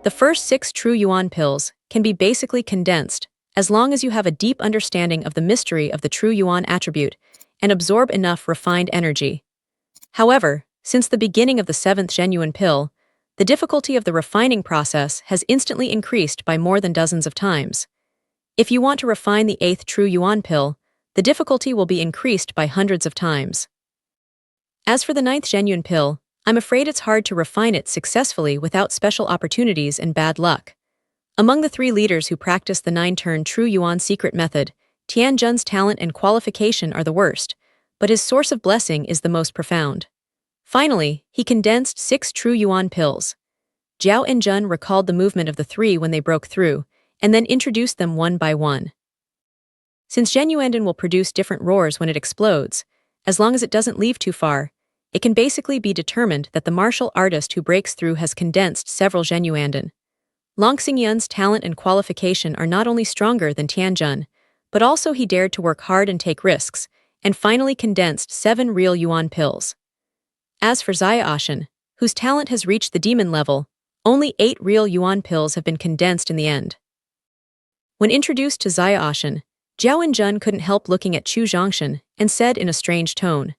The first 6 true yuan pills can be basically condensed as long as you have a deep understanding of the mystery of the true yuan attribute and absorb enough refined energy. However, since the beginning of the 7th genuine pill, the difficulty of the refining process has instantly increased by more than dozens of times. If you want to refine the 8th true yuan pill, the difficulty will be increased by hundreds of times. As for the 9th genuine pill, I'm afraid it's hard to refine it successfully without special opportunities and bad luck. Among the 3 leaders who practice the 9-turn true yuan secret method, Tianjun's talent and qualification are the worst, but his source of blessing is the most profound. Finally, he condensed 6 true yuan pills. Zhao and Jun recalled the movement of the 3 when they broke through, and then introduced them one by one. Since Genuandon will produce different roars when it explodes, as long as it doesn't leave too far, it can basically be determined that the martial artist who breaks through has condensed several Genuandon. Long Xingyun's talent and qualification are not only stronger than Tianjun, but also he dared to work hard and take risks, and finally condensed 7 real yuan pills. As for Xiaoshan, whose talent has reached the demon level, only 8 real yuan pills have been condensed in the end. When introduced to Xiaoshan, Zhao and Jun couldn't help looking at Chu Zhongshan and said in a strange tone,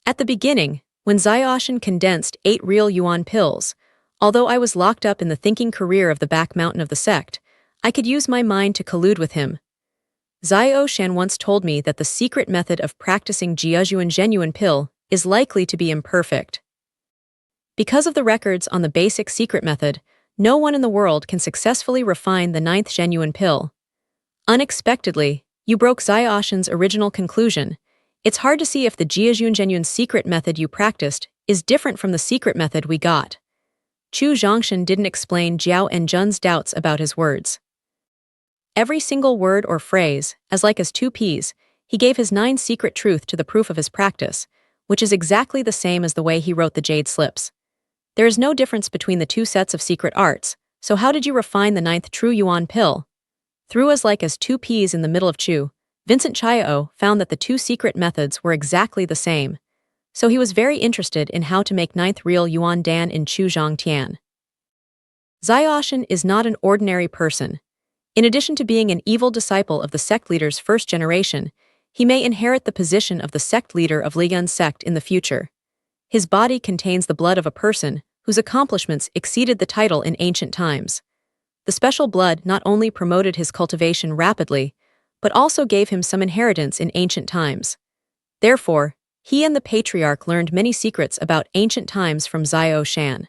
"At the beginning, when Xiaoshan condensed 8 real yuan pills, although I was locked up in the thinking career of the back mountain of the sect, I could use my mind to collude with him." Xiaoshan once told me that the secret method of practicing Jiazhuan genuine pill is likely to be imperfect. Because of the records on the basic secret method, no one in the world can successfully refine the 9th genuine pill. Unexpectedly, you broke Xiaoshan's original conclusion. It's hard to see if the Jiazhuan genuine secret method you practiced is different from the secret method we got. Chu Zhongshan didn't explain Zhao and Jun's doubts about his words. Every single word or phrase, as like as 2 peas, he gave his 9 secret truth to the proof of his practice, which is exactly the same as the way he wrote the jade slips. There is no difference between the 2 sets of secret arts, so how did you refine the 9th true yuan pill? Through as like as 2 peas in the middle of Chu, Vincent Chiao found that the 2 secret methods were exactly the same, so he was very interested in how to make 9th real yuan dan in Chu Zhang Tian. Xiaoshan is not an ordinary person. In addition to being an evil disciple of the sect leader's 1st generation, he may inherit the position of the sect leader of Liyun's sect in the future. His body contains the blood of a person whose accomplishments exceeded the title in ancient times. The special blood not only promoted his cultivation rapidly, but also gave him some inheritance in ancient times. Therefore, he and the patriarch learned many secrets about ancient times from Xiaoshan.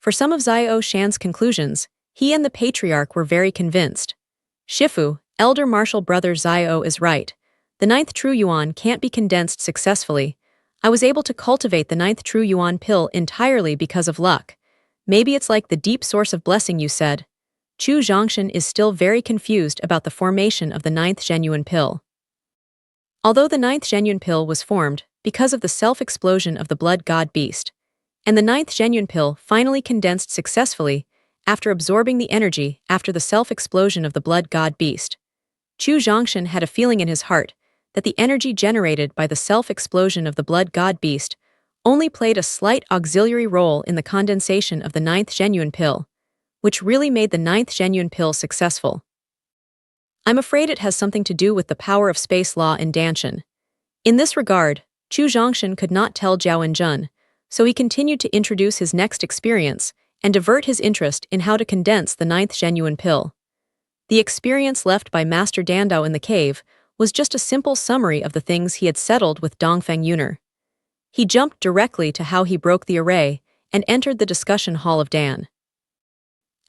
For some of Xiaoshan's conclusions, he and the patriarch were very convinced. Shifu, elder martial brother Xiao, is right. The 9th true yuan can't be condensed successfully. I was able to cultivate the 9th true yuan pill entirely because of luck. Maybe it's like the deep source of blessing you said. Chu Zhongshan is still very confused about the formation of the 9th genuine pill. Although the 9th genuine pill was formed because of the self-explosion of the blood god beast, and the 9th genuine pill finally condensed successfully after absorbing the energy after the self-explosion of the blood god beast, Chu Zhongshan had a feeling in his heart that the energy generated by the self-explosion of the blood god beast only played a slight auxiliary role in the condensation of the 9th genuine pill, which really made the 9th genuine pill successful. I'm afraid it has something to do with the power of space law in Danshan. In this regard, Chu Zhongshan could not tell Zhao and Jun, so he continued to introduce his next experience and divert his interest in how to condense the 9th genuine pill. The experience left by Master Dandao in the cave was just a simple summary of the things he had settled with Dongfeng Yuner. He jumped directly to how he broke the array and entered the discussion hall of Dan.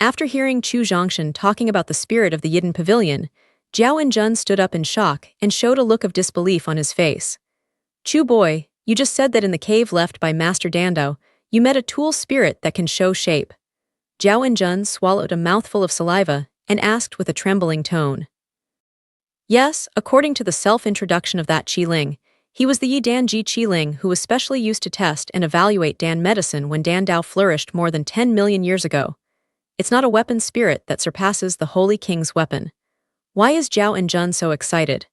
After hearing Chu Zhongshan talking about the spirit of the Yidden Pavilion, Zhao and Jun stood up in shock and showed a look of disbelief on his face. "Chu boy, you just said that in the cave left by Master Dandao, you met a tool spirit that can show shape." Zhao and Jun swallowed a mouthful of saliva and asked with a trembling tone. Yes, according to the self-introduction of that Qiling, he was the Yi Dan Ji Qiling who was specially used to test and evaluate Dan medicine when Dan Dao flourished more than 10 million years ago. It's not a weapon spirit that surpasses the Holy King's weapon. Why is Zhao and Jun so excited?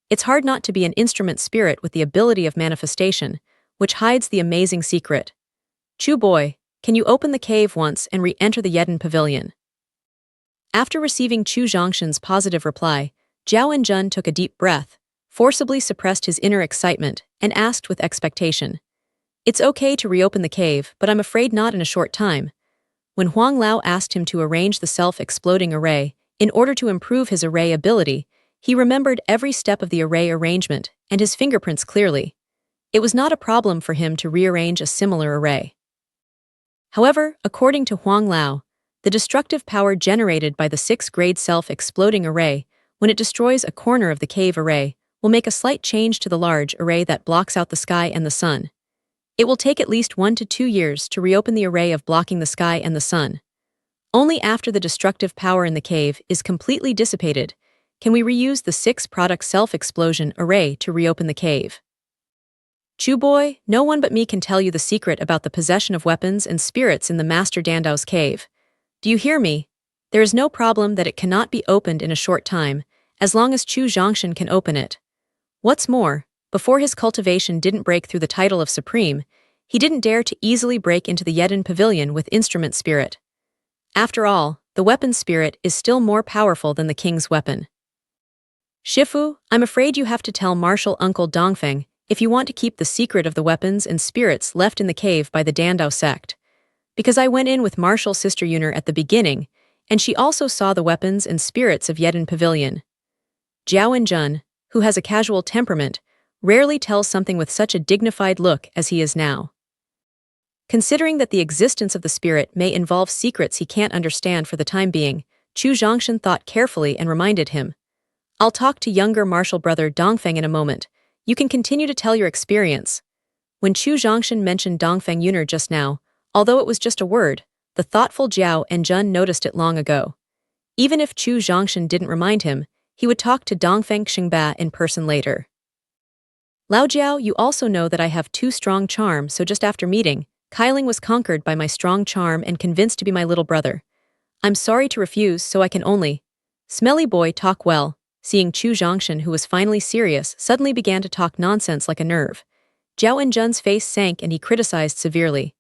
It's hard not to be an instrument spirit with the ability of manifestation, which hides the amazing secret. Chu boy, can you open the cave once and re-enter the Yeden Pavilion? After receiving Chu Zhongshan's positive reply, Zhao Enjun took a deep breath, forcibly suppressed his inner excitement, and asked with expectation. It's okay to reopen the cave, but I'm afraid not in a short time. When Huang Lao asked him to arrange the self-exploding array, in order to improve his array ability, he remembered every step of the array arrangement and his fingerprints clearly. It was not a problem for him to rearrange a similar array. However, according to Huang Lao, the destructive power generated by the 6th-grade self-exploding array, when it destroys a corner of the cave array, will make a slight change to the large array that blocks out the sky and the sun. It will take at least 1 to 2 years to reopen the array of blocking the sky and the sun. Only after the destructive power in the cave is completely dissipated can we reuse the 6-product self-explosion array to reopen the cave. Chu boy, no one but me can tell you the secret about the possession of weapons and spirits in the Master Dandao's cave. Do you hear me? There is no problem that it cannot be opened in a short time, as long as Chu Zhongshan can open it. What's more, before his cultivation didn't break through the title of Supreme, he didn't dare to easily break into the Yeden Pavilion with instrument spirit. After all, the weapon spirit is still more powerful than the king's weapon. Shifu, I'm afraid you have to tell Martial Uncle Dongfeng if you want to keep the secret of the weapons and spirits left in the cave by the Dandao sect. Because I went in with Martial Sister Yuner at the beginning, and she also saw the weapons and spirits of Yeden Pavilion. Zhao Enjun, who has a casual temperament, rarely tells something with such a dignified look as he is now. Considering that the existence of the spirit may involve secrets he can't understand for the time being, Chu Zhongshan thought carefully and reminded him. I'll talk to younger martial brother Dongfeng in a moment. You can continue to tell your experience. When Chu Zhongshan mentioned Dongfeng Yuner just now, although it was just a word, the thoughtful Zhao Enjun noticed it long ago. Even if Chu Zhongshan didn't remind him, he would talk to Dongfeng Xingba in person later. Lao Jiao, you also know that I have 2 strong charm, so just after meeting, Kailing was conquered by my strong charm and convinced to be my little brother. I'm sorry to refuse, so I can only. Smelly boy talk well. Seeing Chu Zhongshan, who was finally serious, suddenly began to talk nonsense like a nerve. Zhao Enjun's face sank and he criticized severely.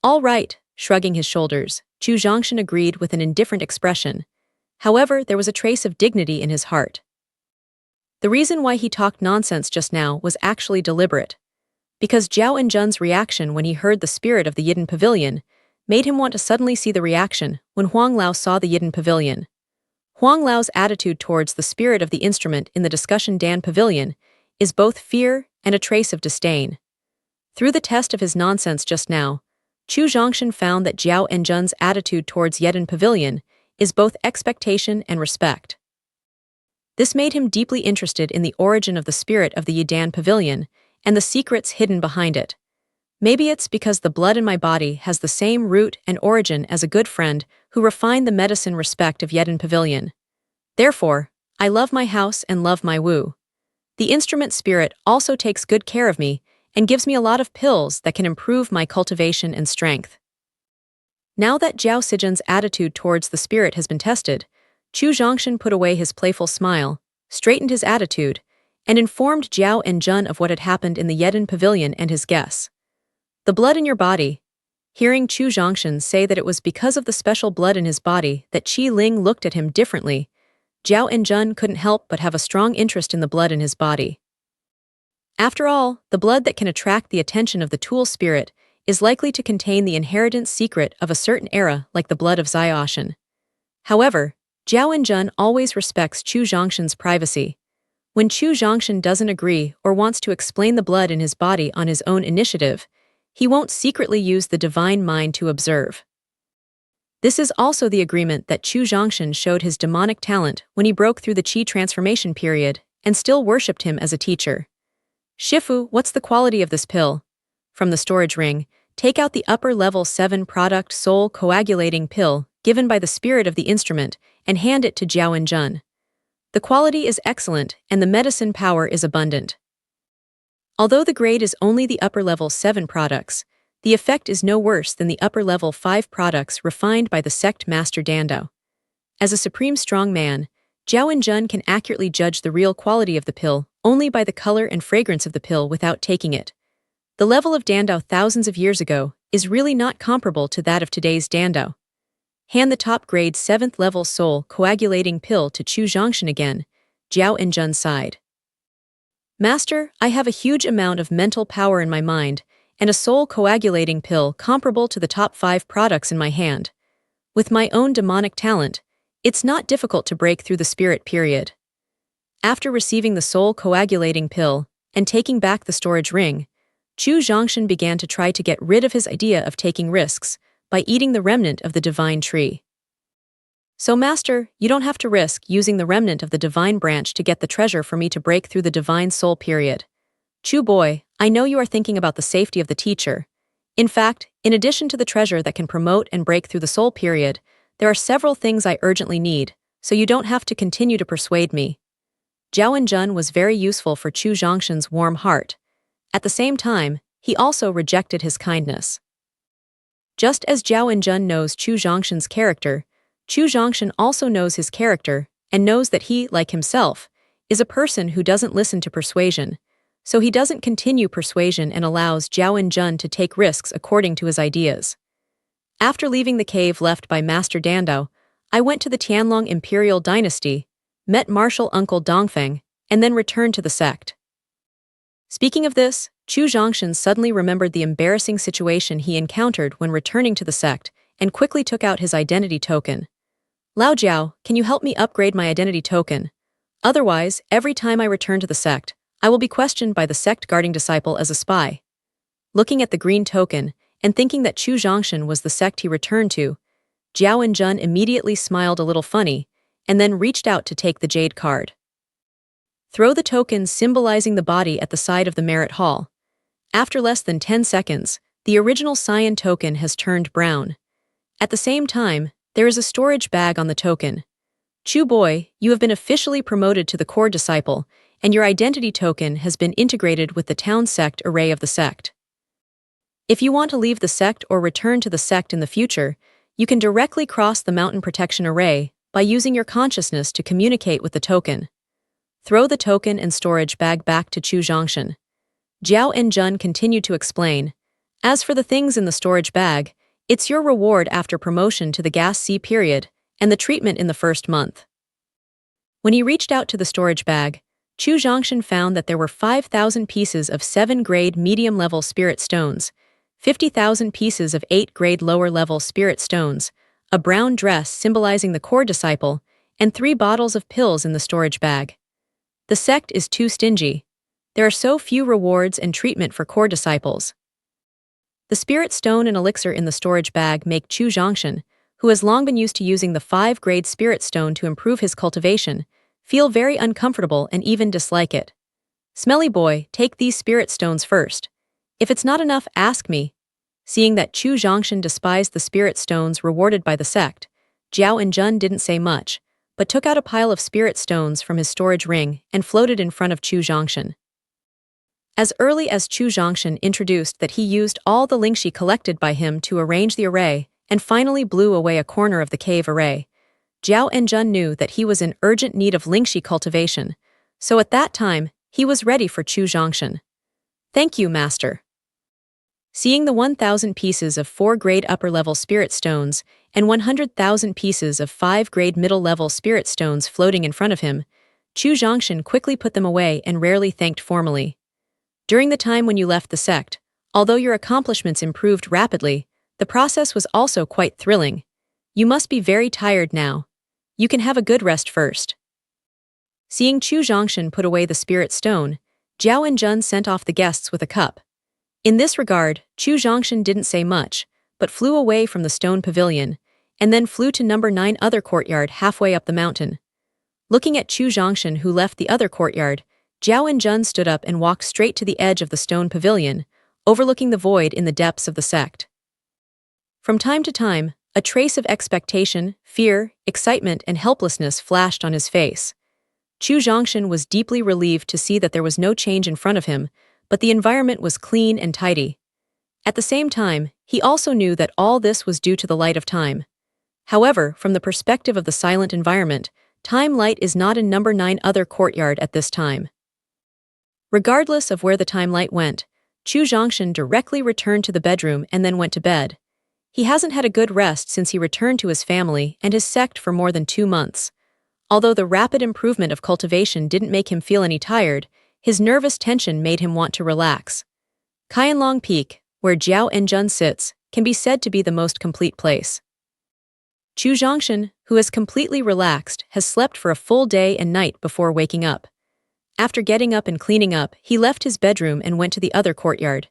All right, shrugging his shoulders, Chu Zhongshan agreed with an indifferent expression. However, there was a trace of dignity in his heart. The reason why he talked nonsense just now was actually deliberate. Because Zhao Enjun's reaction when he heard the spirit of the Yiden Pavilion made him want to suddenly see the reaction when Huang Lao saw the Yiden Pavilion. Huang Lao's attitude towards the spirit of the instrument in the discussion Dan Pavilion is both fear and a trace of disdain. Through the test of his nonsense just now, Chu Zhongshan found that Zhao Enjun's attitude towards Yeden Pavilion is both expectation and respect. This made him deeply interested in the origin of the spirit of the Yidan Pavilion and the secrets hidden behind it. Maybe it's because the blood in my body has the same root and origin as a good friend who refined the medicine respect of Yeden Pavilion. Therefore, I love my house and love my Wu. The instrument spirit also takes good care of me and gives me a lot of pills that can improve my cultivation and strength. Now that Zhao Sijun's attitude towards the spirit has been tested, Chu Zhongshan put away his playful smile, straightened his attitude, and informed Zhao Enjun of what had happened in the Yeden Pavilion and his guess. The blood in your body. Hearing Chu Zhongshan say that it was because of the special blood in his body that Qi Ling looked at him differently, Zhao Enjun couldn't help but have a strong interest in the blood in his body. After all, the blood that can attract the attention of the Tool spirit is likely to contain the inheritance secret of a certain era like the blood of Xiaoshan. However, Zhao Enjun always respects Chu Zhongshan's privacy. When Chu Zhongshan doesn't agree or wants to explain the blood in his body on his own initiative, he won't secretly use the divine mind to observe. This is also the agreement that Chu Zhongshan showed his demonic talent when he broke through the Qi transformation period and still worshipped him as a teacher. Shifu, what's the quality of this pill? From the storage ring, take out the upper level 7 product soul coagulating pill given by the spirit of the instrument and hand it to Zhao Enjun. The quality is excellent and the medicine power is abundant. Although the grade is only the upper level 7 products, the effect is no worse than the upper level 5 products refined by the sect Master Dandao. As a supreme strong man, Zhao Enjun can accurately judge the real quality of the pill only by the color and fragrance of the pill without taking it. The level of Dandao thousands of years ago is really not comparable to that of today's Dando. Hand the top-grade 7th level soul coagulating pill to Chu Zhongshan again, Jiao Enjun sighed. Master, I have a huge amount of mental power in my mind, and a soul coagulating pill comparable to the top 5 products in my hand. With my own demonic talent, it's not difficult to break through the spirit period. After receiving the soul coagulating pill and taking back the storage ring, Chu Zhongshan began to try to get rid of his idea of taking risks by eating the remnant of the divine tree. So Master, you don't have to risk using the remnant of the divine branch to get the treasure for me to break through the divine soul period. Chu boy, I know you are thinking about the safety of the teacher. In fact, in addition to the treasure that can promote and break through the soul period, there are several things I urgently need, so you don't have to continue to persuade me. Jiao Enjun was very useful for Chu Zhongshan's warm heart. At the same time, he also rejected his kindness. Just as Jiao Enjun knows Chu Zhongshan's character, Chu Zhongshan also knows his character and knows that he, like himself, is a person who doesn't listen to persuasion, so he doesn't continue persuasion and allows Jiao Enjun to take risks according to his ideas. After leaving the cave left by Master Dando, I went to the Tianlong Imperial Dynasty, met martial uncle Dongfeng, and then returned to the sect. Speaking of this, Chu Zhongshan suddenly remembered the embarrassing situation he encountered when returning to the sect and quickly took out his identity token. Lao Jiao, can you help me upgrade my identity token? Otherwise, every time I return to the sect, I will be questioned by the sect-guarding disciple as a spy. Looking at the green token, and thinking that Chu Zhongshan was the sect he returned to, Jiao Enjun immediately smiled a little funny, and then reached out to take the jade card. Throw the token symbolizing the body at the side of the merit hall. After less than 10 seconds, the original cyan token has turned brown. At the same time, there is a storage bag on the token. Chu boy, you have been officially promoted to the core disciple, and your identity token has been integrated with the town sect array of the sect. If you want to leave the sect or return to the sect in the future, you can directly cross the mountain protection array by using your consciousness to communicate with the token. Throw the token and storage bag back to Chu Zhongshan. Jiao Enjun continued to explain, as for the things in the storage bag, it's your reward after promotion to the Gas C period and the treatment in the first month. When he reached out to the storage bag, Chu Zhongshan found that there were 5,000 pieces of 7-grade medium-level spirit stones, 50,000 pieces of 8-grade lower-level spirit stones, a brown dress symbolizing the core disciple, and 3 bottles of pills in the storage bag. The sect is too stingy. There are so few rewards and treatment for core disciples. The spirit stone and elixir in the storage bag make Chu Zhongshan, who has long been used to using the 5-grade spirit stone to improve his cultivation, feel very uncomfortable and even dislike it. Smelly boy, take these spirit stones first. If it's not enough, ask me. Seeing that Chu Zhongshan despised the spirit stones rewarded by the sect, Jiao Enjun didn't say much, but took out a pile of spirit stones from his storage ring and floated in front of Chu Zhongshan. As early as Chu Zhongshan introduced that he used all the lingxi collected by him to arrange the array and finally blew away a corner of the cave array, Jiao Enjun knew that he was in urgent need of lingxi cultivation, so at that time, he was ready for Chu Zhongshan. Thank you, Master. Seeing the 1,000 pieces of 4-grade upper-level spirit stones and 100,000 pieces of 5-grade middle-level spirit stones floating in front of him, Chu Zhongshan quickly put them away and rarely thanked formally. During the time when you left the sect, although your accomplishments improved rapidly, the process was also quite thrilling. You must be very tired now. You can have a good rest first. Seeing Chu Zhongshan put away the spirit stone, Jiao Enjun sent off the guests with a cup. In this regard, Chu Zhongshan didn't say much, but flew away from the stone pavilion, and then flew to number 9 other courtyard halfway up the mountain. Looking at Chu Zhongshan who left the other courtyard, Jiao Enjun stood up and walked straight to the edge of the stone pavilion, overlooking the void in the depths of the sect. From time to time, a trace of expectation, fear, excitement, and helplessness flashed on his face. Chu Zhongshan was deeply relieved to see that there was no change in front of him, but the environment was clean and tidy. At the same time, he also knew that all this was due to the light of time. However, from the perspective of the silent environment, time light is not in number 9 other courtyard at this time. Regardless of where the time light went, Chu Zhongshan directly returned to the bedroom and then went to bed. He hasn't had a good rest since he returned to his family and his sect for more than 2 months. Although the rapid improvement of cultivation didn't make him feel any tired, his nervous tension made him want to relax. Qianlong Peak, where Jiao Enjun sits, can be said to be the most complete place. Chu Zhongshan, who has completely relaxed, has slept for a full day and night before waking up. After getting up and cleaning up, he left his bedroom and went to the other courtyard.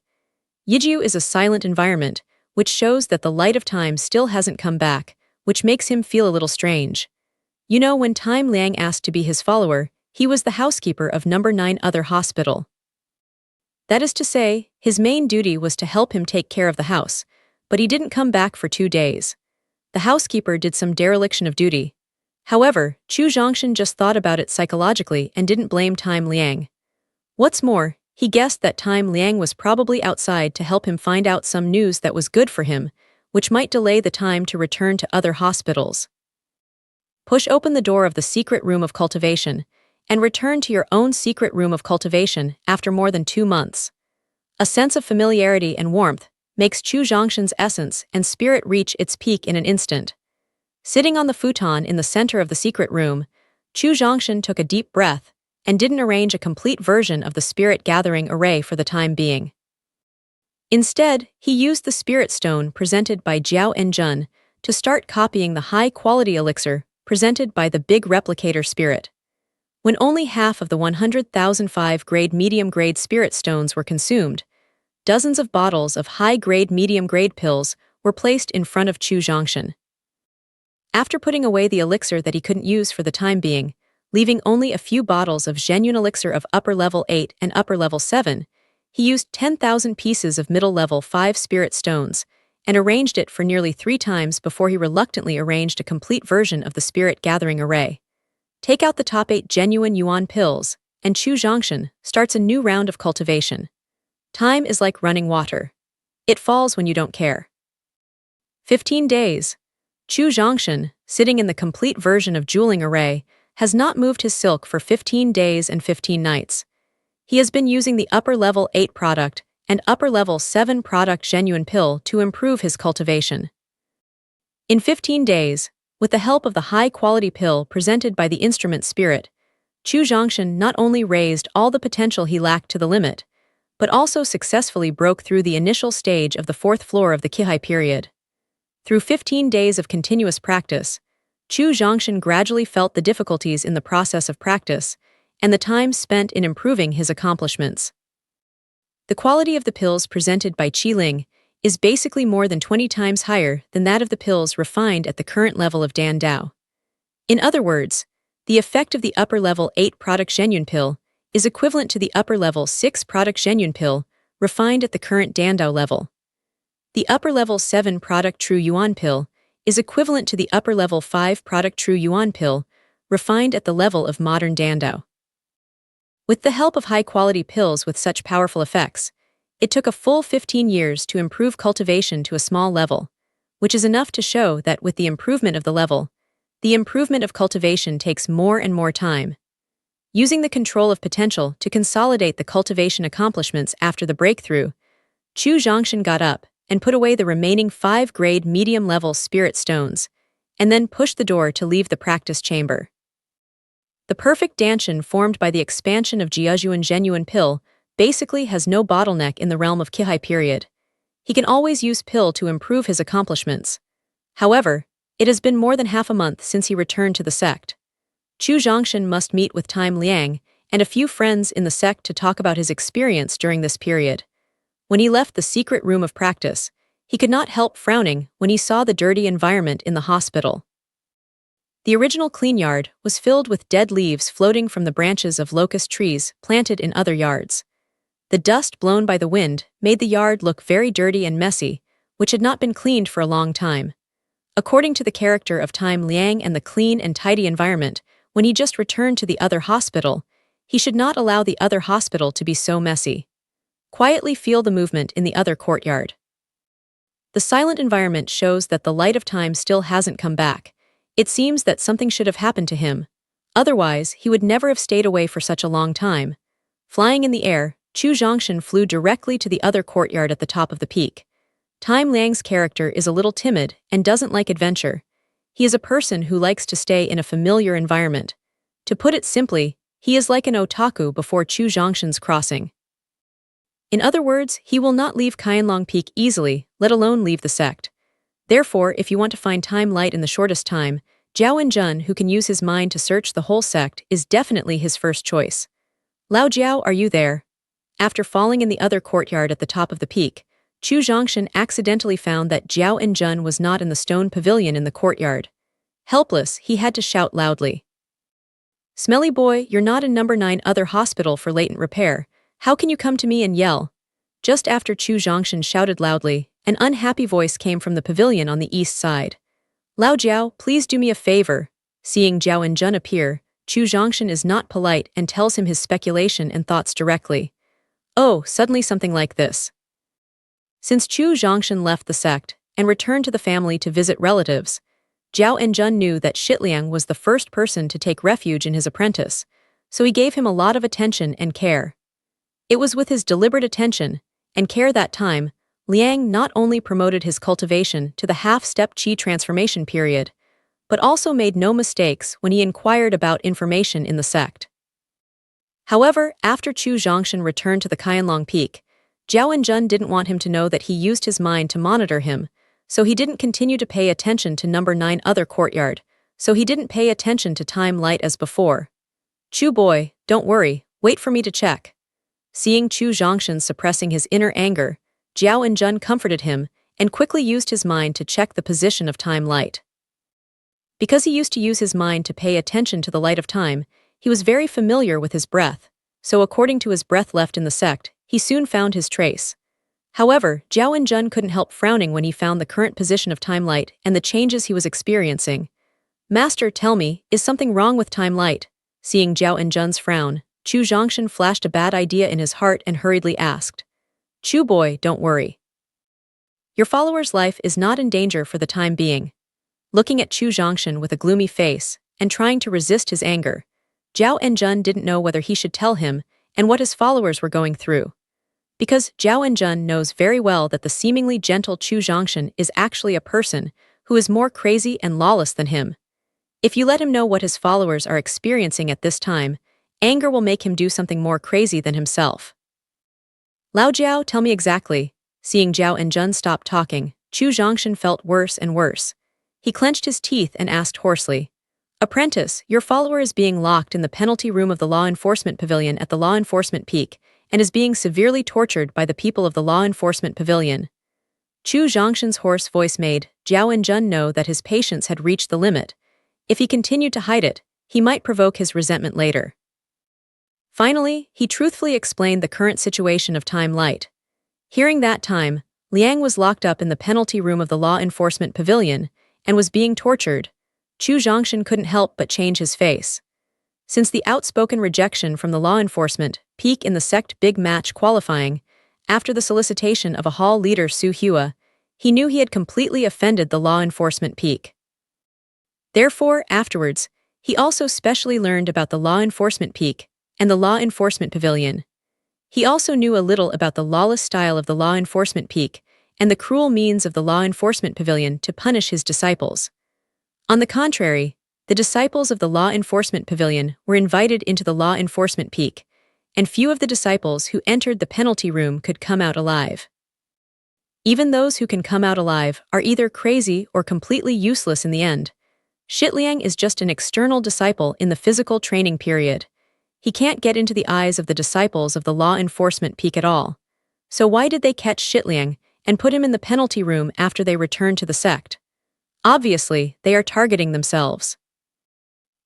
Yiju is a silent environment, which shows that the light of time still hasn't come back, which makes him feel a little strange. You know, when Time Liang asked to be his follower, he was the housekeeper of number 9 Other Hospital. That is to say, his main duty was to help him take care of the house, but he didn't come back for 2 days. The housekeeper did some dereliction of duty. However, Chu Zhongshan just thought about it psychologically and didn't blame Time Liang. What's more, he guessed that Time Liang was probably outside to help him find out some news that was good for him, which might delay the time to return to other hospitals. Push open the door of the secret room of cultivation, and return to your own secret room of cultivation after more than 2 months. A sense of familiarity and warmth makes Chu Zhongshan's essence and spirit reach its peak in an instant. Sitting on the futon in the center of the secret room, Chu Zhongshan took a deep breath and didn't arrange a complete version of the spirit gathering array for the time being. Instead, he used the spirit stone presented by Jiao Enjun to start copying the high-quality elixir presented by the big replicator spirit. When only half of the 100,005 grade medium-grade spirit stones were consumed, dozens of bottles of high-grade medium-grade pills were placed in front of Chu Zhongshan. After putting away the elixir that he couldn't use for the time being, leaving only a few bottles of genuine elixir of upper level 8 and upper level 7, he used 10,000 pieces of middle level 5 spirit stones and arranged it for nearly 3 times before he reluctantly arranged a complete version of the spirit gathering array. Take out the top 8 genuine yuan pills, and Chu Zhongshan starts a new round of cultivation. Time is like running water. It falls when you don't care. 15 days. Chu Zhongshan, sitting in the complete version of jeweling array, has not moved his silk for 15 days and 15 nights. He has been using the upper level 8 product and upper level 7 product genuine pill to improve his cultivation. In 15 days, with the help of the high-quality pill presented by the instrument spirit, Chu Zhongshan not only raised all the potential he lacked to the limit, but also successfully broke through the initial stage of the 4th floor of the Qihai period. Through 15 days of continuous practice, Chu Zhongshan gradually felt the difficulties in the process of practice and the time spent in improving his accomplishments. The quality of the pills presented by Qi Ling is basically more than 20 times higher than that of the pills refined at the current level of Dan Dao. In other words, the effect of the upper level 8 product genuine pill is equivalent to the upper level 6 product genuine pill refined at the current Dan Dao level. The upper level 7 product true yuan pill is equivalent to the upper level 5 product true yuan pill refined at the level of modern Dan Dao. With the help of high-quality pills with such powerful effects, it took a full 15 years to improve cultivation to a small level, which is enough to show that with the improvement of the level, the improvement of cultivation takes more and more time. Using the control of potential to consolidate the cultivation accomplishments after the breakthrough, Chu Zhongshan got up and put away the remaining 5-grade medium-level spirit stones, and then pushed the door to leave the practice chamber. The perfect danshan formed by the expansion of Jiajuan genuine pill basically has no bottleneck in the realm of Qihai period. He can always use pill to improve his accomplishments. However, it has been more than half a month since he returned to the sect. Chu Zhongshan must meet with Time Liang and a few friends in the sect to talk about his experience during this period. When he left the secret room of practice, he could not help frowning when he saw the dirty environment in the hospital. The original clean yard was filled with dead leaves floating from the branches of locust trees planted in other yards. The dust blown by the wind made the yard look very dirty and messy, which had not been cleaned for a long time. According to the character of Time Liang and the clean and tidy environment, when he just returned to the other hospital, he should not allow the other hospital to be so messy. Quietly feel the movement in the other courtyard. The silent environment shows that the light of time still hasn't come back. It seems that something should have happened to him. Otherwise, he would never have stayed away for such a long time. Flying in the air, Chu Zhongshan flew directly to the other courtyard at the top of the peak. Time Liang's character is a little timid and doesn't like adventure. He is a person who likes to stay in a familiar environment. To put it simply, he is like an otaku before Chu Zhongshan's crossing. In other words, he will not leave Qianlong Peak easily, let alone leave the sect. Therefore, if you want to find Time Light in the shortest time, Zhao Enjun, who can use his mind to search the whole sect, is definitely his first choice. Lao Jiao, are you there? After falling in the other courtyard at the top of the peak, Chu Zhongshan accidentally found that Zhao Enjun was not in the stone pavilion in the courtyard. Helpless, he had to shout loudly. Smelly boy, you're not in number 9 other hospital for latent repair. How can you come to me and yell? Just after Chu Zhongshan shouted loudly, an unhappy voice came from the pavilion on the east side. Lao Jiao, please do me a favor. Seeing Zhao Enjun appear, Chu Zhongshan is not polite and tells him his speculation and thoughts directly. Oh, suddenly something like this. Since Chu Zhongshan left the sect and returned to the family to visit relatives, Zhao Enjun knew that Shitliang was the first person to take refuge in his apprentice, so he gave him a lot of attention and care. It was with his deliberate attention and care that time, Liang not only promoted his cultivation to the half-step qi transformation period, but also made no mistakes when he inquired about information in the sect. However, after Chu Zhongshan returned to the Qianlong Peak, Zhao Enjun didn't want him to know that he used his mind to monitor him, so he didn't continue to pay attention to number 9 other courtyard, so he didn't pay attention to Time Light as before. Chu boy, don't worry, wait for me to check. Seeing Chu Zhongshan suppressing his inner anger, Zhao Enjun comforted him and quickly used his mind to check the position of Time Light. Because he used to use his mind to pay attention to the light of time, he was very familiar with his breath, so according to his breath left in the sect, he soon found his trace. However, Zhao Enjun couldn't help frowning when he found the current position of Time Light and the changes he was experiencing. Master, tell me, is something wrong with Time Light? Seeing Zhao Enjun's frown, Chu Zhongshan flashed a bad idea in his heart and hurriedly asked. Chu boy, don't worry. Your follower's life is not in danger for the time being. Looking at Chu Zhongshan with a gloomy face and trying to resist his anger, Zhao Enjun didn't know whether he should tell him and what his followers were going through. Because Zhao Enjun knows very well that the seemingly gentle Chu Zhongshan is actually a person who is more crazy and lawless than him. If you let him know what his followers are experiencing at this time, anger will make him do something more crazy than himself. Lao Jiao, tell me exactly. Seeing Zhao Enjun stop talking, Chu Zhongshan felt worse and worse. He clenched his teeth and asked hoarsely, Apprentice, your follower is being locked in the penalty room of the Law Enforcement Pavilion at the Law Enforcement Peak and is being severely tortured by the people of the Law Enforcement Pavilion. Chu Zhongshan's hoarse voice made Zhao Enjun know that his patience had reached the limit. If he continued to hide it, he might provoke his resentment later. Finally, he truthfully explained the current situation of Time Light. Hearing that time, Liang was locked up in the penalty room of the Law Enforcement Pavilion and was being tortured. Chu Zhongshan couldn't help but change his face. Since the outspoken rejection from the law enforcement peak in the sect big match qualifying, after the solicitation of a hall leader Su Hua, he knew he had completely offended the law enforcement peak. Therefore, afterwards, he also specially learned about the law enforcement peak and the law enforcement pavilion. He also knew a little about the lawless style of the law enforcement peak and the cruel means of the law enforcement pavilion to punish his disciples. On the contrary, the disciples of the Law Enforcement Pavilion were invited into the Law Enforcement Peak, and few of the disciples who entered the penalty room could come out alive. Even those who can come out alive are either crazy or completely useless in the end. Shitliang is just an external disciple in the physical training period. He can't get into the eyes of the disciples of the Law Enforcement Peak at all. So why did they catch Shitliang and put him in the penalty room after they returned to the sect? Obviously, they are targeting themselves.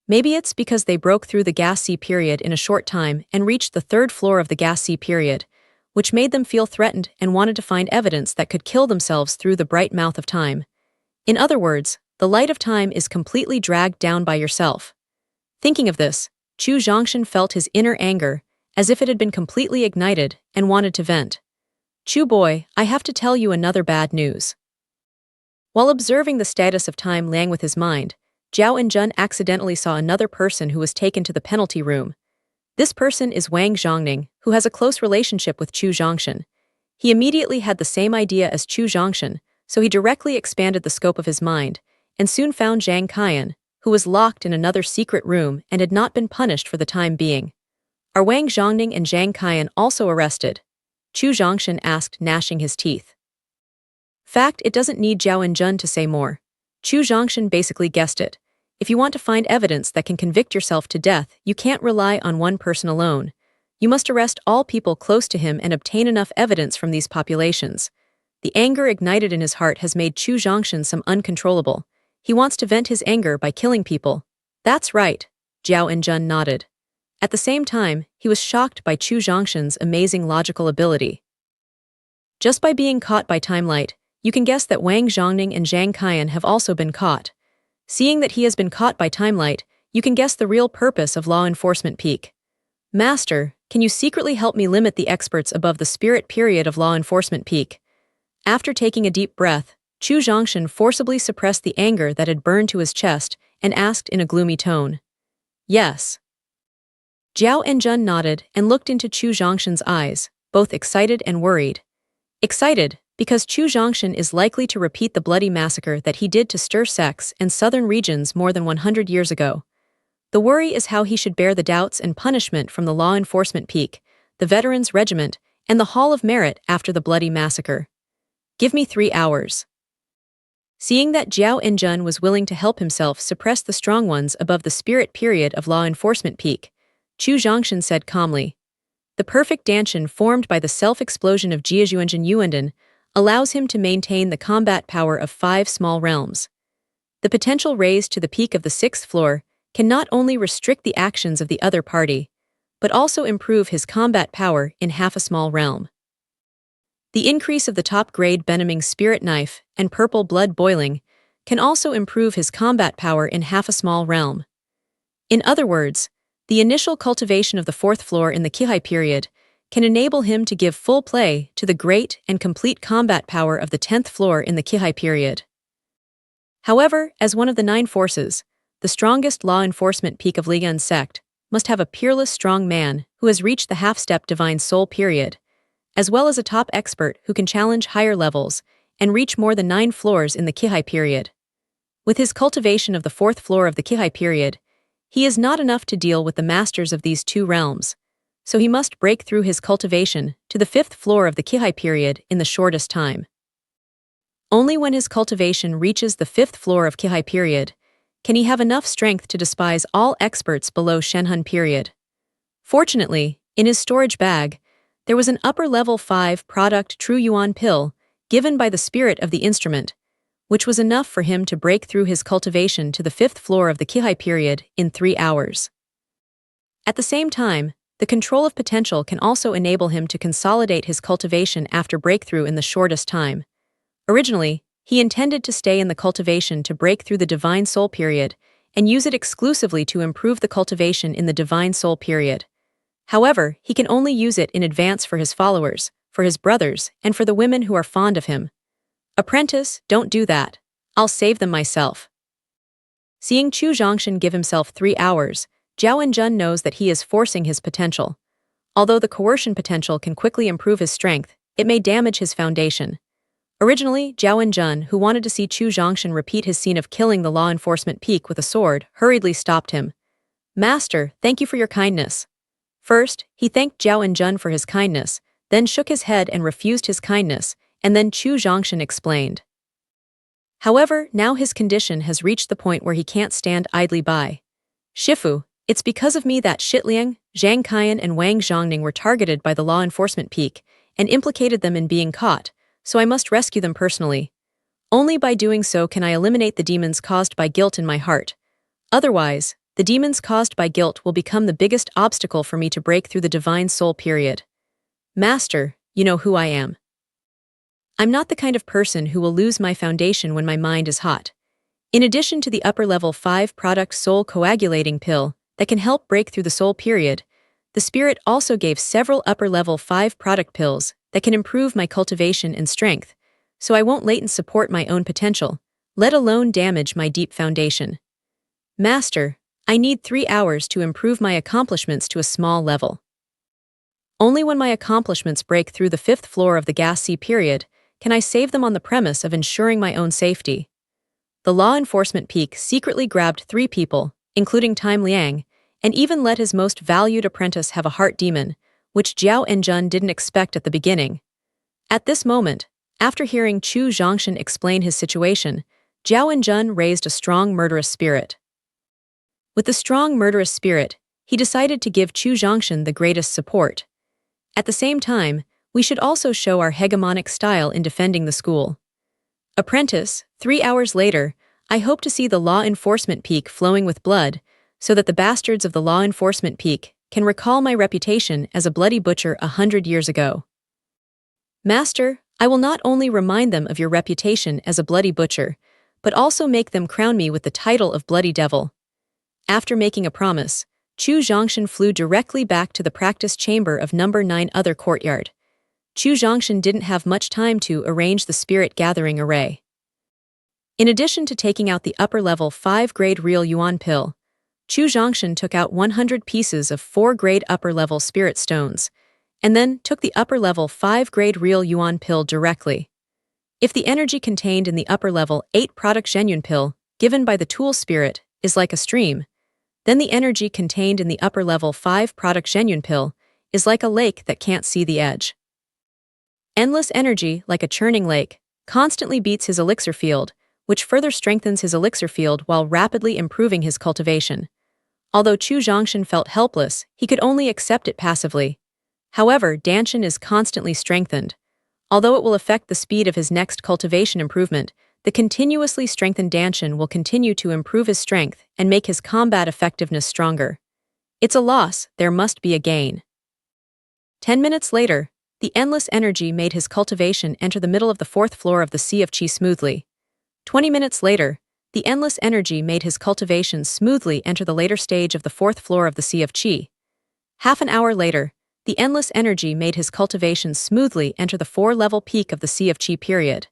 Maybe it's because they broke through the gas C period in a short time and reached the 3rd floor of the gas C period, which made them feel threatened and wanted to find evidence that could kill themselves through the bright mouth of time. In other words, the light of time is completely dragged down by yourself. Thinking of this, Chu Zhongshan felt his inner anger, as if it had been completely ignited, and wanted to vent. Chu boy, I have to tell you another bad news. While observing the status of Time Liang with his mind, Zhao Enjun accidentally saw another person who was taken to the penalty room. This person is Wang Zhongning, who has a close relationship with Chu Zhongshan. He immediately had the same idea as Chu Zhongshan, so he directly expanded the scope of his mind, and soon found Zhang Qian, who was locked in another secret room and had not been punished for the time being. Are Wang Zhongning and Zhang Qian also arrested? Chu Zhongshan asked, gnashing his teeth. Fact, it doesn't need Zhao Enjun to say more. Chu Zhongshan basically guessed it. If you want to find evidence that can convict yourself to death, you can't rely on one person alone. You must arrest all people close to him and obtain enough evidence from these populations. The anger ignited in his heart has made Chu Zhongshan some uncontrollable. He wants to vent his anger by killing people. That's right, Zhao Enjun nodded. At the same time, he was shocked by Chu Zhongshan's amazing logical ability. Just by being caught by timelight, you can guess that Wang Zhongning and Zhang Qian have also been caught. Seeing that he has been caught by timelight, you can guess the real purpose of Law Enforcement Peak. Master, can you secretly help me limit the experts above the spirit period of Law Enforcement Peak? After taking a deep breath, Chu Zhongshan forcibly suppressed the anger that had burned to his chest and asked in a gloomy tone. Yes. Zhao Enjun nodded and looked into Chu Zhongshan's eyes, both excited and worried. Excited, because Chu Zhongshan is likely to repeat the bloody massacre that he did to stir sects and southern regions more than 100 years ago. The worry is how he should bear the doubts and punishment from the Law Enforcement Peak, the Veterans Regiment, and the Hall of Merit after the bloody massacre. Give me 3 hours. Seeing that Zhao Enjun was willing to help himself suppress the strong ones above the spirit period of Law Enforcement Peak, Chu Zhongshan said calmly. The perfect danshan formed by the self-explosion of Jiazhuanjin Yuandan allows him to maintain the combat power of 5 small realms. The potential raised to the peak of the 6th floor can not only restrict the actions of the other party, but also improve his combat power in half a small realm. The increase of the top-grade Benaming Spirit Knife and Purple Blood Boiling can also improve his combat power in half a small realm. In other words, the initial cultivation of the 4th floor in the Qihai period can enable him to give full play to the great and complete combat power of the 10th floor in the Qihai period. However, as one of the 9 forces, the strongest law enforcement peak of Liyan sect must have a peerless strong man who has reached the half-step divine soul period, as well as a top expert who can challenge higher levels and reach more than 9 floors in the Qihai period. With his cultivation of the 4th floor of the Qihai period, he is not enough to deal with the masters of these 2 realms, so he must break through his cultivation to the 5th floor of the Qihai period in the shortest time. Only when his cultivation reaches the 5th floor of Qihai period can he have enough strength to despise all experts below Shenhun period. Fortunately, in his storage bag, there was an upper-level 5 product True Yuan pill given by the spirit of the instrument, which was enough for him to break through his cultivation to the 5th floor of the Qihai period in 3 hours. At the same time, the control of potential can also enable him to consolidate his cultivation after breakthrough in the shortest time. Originally, he intended to stay in the cultivation to break through the Divine Soul period and use it exclusively to improve the cultivation in the Divine Soul period. However, he can only use it in advance for his followers, for his brothers, and for the women who are fond of him. Apprentice, don't do that. I'll save them myself. Seeing Chu Zhongshan give himself 3 hours, Zhao Enjun knows that he is forcing his potential. Although the coercion potential can quickly improve his strength, it may damage his foundation. Originally, Zhao Enjun, who wanted to see Chu Zhongshan repeat his scene of killing the law enforcement peak with a sword, hurriedly stopped him. Master, thank you for your kindness. First, he thanked Zhao Enjun for his kindness, then shook his head and refused his kindness, and then Chu Zhongshan explained. However, now his condition has reached the point where he can't stand idly by. Shifu, it's because of me that Shitliang, Zhang Qian and Wang Zhongning were targeted by the law enforcement peak and implicated them in being caught, so I must rescue them personally. Only by doing so can I eliminate the demons caused by guilt in my heart. Otherwise, the demons caused by guilt will become the biggest obstacle for me to break through the divine soul period. Master, you know who I am. I'm not the kind of person who will lose my foundation when my mind is hot. In addition to the upper-level 5 product soul coagulating pill that can help break through the soul period, the spirit also gave several upper-level 5 product pills that can improve my cultivation and strength, so I won't latent support my own potential, let alone damage my deep foundation. Master, I need 3 hours to improve my accomplishments to a small level. Only when my accomplishments break through the 5th floor of the gas C period can I save them on the premise of ensuring my own safety. The law enforcement peak secretly grabbed 3 people, including Time Liang, and even let his most valued apprentice have a heart demon, which Jiao Enjun didn't expect at the beginning. At this moment, after hearing Chu Zhongshan explain his situation, Jiao Enjun raised a strong murderous spirit. With the strong murderous spirit, he decided to give Chu Zhongshan the greatest support. At the same time, we should also show our hegemonic style in defending the school. Apprentice, 3 hours later, I hope to see the law enforcement peak flowing with blood, so that the bastards of the law enforcement peak can recall my reputation as a bloody butcher 100 years ago. Master, I will not only remind them of your reputation as a bloody butcher, but also make them crown me with the title of Bloody Devil. After making a promise, Chu Zhongshan flew directly back to the practice chamber of number 9 other courtyard. Chu Zhongshan didn't have much time to arrange the spirit gathering array. In addition to taking out the upper-level 5-grade real yuan pill, Chu Zhongshan took out 100 pieces of 4-grade upper-level spirit stones, and then took the upper-level 5-grade real yuan pill directly. If the energy contained in the upper-level 8-product Zhenyun pill, given by the tool spirit, is like a stream, then the energy contained in the upper-level 5-product Zhenyun pill is like a lake that can't see the edge. Endless energy, like a churning lake, constantly beats his elixir field, which further strengthens his elixir field while rapidly improving his cultivation. Although Chu Zhongshan felt helpless, he could only accept it passively. However, Danshan is constantly strengthened. Although it will affect the speed of his next cultivation improvement, the continuously strengthened Danshan will continue to improve his strength and make his combat effectiveness stronger. It's a loss, there must be a gain. 10 minutes later, the endless energy made his cultivation enter the middle of the 4th floor of the Sea of Qi smoothly. 20 minutes later, the endless energy made his cultivation smoothly enter the later stage of the 4th floor of the Sea of Qi. Half an hour later, the endless energy made his cultivation smoothly enter the 4-level peak of the Sea of Qi period.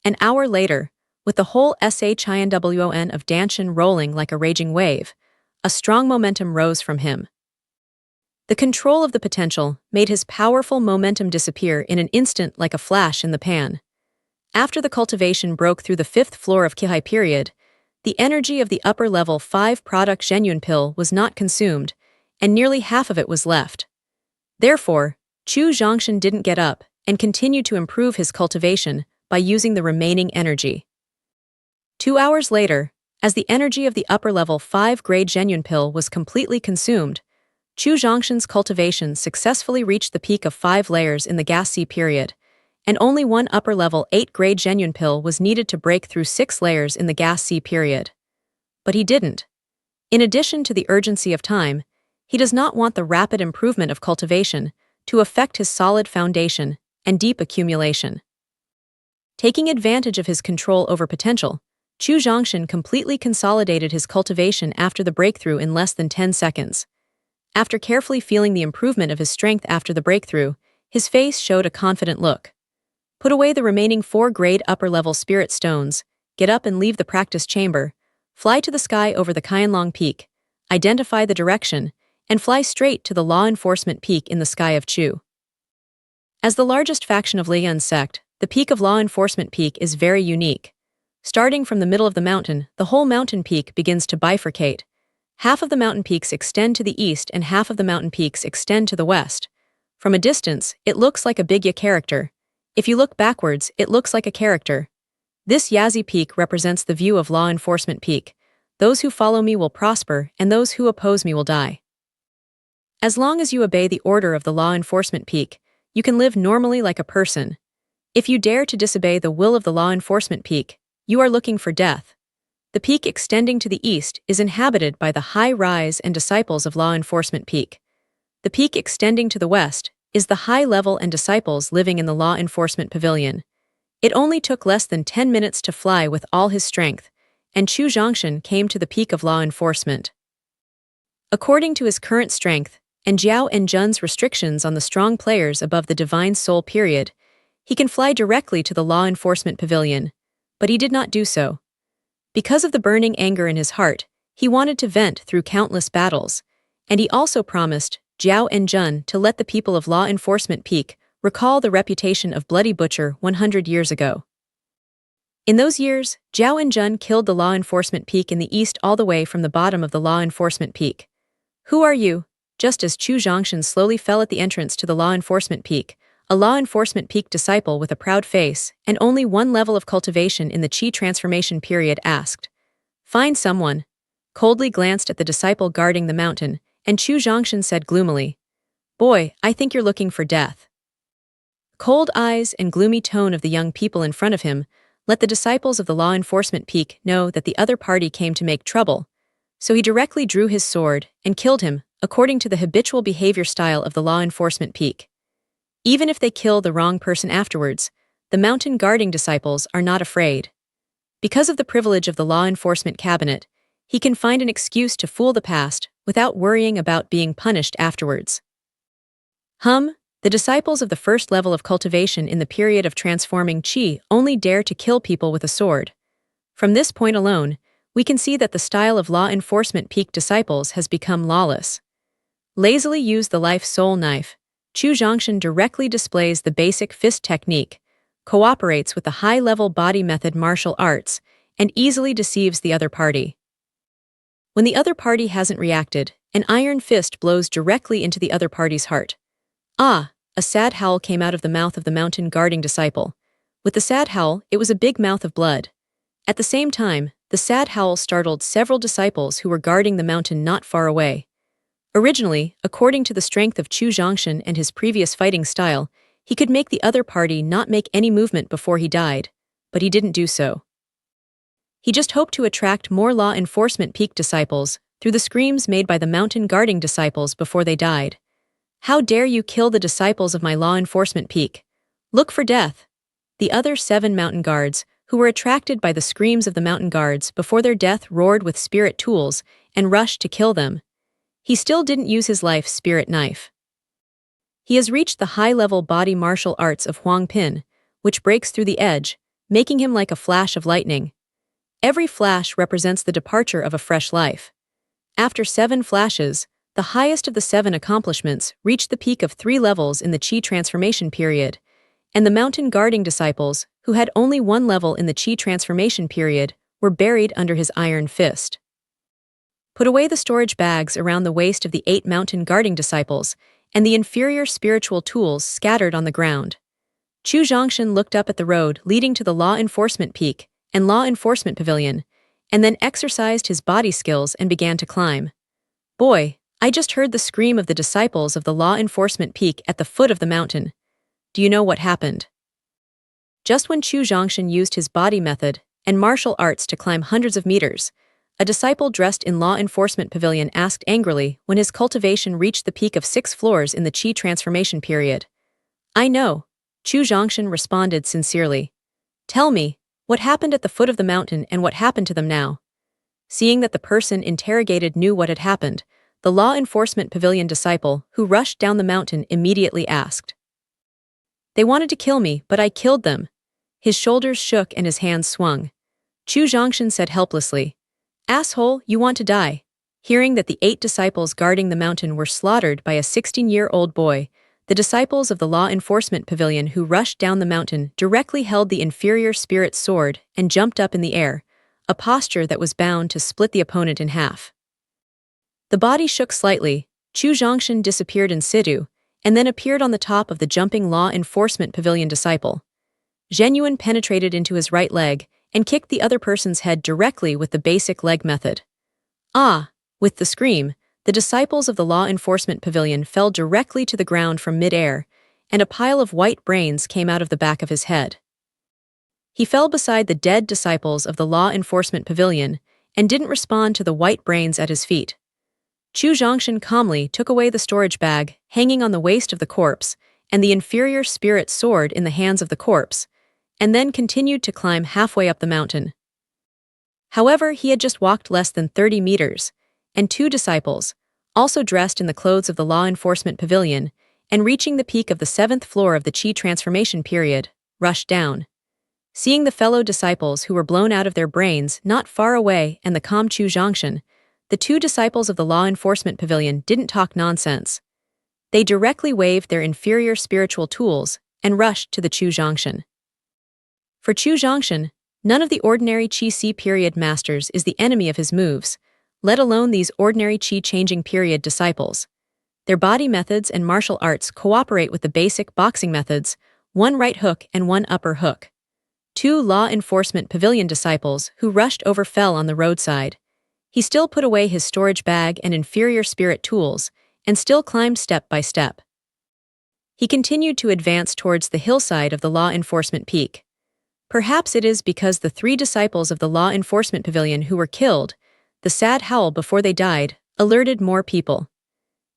An hour later, with the whole SHINWON of Danshan rolling like a raging wave, a strong momentum rose from him. The control of the potential made his powerful momentum disappear in an instant like a flash in the pan. After the cultivation broke through the 5th floor of Qihai period, the energy of the upper-level 5-product Zhenyun pill was not consumed, and nearly half of it was left. Therefore, Chu Zhongshan didn't get up and continued to improve his cultivation by using the remaining energy. 2 hours later, as the energy of the upper-level 5-grade Zhenyun pill was completely consumed, Chu Zhongshan's cultivation successfully reached the peak of 5 layers in the gas C period, and only one upper-level 8-grade Zhenyun pill was needed to break through 6 layers in the gas C period. But he didn't. In addition to the urgency of time, he does not want the rapid improvement of cultivation to affect his solid foundation and deep accumulation. Taking advantage of his control over potential, Chu Zhongshan completely consolidated his cultivation after the breakthrough in less than 10 seconds. After carefully feeling the improvement of his strength after the breakthrough, his face showed a confident look. Put away the remaining 4-grade upper-level spirit stones, get up and leave the practice chamber, fly to the sky over the Qianlong Peak, identify the direction, and fly straight to the law enforcement peak in the sky of Chu. As the largest faction of Lian's sect, the peak of law enforcement peak is very unique. Starting from the middle of the mountain, the whole mountain peak begins to bifurcate. Half of the mountain peaks extend to the east and half of the mountain peaks extend to the west. From a distance, it looks like a big Y character. If you look backwards, it looks like a character. This Yazi peak represents the view of law enforcement peak. Those who follow me will prosper, and those who oppose me will die. As long as you obey the order of the law enforcement peak, you can live normally like a person. If you dare to disobey the will of the law enforcement peak, you are looking for death. The peak extending to the east is inhabited by the high rise and disciples of law enforcement peak. The peak extending to the west is the high level and disciples living in the law enforcement pavilion. It only took less than 10 minutes to fly with all his strength, and Chu Zhongshan came to the peak of law enforcement. According to his current strength, and Jiao Enjun's restrictions on the strong players above the Divine Soul period, he can fly directly to the law enforcement pavilion, but he did not do so. Because of the burning anger in his heart, He wanted to vent through countless battles, and he also promised Zhao Enjun to let the people of Law Enforcement Peak recall the reputation of Bloody Butcher 100 years ago. In those years, Zhao Enjun killed the Law Enforcement Peak in the east all the way from the bottom of the Law Enforcement Peak. "Who are you?" Just as Chu Zhongshan slowly fell at the entrance to the Law Enforcement Peak, a Law Enforcement Peak disciple with a proud face and only one level of cultivation in the Qi transformation period asked. "Find someone." Coldly glanced at the disciple guarding the mountain, and Chu Zhongshan said gloomily, "Boy, I think you're looking for death." Cold eyes and gloomy tone of the young people in front of him let the disciples of the Law Enforcement Peak know that the other party came to make trouble, so he directly drew his sword and killed him according to the habitual behavior style of the Law Enforcement Peak. Even if they kill the wrong person afterwards, the mountain guarding disciples are not afraid. Because of the privilege of the Law Enforcement Cabinet, he can find an excuse to fool the past without worrying about being punished afterwards. The disciples of the first level of cultivation in the period of transforming Qi only dare to kill people with a sword. From this point alone, we can see that the style of Law Enforcement Peak disciples has become lawless. Lazily use the life-soul knife, Chu Zhongshan directly displays the basic fist technique, cooperates with the high-level body method martial arts, and easily deceives the other party. When the other party hasn't reacted, an iron fist blows directly into the other party's heart. A sad howl came out of the mouth of the mountain guarding disciple. With the sad howl, it was a big mouth of blood. At the same time, the sad howl startled several disciples who were guarding the mountain not far away. Originally, according to the strength of Chu Zhongshan and his previous fighting style, he could make the other party not make any movement before he died, but he didn't do so. He just hoped to attract more Law Enforcement Peak disciples through the screams made by the mountain guarding disciples before they died. "How dare you kill the disciples of my Law Enforcement Peak? Look for death!" The other 7 mountain guards, who were attracted by the screams of the mountain guards before their death, roared with spirit tools and rushed to kill them. He still didn't use his life spirit knife. He has reached the high-level body martial arts of Huang Pin, which breaks through the edge, making him like a flash of lightning. Every flash represents the departure of a fresh life. After 7 flashes, the highest of the 7 accomplishments reached the peak of 3 levels in the Qi transformation period, and the mountain guarding disciples, who had only 1 level in the Qi transformation period, were buried under his iron fist. Put away the storage bags around the waist of the 8 mountain guarding disciples, and the inferior spiritual tools scattered on the ground. Chu Zhongshan looked up at the road leading to the Law Enforcement Peak and Law Enforcement Pavilion, and then exercised his body skills and began to climb. "Boy, I just heard the scream of the disciples of the Law Enforcement Peak at the foot of the mountain. Do you know what happened?" Just when Chu Zhongshan used his body method and martial arts to climb hundreds of meters, a disciple dressed in Law Enforcement Pavilion asked angrily when his cultivation reached the peak of 6 floors in the Qi transformation period. "I know," Chu Zhongshan responded sincerely. "Tell me, what happened at the foot of the mountain and what happened to them now?" Seeing that the person interrogated knew what had happened, the Law Enforcement Pavilion disciple, who rushed down the mountain, immediately asked. "They wanted to kill me, but I killed them." His shoulders shook and his hands swung. Chu Zhongshan said helplessly, "Asshole, you want to die." Hearing that the 8 disciples guarding the mountain were slaughtered by a 16-year-old boy, the disciples of the Law Enforcement Pavilion who rushed down the mountain directly held the inferior spirit sword and jumped up in the air, a posture that was bound to split the opponent in half. The body shook slightly, Chu Zhongshan disappeared in situ, and then appeared on the top of the jumping Law Enforcement Pavilion disciple. Zhen Yuan penetrated into his right leg and kicked the other person's head directly with the basic leg method. With the scream, the disciples of the Law Enforcement Pavilion fell directly to the ground from mid-air, and a pile of white brains came out of the back of his head. He fell beside the dead disciples of the Law Enforcement Pavilion and didn't respond to the white brains at his feet. Chu Zhongshan calmly took away the storage bag hanging on the waist of the corpse and the inferior spirit sword in the hands of the corpse, and then continued to climb halfway up the mountain. However, he had just walked less than 30 meters, and 2 disciples, also dressed in the clothes of the Law Enforcement Pavilion, and reaching the peak of the 7th floor of the Qi transformation period, rushed down. Seeing the fellow disciples who were blown out of their brains not far away and the calm Chu Zhongshan, the two disciples of the law enforcement pavilion didn't talk nonsense. They directly waved their inferior spiritual tools and rushed to the Chu Zhongshan. For Chu Zhongshan, none of the ordinary Qi period masters is the enemy of his moves, let alone these ordinary Qi-changing period disciples. Their body methods and martial arts cooperate with the basic boxing methods, one right hook and one upper hook. Two law enforcement pavilion disciples who rushed over fell on the roadside. He still put away his storage bag and inferior spirit tools, and still climbed step by step. He continued to advance towards the hillside of the law enforcement peak. Perhaps it is because the three disciples of the law enforcement pavilion who were killed, the sad howl before they died, alerted more people.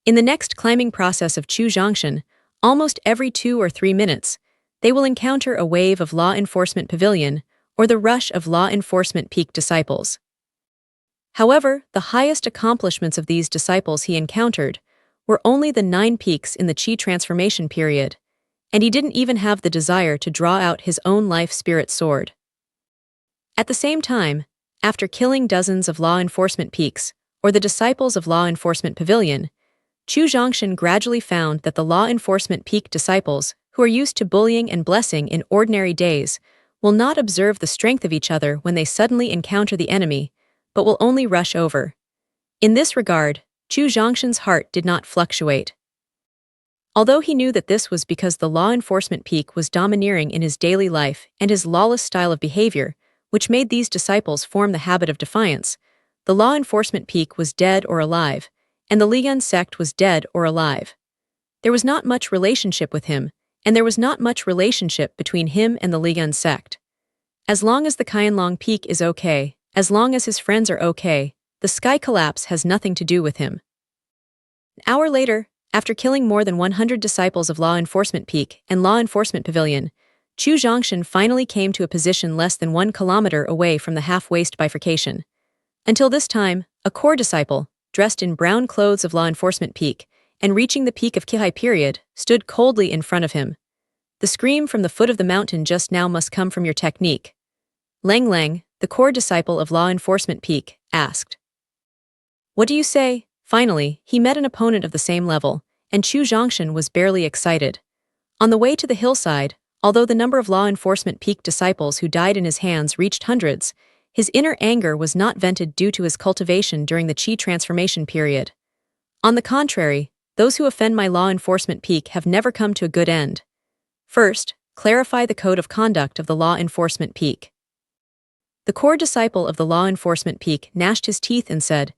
In the next climbing process of Chu Zhongshan, almost every 2 or 3 minutes, they will encounter a wave of law enforcement pavilion or the rush of law enforcement peak disciples. However, the highest accomplishments of these disciples he encountered were only the 9 peaks in the Qi transformation period, and he didn't even have the desire to draw out his own life spirit sword. At the same time, after killing dozens of law enforcement peaks, or the disciples of law enforcement pavilion, Chu Zhongshan gradually found that the law enforcement peak disciples, who are used to bullying and blessing in ordinary days, will not observe the strength of each other when they suddenly encounter the enemy, but will only rush over. In this regard, Chu Zhongshan's heart did not fluctuate. Although he knew that this was because the law enforcement peak was domineering in his daily life and his lawless style of behavior, which made these disciples form the habit of defiance, the law enforcement peak was dead or alive, and the Liyan sect was dead or alive. There was not much relationship with him, and there was not much relationship between him and the Liyan sect. As long as the Qianlong peak is okay, as long as his friends are okay, the sky collapse has nothing to do with him. An hour later, after killing more than 100 disciples of Law Enforcement Peak and Law Enforcement Pavilion, Chu Zhongshan finally came to a position less than 1 kilometer away from the half-waist bifurcation. Until this time, a core disciple, dressed in brown clothes of Law Enforcement Peak and reaching the peak of Qihai period, stood coldly in front of him. The scream from the foot of the mountain just now must come from your technique. Lang Lang, the core disciple of Law Enforcement Peak, asked. What do you say? Finally, he met an opponent of the same level, and Chu Zhongshan was barely excited. On the way to the hillside, although the number of Law Enforcement Peak disciples who died in his hands reached hundreds, his inner anger was not vented due to his cultivation during the Qi transformation period. On the contrary, those who offend my Law Enforcement Peak have never come to a good end. First, clarify the code of conduct of the Law Enforcement Peak. The core disciple of the Law Enforcement Peak gnashed his teeth and said,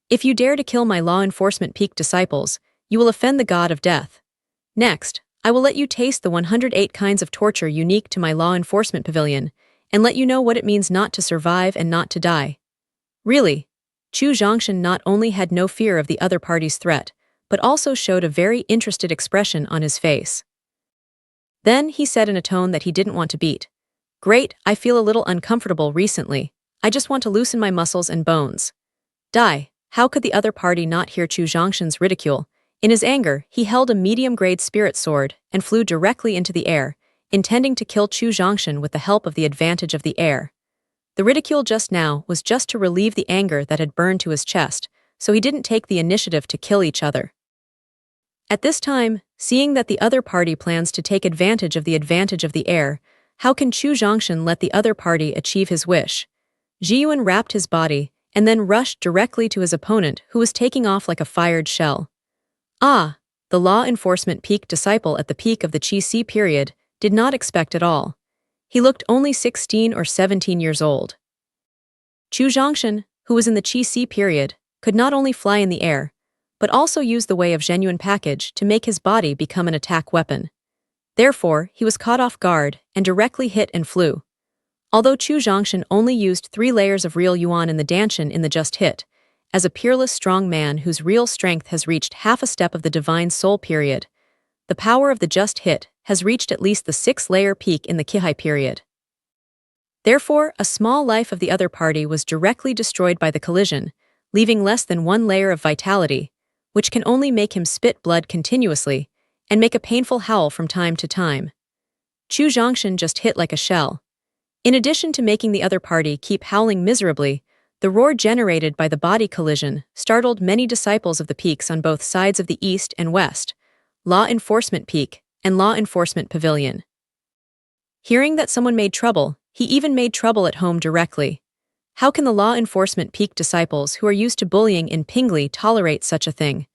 If you dare to kill my Law Enforcement Peak disciples, you will offend the god of death. Next, I will let you taste the 108 kinds of torture unique to my Law Enforcement Pavilion, and let you know what it means not to survive and not to die. Really, Chu Zhongshan not only had no fear of the other party's threat, but also showed a very interested expression on his face. Then he said in a tone that he didn't want to beat, Great, I feel a little uncomfortable recently. I just want to loosen my muscles and bones. Die. How could the other party not hear Chu Zhongshan's ridicule? In his anger, he held a medium-grade spirit sword and flew directly into the air, intending to kill Chu Zhongshan with the help of the advantage of the air. The ridicule just now was just to relieve the anger that had burned to his chest, so he didn't take the initiative to kill each other. At this time, seeing that the other party plans to take advantage of the air, how can Chu Zhongshan let the other party achieve his wish? Zhiyuan wrapped his body and then rushed directly to his opponent, who was taking off like a fired shell. Ah, the Law Enforcement Peak disciple at the peak of the Qi period did not expect at all. He looked only 16 or 17 years old. Chu Zhongshan, who was in the Qi period, could not only fly in the air, but also use the way of genuine package to make his body become an attack weapon. Therefore, he was caught off guard and directly hit and flew. Although Chu Zhongshan only used 3 layers of real yuan in the danshan in the just hit, as a peerless strong man whose real strength has reached half a step of the divine soul period, the power of the just hit has reached at least the 6-layer peak in the Qihai period. Therefore, a small life of the other party was directly destroyed by the collision, leaving less than 1 layer of vitality, which can only make him spit blood continuously and make a painful howl from time to time. Chu Zhongshan just hit like a shell. In addition to making the other party keep howling miserably, The roar generated by the body collision startled many disciples of the peaks on both sides of the east and west, Law Enforcement Peak and Law Enforcement Pavilion. Hearing that someone made trouble, he even made trouble at home directly. How can the Law Enforcement Peak disciples who are used to bullying in Pingli tolerate such a thing?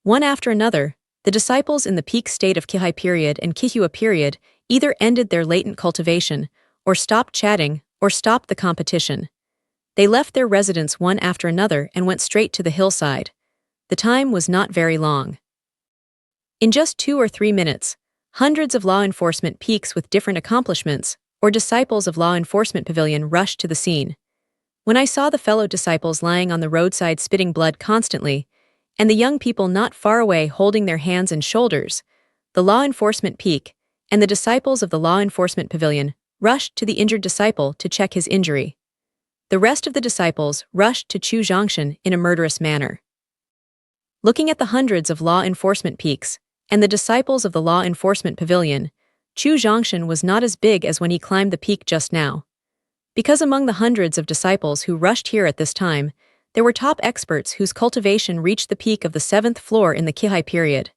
One after another, the disciples in the peak state of Kihai period and Kihua period either ended their latent cultivation, or stopped chatting, or stopped the competition. They left their residence one after another and went straight to the hillside. The time was not very long. In just 2 or 3 minutes, hundreds of law enforcement peaks with different accomplishments, or disciples of Law Enforcement Pavilion rushed to the scene. When I saw the fellow disciples lying on the roadside spitting blood constantly, and the young people not far away holding their hands and shoulders, the Law Enforcement Peak and the disciples of the Law Enforcement Pavilion rushed to the injured disciple to check his injury. The rest of the disciples rushed to Chu Zhongshan in a murderous manner. Looking at the hundreds of law enforcement peaks and the disciples of the Law Enforcement Pavilion, Chu Zhongshan was not as big as when he climbed the peak just now. Because among the hundreds of disciples who rushed here at this time, there were top experts whose cultivation reached the peak of the 7th floor in the Kihai period.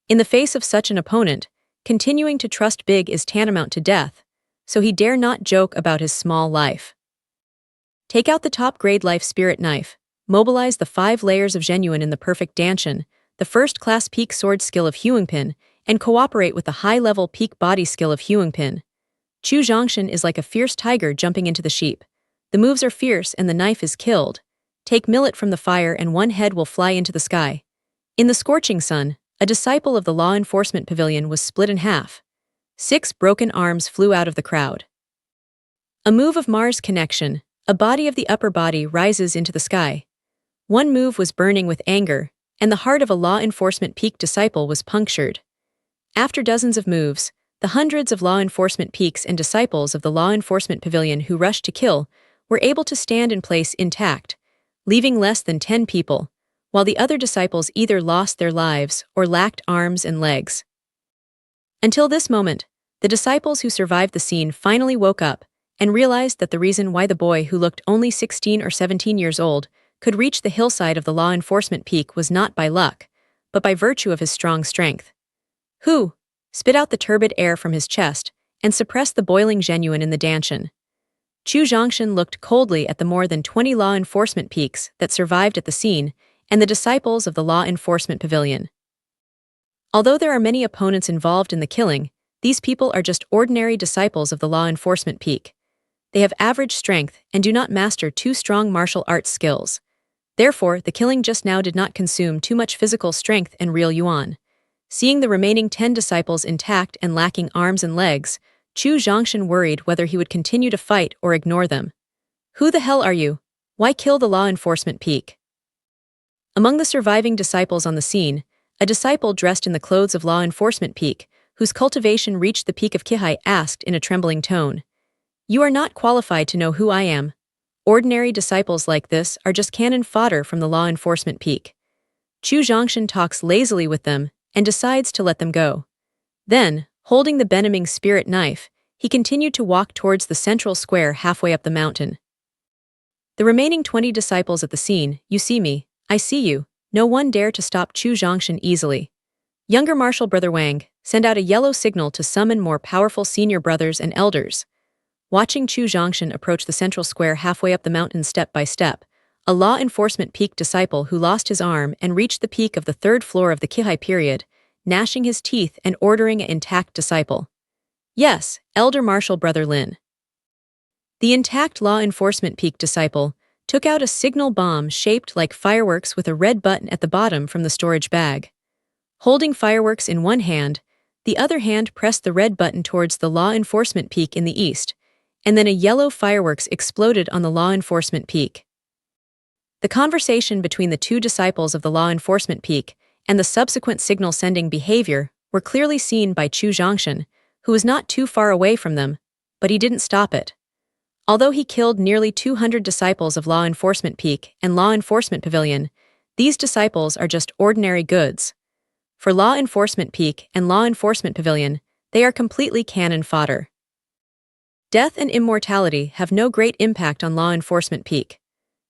In the face of such an opponent, continuing to trust big is tantamount to death, so he dare not joke about his small life. Take out the top-grade life spirit knife, mobilize the 5 layers of genuine in the perfect danshan, the first-class peak sword skill of Huangpin, and cooperate with the high-level peak body skill of Huangpin. Chu Zhongshan is like a fierce tiger jumping into the sheep. The moves are fierce and the knife is killed. Take millet from the fire and one head will fly into the sky. In the scorching sun, a disciple of the Law Enforcement Pavilion was split in half. 6 broken arms flew out of the crowd. A move of Mars connection, a body of the upper body rises into the sky. One move was burning with anger, and the heart of a Law Enforcement Peak disciple was punctured. After dozens of moves, the hundreds of law enforcement peaks and disciples of the Law Enforcement Pavilion who rushed to kill were able to stand in place intact, leaving less than 10 people, while the other disciples either lost their lives or lacked arms and legs. Until this moment, the disciples who survived the scene finally woke up and realized that the reason why the boy who looked only 16 or 17 years old could reach the hillside of the Law Enforcement Peak was not by luck, but by virtue of his strong strength. Who spit out the turbid air from his chest and suppressed the boiling genuine in the danshan. Chu Zhongshan looked coldly at the more than 20 law enforcement peaks that survived at the scene and the disciples of the Law Enforcement Pavilion. Although there are many opponents involved in the killing, these people are just ordinary disciples of the Law Enforcement Peak. They have average strength and do not master 2 strong martial arts skills. Therefore, the killing just now did not consume too much physical strength and real yuan. Seeing the remaining 10 disciples intact and lacking arms and legs, Chu Zhongshan worried whether he would continue to fight or ignore them. Who the hell are you? Why kill the Law Enforcement Peak? Among the surviving disciples on the scene, a disciple dressed in the clothes of Law Enforcement Peak, whose cultivation reached the peak of Kihai, asked in a trembling tone, "You are not qualified to know who I am. Ordinary disciples like this are just cannon fodder from the Law Enforcement Peak." Chu Zhongshan talks lazily with them and decides to let them go. Then, holding the benaming spirit knife, he continued to walk towards the central square halfway up the mountain. The remaining 20 disciples at the scene, "You see me, I see you." No one dare to stop Chu Zhongshan easily. Younger Marshal Brother Wang, send out a yellow signal to summon more powerful senior brothers and elders. Watching Chu Zhongshan approach the central square halfway up the mountain step by step, a Law Enforcement Peak disciple who lost his arm and reached the peak of the 3rd floor of the Kihai period, gnashing his teeth and ordering an intact disciple. "Yes, Elder Marshal Brother Lin." The intact Law Enforcement Peak disciple took out a signal bomb shaped like fireworks with a red button at the bottom from the storage bag. Holding fireworks in one hand, the other hand pressed the red button towards the Law Enforcement Peak in the east, and then a yellow fireworks exploded on the Law Enforcement Peak. The conversation between the 2 disciples of the Law Enforcement Peak and the subsequent signal-sending behavior were clearly seen by Chu Zhongshan, who was not too far away from them, but he didn't stop it. Although he killed nearly 200 disciples of Law Enforcement Peak and Law Enforcement Pavilion, these disciples are just ordinary goods. For Law Enforcement Peak and Law Enforcement Pavilion, they are completely cannon fodder. Death and immortality have no great impact on Law Enforcement Peak.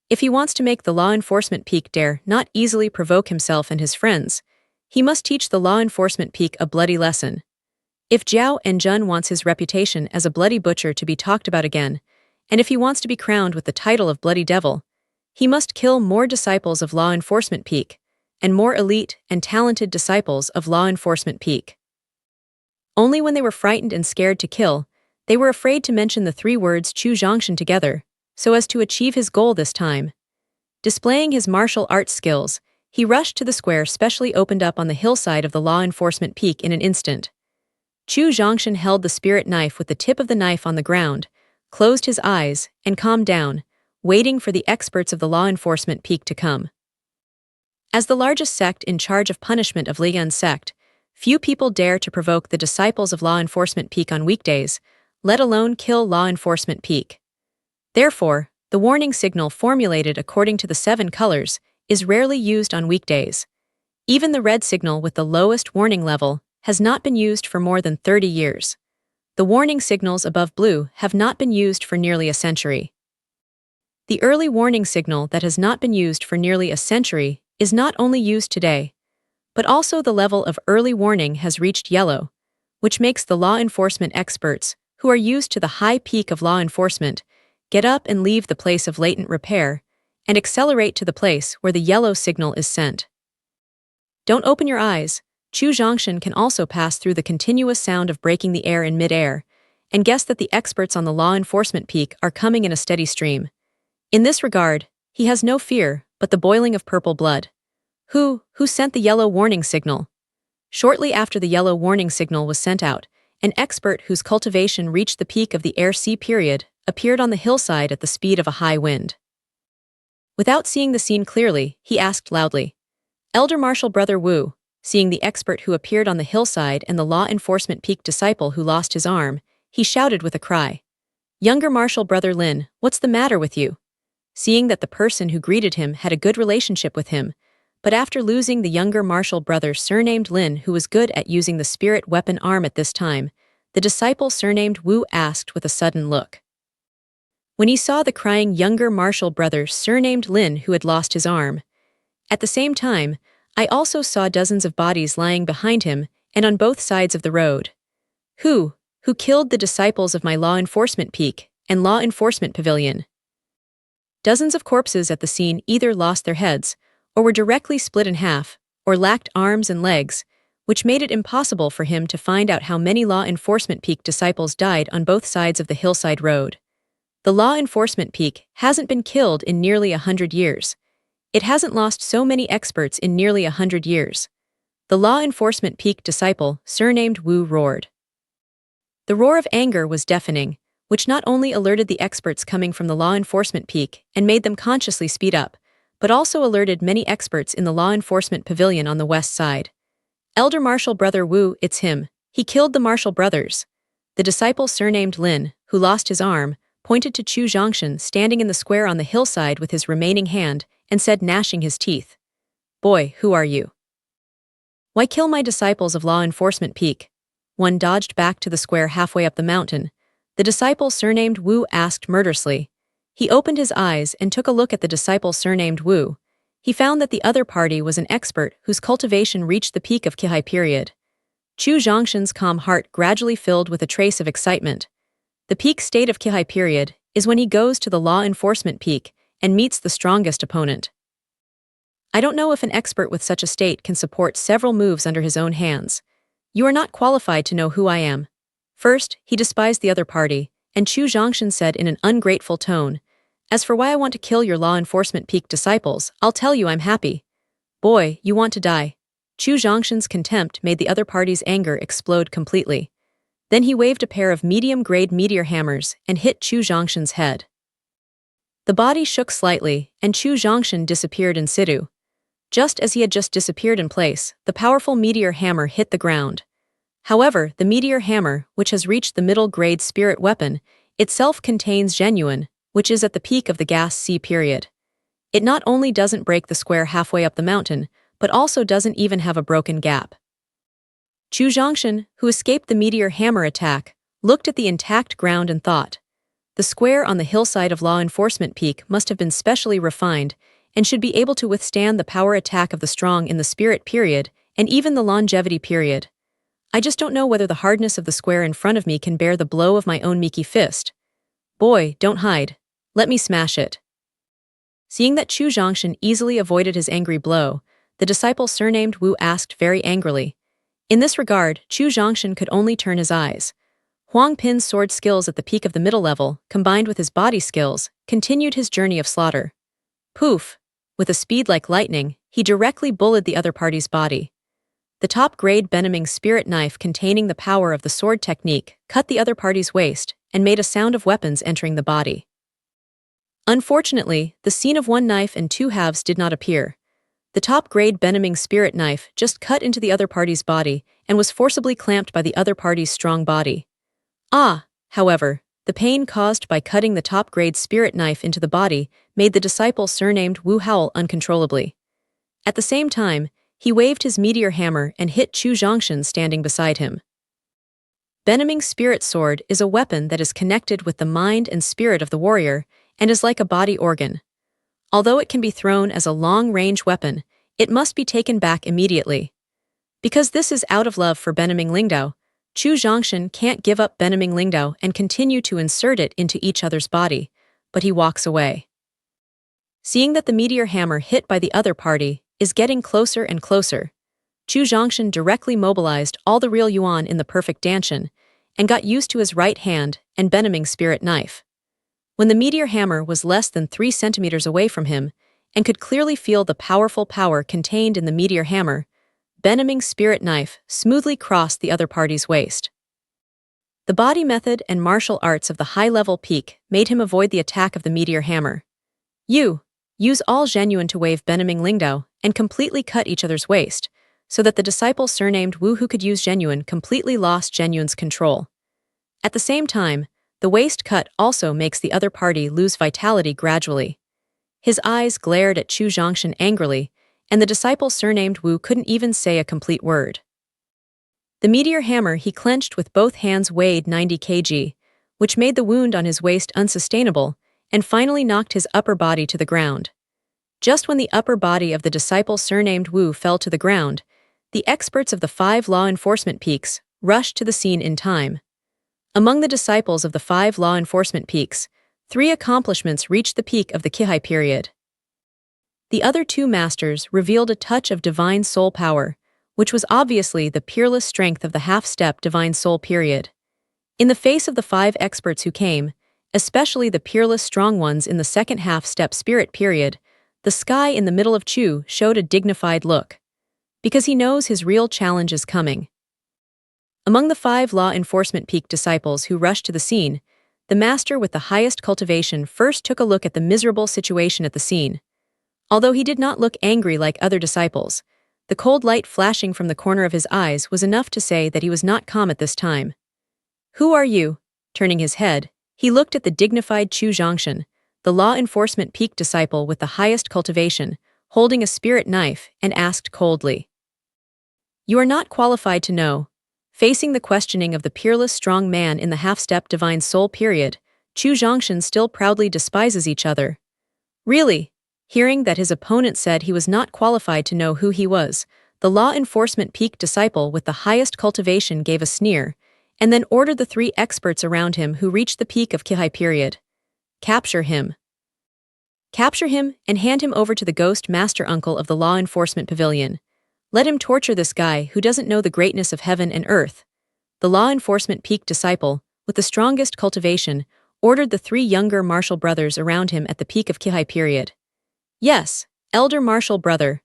If he wants to make the law enforcement peak dare not easily provoke himself and his friends, he must teach the law enforcement peak a bloody lesson. If Zhao Enjun wants his reputation as a bloody butcher to be talked about again, and if he wants to be crowned with the title of Bloody Devil, he must kill more disciples of law enforcement peak, and more elite and talented disciples of law enforcement peak. Only when they were frightened and scared to kill, they were afraid to mention the three words Chu Zhongshan together, so as to achieve his goal this time. Displaying his martial arts skills, he rushed to the square specially opened up on the hillside of the law enforcement peak in an instant. Chu Zhongshan held the spirit knife with the tip of the knife on the ground, closed his eyes, and calmed down, waiting for the experts of the law enforcement peak to come. As the largest sect in charge of punishment of Liyan sect, few people dare to provoke the disciples of law enforcement peak on weekdays, let alone kill law enforcement peak. Therefore, the warning signal formulated according to the 7 colors is rarely used on weekdays. Even the red signal with the lowest warning level has not been used for more than 30 years. The warning signals above blue have not been used for nearly a century. The early warning signal that has not been used for nearly a century is not only used today, but also the level of early warning has reached yellow, which makes the law enforcement experts, who are used to the high peak of law enforcement, get up and leave the place of latent repair, and accelerate to the place where the yellow signal is sent. Don't open your eyes. Chu Zhongshan can also pass through the continuous sound of breaking the air in mid-air, and guess that the experts on the law enforcement peak are coming in a steady stream. In this regard, he has no fear but the boiling of purple blood. Who sent the yellow warning signal? Shortly after the yellow warning signal was sent out, an expert whose cultivation reached the peak of the air-sea period appeared on the hillside at the speed of a high wind. Without seeing the scene clearly, he asked loudly, "Elder Marshal Brother Wu." Seeing the expert who appeared on the hillside and the law enforcement peak disciple who lost his arm, he shouted with a cry, "Younger Marshal Brother Lin, what's the matter with you?" Seeing that the person who greeted him had a good relationship with him, but after losing the younger martial brother surnamed Lin who was good at using the spirit weapon arm at this time, the disciple surnamed Wu asked with a sudden look. When he saw the crying younger martial brother surnamed Lin who had lost his arm, at the same time, I also saw dozens of bodies lying behind him and on both sides of the road. Who killed the disciples of my law enforcement peak and law enforcement pavilion? Dozens of corpses at the scene either lost their heads, or were directly split in half, or lacked arms and legs, which made it impossible for him to find out how many law enforcement peak disciples died on both sides of the hillside road. The law enforcement peak hasn't been killed in nearly 100 years. It hasn't lost so many experts in nearly 100 years. The law enforcement peak disciple, surnamed Wu, roared. The roar of anger was deafening, which not only alerted the experts coming from the law enforcement peak and made them consciously speed up, but also alerted many experts in the law enforcement pavilion on the west side. "Elder Marshal Brother Wu, it's him. He killed the Marshal brothers." The disciple surnamed Lin, who lost his arm, pointed to Chu Zhongshan standing in the square on the hillside with his remaining hand, and said, gnashing his teeth, "Boy, who are you? Why kill my disciples of law enforcement peak?" One dodged back to the square halfway up the mountain. The disciple surnamed Wu asked murderously. He opened his eyes and took a look at the disciple surnamed Wu. He found that the other party was an expert whose cultivation reached the peak of Kihai period. Chu Zhongshan's calm heart gradually filled with a trace of excitement. The peak state of Kihai period is when he goes to the law enforcement peak and meets the strongest opponent. I don't know if an expert with such a state can support several moves under his own hands. You are not qualified to know who I am. First, he despised the other party, and Chu Zhongshan said in an ungrateful tone, "As for why I want to kill your law enforcement peak disciples, I'll tell you I'm happy. Boy, you want to die." Chu Zhongshan's contempt made the other party's anger explode completely. Then he waved a pair of medium-grade meteor hammers and hit Chu Zhongshan's head. The body shook slightly, and Chu Zhongshan disappeared in situ. Just as he had just disappeared in place, the powerful meteor hammer hit the ground. However, the meteor hammer, which has reached the middle-grade spirit weapon, itself contains genuine, which is at the peak of the gas sea period. It not only doesn't break the square halfway up the mountain, but also doesn't even have a broken gap. Chu Zhongshan, who escaped the meteor hammer attack, looked at the intact ground and thought, The square on the hillside of Law Enforcement Peak must have been specially refined and should be able to withstand the power attack of the strong in the spirit period and even the longevity period. I just don't know whether the hardness of the square in front of me can bear the blow of my own meeky fist. Boy, don't hide. Let me smash it. Seeing that Chu Zhongshan easily avoided his angry blow, the disciple surnamed Wu asked very angrily. In this regard, Chu Zhongshan could only turn his eyes. Huang Pin's sword skills at the peak of the middle level, combined with his body skills, continued his journey of slaughter. Poof! With a speed like lightning, he directly bullied the other party's body. The top-grade Benaming spirit knife containing the power of the sword technique cut the other party's waist and made a sound of weapons entering the body. Unfortunately, the scene of one knife and two halves did not appear. The top-grade Benaming spirit knife just cut into the other party's body and was forcibly clamped by the other party's strong body. However, the pain caused by cutting the top-grade spirit knife into the body made the disciple surnamed Wu howl uncontrollably. At the same time, he waved his meteor hammer and hit Chu Zhongshan standing beside him. Benaming spirit sword is a weapon that is connected with the mind and spirit of the warrior and is like a body organ. Although it can be thrown as a long-range weapon, it must be taken back immediately. Because this is out of love for Benaming Lingdao, Chu Zhongshan can't give up Benaming Lingdao and continue to insert it into each other's body, but he walks away. Seeing that the meteor hammer hit by the other party is getting closer and closer, Chu Zhongshan directly mobilized all the real yuan in the perfect danshan and got used to his right hand and Benaming spirit knife. When the meteor hammer was less than 3 centimeters away from him and could clearly feel the powerful power contained in the meteor hammer, Benaming spirit knife smoothly crossed the other party's waist. The body method and martial arts of the high-level peak made him avoid the attack of the meteor hammer. Use all Zhenyuan to wave Benaming Lingdao and completely cut each other's waist, so that the disciple surnamed Wu who could use Zhenyuan completely lost Zhenyuan's control. At the same time, the waist cut also makes the other party lose vitality gradually. His eyes glared at Chu Zhongshan angrily, and the disciple surnamed Wu couldn't even say a complete word. The meteor hammer he clenched with both hands weighed 90 kg, which made the wound on his waist unsustainable, and finally knocked his upper body to the ground. Just when the upper body of the disciple surnamed Wu fell to the ground, the experts of the 5 law enforcement peaks rushed to the scene in time. Among the disciples of the 5 law enforcement peaks, 3 accomplishments reached the peak of the Kihai period. The other 2 masters revealed a touch of divine soul power, which was obviously the peerless strength of the half-step divine soul period. In the face of the 5 experts who came, especially the peerless strong ones in the second half-step spirit period, the sky in the middle of Chu showed a dignified look. Because he knows his real challenge is coming. Among the 5 law enforcement peak disciples who rushed to the scene, the master with the highest cultivation first took a look at the miserable situation at the scene. Although he did not look angry like other disciples, the cold light flashing from the corner of his eyes was enough to say that he was not calm at this time. "Who are you?" Turning his head, he looked at the dignified Chu Zhongshan, the law enforcement peak disciple with the highest cultivation, holding a spirit knife, and asked coldly. "You are not qualified to know." Facing the questioning of the peerless strong man in the half-step divine soul period, Chu Zhongshan still proudly despises each other. Really? Hearing that his opponent said he was not qualified to know who he was, the law enforcement peak disciple with the highest cultivation gave a sneer, and then ordered the 3 experts around him who reached the peak of Kihai period. Capture him. Capture him and hand him over to the ghost master uncle of the law enforcement pavilion. Let him torture this guy who doesn't know the greatness of heaven and earth. The law enforcement peak disciple, with the strongest cultivation, ordered the 3 younger martial brothers around him at the peak of Kihai period. "Yes, elder martial brother."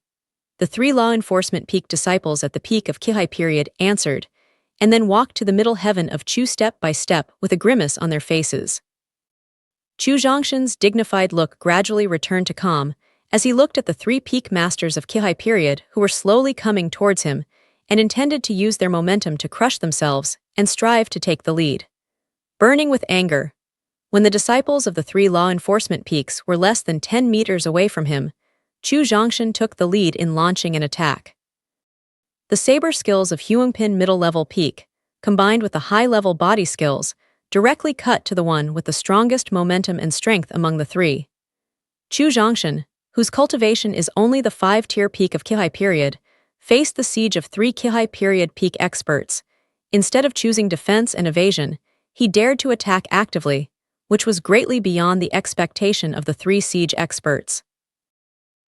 The 3 law enforcement peak disciples at the peak of Kihai period answered, and then walked to the middle heaven of Chu step by step with a grimace on their faces. Chu Zhongshan's dignified look gradually returned to calm as he looked at the 3 peak masters of Kihai period who were slowly coming towards him and intended to use their momentum to crush themselves and strive to take the lead. Burning with anger, when the disciples of the 3 law enforcement peaks were less than 10 meters away from him, Chu Zhongshan took the lead in launching an attack. The saber skills of Huangpin middle-level peak, combined with the high-level body skills, directly cut to the one with the strongest momentum and strength among the three. Chu Zhongshan, whose cultivation is only the 5-tier peak of Kihai period, faced the siege of 3 Kihai period peak experts. Instead of choosing defense and evasion, he dared to attack actively, which was greatly beyond the expectation of the 3 siege experts.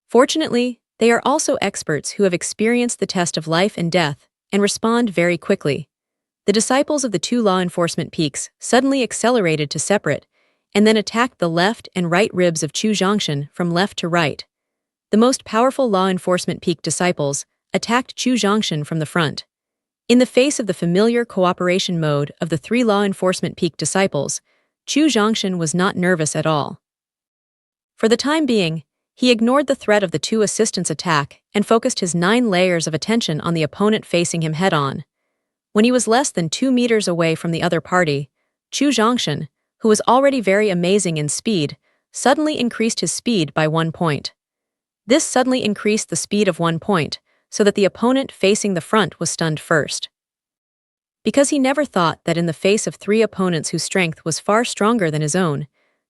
Fortunately, they are also experts who have experienced the test of life and death and respond very quickly. The disciples of the 2 law enforcement peaks suddenly accelerated to separate and then attacked the left and right ribs of Chu Zhongshan from left to right. The most powerful law enforcement peak disciples attacked Chu Zhongshan from the front. In the face of the familiar cooperation mode of the 3 law enforcement peak disciples, Chu Zhongshan was not nervous at all. For the time being, he ignored the threat of the 2 assistants' attack and focused his 9 layers of attention on the opponent facing him head-on. When he was less than 2 meters away from the other party, Chu Zhongshan, who was already very amazing in speed, suddenly increased his speed by 1 point. This suddenly increased the speed of 1 point, so that the opponent facing the front was stunned first. Because he never thought that in the face of 3 opponents whose strength was far stronger than his own,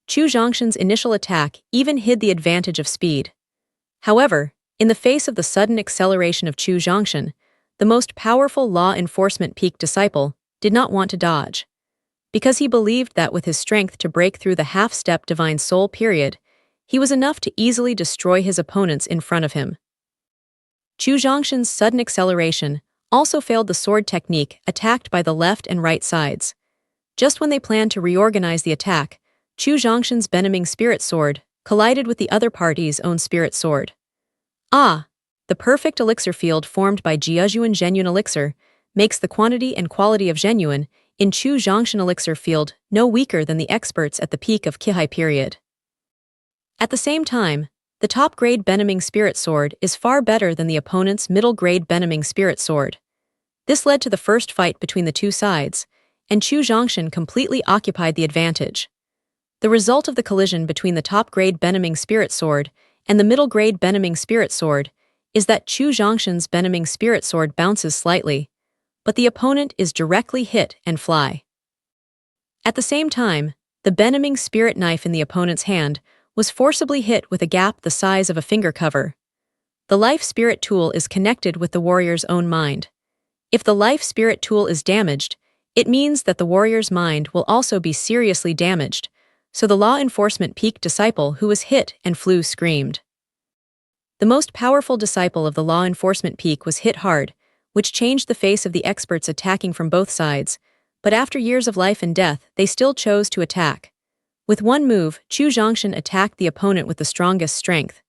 Chu Zhongshan's initial attack even hid the advantage of speed. However, in the face of the sudden acceleration of Chu Zhongshan, the most powerful law enforcement peak disciple did not want to dodge. Because he believed that with his strength to break through the half-step divine soul period, he was enough to easily destroy his opponents in front of him. Chu Zhongshan's sudden acceleration also failed the sword technique attacked by the left and right sides. Just when they planned to reorganize the attack, Chu Zhongshan's Benaming spirit sword collided with the other party's own spirit sword. The perfect elixir field formed by Jiazhuan Zhenyun elixir makes the quantity and quality of Zhenyun in Chu Zhongshan elixir field no weaker than the experts at the peak of Kihai period. At the same time, the top-grade Benaming spirit sword is far better than the opponent's middle-grade Benaming spirit sword. This led to the first fight between the 2 sides, and Chu Zhongshan completely occupied the advantage. The result of the collision between the top-grade Benaming spirit sword and the middle-grade Benaming spirit sword is that Chu Zhongshan's Benaming spirit sword bounces slightly, but the opponent is directly hit and fly. At the same time, the Benaming spirit knife in the opponent's hand was forcibly hit with a gap the size of a finger cover. The life spirit tool is connected with the warrior's own mind. If the life spirit tool is damaged, it means that the warrior's mind will also be seriously damaged, so the law enforcement peak disciple who was hit and flew screamed. The most powerful disciple of the law enforcement peak was hit hard, which changed the face of the experts attacking from both sides, but after years of life and death, they still chose to attack. With 1 move, Chu Zhongshan attacked the opponent with the strongest strength.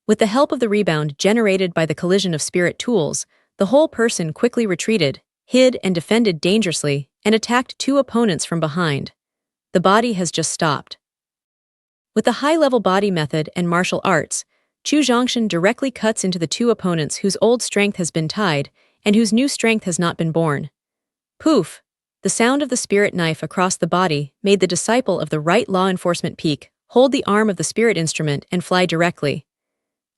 With the help of the rebound generated by the collision of spirit tools, the whole person quickly retreated, hid and defended dangerously, and attacked 2 opponents from behind. The body has just stopped. With the high-level body method and martial arts, Chu Zhongshan directly cuts into the 2 opponents whose old strength has been tied and whose new strength has not been born. Poof! The sound of the spirit knife across the body made the disciple of the right law enforcement peak hold the arm of the spirit instrument and fly directly.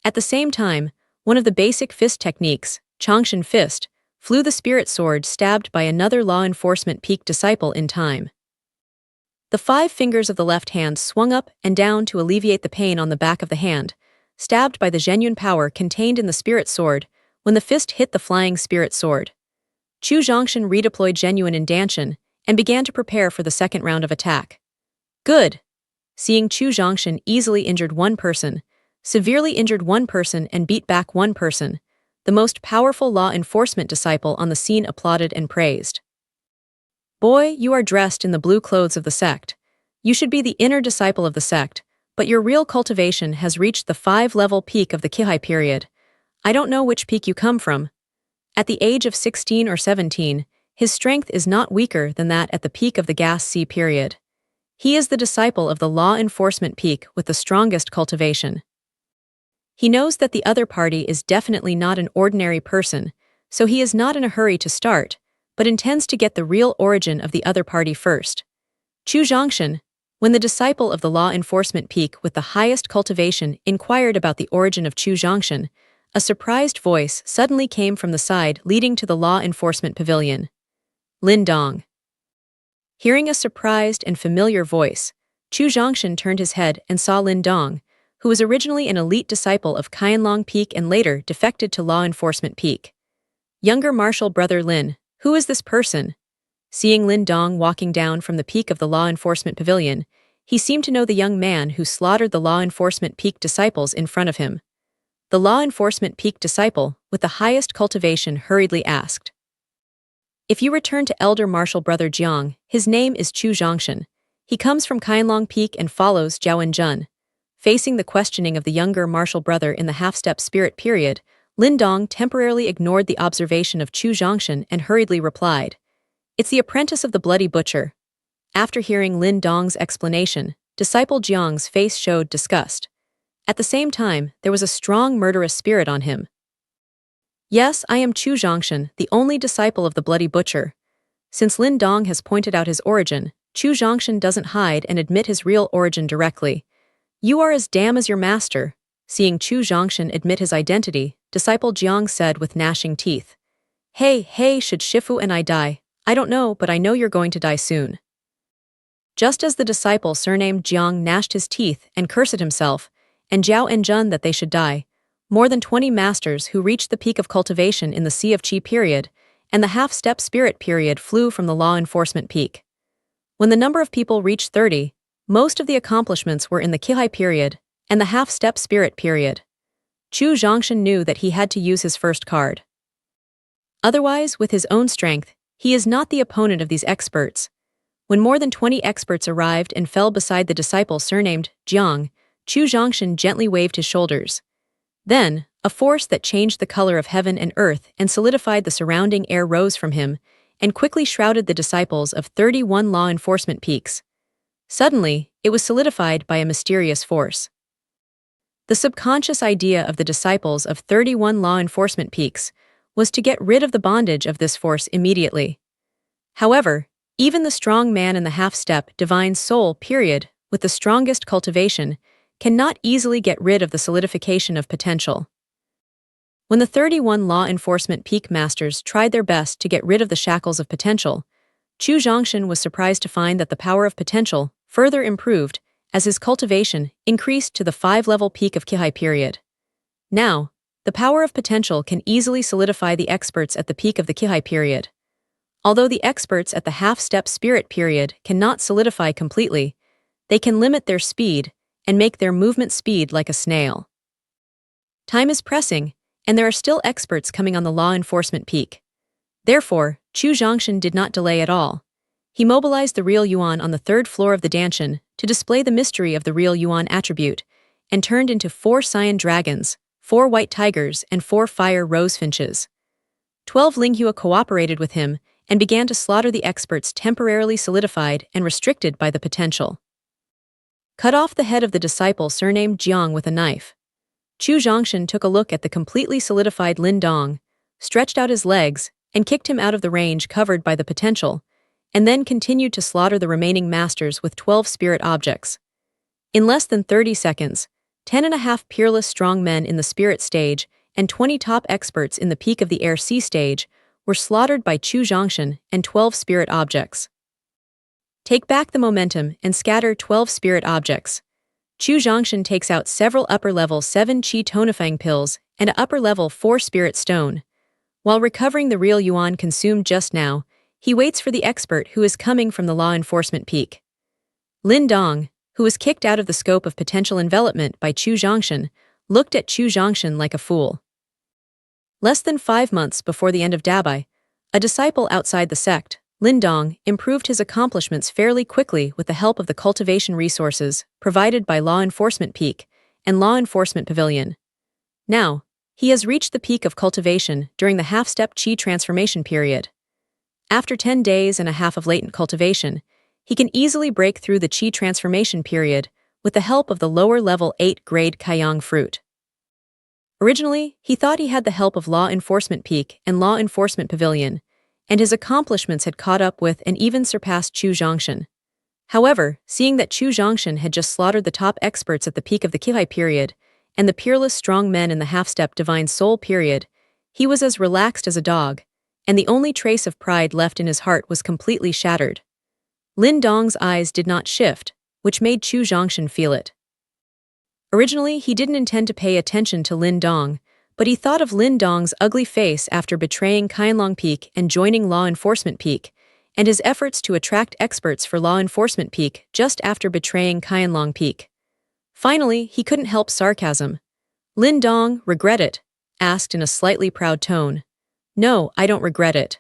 At the same time, one of the basic fist techniques, Chongshan Fist, flew the spirit sword stabbed by another law enforcement peak disciple in time. The 5 fingers of the left hand swung up and down to alleviate the pain on the back of the hand, stabbed by the Zhenyun power contained in the spirit sword when the fist hit the flying spirit sword. Chu Zhongshan redeployed Zhenyun in Danshan and began to prepare for the second round of attack. Good! Seeing Chu Zhongshan easily injured 1 person, severely injured 1 person and beat back 1 person, the most powerful law enforcement disciple on the scene applauded and praised. Boy, you are dressed in the blue clothes of the sect. You should be the inner disciple of the sect, but your real cultivation has reached the 5-level peak of the Kihai period. I don't know which peak you come from. At the age of 16 or 17, his strength is not weaker than that at the peak of the Gas C period. He is the disciple of the law enforcement peak with the strongest cultivation. He knows that the other party is definitely not an ordinary person, so he is not in a hurry to start, but intends to get the real origin of the other party first. Chu Zhongshan, when the disciple of the law enforcement peak with the highest cultivation inquired about the origin of Chu Zhongshan, a surprised voice suddenly came from the side leading to the law enforcement pavilion. Lin Dong. Hearing a surprised and familiar voice, Chu Zhongshan turned his head and saw Lin Dong, who was originally an elite disciple of Qianlong Peak and later defected to Law Enforcement Peak. Younger martial brother Lin, who is this person? Seeing Lin Dong walking down from the peak of the Law Enforcement Pavilion, he seemed to know the young man who slaughtered the Law Enforcement Peak disciples in front of him. The Law Enforcement Peak disciple, with the highest cultivation, hurriedly asked, "If you return to elder martial brother Jiang, his name is Chu Zhongshan. He comes from Qianlong Peak and follows Zhao Enjun." Facing the questioning of the younger martial brother in the half-step spirit period, Lin Dong temporarily ignored the observation of Chu Zhongshan and hurriedly replied, "It's the apprentice of the Bloody Butcher." After hearing Lin Dong's explanation, disciple Jiang's face showed disgust. At the same time, there was a strong murderous spirit on him. "Yes, I am Chu Zhongshan, the only disciple of the Bloody Butcher." Since Lin Dong has pointed out his origin, Chu Zhongshan doesn't hide and admit his real origin directly. "You are as damn as your master." Seeing Chu Zhongshan admit his identity, disciple Jiang said with gnashing teeth, Hey, should Shifu and I die? I don't know, but I know you're going to die soon." Just as the disciple surnamed Jiang gnashed his teeth and cursed himself, and Zhao Enjun that they should die, more than 20 masters who reached the peak of cultivation in the Sea of Qi period and the half-step spirit period flew from the Law Enforcement Peak. When the number of people reached 30, most of the accomplishments were in the Qihai period and the half-step spirit period. Chu Zhongshan knew that he had to use his first card. Otherwise, with his own strength, he is not the opponent of these experts. When more than 20 experts arrived and fell beside the disciple surnamed Jiang, Chu Zhongshan gently waved his shoulders. Then, a force that changed the color of heaven and earth and solidified the surrounding air rose from him and quickly shrouded the disciples of 31 law enforcement peaks. Suddenly, it was solidified by a mysterious force. The subconscious idea of the disciples of 31 law enforcement peaks was to get rid of the bondage of this force immediately. However, even the strong man in the half-step divine soul period with the strongest cultivation cannot easily get rid of the solidification of potential. When the 31 law enforcement peak masters tried their best to get rid of the shackles of potential, Chu Zhongshan was surprised to find that the power of potential further improved as his cultivation increased to the 5-level peak of Qihai period. Now, the power of potential can easily solidify the experts at the peak of the Qihai period. Although the experts at the half-step spirit period cannot solidify completely, they can limit their speed and make their movement speed like a snail. Time is pressing, and there are still experts coming on the law enforcement peak. Therefore, Chu Zhongshan did not delay at all. He mobilized the real Yuan on the 3rd floor of the Danshan to display the mystery of the real Yuan attribute, and turned into 4 cyan dragons, 4 white tigers, and 4 fire rose finches. 12 Linghua cooperated with him and began to slaughter the experts temporarily solidified and restricted by the potential. Cut off the head of the disciple surnamed Jiang with a knife. Chu Zhongshan took a look at the completely solidified Lin Dong, stretched out his legs, and kicked him out of the range covered by the potential, and then continued to slaughter the remaining masters with 12 spirit objects. In less than 30 seconds, 10.5 peerless strong men in the spirit stage and 20 top experts in the peak of the air sea stage were slaughtered by Chu Zhongshan and 12 spirit objects. Take back the momentum and scatter 12 spirit objects. Chu Zhongshan takes out several upper-level 7 Qi tonifying pills and a upper-level 4 spirit stone. While recovering the real Yuan consumed just now, he waits for the expert who is coming from the law enforcement peak. Lin Dong, who was kicked out of the scope of potential envelopment by Chu Zhongshan, looked at Chu Zhongshan like a fool. Less than 5 months before the end of Dabai, a disciple outside the sect, Lin Dong, improved his accomplishments fairly quickly with the help of the cultivation resources provided by Law Enforcement Peak and Law Enforcement Pavilion. Now, he has reached the peak of cultivation during the half-step Qi transformation period. After 10 days and a half of latent cultivation, he can easily break through the Qi transformation period with the help of the lower-level 8-grade Kaiyang fruit. Originally, he thought he had the help of Law Enforcement Peak and Law Enforcement Pavilion, and his accomplishments had caught up with and even surpassed Chu Zhongshan. However, seeing that Chu Zhongshan had just slaughtered the top experts at the peak of the Qihai period and the peerless strong men in the half-step divine soul period, he was as relaxed as a dog, and the only trace of pride left in his heart was completely shattered. Lin Dong's eyes did not shift, which made Chu Zhongshan feel it. Originally, he didn't intend to pay attention to Lin Dong, but he thought of Lin Dong's ugly face after betraying Qianlong Peak and joining Law Enforcement Peak, and his efforts to attract experts for Law Enforcement Peak just after betraying Qianlong Peak. Finally, he couldn't help sarcasm. Lin Dong, regret it? Asked in a slightly proud tone. No, I don't regret it.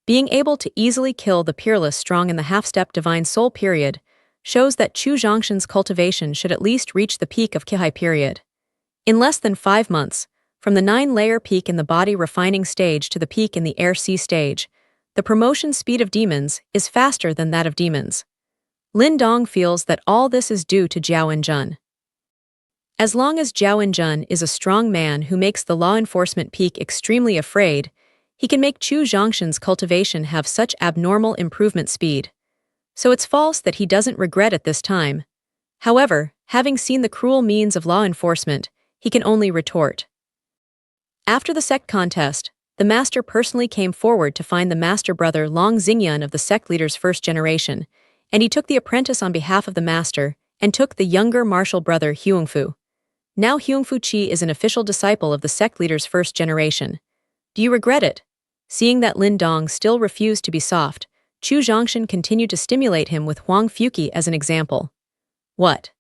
Being able to easily kill the peerless strong in the half-step divine soul period shows that Chu Zhongshan's cultivation should at least reach the peak of Qihai period. In less than 5 months, from the 9-layer peak in the body refining stage to the peak in the air sea stage, the promotion speed of demons is faster than that of demons. Lin Dong feels that all this is due to Zhao Enjun. As long as Zhao Enjun is a strong man who makes the law enforcement peak extremely afraid, he can make Chu Zhongshan's cultivation have such abnormal improvement speed. So it's false that he doesn't regret at this time. However, having seen the cruel means of law enforcement, he can only retort. After the sect contest, the master personally came forward to find the master brother Long Xingyun of the sect leader's first generation, and he took the apprentice on behalf of the master and took the younger martial brother Huangfu. Now Huangfu Qi is an official disciple of the sect leader's first generation. Do you regret it? Seeing that Lin Dong still refused to be soft, Chu Zhongshan continued to stimulate him with Huang Fuqi as an example. What?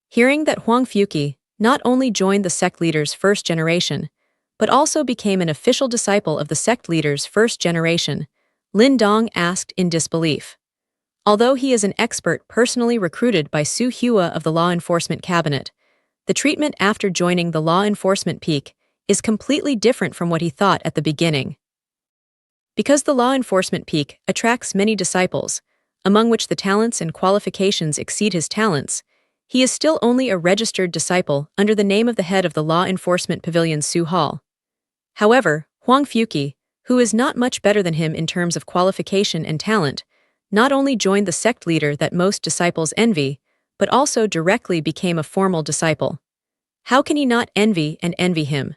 Hearing that Huang Fuqi not only joined the sect leader's first generation, but also became an official disciple of the sect leader's first generation, Lin Dong asked in disbelief. Although he is an expert personally recruited by Su Hua of the Law Enforcement Cabinet, the treatment after joining the Law Enforcement Peak is completely different from what he thought at the beginning. Because the Law Enforcement Peak attracts many disciples, among which the talents and qualifications exceed his talents, he is still only a registered disciple under the name of the head of the Law Enforcement Pavilion Su Hall. However, Huang Fuqi, who is not much better than him in terms of qualification and talent, not only joined the sect leader that most disciples envy, but also directly became a formal disciple. How can he not envy him?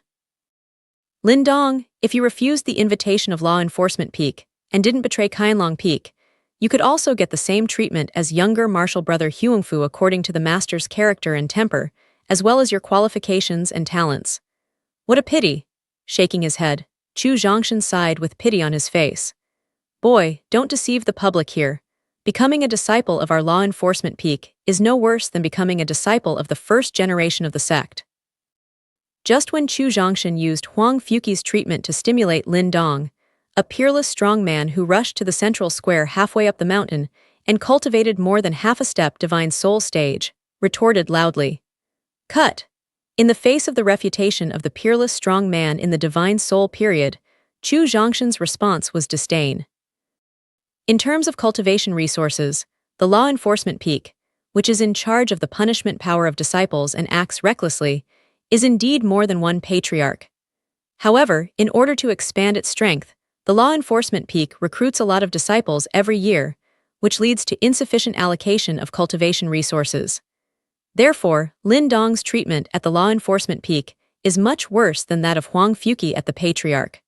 Lin Dong, if you refused the invitation of Law Enforcement Peak and didn't betray Qianlong Peak, you could also get the same treatment as younger martial brother Huangfu according to the master's character and temper, as well as your qualifications and talents. What a pity! Shaking his head, Chu Zhongshan sighed with pity on his face. Boy, don't deceive the public here. Becoming a disciple of our Law Enforcement Peak is no worse than becoming a disciple of the first generation of the sect. Just when Chu Zhongshan used Huang Fuqi's treatment to stimulate Lin Dong, a peerless strong man who rushed to the central square halfway up the mountain and cultivated more than half a step divine soul stage, retorted loudly. Cut! In the face of the refutation of the peerless strong man in the divine soul period, Chu Zhongshan's response was disdain. In terms of cultivation resources, the Law Enforcement Peak, which is in charge of the punishment power of disciples and acts recklessly, is indeed more than one patriarch. However, in order to expand its strength, the Law Enforcement Peak recruits a lot of disciples every year, which leads to insufficient allocation of cultivation resources. Therefore, Lin Dong's treatment at the Law Enforcement Peak is much worse than that of Huang Fuqi at the Patriarch.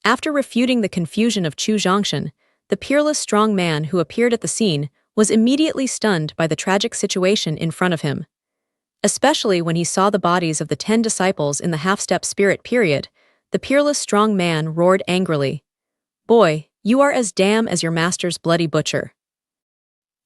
After refuting the confusion of Chu Zhongshan, the peerless strong man who appeared at the scene was immediately stunned by the tragic situation in front of him. Especially when he saw the bodies of the 10 disciples in the half-step spirit period, the peerless strong man roared angrily. Boy, you are as damn as your master's bloody butcher.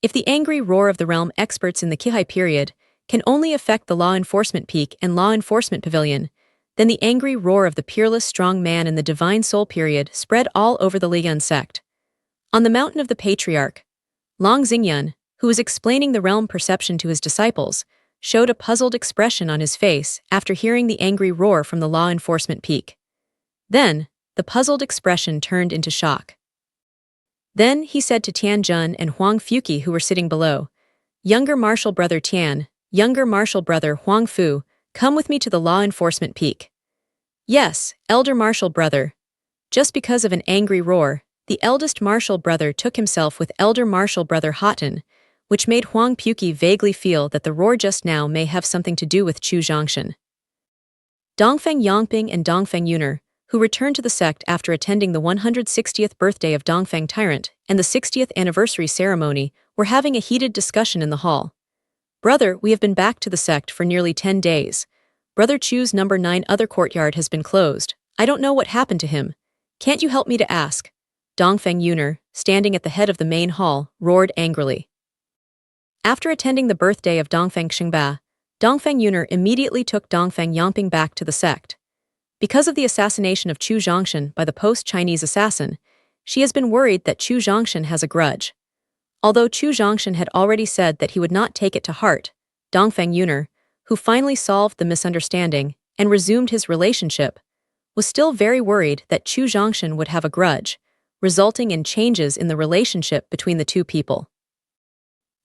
If the angry roar of the realm experts in the Qihai period can only affect the Law Enforcement Peak and Law Enforcement Pavilion, then the angry roar of the peerless strong man in the Divine Soul period spread all over the Liyun sect. On the mountain of the Patriarch, Long Xingyun, who was explaining the realm perception to his disciples, showed a puzzled expression on his face after hearing the angry roar from the Law Enforcement Peak. Then, the puzzled expression turned into shock. Then he said to Tian Jun and Huang Fuqi who were sitting below, Younger martial brother Tian, younger martial brother Huang Fu, come with me to the Law Enforcement Peak. Yes, elder martial brother. Just because of an angry roar, the eldest martial brother took himself with elder martial brother Hotten, which made Huang Fuqi vaguely feel that the roar just now may have something to do with Chu Zhongshan. Dongfeng Yongping and Dongfeng Yuner, who returned to the sect after attending the 160th birthday of Dongfeng Tyrant and the 60th anniversary ceremony, were having a heated discussion in the hall. "Brother, we have been back to the sect for nearly 10 days. Brother Chu's number 9 other courtyard has been closed. I don't know what happened to him. Can't you help me to ask?" Dongfeng Yuner, standing at the head of the main hall, roared angrily. After attending the birthday of Dongfeng Xingba, Dongfeng Yuner immediately took Dongfeng Yangping back to the sect. Because of the assassination of Chu Zhongshan by the post-Chinese assassin, she has been worried that Chu Zhongshan has a grudge. Although Chu Zhongshan had already said that he would not take it to heart, Dongfeng Yuner, who finally solved the misunderstanding and resumed his relationship, was still very worried that Chu Zhongshan would have a grudge, resulting in changes in the relationship between the two people.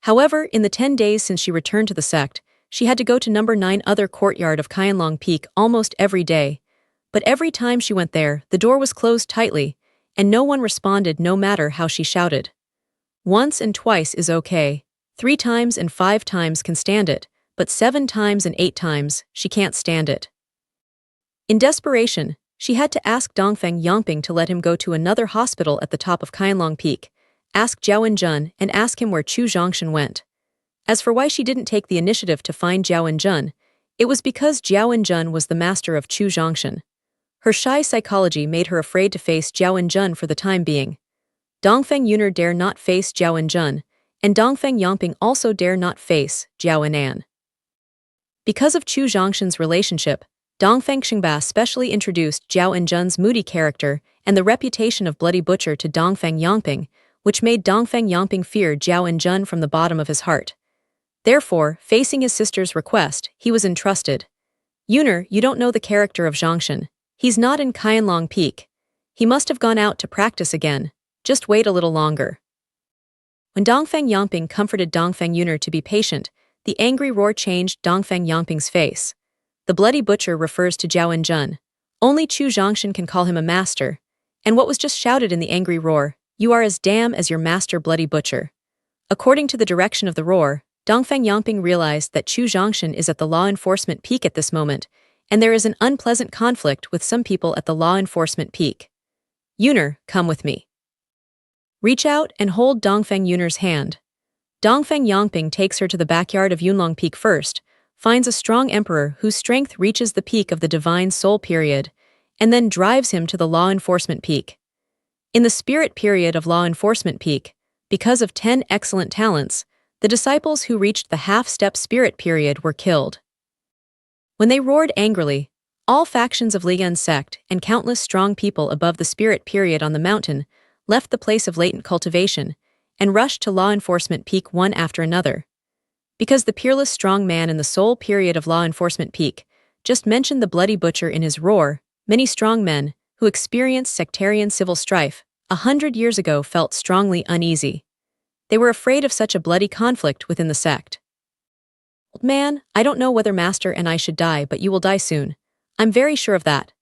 However, in the 10 days since she returned to the sect, she had to go to number 9 other courtyard of Qianlong Peak almost every day, but every time she went there, the door was closed tightly, and no one responded no matter how she shouted. Once and twice is okay, 3 times and 5 times can stand it, but 7 times and 8 times, she can't stand it. In desperation, she had to ask Dongfeng Yangping to let him go to another hospital at the top of Qianlong Peak, ask Zhao Wenjun and ask him where Chu Zhongshan went. As for why she didn't take the initiative to find Zhao Wenjun, it was because Zhao Wenjun was the master of Chu Zhongshan. Her shy psychology made her afraid to face Zhao Wenjun for the time being. Dongfeng Yuner dare not face Zhao Wenjun, and Dongfeng Yangping also dare not face Zhao Wenan. Because of Chu Zhongshan's relationship, Dongfeng Xingba specially introduced Zhao Wenjun's moody character and the reputation of Bloody Butcher to Dongfeng Yangping, which made Dongfeng Yangping fear Zhao Wenjun from the bottom of his heart. Therefore, facing his sister's request, he was entrusted. "Yuner, you don't know the character of Zhongshan. He's not in Qianlong Peak. He must have gone out to practice again. Just wait a little longer." When Dongfeng Yangping comforted Dongfeng Yuner to be patient, the angry roar changed Dongfeng Yangping's face. The Bloody Butcher refers to Zhao Wenjun. Only Chu Zhongshan can call him a master. And what was just shouted in the angry roar? "You are as damn as your master Bloody Butcher." According to the direction of the roar, Dongfeng Yangping realized that Chu Zhongshan is at the law enforcement peak at this moment, and there is an unpleasant conflict with some people at the law enforcement peak. "Yuner, come with me." Reach out and hold Dongfeng Yuner's hand. Dongfeng Yangping takes her to the backyard of Yunlong Peak first, finds a strong emperor whose strength reaches the peak of the Divine Soul period, and then drives him to the law enforcement peak. In the spirit period of law enforcement peak, because of 10 excellent talents, the disciples who reached the half-step spirit period were killed. When they roared angrily, all factions of Lian's sect and countless strong people above the spirit period on the mountain left the place of latent cultivation and rushed to law enforcement peak one after another. Because the peerless strong man in the soul period of law enforcement peak just mentioned the Bloody Butcher in his roar, many strong men who experienced sectarian civil strife 100 years ago felt strongly uneasy. They were afraid of such a bloody conflict within the sect. "Old man, I don't know whether Master and I should die, but you will die soon. I'm very sure of that."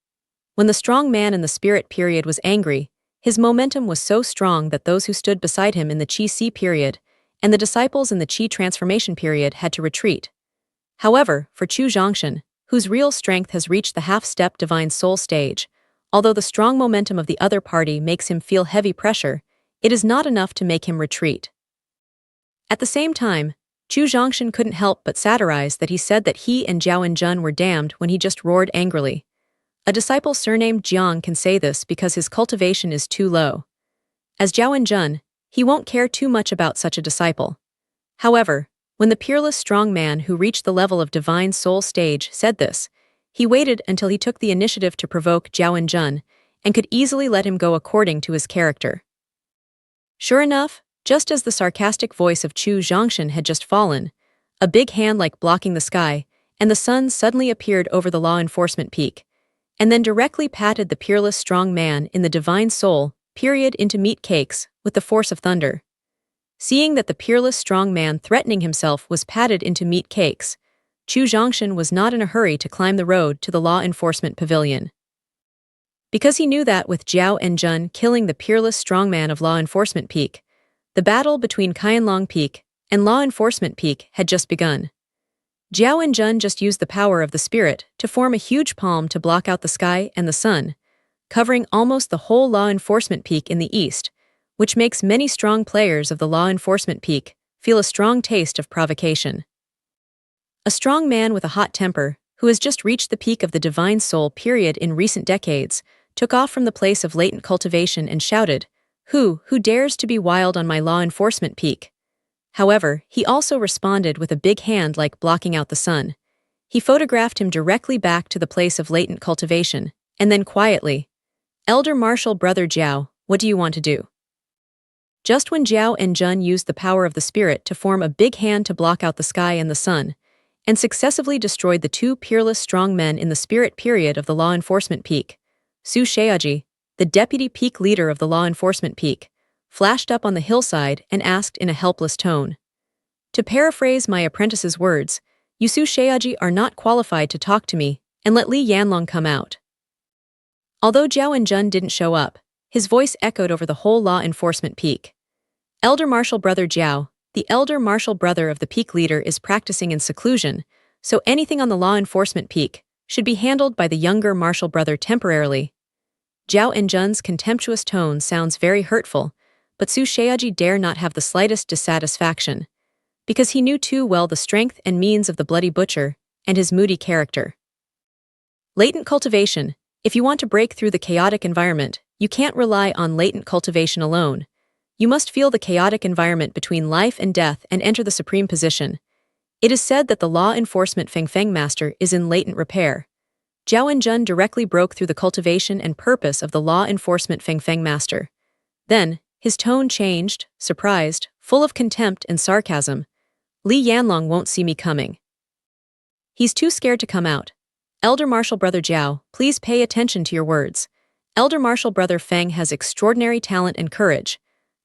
When the strong man in the spirit period was angry, his momentum was so strong that those who stood beside him in the Qi-Si period and the disciples in the Qi transformation period had to retreat. However, for Chu Zhongshan, whose real strength has reached the half-step divine soul stage, although the strong momentum of the other party makes him feel heavy pressure, it is not enough to make him retreat. At the same time, Chu Zhongshan couldn't help but satirize that he said that he and Zhao Wenjun were damned when he just roared angrily. A disciple surnamed Jiang can say this because his cultivation is too low. As Zhao Wenjun, he won't care too much about such a disciple. However, when the peerless strong man who reached the level of divine soul stage said this, he waited until he took the initiative to provoke Zhao Wenjun and could easily let him go according to his character. Sure enough, just as the sarcastic voice of Chu Zhongshan had just fallen, a big hand like blocking the sky, and the sun suddenly appeared over the law enforcement peak, and then directly patted the peerless strong man in the divine soul period into meat cakes with the force of thunder. Seeing that the peerless strong man threatening himself was patted into meat cakes, Chu Zhongshan was not in a hurry to climb the road to the law enforcement pavilion. Because he knew that with Zhao Wenjun killing the peerless strongman of law enforcement peak, the battle between Qianlong Peak and Law Enforcement Peak had just begun. Zhao Wenjun just used the power of the spirit to form a huge palm to block out the sky and the sun, covering almost the whole law enforcement peak in the east, which makes many strong players of the law enforcement peak feel a strong taste of provocation. A strong man with a hot temper, who has just reached the peak of the divine soul period in recent decades, took off from the place of latent cultivation and shouted, Who dares to be wild on my law enforcement peak? However, he also responded with a big hand like blocking out the sun. He photographed him directly back to the place of latent cultivation, and then quietly, Elder Marshal Brother Jiao, what do you want to do? Just when Jiao and Jun used the power of the spirit to form a big hand to block out the sky and the sun, and successively destroyed the two peerless strong men in the spirit period of the law enforcement peak, Su Sheaji, the deputy peak leader of the law enforcement peak, flashed up on the hillside and asked in a helpless tone. To paraphrase my apprentice's words, you Su Sheaji are not qualified to talk to me, and let Li Yanlong come out. Although Jiao and Jun didn't show up, his voice echoed over the whole law enforcement peak. Elder Marshal Brother Jiao, the elder marshal brother of the peak leader, is practicing in seclusion, so anything on the law enforcement peak should be handled by the younger marshal brother temporarily. Jiao and Jun's contemptuous tone sounds very hurtful, but Su Sheaji dare not have the slightest dissatisfaction, because he knew too well the strength and means of the bloody butcher and his moody character. Latent cultivation. If you want to break through the chaotic environment, you can't rely on latent cultivation alone. You must feel the chaotic environment between life and death and enter the supreme position. It is said that the law enforcement Feng master is in latent repair. Jiao and Jun directly broke through the cultivation and purpose of the law enforcement Feng master. Then, his tone changed, surprised, full of contempt and sarcasm. Li Yanlong won't see me coming. He's too scared to come out. Elder Marshal Brother Jiao, please pay attention to your words. Elder Marshal Brother Feng has extraordinary talent and courage.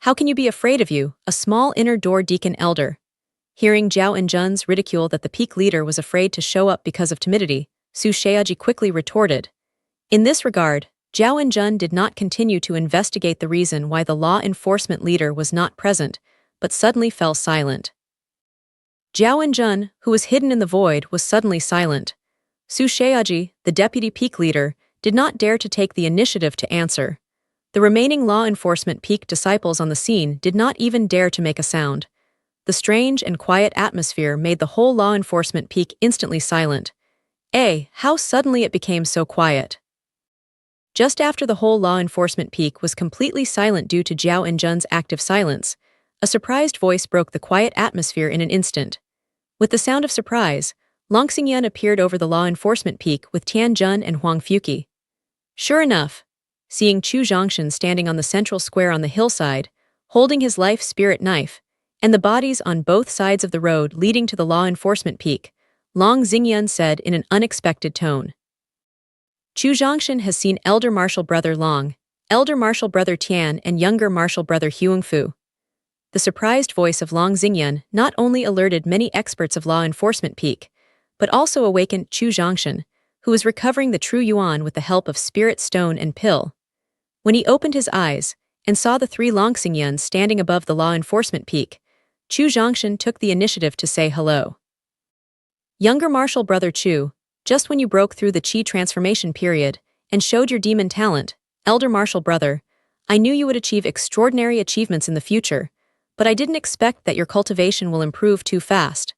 How can you be afraid of you, a small inner door deacon elder? Hearing Jiao and Jun's ridicule that the peak leader was afraid to show up because of timidity, Su Sheaji quickly retorted. In this regard, Jiao and Jun did not continue to investigate the reason why the law enforcement leader was not present, but suddenly fell silent. Jiao and Jun, who was hidden in the void, was suddenly silent. Su Sheaji, the deputy peak leader, did not dare to take the initiative to answer. The remaining law enforcement peak disciples on the scene did not even dare to make a sound. The strange and quiet atmosphere made the whole law enforcement peak instantly silent. How suddenly it became so quiet. Just after the whole law enforcement peak was completely silent due to Jiao and Jun's active silence, a surprised voice broke the quiet atmosphere in an instant. With the sound of surprise, Long Xingyan appeared over the law enforcement peak with Tian Jun and Huang Fuqi. Sure enough, seeing Chu Zhongshan standing on the central square on the hillside, holding his life spirit knife, and the bodies on both sides of the road leading to the law enforcement peak, Long Xingyan said in an unexpected tone. Chu Zhongshan has seen Elder Marshal Brother Long, Elder Marshal Brother Tian, and Younger Marshal Brother Huangfu. The surprised voice of Long Xingyan not only alerted many experts of law enforcement peak, but also awakened Chu Zhongshan, who was recovering the true yuan with the help of spirit stone and pill. When he opened his eyes and saw the three Long Xingyans standing above the law enforcement peak, Chu Zhongshan took the initiative to say hello. Younger Marshal Brother Chu, just when you broke through the Qi transformation period and showed your demon talent, Elder Marshal Brother, I knew you would achieve extraordinary achievements in the future, but I didn't expect that your cultivation will improve too fast.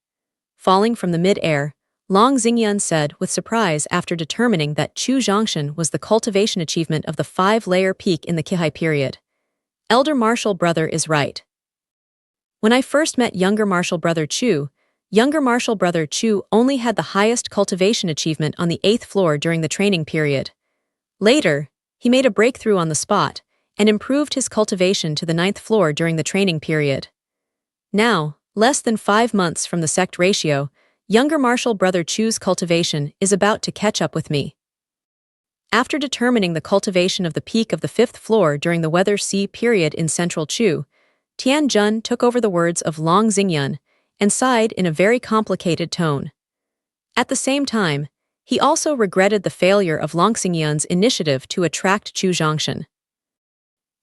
Falling from the mid-air, Long Xingyan said with surprise after determining that Chu Zhongshan was the cultivation achievement of the 5-layer peak in the Qihai period. Elder Marshal Brother is right. When I first met Younger Marshal Brother Chu only had the highest cultivation achievement on the 8th floor during the training period. Later, he made a breakthrough on the spot and improved his cultivation to the 9th floor during the training period. Now, less than 5 months from the sect ratio, Younger Marshal Brother Chu's cultivation is about to catch up with me. After determining the cultivation of the peak of the 5th floor during the Weather Sea period in Central Chu, Tian Jun took over the words of Long Xingyan and sighed in a very complicated tone. At the same time, he also regretted the failure of Long Xingyan's initiative to attract Chu Zhongshan.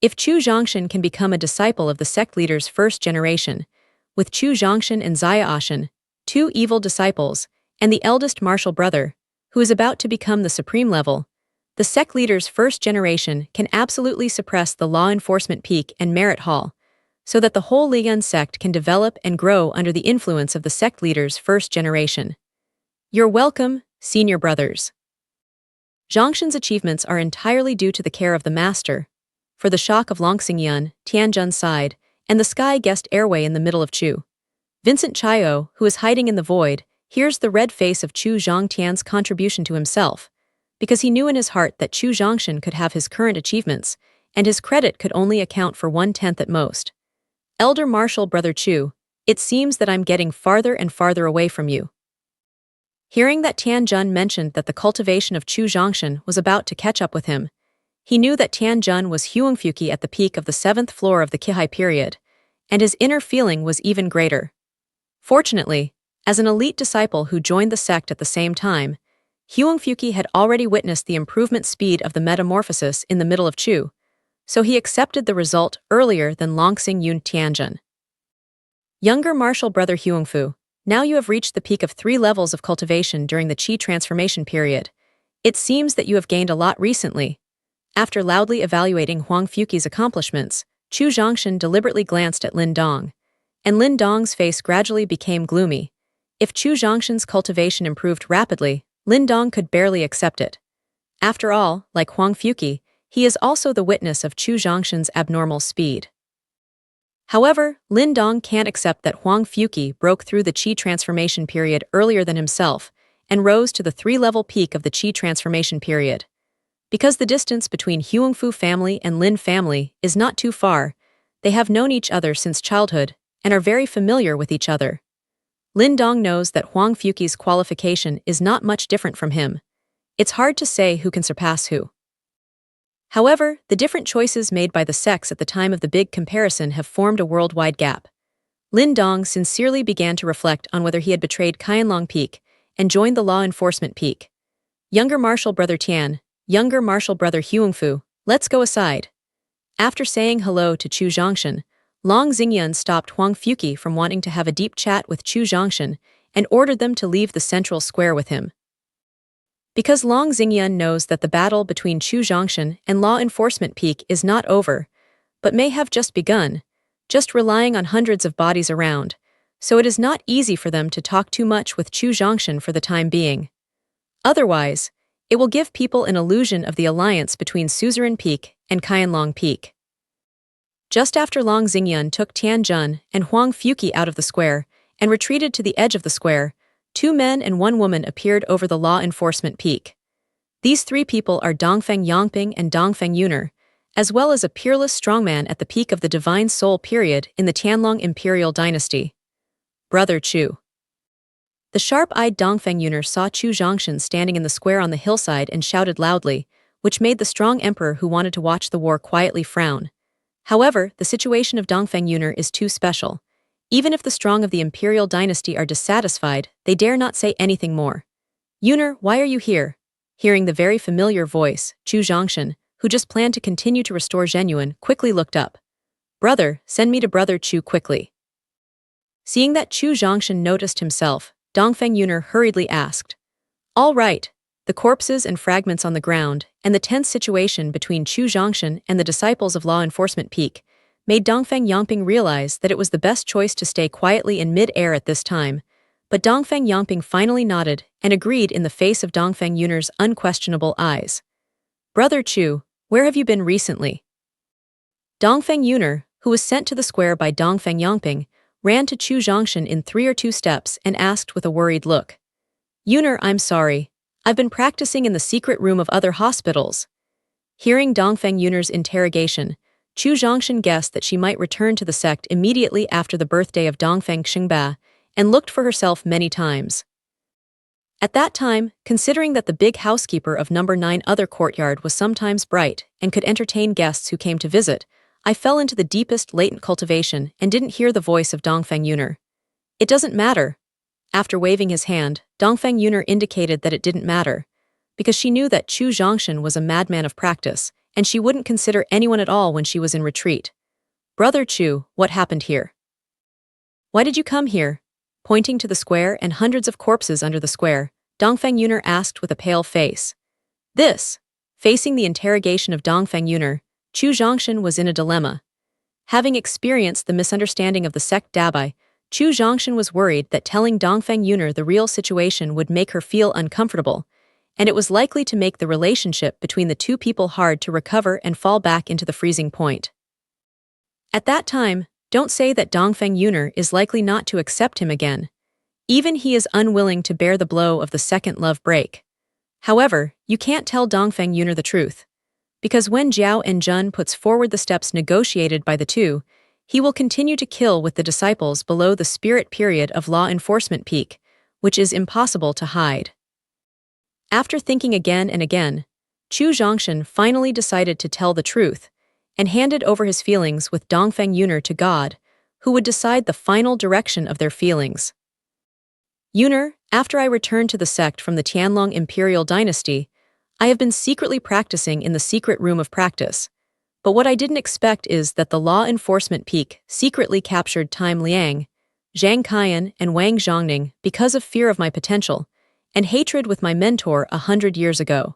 If Chu Zhongshan can become a disciple of the sect leader's first generation, with Chu Zhongshan and Xia Ashan, 2 evil disciples, and the eldest martial brother, who is about to become the supreme level, The sect leader's first generation can absolutely suppress the law enforcement peak and merit hall, so that the whole Lian sect can develop and grow under the influence of the sect leader's first generation. You're welcome, senior brothers. Zhongshan's achievements are entirely due to the care of the master. For the shock of Longxingyun, Tianjun sighed, and the sky guessed airway in the middle of Chu. Vincent Chaio, who is hiding in the void, hears the red face of Chu Zhongtian's contribution to himself, because he knew in his heart that Chu Zhongshan could have his current achievements, and his credit could only account for 1/10 at most. Elder Marshal Brother Chu, it seems that I'm getting farther and farther away from you. Hearing that Tianjun mentioned that the cultivation of Chu Zhongshan was about to catch up with him, he knew that Tianjun was Huangfuki at the peak of the 7th floor of the Qihai period, and his inner feeling was even greater. Fortunately, as an elite disciple who joined the sect at the same time, Huangfuki had already witnessed the improvement speed of the metamorphosis in the middle of Chu, so he accepted the result earlier than Longxingyun Tianjun. Younger martial brother Huangfu, now you have reached the peak of 3 levels of cultivation during the Qi transformation period. It seems that you have gained a lot recently. After loudly evaluating Huangfuki's accomplishments, Chu Zhongshan deliberately glanced at Lin Dong, and Lin Dong's face gradually became gloomy. If Chu Zhongshan's cultivation improved rapidly, Lin Dong could barely accept it. After all, like Huangfuki, he is also the witness of Chu Zhongshan's abnormal speed. However, Lin Dong can't accept that Huangfuki broke through the Qi transformation period earlier than himself and rose to the 3-level peak of the Qi transformation period. Because the distance between Huangfu family and Lin family is not too far, they have known each other since childhood and are very familiar with each other. Lin Dong knows that Huangfuki's qualification is not much different from him. It's hard to say who can surpass who. However, the different choices made by the sects at the time of the big comparison have formed a worldwide gap. Lin Dong sincerely began to reflect on whether he had betrayed Qianlong Peak and joined the law enforcement peak. Younger martial brother Tian, younger martial brother Huangfu, let's go aside. After saying hello to Chu Zhongshan, Long Xingyun stopped Huangfuki from wanting to have a deep chat with Chu Zhongshan and ordered them to leave the central square with him. Because Long Xingyun knows that the battle between Chu Zhongshan and Law Enforcement Peak is not over, but may have just begun, just relying on hundreds of bodies around, so it is not easy for them to talk too much with Chu Zhongshan for the time being. Otherwise, it will give people an illusion of the alliance between Suzerain Peak and Qianlong Peak. Just after Long Xingyun took Tianjun and Huangfuki out of the square and retreated to the edge of the square, 2 men and 1 woman appeared over the law enforcement peak. These 3 people are Dongfeng Yangping and Dongfeng Yuner, as well as a peerless strongman at the peak of the Divine Soul period in the Tianlong Imperial Dynasty. Brother Chu. The sharp-eyed Dongfeng Yuner saw Chu Zhongshan standing in the square on the hillside and shouted loudly, which made the strong emperor who wanted to watch the war quietly frown. However, the situation of Dongfeng Yuner is too special. Even if the strong of the imperial dynasty are dissatisfied, they dare not say anything more. Yuner, why are you here? Hearing the very familiar voice, Chu Zhongshan, who just planned to continue to restore Zhenyuan, quickly looked up. Brother, send me to Brother Chu quickly. Seeing that Chu Zhongshan noticed himself, Dongfeng Yuner hurriedly asked. All right. The corpses and fragments on the ground, and the tense situation between Chu Zhongshan and the disciples of Law Enforcement Peak, made Dongfeng Yangping realize that it was the best choice to stay quietly in mid-air at this time, but Dongfeng Yangping finally nodded and agreed in the face of Dongfeng Yuner's unquestionable eyes. Brother Chu, where have you been recently? Dongfeng Yuner, who was sent to the square by Dongfeng Yangping, ran to Chu Zhongshan in 3 or 2 steps and asked with a worried look. Yuner, I'm sorry. I've been practicing in the secret room of other hospitals. Hearing Dongfeng Yuner's interrogation, Chu Zhongshan guessed that she might return to the sect immediately after the birthday of Dongfeng Xingba and looked for herself many times. At that time, considering that the big housekeeper of number 9 other courtyard was sometimes bright and could entertain guests who came to visit, I fell into the deepest latent cultivation and didn't hear the voice of Dongfeng Yuner. It doesn't matter. After waving his hand, Dongfeng Yuner indicated that it didn't matter, because she knew that Chu Zhongshan was a madman of practice, and she wouldn't consider anyone at all when she was in retreat. Brother Chu, what happened here? Why did you come here? Pointing to the square and hundreds of corpses under the square, Dongfeng Yuner asked with a pale face. This. Facing the interrogation of Dongfeng Yuner, Chu Zhongshan was in a dilemma. Having experienced the misunderstanding of the sect Dabai, Chu Zhongshan was worried that telling Dongfeng Yuner the real situation would make her feel uncomfortable, and it was likely to make the relationship between the two people hard to recover and fall back into the freezing point. At that time, don't say that Dongfeng Yuner is likely not to accept him again. Even he is unwilling to bear the blow of the second love break. However, you can't tell Dongfeng Yuner the truth. Because when Zhao Enjun puts forward the steps negotiated by the two, he will continue to kill with the disciples below the spirit period of law enforcement peak, which is impossible to hide. After thinking again and again, Chu Zhongshan finally decided to tell the truth, and handed over his feelings with Dongfeng Yuner to God, who would decide the final direction of their feelings. Yuner, after I returned to the sect from the Tianlong Imperial Dynasty, I have been secretly practicing in the secret room of practice. But what I didn't expect is that the law enforcement peak secretly captured Time Liang, Zhang Qian, and Wang Zhongning because of fear of my potential, and hatred with my mentor 100 years ago.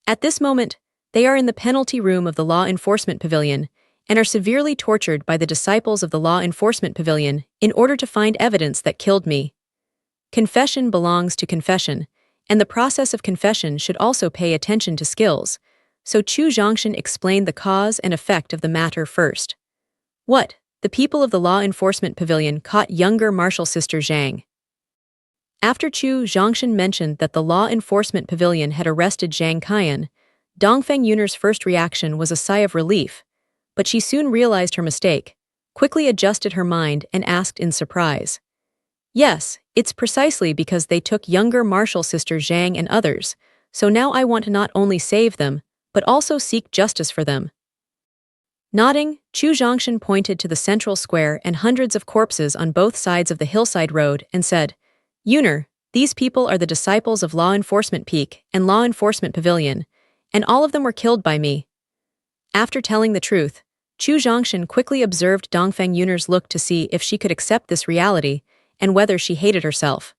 At this moment, they are in the penalty room of the Law Enforcement Pavilion and are severely tortured by the disciples of the Law Enforcement Pavilion in order to find evidence that killed me. Confession belongs to confession, and the process of confession should also pay attention to skills, so Chu Zhongshan explained the cause and effect of the matter first. What? The people of the Law Enforcement Pavilion caught younger martial sister Zhang. After Chu Zhongshan mentioned that the Law Enforcement Pavilion had arrested Zhang Qian, Dongfeng Yuner's first reaction was a sigh of relief, but she soon realized her mistake, quickly adjusted her mind and asked in surprise. Yes, it's precisely because they took younger martial sister Zhang and others, so now I want to not only save them, but also seek justice for them. Nodding, Chu Zhongshan pointed to the central square and hundreds of corpses on both sides of the hillside road and said, Yuner, these people are the disciples of Law Enforcement Peak and Law Enforcement Pavilion, and all of them were killed by me. After telling the truth, Chu Zhongshan quickly observed Dongfeng Yuner's look to see if she could accept this reality, and whether she hated herself.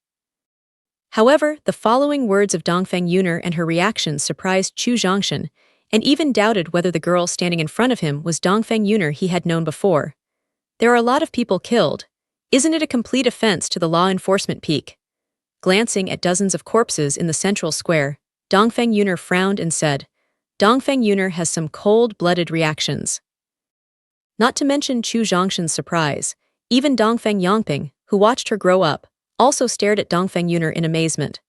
However, the following words of Dongfeng Yuner and her reactions surprised Chu Zhongshan, and even doubted whether the girl standing in front of him was Dongfeng Yuner he had known before. There are a lot of people killed. Isn't it a complete offense to the Law Enforcement Peak? Glancing at dozens of corpses in the central square, Dongfeng Yuner frowned and said, Dongfeng Yuner has some cold-blooded reactions. Not to mention Chu Zhongshan's surprise, even Dongfeng Yongping, who watched her grow up, also stared at Dongfeng Yuner in amazement.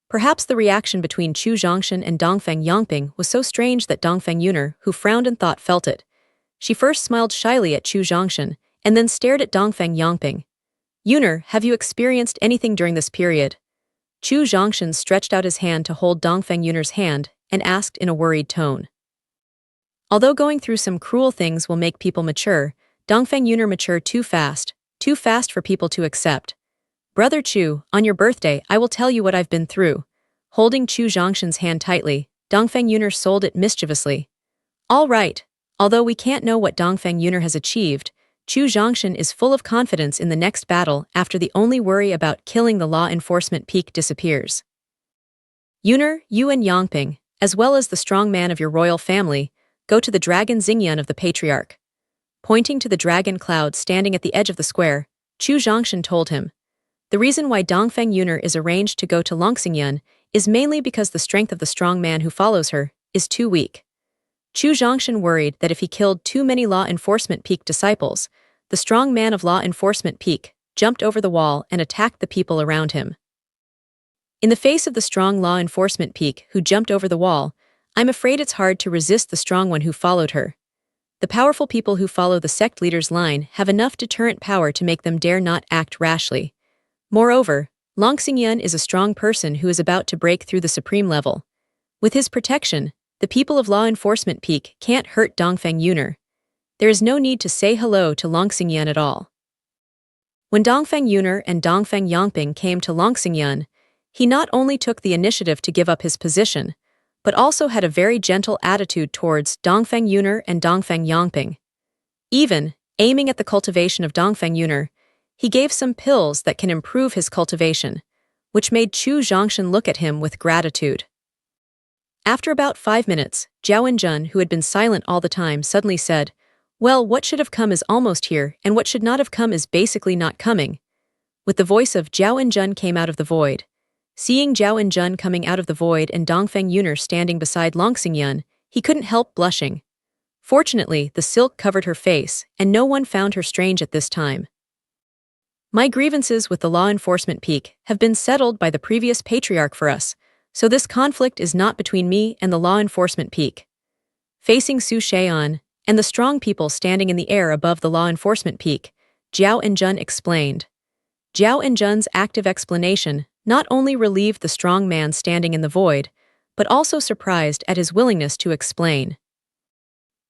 Perhaps the reaction between Chu Zhongshan and Dongfeng Yongping was so strange that Dongfeng Yuner, who frowned and thought, felt it. She first smiled shyly at Chu Zhongshan, and then stared at Dongfeng Yongping. Yuner, have you experienced anything during this period? Chu Zhongshan stretched out his hand to hold Dongfeng Yuner's hand, and asked in a worried tone. Although going through some cruel things will make people mature, Dongfeng Yuner matured too fast for people to accept. Brother Chu, on your birthday, I will tell you what I've been through. Holding Chu Zhongshan's hand tightly, Dongfeng Yuner sold it mischievously. All right, although we can't know what Dongfeng Yuner has achieved, Chu Zhongshan is full of confidence in the next battle after the only worry about killing the Law Enforcement Peak disappears. Yuner, you and Yongping, as well as the strong man of your royal family, go to the dragon Xingyan of the Patriarch. Pointing to the dragon cloud standing at the edge of the square, Chu Zhongshan told him. The reason why Dongfeng Yuner is arranged to go to Longxingyan is mainly because the strength of the strong man who follows her is too weak. Chu Zhongshan worried that if he killed too many Law Enforcement Peak disciples, the strong man of Law Enforcement Peak jumped over the wall and attacked the people around him. In the face of the strong Law Enforcement Peak who jumped over the wall, I'm afraid it's hard to resist the strong one who followed her. The powerful people who follow the sect leader's line have enough deterrent power to make them dare not act rashly. Moreover, Longxingyan is a strong person who is about to break through the supreme level. With his protection, the people of Law Enforcement Peak can't hurt Dongfeng Yuner. There is no need to say hello to Longxingyan at all. When Dongfeng Yuner and Dongfeng Yongping came to Longxingyan, he not only took the initiative to give up his position, but also had a very gentle attitude towards Dongfeng Yuner and Dongfeng Yongping. Even, aiming at the cultivation of Dongfeng Yuner, he gave some pills that can improve his cultivation, which made Chu Zhongshan look at him with gratitude. After about 5 minutes, Zhao Enjun, who had been silent all the time, suddenly said, "Well, what should have come is almost here, and what should not have come is basically not coming." With the voice of Zhao Enjun came out of the void. Seeing Zhao Enjun coming out of the void and Dongfeng Yuner standing beside Long Xingyun, he couldn't help blushing. Fortunately, the silk covered her face, and no one found her strange at this time. My grievances with the law enforcement peak have been settled by the previous patriarch for us, so this conflict is not between me and the law enforcement peak. Facing Su Shaian and the strong people standing in the air above the law enforcement peak, Zhao Enjun explained. Zhao Enjun's active explanation not only relieved the strong man standing in the void, but also surprised at his willingness to explain.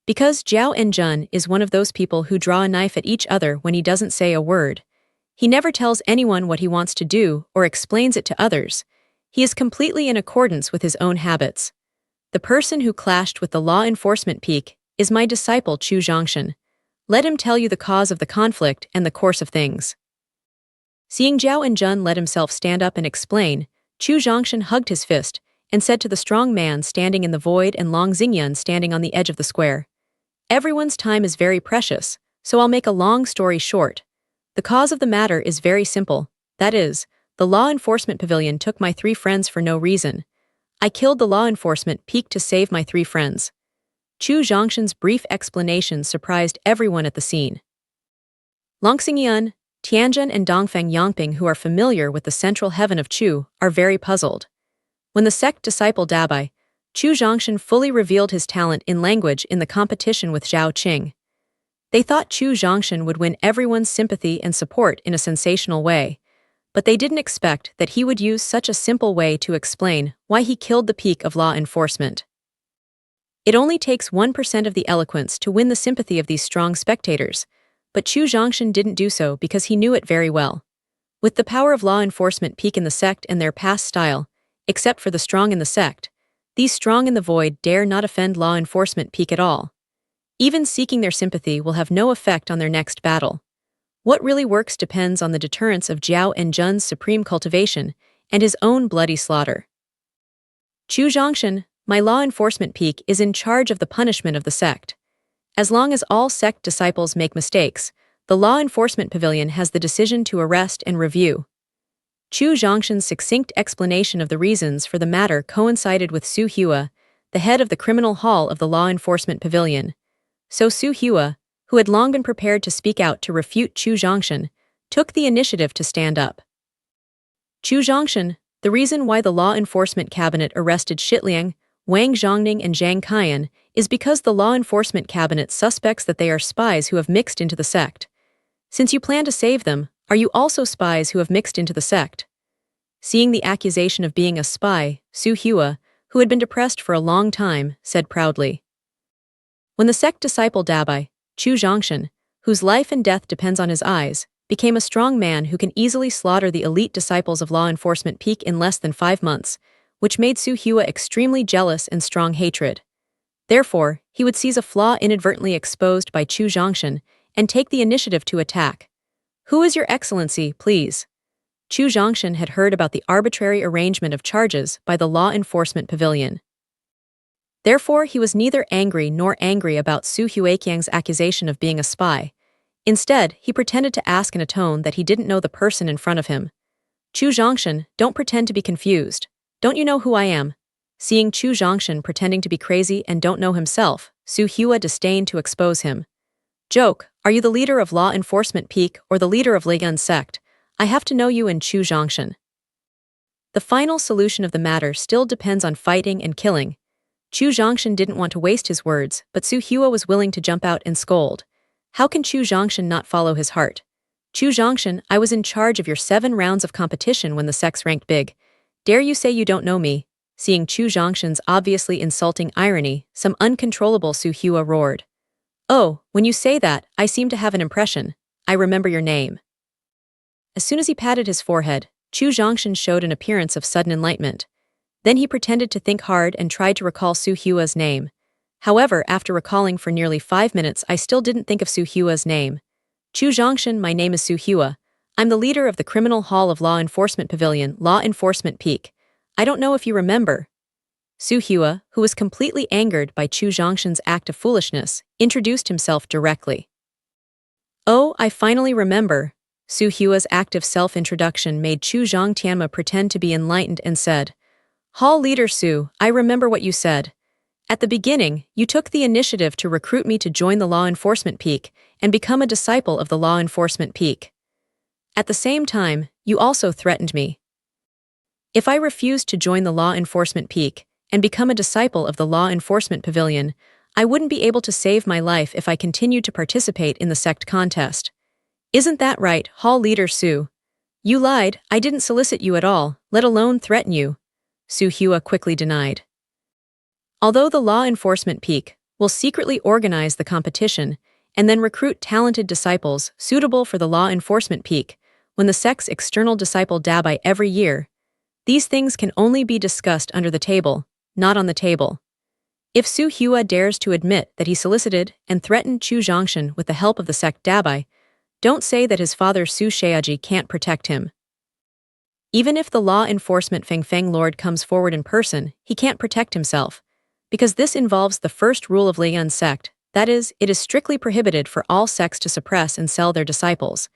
Because Zhao Enjun is one of those people who draw a knife at each other when he doesn't say a word. He never tells anyone what he wants to do or explains it to others. He is completely in accordance with his own habits. The person who clashed with the law enforcement peak is my disciple Chu Zhongshan. Let him tell you the cause of the conflict and the course of things. Seeing Zhao Enjun let himself stand up and explain, Chu Zhongshan hugged his fist and said to the strong man standing in the void and Long Xingyun standing on the edge of the square, "Everyone's time is very precious, so I'll make a long story short. The cause of the matter is very simple, that is, the law enforcement pavilion took my 3 friends for no reason. I killed the law enforcement peak to save my 3 friends." Chu Zhongshan's brief explanation surprised everyone at the scene. Long Xingyun, Tianjin and Dongfeng Yangping, who are familiar with the central heaven of Chu, are very puzzled. When the sect disciple Dabai, Chu Zhongshan fully revealed his talent in language in the competition with Zhao Qing. They thought Chu Zhongshan would win everyone's sympathy and support in a sensational way, but they didn't expect that he would use such a simple way to explain why he killed the peak of law enforcement. It only takes 1% of the eloquence to win the sympathy of these strong spectators, but Chu Zhongshan didn't do so because he knew it very well. With the power of law enforcement peak in the sect and their past style, except for the strong in the sect, these strong in the void dare not offend law enforcement peak at all. Even seeking their sympathy will have no effect on their next battle. What really works depends on the deterrence of Zhao Enjun's supreme cultivation and his own bloody slaughter. Chu Zhongshan, my law enforcement peak, is in charge of the punishment of the sect. As long as all sect disciples make mistakes, the law enforcement pavilion has the decision to arrest and review. Chu Zhongshan's succinct explanation of the reasons for the matter coincided with Su Hua, the head of the criminal hall of the law enforcement pavilion. So Su Hua, who had long been prepared to speak out to refute Chu Zhongshan, took the initiative to stand up. Chu Zhongshan, the reason why the law enforcement cabinet arrested Shitliang, Wang Zhongning and Zhang Kaiyan is because the law enforcement cabinet suspects that they are spies who have mixed into the sect. Since you plan to save them, are you also spies who have mixed into the sect? Seeing the accusation of being a spy, Su Hua, who had been depressed for a long time, said proudly. When the sect disciple Dabai, Chu Zhongshan, whose life and death depends on his eyes, became a strong man who can easily slaughter the elite disciples of law enforcement peak in less than 5 months, which made Su Hua extremely jealous and strong hatred. Therefore, he would seize a flaw inadvertently exposed by Chu Zhongshan and take the initiative to attack. "Who is your excellency, please?" Chu Zhongshan had heard about the arbitrary arrangement of charges by the law enforcement pavilion. Therefore, he was neither angry nor angry about Su Huaqiang's accusation of being a spy. Instead, he pretended to ask in a tone that he didn't know the person in front of him. "Chu Zhongshan, don't pretend to be confused. Don't you know who I am?" Seeing Chu Zhongshan pretending to be crazy and don't know himself, Su Hua disdained to expose him. "Joke, are you the leader of law enforcement peak or the leader of Ligun sect? I have to know you in Chu Zhongshan." The final solution of the matter still depends on fighting and killing. Chu Zhongshan didn't want to waste his words, but Su Hua was willing to jump out and scold. How can Chu Zhongshan not follow his heart? "Chu Zhongshan, I was in charge of your 7 rounds of competition when the sects ranked big. Dare you say you don't know me?" Seeing Chu Zhongshan's obviously insulting irony, some uncontrollable Su Hua roared. "Oh, when you say that, I seem to have an impression. I remember your name." As soon as he patted his forehead, Chu Zhongshan showed an appearance of sudden enlightenment. Then he pretended to think hard and tried to recall Su Hua's name. However, after recalling for nearly 5 minutes, I still didn't think of Su Hua's name. "Chu Zhongshan, my name is Su Hua. I'm the leader of the Criminal Hall of Law Enforcement Pavilion, Law Enforcement Peak. I don't know if you remember." Su Hua, who was completely angered by Chu Zhongshan's act of foolishness, introduced himself directly. "Oh, I finally remember." Su Hua's active self-introduction made Chu Zhongtianma pretend to be enlightened and said, "Hall Leader Su, I remember what you said. At the beginning, you took the initiative to recruit me to join the law enforcement peak and become a disciple of the law enforcement peak. At the same time, you also threatened me. If I refused to join the law enforcement peak and become a disciple of the law enforcement pavilion, I wouldn't be able to save my life if I continued to participate in the sect contest. Isn't that right, Hall Leader Su? You lied, I didn't solicit you at all, let alone threaten you," Su Hua quickly denied. Although the law enforcement peak will secretly organize the competition and then recruit talented disciples suitable for the law enforcement peak when the sect's external disciple dabai every year, these things can only be discussed under the table, not on the table. If Su Hua dares to admit that he solicited and threatened Chu Zhongshan with the help of the sect dabai, don't say that his father Su Shaoji can't protect him. Even if the law enforcement Feng Lord comes forward in person, he can't protect himself, because this involves the first rule of Lian sect, that is, it is strictly prohibited for all sects to suppress and sell their disciples.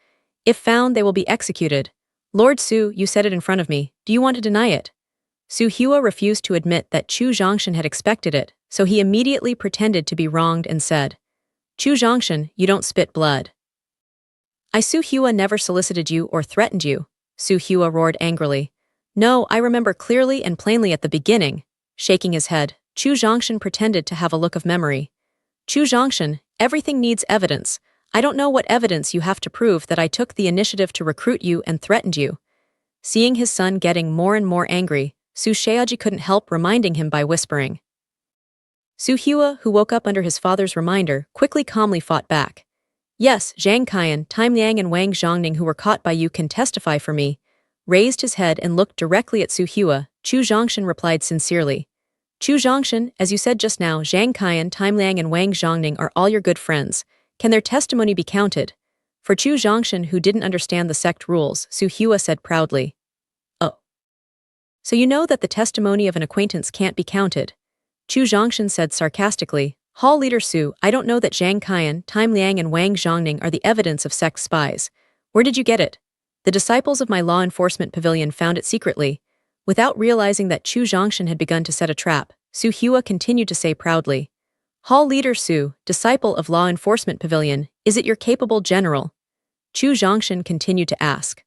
If found, they will be executed. Lord Su, you said it in front of me, do you want to deny it? Su Hua refused to admit that Chu Zhongshan had expected it, so he immediately pretended to be wronged and said, "Chu Zhongshan, you don't spit blood. I Su Hua never solicited you or threatened you," Su Hua roared angrily. "No, I remember clearly and plainly at the beginning." Shaking his head, Chu Zhongshan pretended to have a look of memory. "Chu Zhongshan, everything needs evidence. I don't know what evidence you have to prove that I took the initiative to recruit you and threatened you." Seeing his son getting more and more angry, Su Shaoji couldn't help reminding him by whispering. Su Hua, who woke up under his father's reminder, quickly calmly fought back. "Yes, Zhang Qian, Time Liang and Wang Zhongning who were caught by you can testify for me." Raised his head and looked directly at Su Hua, Chu Zhongshan replied sincerely. "Chu Zhongshan, as you said just now, Zhang Qian, Time Liang and Wang Zhongning are all your good friends. Can their testimony be counted?" For Chu Zhongshan, who didn't understand the sect rules, Su Hua said proudly. "Oh. So you know that the testimony of an acquaintance can't be counted?" Chu Zhongshan said sarcastically. "Hall Leader Su, I don't know that Zhang Qian, Time Liang and Wang Zhongning are the evidence of sect spies. Where did you get it?" "The disciples of my law enforcement pavilion found it secretly." Without realizing that Chu Zhongshan had begun to set a trap, Su Hua continued to say proudly, "Hall Leader Su, disciple of law enforcement pavilion, is it your capable general?" Chu Zhongshan continued to ask.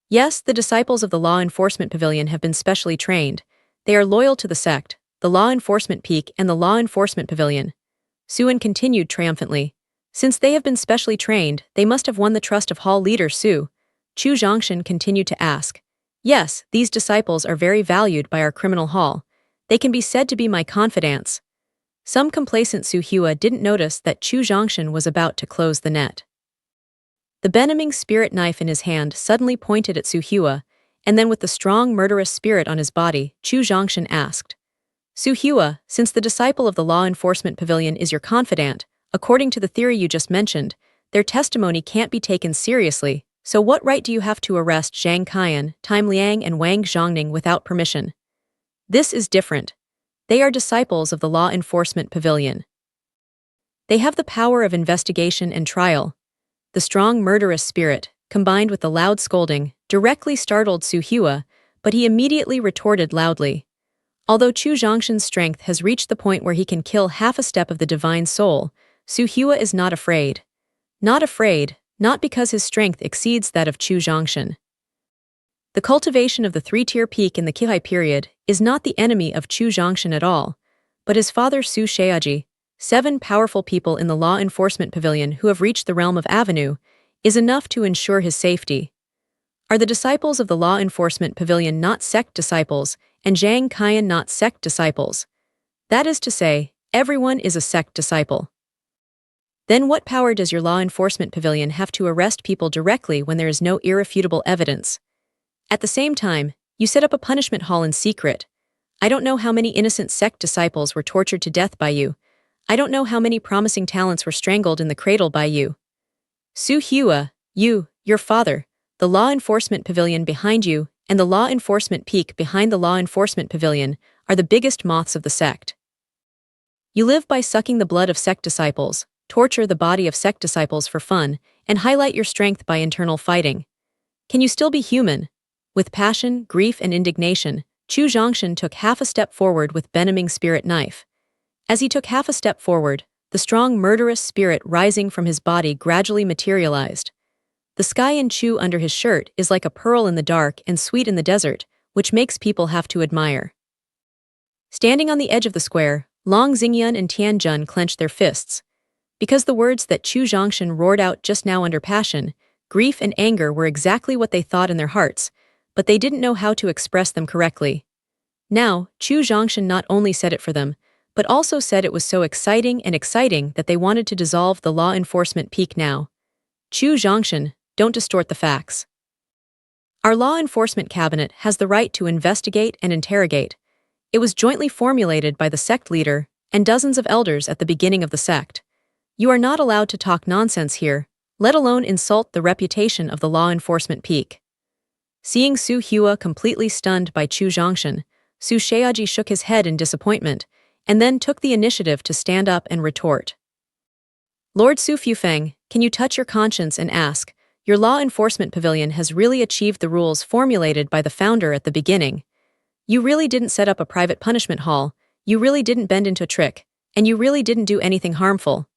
"Yes, the disciples of the law enforcement pavilion have been specially trained. They are loyal to the sect, the law enforcement peak and the law enforcement pavilion." Suan continued triumphantly. "Since they have been specially trained, they must have won the trust of Hall Leader Su." Chu Zhongshan continued to ask. "Yes, these disciples are very valued by our criminal hall. They can be said to be my confidants." Some complacent Su Hua didn't notice that Chu Zhongshan was about to close the net. The Benaming spirit knife in his hand suddenly pointed at Su Hua, and then with the strong murderous spirit on his body, Chu Zhongshan asked, "Su Hua, since the disciple of the law enforcement pavilion is your confidant, according to the theory you just mentioned, their testimony can't be taken seriously, so what right do you have to arrest Zhang Qian, Time Liang and Wang Zhongning without permission?" "This is different. They are disciples of the law enforcement pavilion. They have the power of investigation and trial." The strong murderous spirit, combined with the loud scolding, directly startled Su Hua, but he immediately retorted loudly. Although Chu Zhongshan's strength has reached the point where he can kill half a step of the divine soul, Su Hua is not afraid. Not afraid, not because his strength exceeds that of Chu Zhongshan. The cultivation of the three-tier peak in the Qihai period is not the enemy of Chu Zhongshan at all, but his father Su Shaoji, 7 powerful people in the law enforcement pavilion who have reached the realm of Avenue, is enough to ensure his safety. Are the disciples of the law enforcement pavilion not sect disciples, and Zhang Qian not sect disciples? That is to say, everyone is a sect disciple. Then what power does your law enforcement pavilion have to arrest people directly when there is no irrefutable evidence? At the same time, you set up a punishment hall in secret. I don't know how many innocent sect disciples were tortured to death by you. I don't know how many promising talents were strangled in the cradle by you. Su Hua, you, your father, the law enforcement pavilion behind you, and the law enforcement peak behind the law enforcement pavilion are the biggest moths of the sect. You live by sucking the blood of sect disciples, torture the body of sect disciples for fun, and highlight your strength by internal fighting. Can you still be human? With passion, grief, and indignation, Chu Zhongshan took half a step forward with benaming spirit knife. As he took half a step forward, the strong murderous spirit rising from his body gradually materialized. The sky in Chu under his shirt is like a pearl in the dark and sweet in the desert, which makes people have to admire. Standing on the edge of the square, Long Xingyun and Tian Jun clenched their fists. Because the words that Chu Zhongshan roared out just now under passion, grief and anger were exactly what they thought in their hearts, but they didn't know how to express them correctly. Now, Chu Zhongshan not only said it for them, but also said it was so exciting that they wanted to dissolve the law enforcement peak now. Chu Zhongshan, don't distort the facts. Our law enforcement cabinet has the right to investigate and interrogate. It was jointly formulated by the sect leader and dozens of elders at the beginning of the sect. You are not allowed to talk nonsense here, let alone insult the reputation of the law enforcement peak. Seeing Su Hua completely stunned by Chu Zhongshan, Su Shaoji shook his head in disappointment, and then took the initiative to stand up and retort. Lord Su Fufeng, can you touch your conscience and ask, your law enforcement pavilion has really achieved the rules formulated by the founder at the beginning. You really didn't set up a private punishment hall, you really didn't bend into a trick, and you really didn't do anything harmful.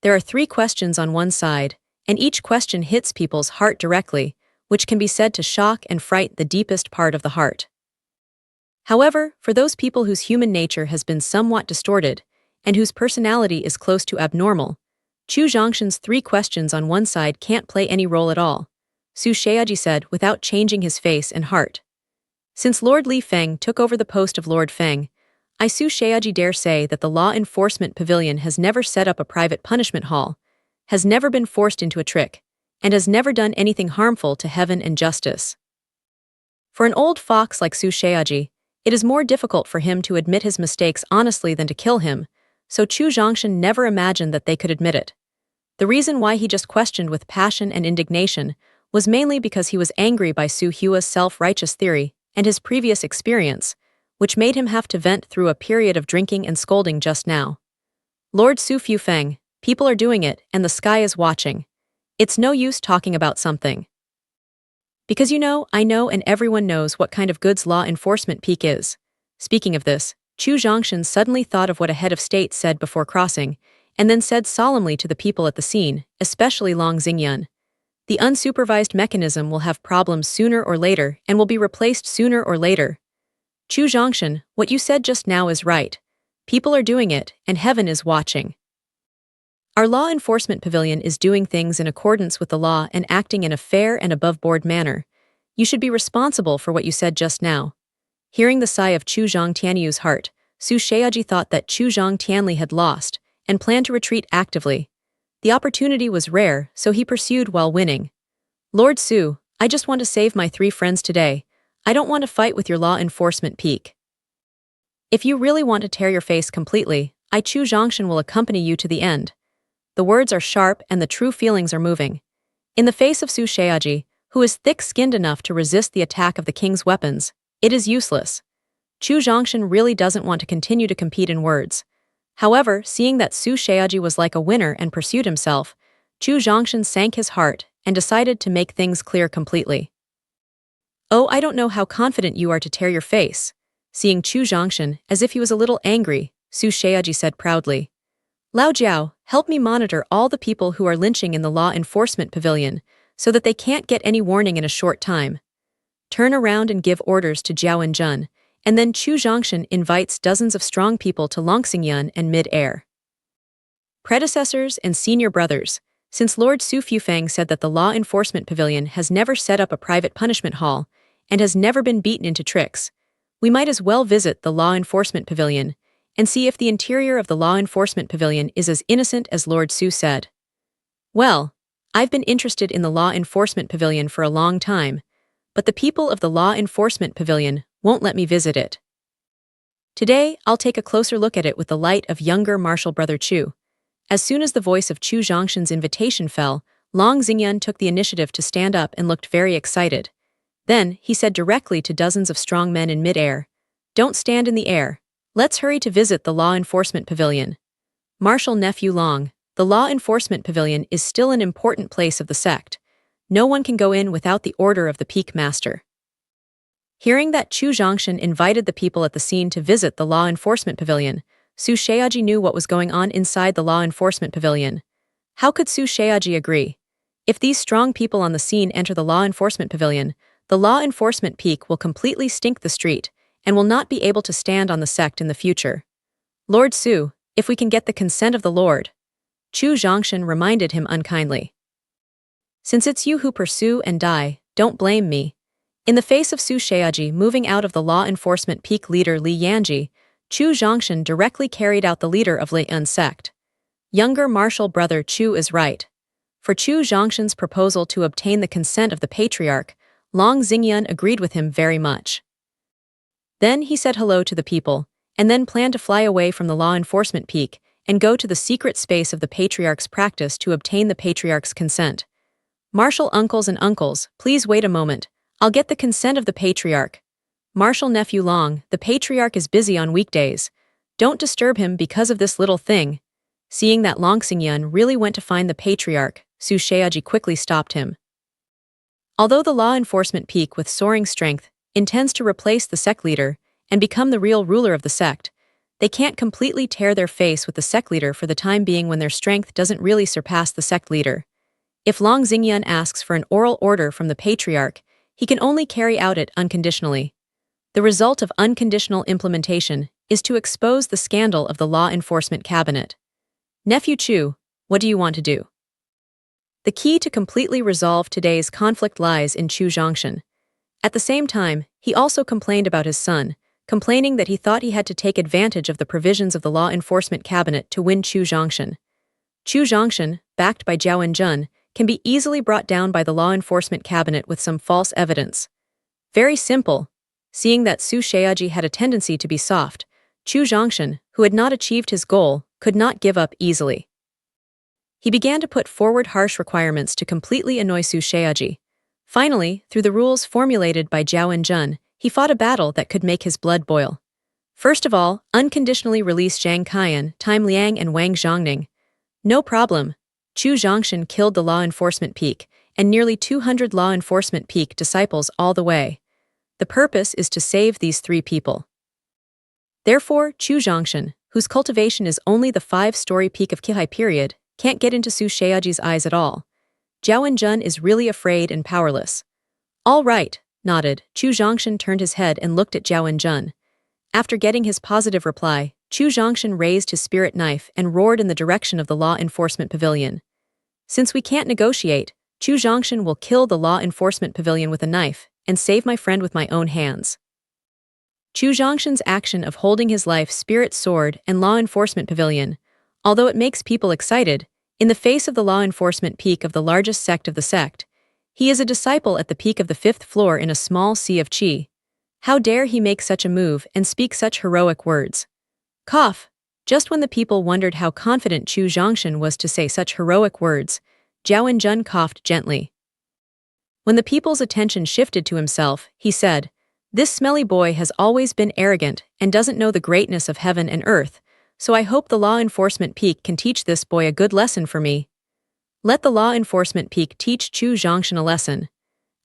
There are 3 questions on one side, and each question hits people's heart directly, which can be said to shock and fright the deepest part of the heart. However, for those people whose human nature has been somewhat distorted, and whose personality is close to abnormal, Chu Zhongshan's 3 questions on one side can't play any role at all, Su Shaoji said without changing his face and heart. Since Lord Li Feng took over the post of Lord Feng, I Su Shaoji dare say that the law enforcement pavilion has never set up a private punishment hall, has never been forced into a trick, and has never done anything harmful to heaven and justice. For an old fox like Su Shaoji, it is more difficult for him to admit his mistakes honestly than to kill him, so Chu Zhongshan never imagined that they could admit it. The reason why he just questioned with passion and indignation was mainly because he was angry by Su Hua's self-righteous theory and his previous experience, which made him have to vent through a period of drinking and scolding just now. Lord Su Fufeng, people are doing it and the sky is watching. It's no use talking about something. Because I know and everyone knows what kind of goods law enforcement peak is. Speaking of this, Chu Zhongshan suddenly thought of what a head of state said before crossing, and then said solemnly to the people at the scene, especially Long Xingyun. The unsupervised mechanism will have problems sooner or later and will be replaced sooner or later. Chu Zhongshan, what you said just now is right. People are doing it, and heaven is watching. Our law enforcement pavilion is doing things in accordance with the law and acting in a fair and above-board manner. You should be responsible for what you said just now. Hearing the sigh of Chu Zhang Tianyu's heart, Su Shaoji thought that Chu Zhang Tianli had lost, and planned to retreat actively. The opportunity was rare, so he pursued while winning. Lord Su, I just want to save my 3 friends today. I don't want to fight with your law enforcement peak. If you really want to tear your face completely, I Chu Zhongshan will accompany you to the end. The words are sharp and the true feelings are moving. In the face of Su Shaoji, who is thick-skinned enough to resist the attack of the king's weapons, it is useless. Chu Zhongshan really doesn't want to continue to compete in words. However, seeing that Su Shaoji was like a winner and pursued himself, Chu Zhongshan sank his heart and decided to make things clear completely. Oh, I don't know how confident you are to tear your face. Seeing Chu Zhongshan, as if he was a little angry, Su Shaoji said proudly. Lao Jiao, help me monitor all the people who are lynching in the law enforcement pavilion, so that they can't get any warning in a short time. Turn around and give orders to Jiao and Jun, and then Chu Zhongshan invites dozens of strong people to Longxingyun and mid-air. Predecessors and senior brothers, since Lord Su Fufeng said that the law enforcement pavilion has never set up a private punishment hall and has never been beaten into tricks, we might as well visit the law enforcement pavilion and see if the interior of the law enforcement pavilion is as innocent as Lord Su said. Well, I've been interested in the law enforcement pavilion for a long time, but the people of the law enforcement pavilion won't let me visit it. Today, I'll take a closer look at it with the light of younger martial brother Chu. As soon as the voice of Chu Zhongshan's invitation fell, Long Xingyun took the initiative to stand up and looked very excited. Then, he said directly to dozens of strong men in mid-air, Don't stand in the air. Let's hurry to visit the law enforcement pavilion. Marshal Nephew Long, the law enforcement pavilion is still an important place of the sect. No one can go in without the order of the Peak Master. Hearing that Chu Zhongshan invited the people at the scene to visit the law enforcement pavilion, Su Shaoji knew what was going on inside the law enforcement pavilion. How could Su Shaoji agree? If these strong people on the scene enter the law enforcement pavilion, the law enforcement peak will completely stink the street and will not be able to stand on the sect in the future. Lord Su, if we can get the consent of the Lord. Chu Zhongshan reminded him unkindly. Since it's you who pursue and die, don't blame me. In the face of Su Shaoji moving out of the law enforcement peak leader Li Yanji, Chu Zhongshan directly carried out the leader of Li Yun sect. Younger martial brother Chu is right. For Chu Zhongshan's proposal to obtain the consent of the patriarch, Long Xingyun agreed with him very much. Then he said hello to the people, and then planned to fly away from the law enforcement peak and go to the secret space of the patriarch's practice to obtain the patriarch's consent. Martial uncles and uncles, please wait a moment. I'll get the consent of the patriarch. Martial Nephew Long, the patriarch is busy on weekdays. Don't disturb him because of this little thing. Seeing that Long Xingyun really went to find the patriarch, Su Shaoji quickly stopped him. Although the law enforcement peak with soaring strength intends to replace the sect leader and become the real ruler of the sect, they can't completely tear their face with the sect leader for the time being when their strength doesn't really surpass the sect leader. If Long Xingyun asks for an oral order from the patriarch, he can only carry out it unconditionally. The result of unconditional implementation is to expose the scandal of the law enforcement cabinet. Nephew Chu, what do you want to do? The key to completely resolve today's conflict lies in Chu Zhongshan. At the same time, he also complained about his son, complaining that he thought he had to take advantage of the provisions of the law enforcement cabinet to win Chu Zhongshan. Chu Zhongshan, backed by Zhao Enjun, can be easily brought down by the law enforcement cabinet with some false evidence. Very simple. Seeing that Su Shaoji had a tendency to be soft, Chu Zhongshan, who had not achieved his goal, could not give up easily. He began to put forward harsh requirements to completely annoy Su Shaoji. Finally, through the rules formulated by Zhao Enjun, he fought a battle that could make his blood boil. First of all, unconditionally release Zhang Kaiyan, Time Liang and Wang Zhongning. No problem. Chu Zhongshan killed the law enforcement peak, and nearly 200 law enforcement peak disciples all the way. The purpose is to save these 3 people. Therefore, Chu Zhongshan, whose cultivation is only the 5-story peak of Qihai period, can't get into Su Shaoji's eyes at all. Zhao Enjun is really afraid and powerless. All right, nodded, Chu Zhongshan turned his head and looked at Zhao Enjun. After getting his positive reply, Chu Zhongshan raised his spirit knife and roared in the direction of the law enforcement pavilion. Since we can't negotiate, Chu Zhongshan will kill the law enforcement pavilion with a knife and save my friend with my own hands. Chu Zhongshan's action of holding his life spirit sword and law enforcement pavilion, although it makes people excited, in the face of the law enforcement peak of the largest sect of the sect, he is a disciple at the peak of the 5th floor in a small sea of qi. How dare he make such a move and speak such heroic words? Cough. Just when the people wondered how confident Chu Zhongshan was to say such heroic words, Zhao Enjun coughed gently. When the people's attention shifted to himself, he said, "This smelly boy has always been arrogant and doesn't know the greatness of heaven and earth, so I hope the law enforcement peak can teach this boy a good lesson for me." Let the law enforcement peak teach Chu Zhongshan a lesson.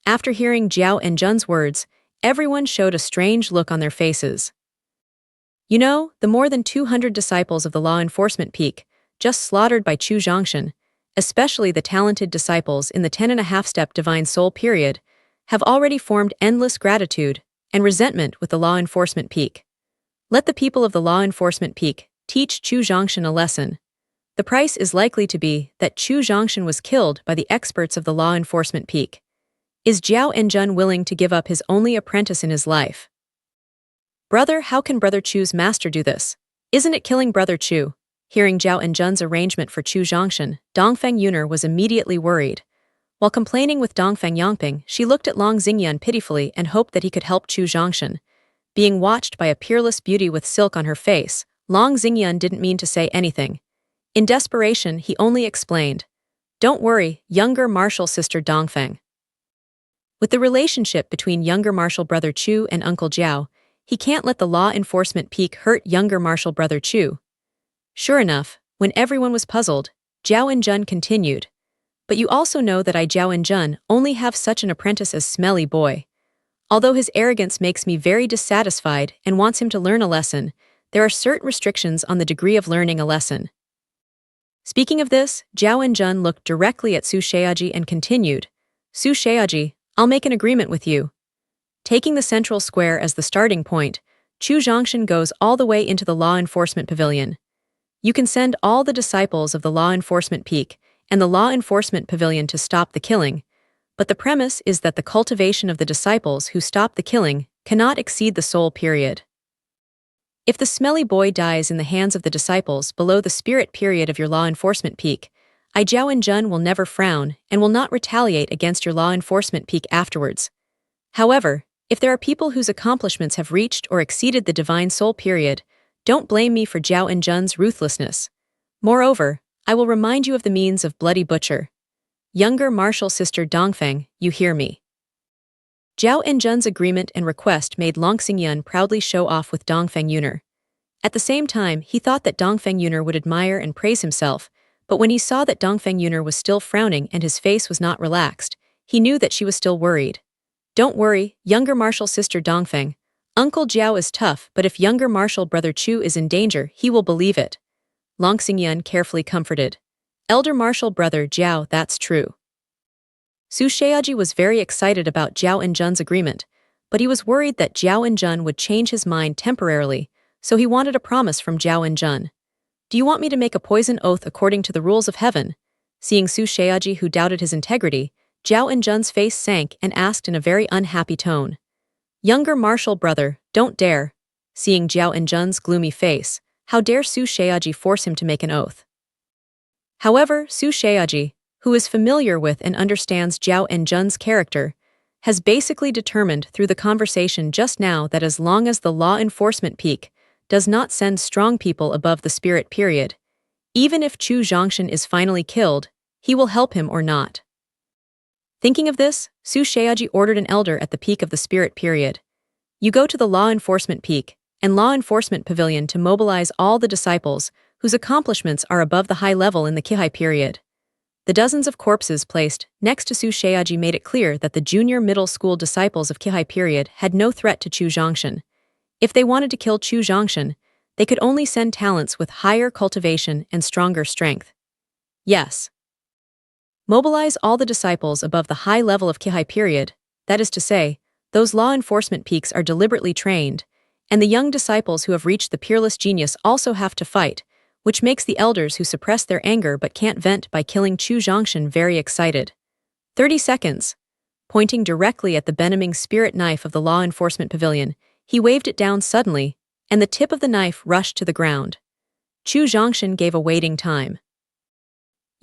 After hearing Zhao Enjun's words, everyone showed a strange look on their faces. You know, the more than 200 disciples of the law enforcement peak, just slaughtered by Chu Zhongshan, especially the talented disciples in the 10.5-step divine soul period, have already formed endless gratitude and resentment with the law enforcement peak. Let the people of the law enforcement peak teach Chu Zhongshan a lesson. The price is likely to be that Chu Zhongshan was killed by the experts of the law enforcement peak. Is Zhao Enjun willing to give up his only apprentice in his life? Brother, how can Brother Chu's master do this? Isn't it killing Brother Chu? Hearing Zhao Enjun's arrangement for Chu Zhongshan, Dongfeng Yuner was immediately worried. While complaining with Dongfeng Yangping, she looked at Long Xingyun pitifully and hoped that he could help Chu Zhongshan. Being watched by a peerless beauty with silk on her face, Long Xingyun didn't mean to say anything. In desperation, he only explained, "Don't worry, younger martial sister Dongfeng." With the relationship between younger martial brother Chu and Uncle Zhao, he can't let the law enforcement peak hurt younger martial brother Chu. Sure enough, when everyone was puzzled, Zhao and Jun continued. But you also know that I Zhao and Jun only have such an apprentice as Smelly Boy. Although his arrogance makes me very dissatisfied and wants him to learn a lesson, there are certain restrictions on the degree of learning a lesson. Speaking of this, Zhao and Jun looked directly at Su Sheaji and continued, Su Sheaji, I'll make an agreement with you. Taking the central square as the starting point, Chu Zhongshan goes all the way into the law enforcement pavilion. You can send all the disciples of the law enforcement peak and the law enforcement pavilion to stop the killing, but the premise is that the cultivation of the disciples who stop the killing cannot exceed the soul period. If the Smelly Boy dies in the hands of the disciples below the spirit period of your law enforcement peak, I Zhao and Jun will never frown and will not retaliate against your law enforcement peak afterwards. However, if there are people whose accomplishments have reached or exceeded the divine soul period, don't blame me for Zhao and Jun's ruthlessness. Moreover, I will remind you of the means of bloody butcher. Younger martial sister Dongfeng, you hear me. Zhao and Jun's agreement and request made Long Xingyun proudly show off with Dongfeng Yuner. At the same time, he thought that Dongfeng Yuner would admire and praise himself, but when he saw that Dongfeng Yuner was still frowning and his face was not relaxed, he knew that she was still worried. Don't worry, younger martial sister Dongfeng. Uncle Zhao is tough, but if younger martial brother Chu is in danger, he will believe it. Long Xingyun carefully comforted. Elder martial brother Zhao, that's true. Su Sheaji was very excited about Zhao and Jun's agreement, but he was worried that Zhao and Jun would change his mind temporarily, so he wanted a promise from Zhao and Jun. Do you want me to make a poison oath according to the rules of heaven? Seeing Su Sheaji, who doubted his integrity, Zhao and Jun's face sank and asked in a very unhappy tone. Younger martial brother, don't dare. Seeing Zhao and Jun's gloomy face, how dare Su Sheaji force him to make an oath? However, Su Sheaji, who is familiar with and understands Zhao and Jun's character, has basically determined through the conversation just now that as long as the law enforcement peak does not send strong people above the spirit period, even if Chu Zhongshan is finally killed, he will help him or not. Thinking of this, Su Sheaji ordered an elder at the peak of the spirit period. You go to the law enforcement peak and law enforcement pavilion to mobilize all the disciples whose accomplishments are above the high level in the Kihai period. The dozens of corpses placed next to Su Sheaji made it clear that the junior middle school disciples of Kihai period had no threat to Chu Zhongshan. If they wanted to kill Chu Zhongshan, they could only send talents with higher cultivation and stronger strength. Yes. Mobilize all the disciples above the high level of Kihai period, that is to say, those law enforcement peaks are deliberately trained, and the young disciples who have reached the peerless genius also have to fight, which makes the elders who suppress their anger but can't vent by killing Chu Zhongshan very excited. 30 seconds. Pointing directly at the Benaming spirit knife of the law enforcement pavilion, he waved it down suddenly, and the tip of the knife rushed to the ground. Chu Zhongshan gave a waiting time.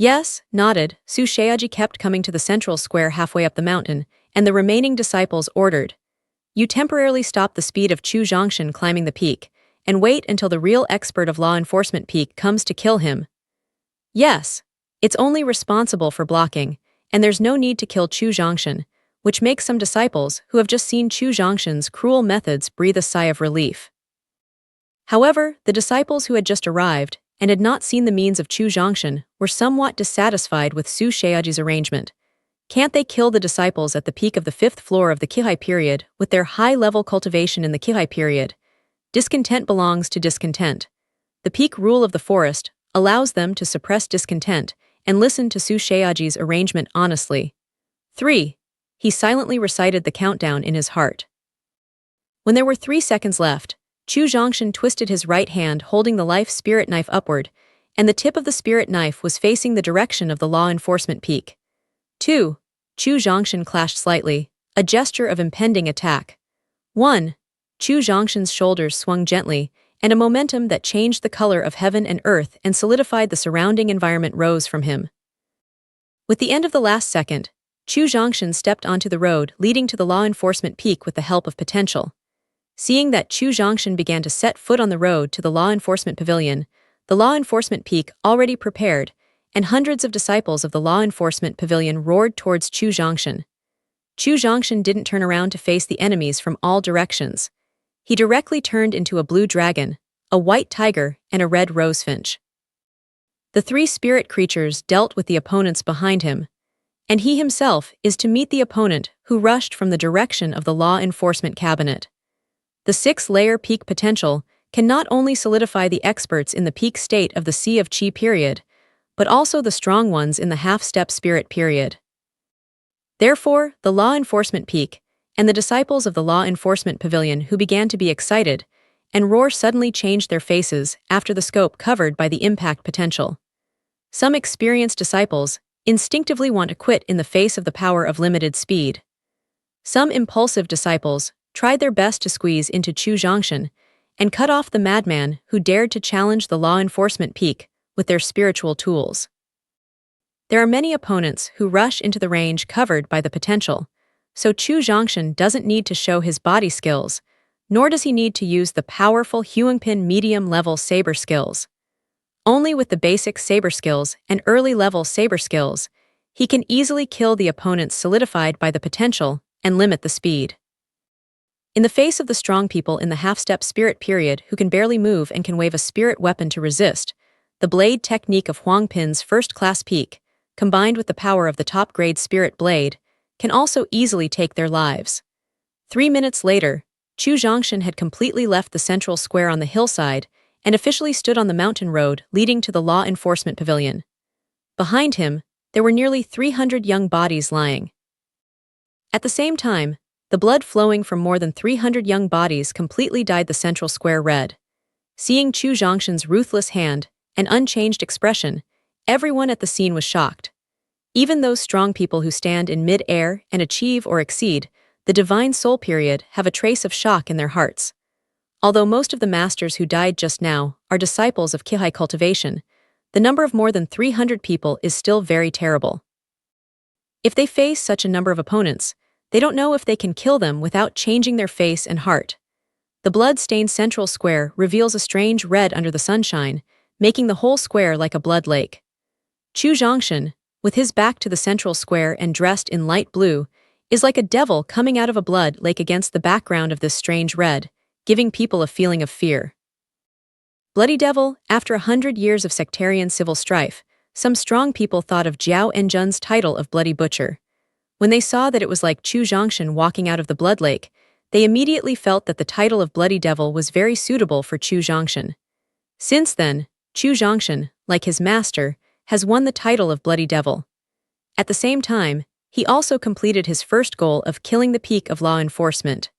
Yes, nodded. Su Sheaji kept coming to the central square halfway up the mountain, and the remaining disciples ordered. You temporarily stop the speed of Chu Zhongshan climbing the peak, and wait until the real expert of law enforcement peak comes to kill him. Yes, it's only responsible for blocking, and there's no need to kill Chu Zhongshan, which makes some disciples who have just seen Chu Zhongshan's cruel methods breathe a sigh of relief. However, the disciples who had just arrived and had not seen the means of Chu Zhongshan were somewhat dissatisfied with Su Sheaji's arrangement. Can't they kill the disciples at the peak of the 5th floor of the Kihai period with their high-level cultivation in the Kihai period? Discontent belongs to discontent. The peak rule of the forest allows them to suppress discontent and listen to Su Sheaji's arrangement honestly. 3. He silently recited the countdown in his heart. When there were 3 seconds left, Chu Zhongshan twisted his right hand holding the life spirit knife upward, and the tip of the spirit knife was facing the direction of the law enforcement peak. 2. Chu Zhongshan clashed slightly, a gesture of impending attack. 1. Chu Zhongshan's shoulders swung gently, and a momentum that changed the color of heaven and earth and solidified the surrounding environment rose from him. With the end of the last second, Chu Zhongshan stepped onto the road leading to the law enforcement peak with the help of potential. Seeing that Chu Zhongshan began to set foot on the road to the law enforcement pavilion, the law enforcement peak already prepared, and hundreds of disciples of the law enforcement pavilion roared towards Chu Zhongshan. Chu Zhongshan didn't turn around to face the enemies from all directions. he directly turned into a blue dragon, a white tiger, and a red rosefinch. The three spirit creatures dealt with the opponents behind him, and he himself is to meet the opponent who rushed from the direction of the law enforcement cabinet. The six-layer peak potential can not only solidify the experts in the peak state of the Sea of Chi period, but also the strong ones in the half-step spirit period. Therefore, the law enforcement peak, and the disciples of the law enforcement pavilion who began to be excited and roar suddenly changed their faces after the scope covered by the impact potential. Some experienced disciples instinctively want to quit in the face of the power of limited speed. Some impulsive disciples tried their best to squeeze into Chu Zhongshan and cut off the madman who dared to challenge the law enforcement peak with their spiritual tools. There are many opponents who rush into the range covered by the potential, so Chu Zhongshan doesn't need to show his body skills, nor does he need to use the powerful Huangpin medium-level saber skills. Only with the basic saber skills and early-level saber skills, he can easily kill the opponents solidified by the potential and limit the speed. In the face of the strong people in the half-step spirit period who can barely move and can wave a spirit weapon to resist, the blade technique of Huangpin's first-class peak, combined with the power of the top-grade spirit blade, can also easily take their lives. 3 minutes later, Chu Zhongshan had completely left the central square on the hillside and officially stood on the mountain road leading to the law enforcement pavilion. Behind him, there were nearly 300 young bodies lying. At the same time, the blood flowing from more than 300 young bodies completely dyed the central square red. Seeing Chu Zhongshan's ruthless hand and unchanged expression, everyone at the scene was shocked. Even those strong people who stand in mid-air and achieve or exceed the divine soul period have a trace of shock in their hearts. Although most of the masters who died just now are disciples of Kihai cultivation, the number of more than 300 people is still very terrible. If they face such a number of opponents, they don't know if they can kill them without changing their face and heart. The blood-stained central square reveals a strange red under the sunshine, making the whole square like a blood lake. Chu Zhongshan, with his back to the central square and dressed in light blue, is like a devil coming out of a blood lake against the background of this strange red, giving people a feeling of fear. Bloody Devil, after 100 years of sectarian civil strife, some strong people thought of Jiao Enjun's title of Bloody Butcher. When they saw that it was like Chu Zhongshan walking out of the blood lake, they immediately felt that the title of Bloody Devil was very suitable for Chu Zhongshan. Since then, Chu Zhongshan, like his master, has won the title of Bloody Devil. At the same time, he also completed his first goal of killing the peak of law enforcement.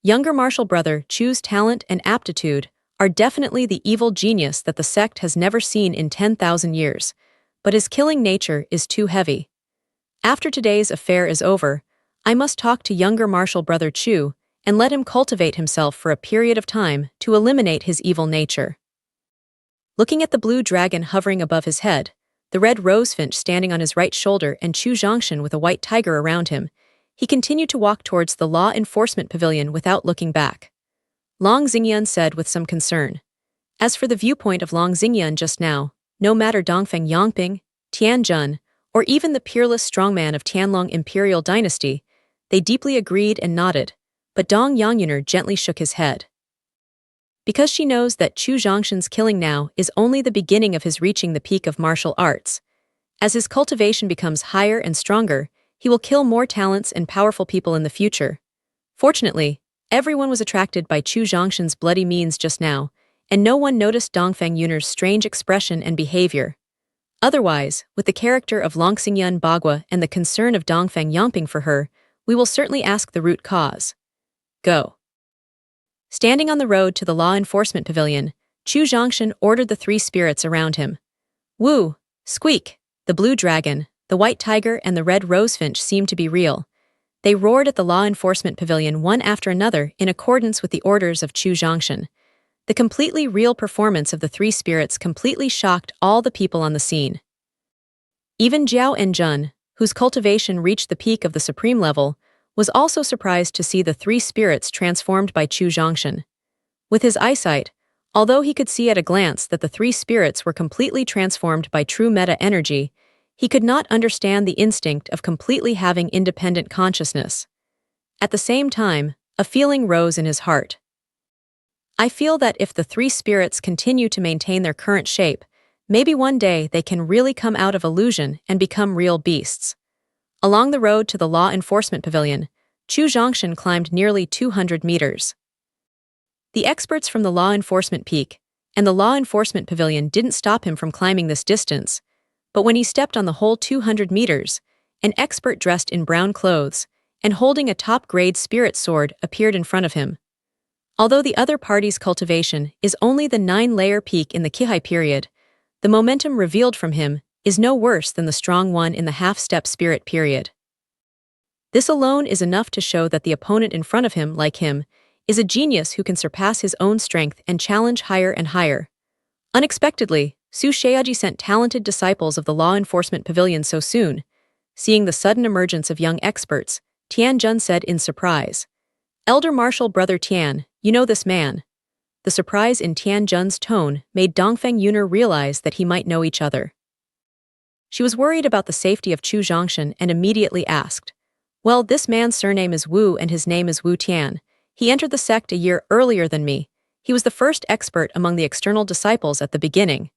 Younger martial brother Chu's talent and aptitude are definitely the evil genius that the sect has never seen in 10,000 years, but his killing nature is too heavy. After today's affair is over, I must talk to younger martial brother Chu and let him cultivate himself for a period of time to eliminate his evil nature. Looking at the blue dragon hovering above his head, the red rosefinch standing on his right shoulder and Chu Zhongshan with a white tiger around him, he continued to walk towards the law enforcement pavilion without looking back. Long Xingyun said with some concern. As for the viewpoint of Long Xingyun just now, no matter Dongfeng Yangping, Tian Jun, or even the peerless strongman of Tianlong imperial dynasty, they deeply agreed and nodded, but Dong Yangyuner gently shook his head. Because she knows that Chu Zhongshan's killing now is only the beginning of his reaching the peak of martial arts. As his cultivation becomes higher and stronger, he will kill more talents and powerful people in the future. Fortunately, everyone was attracted by Chu Zhongshan's bloody means just now, and no one noticed Dongfeng Yuner's strange expression and behavior. Otherwise, with the character of Long Xingyun Bagua and the concern of Dongfeng Yangping for her, we will certainly ask the root cause. Go. Standing on the road to the law enforcement pavilion, Chu Zhongshan ordered the three spirits around him. Woo, Squeak, the blue dragon, the white tiger and the red rosefinch seemed to be real. They roared at the law enforcement pavilion one after another in accordance with the orders of Chu Zhongshan. The completely real performance of the three spirits completely shocked all the people on the scene. Even Jiao Enjun, whose cultivation reached the peak of the supreme level, was also surprised to see the three spirits transformed by Chu Zhongshan. With his eyesight, although he could see at a glance that the three spirits were completely transformed by true meta-energy, he could not understand the instinct of completely having independent consciousness. At the same time, a feeling rose in his heart. I feel that if the three spirits continue to maintain their current shape, maybe one day they can really come out of illusion and become real beasts. Along the road to the law enforcement pavilion, Chu Zhongshan climbed nearly 200 meters. The experts from the law enforcement peak and the law enforcement pavilion didn't stop him from climbing this distance, but when he stepped on the whole 200 meters, an expert dressed in brown clothes and holding a top-grade spirit sword appeared in front of him. Although the other party's cultivation is only the 9-layer peak in the Kihai period, the momentum revealed from him is no worse than the strong one in the half-step spirit period. This alone is enough to show that the opponent in front of him, like him, is a genius who can surpass his own strength and challenge higher and higher. Unexpectedly, Su Sheaji sent talented disciples of the law enforcement pavilion so soon. Seeing the sudden emergence of young experts, Tian Jun said in surprise, "Elder Marshal Brother Tian, you know this man." The surprise in Tian Jun's tone made Dongfeng Yuner realize that he might know each other. She was worried about the safety of Chu Zhongshan and immediately asked, "Well, this man's surname is Wu and his name is Wu Tian. He entered the sect a year earlier than me. He was the first expert among the external disciples at the beginning."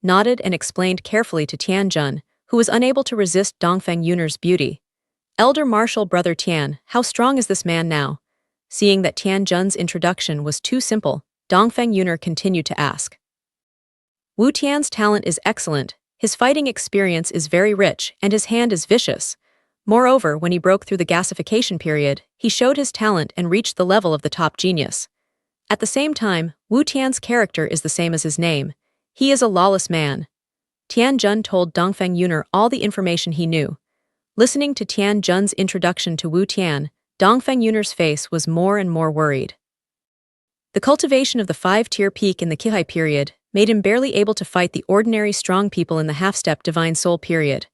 Nodded and explained carefully to Tian Jun, who was unable to resist Dongfeng Yuner's beauty. "Elder Marshal Brother Tian, how strong is this man now?" Seeing that Tian Jun's introduction was too simple, Dongfeng Yuner continued to ask. "Wu Tian's talent is excellent, his fighting experience is very rich, and his hand is vicious. Moreover, when he broke through the gasification period, he showed his talent and reached the level of the top genius. At the same time, Wu Tian's character is the same as his name. He is a lawless man." Tian Jun told Dongfeng Yuner all the information he knew. Listening to Tian Jun's introduction to Wu Tian, Dongfeng Yuner's face was more and more worried. The cultivation of the 5-tier peak in the Kihai period made him barely able to fight the ordinary strong people in the half-step divine soul period.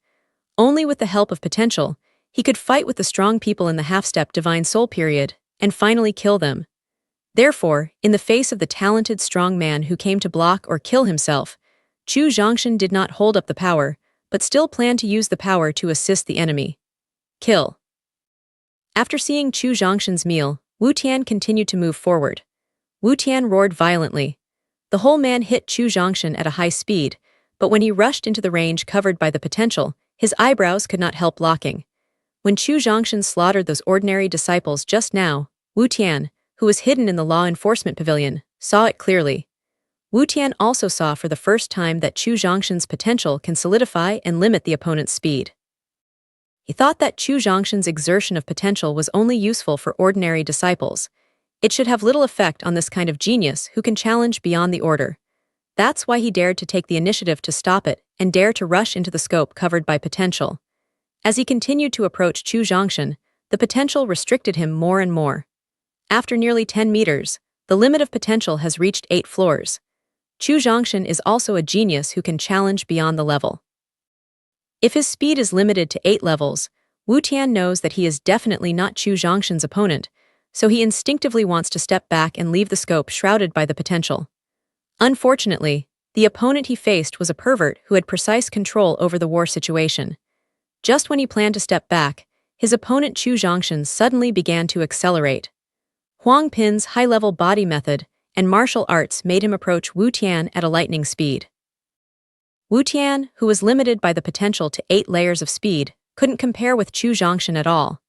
Only with the help of potential, he could fight with the strong people in the half-step divine soul period and finally kill them. Therefore, in the face of the talented strong man who came to block or kill himself, Chu Zhongshan did not hold up the power, but still planned to use the power to assist the enemy. Kill. After seeing Chu Zhongshan's meal, Wu Tian continued to move forward. Wu Tian roared violently. The whole man hit Chu Zhongshan at a high speed, but when he rushed into the range covered by the potential, his eyebrows could not help locking. When Chu Zhongshan slaughtered those ordinary disciples just now, Wu Tian, who was hidden in the law enforcement pavilion, saw it clearly. Wu Tian also saw for the first time that Chu Zhongshan's potential can solidify and limit the opponent's speed. He thought that Chu Zhongshan's exertion of potential was only useful for ordinary disciples. It should have little effect on this kind of genius who can challenge beyond the order. That's why he dared to take the initiative to stop it and dare to rush into the scope covered by potential. As he continued to approach Chu Zhongshan, the potential restricted him more and more. After nearly 10 meters, the limit of potential has reached 8 floors. Chu Zhongshan is also a genius who can challenge beyond the level. If his speed is limited to 8 levels, Wu Tian knows that he is definitely not Chu Zhongshan's opponent, so he instinctively wants to step back and leave the scope shrouded by the potential. Unfortunately, the opponent he faced was a pervert who had precise control over the war situation. Just when he planned to step back, his opponent Chu Zhongshan suddenly began to accelerate. Huang Pin's high-level body method and martial arts made him approach Wu Tian at a lightning speed. Wu Tian, who was limited by the potential to 8 layers of speed, couldn't compare with Chu Zhongshan at all.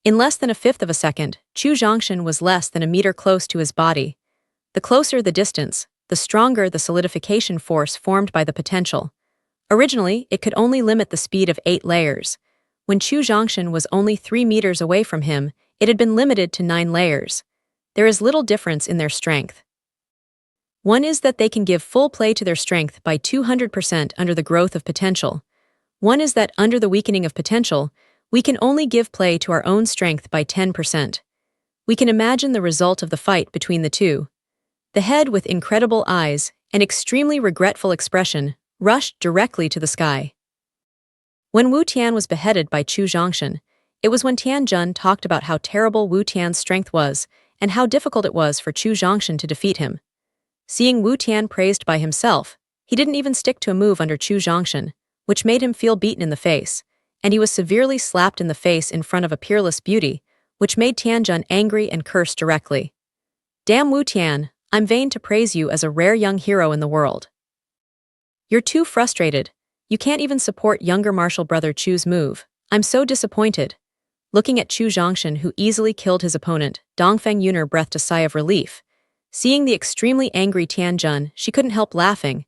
In less than a fifth of a second, Chu Zhongshan was less than a meter close to his body. The closer the distance, the stronger the solidification force formed by the potential. Originally, it could only limit the speed of 8 layers. When Chu Zhongshan was only 3 meters away from him, it had been limited to 9 layers. There is little difference in their strength. One is that they can give full play to their strength by 200% under the growth of potential. One is that under the weakening of potential, we can only give play to our own strength by 10%. We can imagine the result of the fight between the two. The head with incredible eyes, an extremely regretful expression, rushed directly to the sky. When Wu Tian was beheaded by Chu Zhongshan, it was when Tian Jun talked about how terrible Wu Tian's strength was and how difficult it was for Chu Zhongshan to defeat him. Seeing Wu Tian praised by himself, he didn't even stick to a move under Chu Zhongshan, which made him feel beaten in the face, and he was severely slapped in the face in front of a peerless beauty, which made Tianjun angry and cursed directly. Damn Wu Tian, I'm vain to praise you as a rare young hero in the world. You're too frustrated. You can't even support younger martial brother Chu's move. I'm so disappointed. Looking at Chu Zhongshan, who easily killed his opponent, Dongfeng Yuner breathed a sigh of relief. Seeing the extremely angry Tianjun, she couldn't help laughing.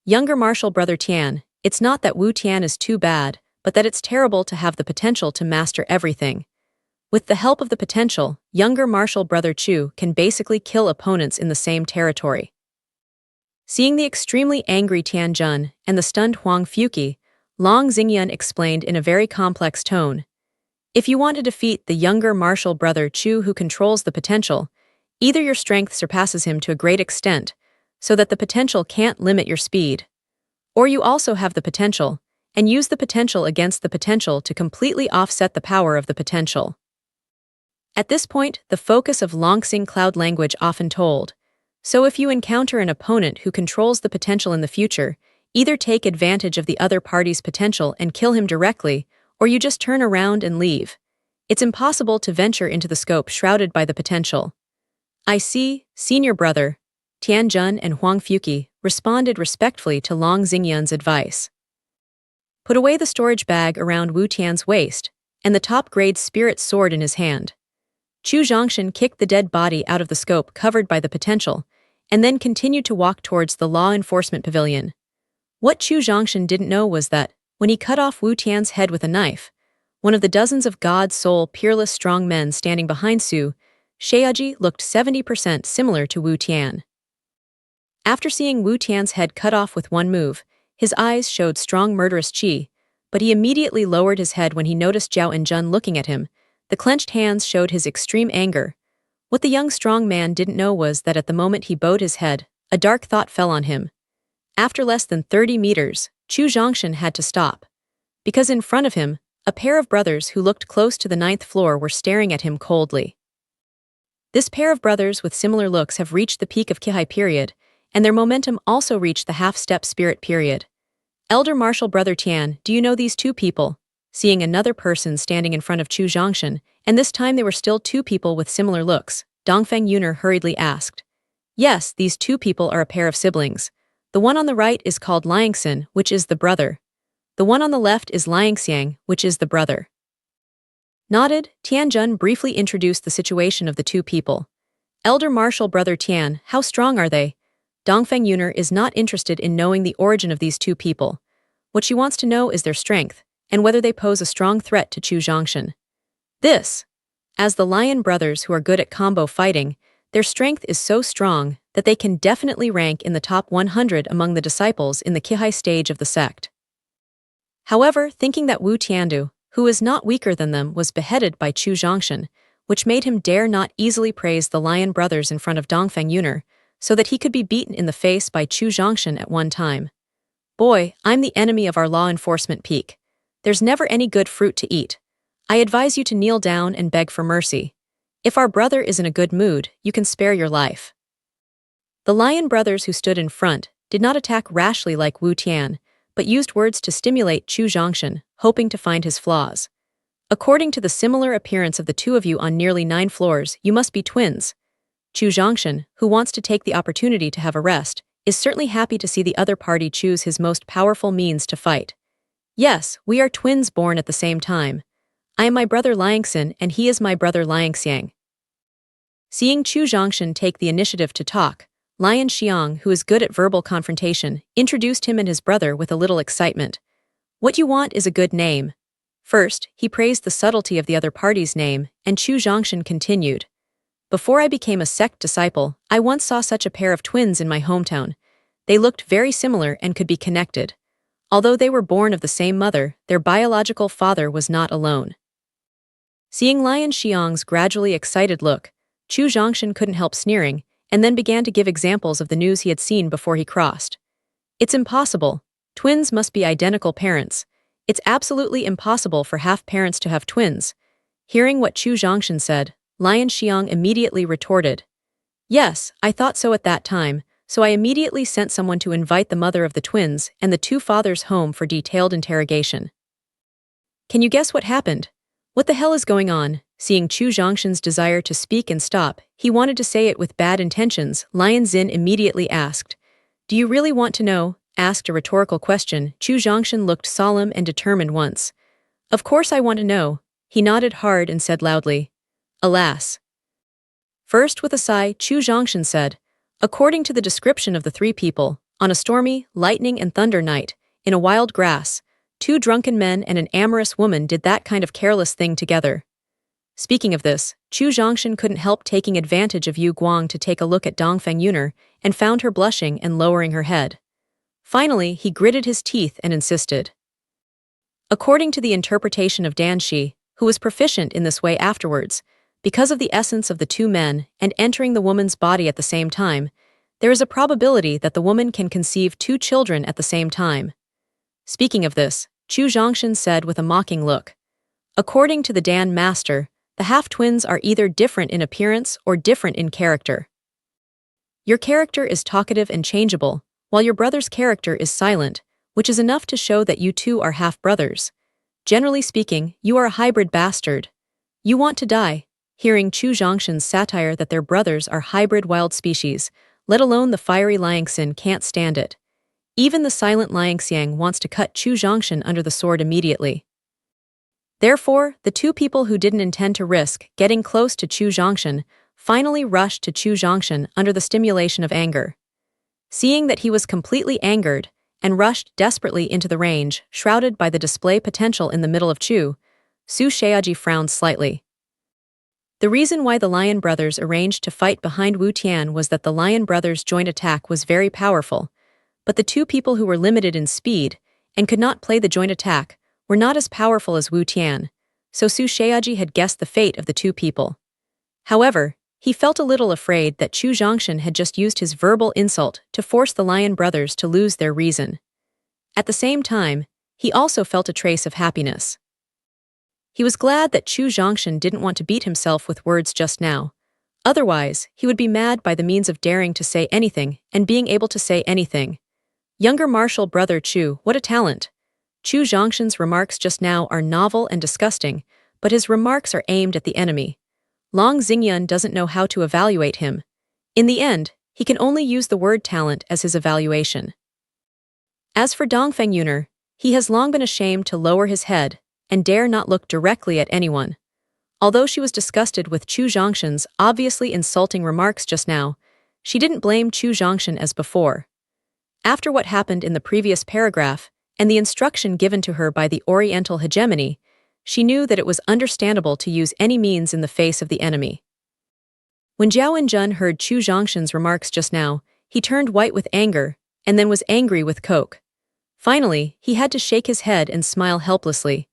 Younger martial brother Tian, it's not that Wu Tian is too bad, but that it's terrible to have the potential to master everything. With the help of the potential, younger martial brother Chu can basically kill opponents in the same territory. Seeing the extremely angry Tianjun and the stunned Huang Fuqi, Long Xingyan explained in a very complex tone, if you want to defeat the younger martial brother Chu who controls the potential, either your strength surpasses him to a great extent, so that the potential can't limit your speed, or you also have the potential, and use the potential against the potential to completely offset the power of the potential. At this point, the focus of Longxing Cloud language often told, so if you encounter an opponent who controls the potential in the future, either take advantage of the other party's potential and kill him directly, or you just turn around and leave. It's impossible to venture into the scope shrouded by the potential. I see, senior brother. Tianjun and Huang Fuqi responded respectfully to Long Xingyan's advice. Put away the storage bag around Wu Tian's waist, and the top-grade spirit sword in his hand. Chu Zhongshan kicked the dead body out of the scope covered by the potential, and then continued to walk towards the law enforcement pavilion. What Chu Zhongshan didn't know was that, when he cut off Wu Tian's head with a knife, one of the dozens of God's soul peerless strong men standing behind Su Sheiji looked 70% similar to Wu Tian. After seeing Wu Tian's head cut off with one move, his eyes showed strong murderous qi, but he immediately lowered his head when he noticed Zhao Enjun looking at him. The clenched hands showed his extreme anger. What the young strong man didn't know was that at the moment he bowed his head, a dark thought fell on him. After less than 30 meters, Chu Zhongshan had to stop. Because in front of him, a pair of brothers who looked close to the 9th floor were staring at him coldly. This pair of brothers with similar looks have reached the peak of Kihai period, and their momentum also reached the half-step spirit period. Elder martial brother Tian, do you know these two people? Seeing another person standing in front of Chu Zhongshan, and this time they were still two people with similar looks, Dongfeng Yuner hurriedly asked. Yes, these two people are a pair of siblings. The one on the right is called Liangxin, which is the brother. The one on the left is Liangxiang, which is the brother. Nodded, Tianjun briefly introduced the situation of the two people. Elder martial brother Tian, how strong are they? Dongfeng Yuner is not interested in knowing the origin of these two people. What she wants to know is their strength, and whether they pose a strong threat to Chu Zhongshan. As the Lion brothers who are good at combo fighting, their strength is so strong that they can definitely rank in the top 100 among the disciples in the Kihai stage of the sect. However, thinking that Wu Tiandu, who is not weaker than them, was beheaded by Chu Zhongshan, which made him dare not easily praise the Lion brothers in front of Dongfeng Yuner, so that he could be beaten in the face by Chu Zhongshan at one time. Boy, I'm the enemy of our law enforcement peak. There's never any good fruit to eat. I advise you to kneel down and beg for mercy. If our brother is in a good mood, you can spare your life. The Lion brothers who stood in front did not attack rashly like Wu Tian, but used words to stimulate Chu Zhongshan, hoping to find his flaws. According to the similar appearance of the two of you on nearly 9 floors, you must be twins. Chu Zhongshan, who wants to take the opportunity to have a rest, is certainly happy to see the other party choose his most powerful means to fight. Yes, we are twins born at the same time. I am my brother Liangxin and he is my brother Liangxiang. Seeing Chu Zhongshan take the initiative to talk, Lian Xiang, who is good at verbal confrontation, introduced him and his brother with a little excitement. What you want is a good name. First, he praised the subtlety of the other party's name, and Chu Zhongshan continued. Before I became a sect disciple, I once saw such a pair of twins in my hometown. They looked very similar and could be connected. Although they were born of the same mother, their biological father was not alone. Seeing Lian Xiang's gradually excited look, Chu Zhongshan couldn't help sneering, and then began to give examples of the news he had seen before he crossed. It's impossible. Twins must be identical parents. It's absolutely impossible for half-parents to have twins. Hearing what Chu Zhongshan said, Lian Xiang immediately retorted. Yes, I thought so at that time, so I immediately sent someone to invite the mother of the twins and the two fathers home for detailed interrogation. Can you guess what happened? What the hell is going on? Seeing Chu Zhongshan's desire to speak and stop, he wanted to say it with bad intentions. Lion Xin immediately asked, "Do you really want to know?" Asked a rhetorical question. Chu Zhongshan looked solemn and determined once. "Of course I want to know." He nodded hard and said loudly, "Alas." First, with a sigh, Chu Zhongshan said, "According to the description of the three people, on a stormy, lightning and thunder night, in a wild grass, 2 drunken men and an amorous woman did that kind of careless thing together." Speaking of this, Chu Zhongshan couldn't help taking advantage of Yu Guang to take a look at Dongfeng Yuner and found her blushing and lowering her head. Finally, he gritted his teeth and insisted. According to the interpretation of Dan Shi, who was proficient in this way afterwards, because of the essence of the 2 men and entering the woman's body at the same time, there is a probability that the woman can conceive 2 children at the same time. Speaking of this, Chu Zhongshan said with a mocking look, "According to the Dan master, the half-twins are either different in appearance or different in character. Your character is talkative and changeable, while your brother's character is silent, which is enough to show that you two are half-brothers. Generally speaking, you are a hybrid bastard. You want to die." Hearing Chu Zhongshan's satire that their brothers are hybrid wild species, let alone the fiery Liangxin can't stand it. Even the silent Liangxiang wants to cut Chu Zhongshan under the sword immediately. Therefore, the 2 people who didn't intend to risk getting close to Chu Zhongshan finally rushed to Chu Zhongshan under the stimulation of anger. Seeing that he was completely angered and rushed desperately into the range, shrouded by the display potential in the middle of Chu, Su Xiaoji frowned slightly. The reason why the Lion brothers arranged to fight behind Wu Tian was that the Lion brothers' joint attack was very powerful, but the 2 people who were limited in speed and could not play the joint attack were not as powerful as Wu Tian, so Su Xiaoji had guessed the fate of the 2 people. However, he felt a little afraid that Chu Zhongshan had just used his verbal insult to force the Lion brothers to lose their reason. At the same time, he also felt a trace of happiness. He was glad that Chu Zhongshan didn't want to beat himself with words just now. Otherwise, he would be mad by the means of daring to say anything and being able to say anything. Younger martial brother Chu, what a talent! Chu Zhongshan's remarks just now are novel and disgusting, but his remarks are aimed at the enemy. Long Xingyun doesn't know how to evaluate him. In the end, he can only use the word talent as his evaluation. As for Dongfeng Yuner, he has long been ashamed to lower his head and dare not look directly at anyone. Although she was disgusted with Chu Zhongshan's obviously insulting remarks just now, she didn't blame Chu Zhongshan as before. After what happened in the previous paragraph and the instruction given to her by the Oriental hegemony, she knew that it was understandable to use any means in the face of the enemy. When Zhao Wenjun heard Chu Zhongshan's remarks just now, he turned white with anger and then was angry with coke. Finally, he had to shake his head and smile helplessly.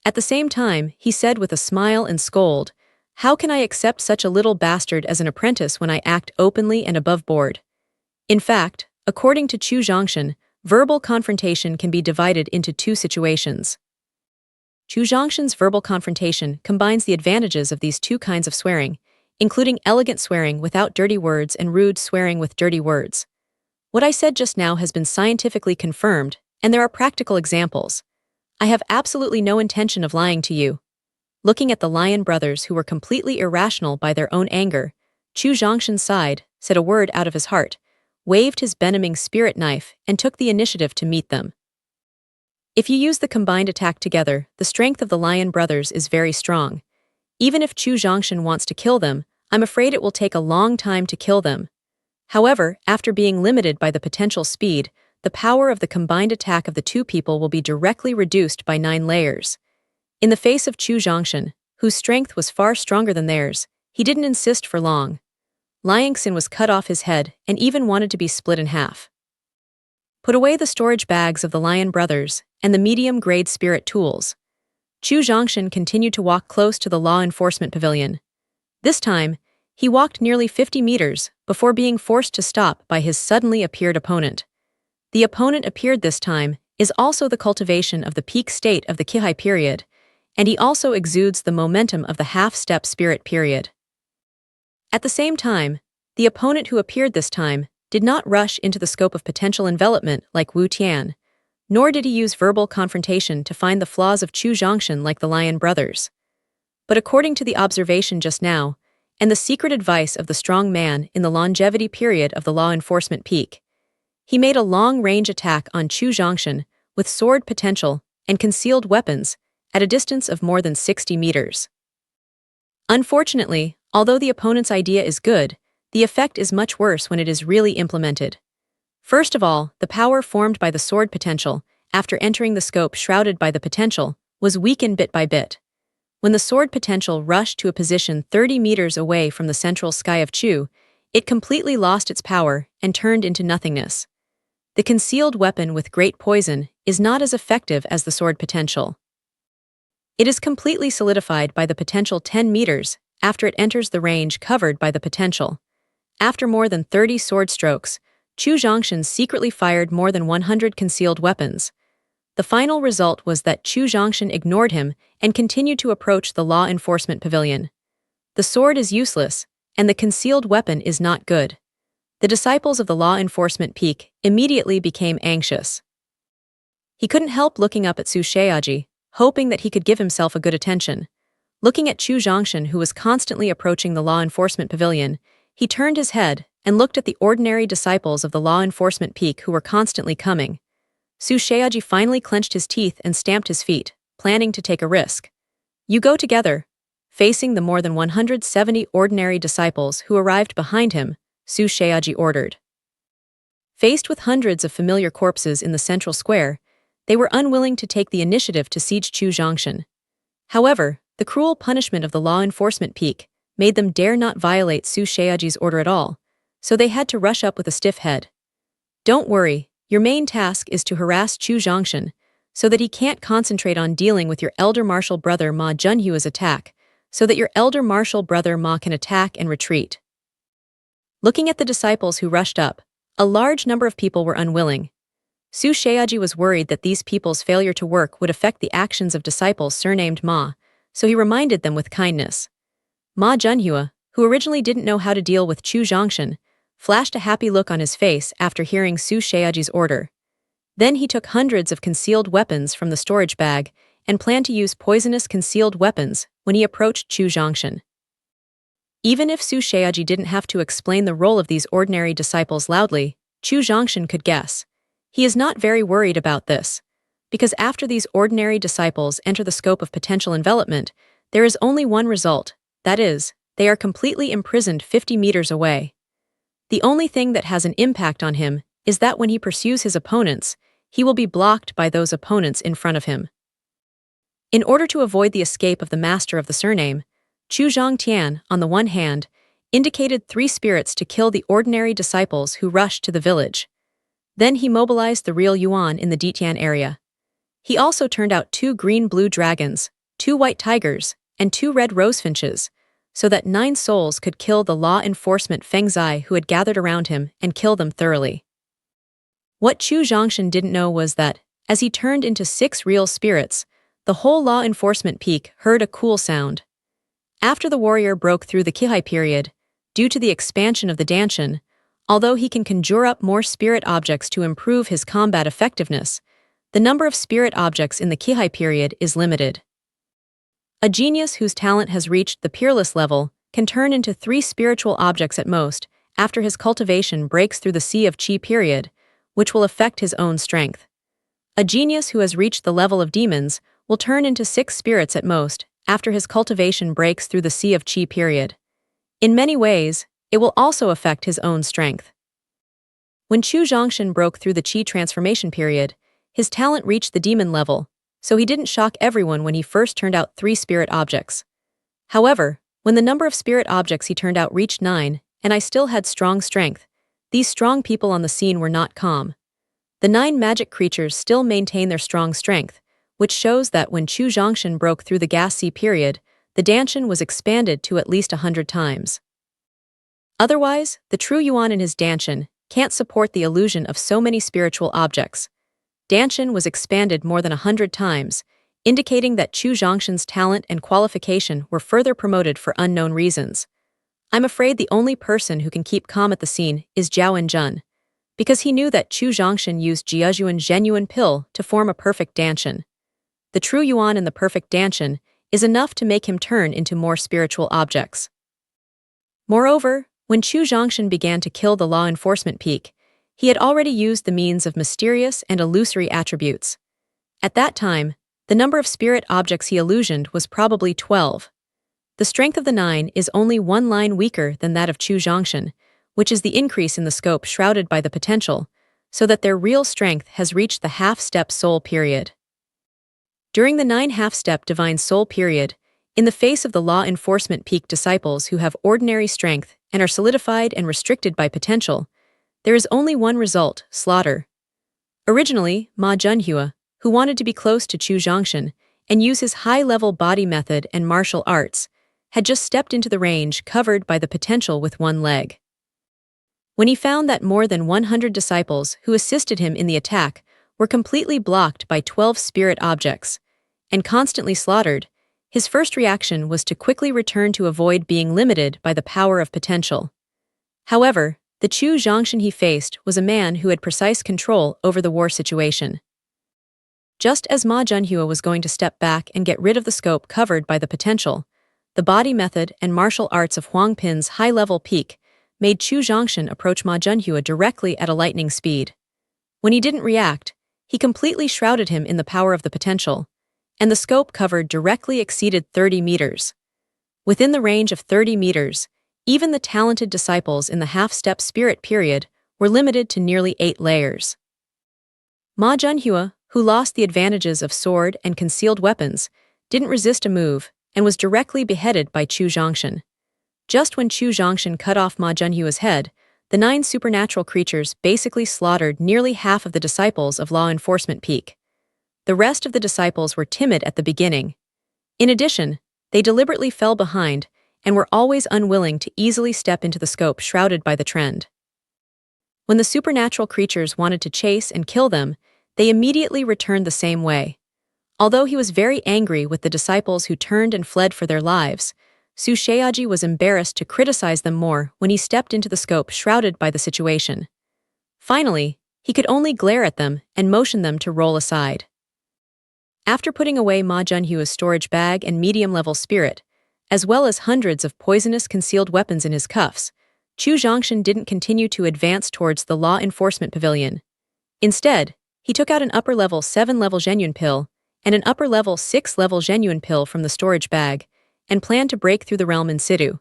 At the same time, he said with a smile and scold, "How can I accept such a little bastard as an apprentice when I act openly and above board?" In fact, according to Chu Zhongshan, verbal confrontation can be divided into 2 situations. Chu Zhongshan's verbal confrontation combines the advantages of these 2 kinds of swearing, including elegant swearing without dirty words and rude swearing with dirty words. What I said just now has been scientifically confirmed, and there are practical examples. I have absolutely no intention of lying to you. Looking at the Lion brothers who were completely irrational by their own anger, Chu Zhongshan sighed, said a word out of his heart, waved his benaming spirit knife, and took the initiative to meet them. If you use the combined attack together, the strength of the Lion brothers is very strong. Even if Chu Zhongshan wants to kill them, I'm afraid it will take a long time to kill them. However, after being limited by the potential speed, the power of the combined attack of the 2 people will be directly reduced by 9 layers. In the face of Chu Zhongshan, whose strength was far stronger than theirs, he didn't insist for long. Liangxin was cut off his head and even wanted to be split in half. Put away the storage bags of the Lion brothers and the medium-grade spirit tools. Chu Zhongshan continued to walk close to the law enforcement pavilion. This time, he walked nearly 50 meters before being forced to stop by his suddenly appeared opponent. The opponent appeared this time is also the cultivation of the peak state of the Qihai period, and he also exudes the momentum of the half-step spirit period. At the same time, the opponent who appeared this time did not rush into the scope of potential envelopment like Wu Tian, nor did he use verbal confrontation to find the flaws of Chu Zhongshan like the Lion brothers. But according to the observation just now, and the secret advice of the strong man in the longevity period of the law enforcement peak, he made a long-range attack on Chu Zhongshan with sword potential and concealed weapons at a distance of more than 60 meters. Unfortunately, although the opponent's idea is good, the effect is much worse when it is really implemented. First of all, the power formed by the sword potential, after entering the scope shrouded by the potential, was weakened bit by bit. When the sword potential rushed to a position 30 meters away from the central sky of Chu, it completely lost its power and turned into nothingness. The concealed weapon with great poison is not as effective as the sword potential. It is completely solidified by the potential 10 meters after it enters the range covered by the potential. After more than 30 sword strokes, Chu Zhongshan secretly fired more than 100 concealed weapons. The final result was that Chu Zhongshan ignored him and continued to approach the law enforcement pavilion. The sword is useless, and the concealed weapon is not good. The disciples of the law enforcement peak immediately became anxious. He couldn't help looking up at Su Shaoji, hoping that he could give himself a good attention. Looking at Chu Zhongshan, who was constantly approaching the law enforcement pavilion, he turned his head and looked at the ordinary disciples of the law enforcement peak who were constantly coming. Su Shaoji finally clenched his teeth and stamped his feet, planning to take a risk. "You go together." Facing the more than 170 ordinary disciples who arrived behind him, Su Shaoji ordered. Faced with hundreds of familiar corpses in the central square, they were unwilling to take the initiative to siege Chu Zhongshan. However, the cruel punishment of the law enforcement peak made them dare not violate Su Shaoji's order at all, so they had to rush up with a stiff head. "Don't worry, your main task is to harass Chu Zhongshan, so that he can't concentrate on dealing with your elder martial brother Ma Junhua's attack, so that your elder martial brother Ma can attack and retreat." Looking at the disciples who rushed up, a large number of people were unwilling. Su Shaoji was worried that these people's failure to work would affect the actions of disciples surnamed Ma, so he reminded them with kindness. Ma Junhua, who originally didn't know how to deal with Chu Zhongshan, flashed a happy look on his face after hearing Su Shaoji's order. Then he took hundreds of concealed weapons from the storage bag and planned to use poisonous concealed weapons when he approached Chu Zhongshan. Even if Su Shaoji didn't have to explain the role of these ordinary disciples loudly, Chu Zhongshan could guess. He is not very worried about this, because after these ordinary disciples enter the scope of potential envelopment, there is only one result, that is, they are completely imprisoned 50 meters away. The only thing that has an impact on him is that when he pursues his opponents, he will be blocked by those opponents in front of him. In order to avoid the escape of the master of the surname, Chu Zhongtian, on the one hand, indicated 3 spirits to kill the ordinary disciples who rushed to the village. Then he mobilized the real Yuan in the Ditian area. He also turned out 2 green-blue dragons, 2 white tigers, and 2 red rosefinches, so that 9 souls could kill the law enforcement Feng Zai who had gathered around him and kill them thoroughly. What Chu Zhongshan didn't know was that, as he turned into 6 real spirits, the whole law enforcement peak heard a cool sound. After the warrior broke through the Qihai period, due to the expansion of the Danshan, although he can conjure up more spirit objects to improve his combat effectiveness, the number of spirit objects in the Qihai period is limited. A genius whose talent has reached the peerless level can turn into 3 spiritual objects at most after his cultivation breaks through the Sea of Qi period, which will affect his own strength. A genius who has reached the level of demons will turn into 6 spirits at most after his cultivation breaks through the Sea of Qi period. In many ways, it will also affect his own strength. When Chu Zhongshan broke through the Qi transformation period, his talent reached the demon level, so he didn't shock everyone when he first turned out 3 spirit objects. However, when the number of spirit objects he turned out reached 9, and I still had strong strength, these strong people on the scene were not calm. The 9 magic creatures still maintain their strong strength, which shows that when Chu Zhongshan broke through the gas sea period, the Danshan was expanded to at least 100 times. Otherwise, the true Yuan in his Danshan can't support the illusion of so many spiritual objects. Danshan was expanded more than 100 times, indicating that Chu Zhongshan's talent and qualification were further promoted for unknown reasons. I'm afraid the only person who can keep calm at the scene is Zhao Enjun, because he knew that Chu Zhongshan used Jiazhuan's genuine pill to form a perfect Danshan. The true Yuan in the perfect Danshan is enough to make him turn into more spiritual objects. Moreover, when Chu Zhongshan began to kill the law enforcement peak, he had already used the means of mysterious and illusory attributes. At that time, the number of spirit objects he illusioned was probably 12. The strength of the 9 is only one line weaker than that of Chu Zhongshan, which is the increase in the scope shrouded by the potential, so that their real strength has reached the half-step soul period. During the 9 half-step divine soul period, in the face of the law enforcement peak disciples who have ordinary strength and are solidified and restricted by potential, there is only one result: slaughter. Originally, Ma Junhua, who wanted to be close to Chu Zhongshan and use his high-level body method and martial arts, had just stepped into the range covered by the potential with one leg. When he found that more than 100 disciples who assisted him in the attack were completely blocked by 12 spirit objects and constantly slaughtered, his first reaction was to quickly return to avoid being limited by the power of potential. However, the Chu Zhongshan he faced was a man who had precise control over the war situation. Just as Ma Junhua was going to step back and get rid of the scope covered by the potential, the body method and martial arts of Huang Pin's high-level peak made Chu Zhongshan approach Ma Junhua directly at a lightning speed. When he didn't react, he completely shrouded him in the power of the potential, and the scope covered directly exceeded 30 meters. Within the range of 30 meters, even the talented disciples in the half-step spirit period were limited to nearly 8 layers. Ma Junhua, who lost the advantages of sword and concealed weapons, didn't resist a move and was directly beheaded by Chu Zhongshan. Just when Chu Zhongshan cut off Ma Junhua's head, the 9 supernatural creatures basically slaughtered nearly half of the disciples of law enforcement peak. The rest of the disciples were timid at the beginning. In addition, they deliberately fell behind and were always unwilling to easily step into the scope shrouded by the trend. When the supernatural creatures wanted to chase and kill them, they immediately returned the same way. Although he was very angry with the disciples who turned and fled for their lives, Su Sheyaji was embarrassed to criticize them more when he stepped into the scope shrouded by the situation. Finally, he could only glare at them and motion them to roll aside. After putting away Ma Junhua's storage bag and medium-level spirit, as well as hundreds of poisonous concealed weapons in his cuffs, Chu Zhongshan didn't continue to advance towards the law enforcement pavilion. Instead, he took out an upper-level 7-level genuine pill and an upper-level 6-level genuine pill from the storage bag, and planned to break through the realm in situ.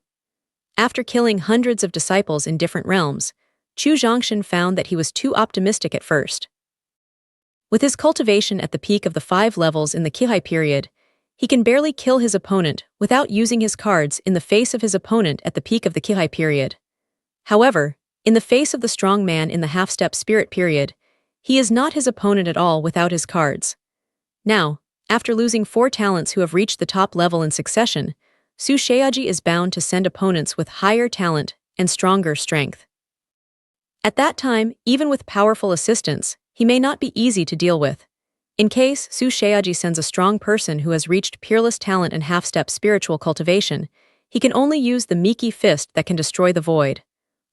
After killing hundreds of disciples in different realms, Chu Zhongshan found that he was too optimistic at first. With his cultivation at the peak of the 5 levels in the Qihai period, he can barely kill his opponent without using his cards in the face of his opponent at the peak of the Qihai period. However, in the face of the strong man in the half-step spirit period, he is not his opponent at all without his cards. Now, after losing 4 talents who have reached the top level in succession, Su Sheyaji is bound to send opponents with higher talent and stronger strength. At that time, even with powerful assistance, he may not be easy to deal with. In case Su Sheyaji sends a strong person who has reached peerless talent and half-step spiritual cultivation, he can only use the Miki fist that can destroy the void.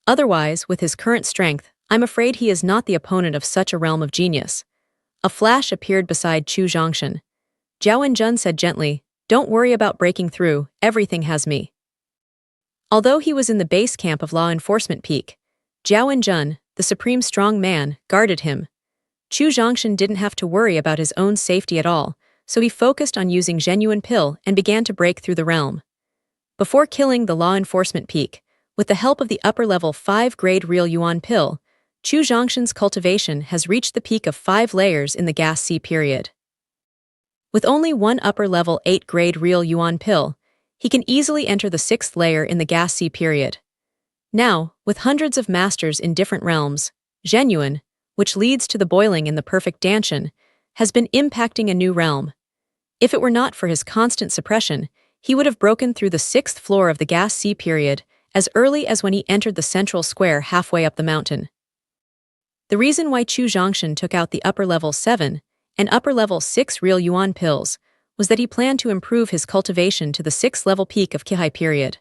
Otherwise, with his current strength, I'm afraid he is not the opponent of such a realm of genius. A flash appeared beside Chu Zhongshan. Zhao Wenjun said gently, "Don't worry about breaking through, everything has me." Although he was in the base camp of law enforcement peak, Zhao Wenjun, the supreme strong man, guarded him. Chu Zhongshan didn't have to worry about his own safety at all, so he focused on using genuine pill and began to break through the realm. Before killing the law enforcement peak, with the help of the upper-level 5-grade real yuan pill, Chu Zhongshan's cultivation has reached the peak of 5 layers in the gas C period. With only one upper-level 8-grade real yuan pill, he can easily enter the 6th layer in the gas C period. Now, with hundreds of masters in different realms, genuine, which leads to the boiling in the perfect danshan, has been impacting a new realm. If it were not for his constant suppression, he would have broken through the 6th floor of the gas C period as early as when he entered the central square halfway up the mountain. The reason why Chu Zhongshan took out the upper-level 7 and upper-level 6 real yuan pills was that he planned to improve his cultivation to the 6th-level peak of Qihai period.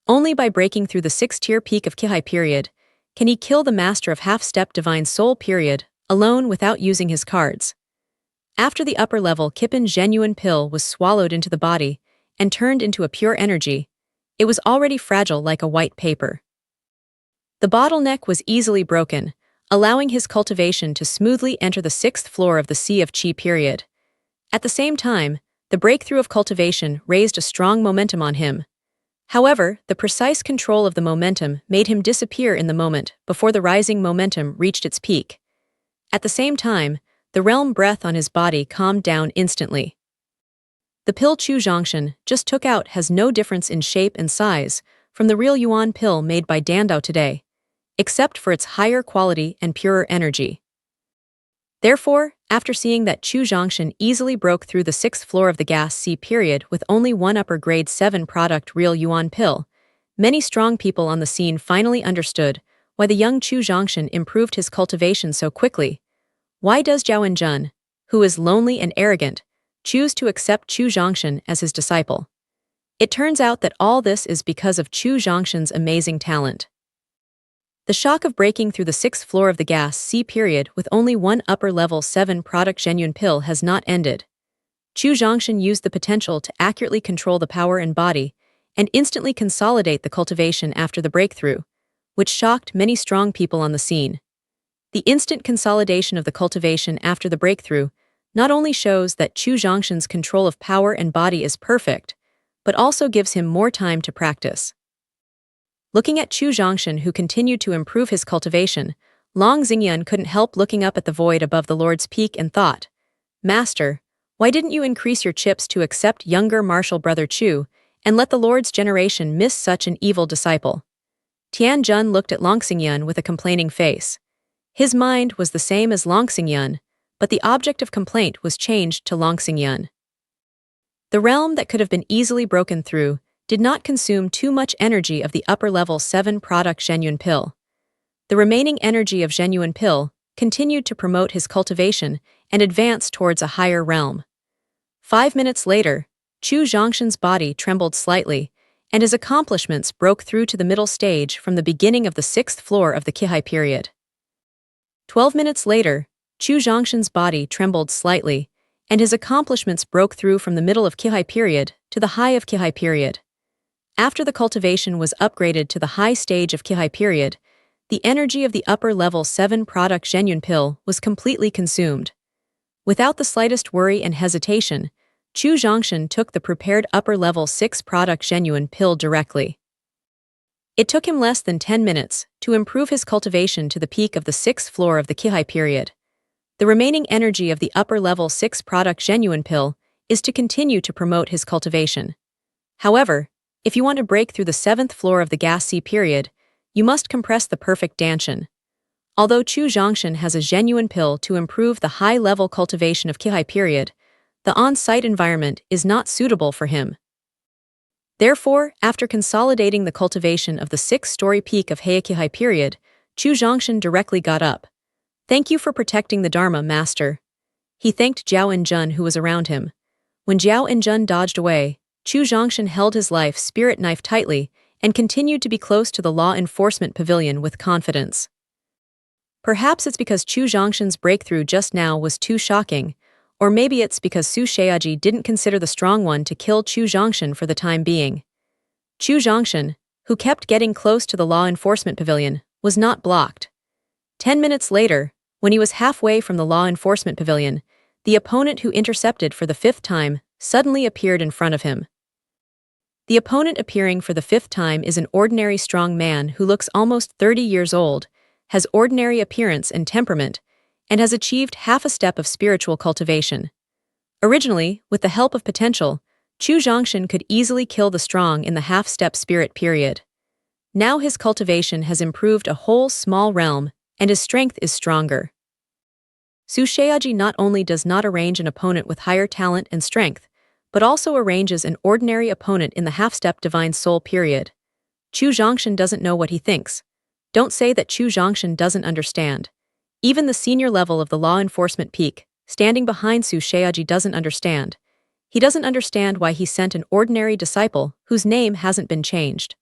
Only by breaking through the 6th-tier peak of Qihai period can he kill the master of half-step divine soul period alone without using his cards. After the upper-level Kippen genuine pill was swallowed into the body, and turned into a pure energy. It was already fragile like a white paper. The bottleneck was easily broken, allowing his cultivation to smoothly enter the 6th floor of the Sea of Qi period. At the same time, the breakthrough of cultivation raised a strong momentum on him. However, the precise control of the momentum made him disappear in the moment before the rising momentum reached its peak. At the same time, the realm breath on his body calmed down instantly. The pill Chu Zhongshan just took out has no difference in shape and size from the real Yuan pill made by Dandao today, except for its higher quality and purer energy. Therefore, after seeing that Chu Zhongshan easily broke through the 6th floor of the gas C period with only one upper grade 7 product real Yuan pill, many strong people on the scene finally understood why the young Chu Zhongshan improved his cultivation so quickly. Why does Zhao Enjun, who is lonely and arrogant, choose to accept Chu Zhongshan as his disciple? It turns out that all this is because of Chu Zhongshan's amazing talent. The shock of breaking through the 6th floor of the gas C period with only one upper-level 7 product genuine pill has not ended. Chu Zhongshan used the potential to accurately control the power and body and instantly consolidate the cultivation after the breakthrough, which shocked many strong people on the scene. The instant consolidation of the cultivation after the breakthrough not only shows that Chu Zhongshan's control of power and body is perfect, but also gives him more time to practice. Looking at Chu Zhongshan, who continued to improve his cultivation, Long Xingyun couldn't help looking up at the void above the Lord's peak and thought, "Master, why didn't you increase your chips to accept younger martial brother Chu and let the Lord's generation miss such an evil disciple?" Tian Jun looked at Long Xingyun with a complaining face. His mind was the same as Long Xingyun, but the object of complaint was changed to Long Xingyun. The realm that could have been easily broken through did not consume too much energy of the upper-level 7 product Zhenyun pill. The remaining energy of Zhenyun pill continued to promote his cultivation and advance towards a higher realm. 5 minutes later, Chu Zhongshan's body trembled slightly, and his accomplishments broke through to the middle stage from the beginning of the 6th floor of the Qihai period. 12 minutes later, Chu Zhongshan's body trembled slightly, and his accomplishments broke through from the middle of Qihai period to the high of Qihai period. After the cultivation was upgraded to the high stage of Qihai period, the energy of the upper-level 7 product Zhenyun pill was completely consumed. Without the slightest worry and hesitation, Chu Zhongshan took the prepared upper-level 6 product Zhenyun pill directly. It took him less than 10 minutes to improve his cultivation to the peak of the 6th floor of the Qihai period. The remaining energy of the upper-level 6 product Zhenyun pill is to continue to promote his cultivation. However, if you want to break through the 7th floor of the gas C period, you must compress the perfect Danshan. Although Chu Zhongshan has a Zhenyun pill to improve the high-level cultivation of Qihai period, the on-site environment is not suitable for him. Therefore, after consolidating the cultivation of the 6-story peak of Heya Qihai period, Chu Zhongshan directly got up. "Thank you for protecting the Dharma, Master." He thanked Zhao Enjun, who was around him. When Zhao Enjun dodged away, Chu Zhongshan held his life spirit knife tightly and continued to be close to the law enforcement pavilion with confidence. Perhaps it's because Chu Zhongshan's breakthrough just now was too shocking, or maybe it's because Su Sheaji didn't consider the strong one to kill Chu Zhongshan for the time being. Chu Zhongshan, who kept getting close to the law enforcement pavilion, was not blocked. 10 minutes later, when he was halfway from the law enforcement pavilion, the opponent who intercepted for the 5th time suddenly appeared in front of him. The opponent appearing for the 5th time is an ordinary strong man who looks almost 30 years old, has ordinary appearance and temperament, and has achieved half a step of spiritual cultivation. Originally, with the help of potential, Chu Zhongshan could easily kill the strong in the half-step spirit period. Now his cultivation has improved a whole small realm, and his strength is stronger. Su Sheaji not only does not arrange an opponent with higher talent and strength, but also arranges an ordinary opponent in the half-step divine soul period. Chu Zhongshan doesn't know what he thinks. Don't say that Chu Zhongshan doesn't understand. Even the senior level of the law enforcement peak, standing behind Su Sheaji, doesn't understand. He doesn't understand why he sent an ordinary disciple whose name hasn't been changed.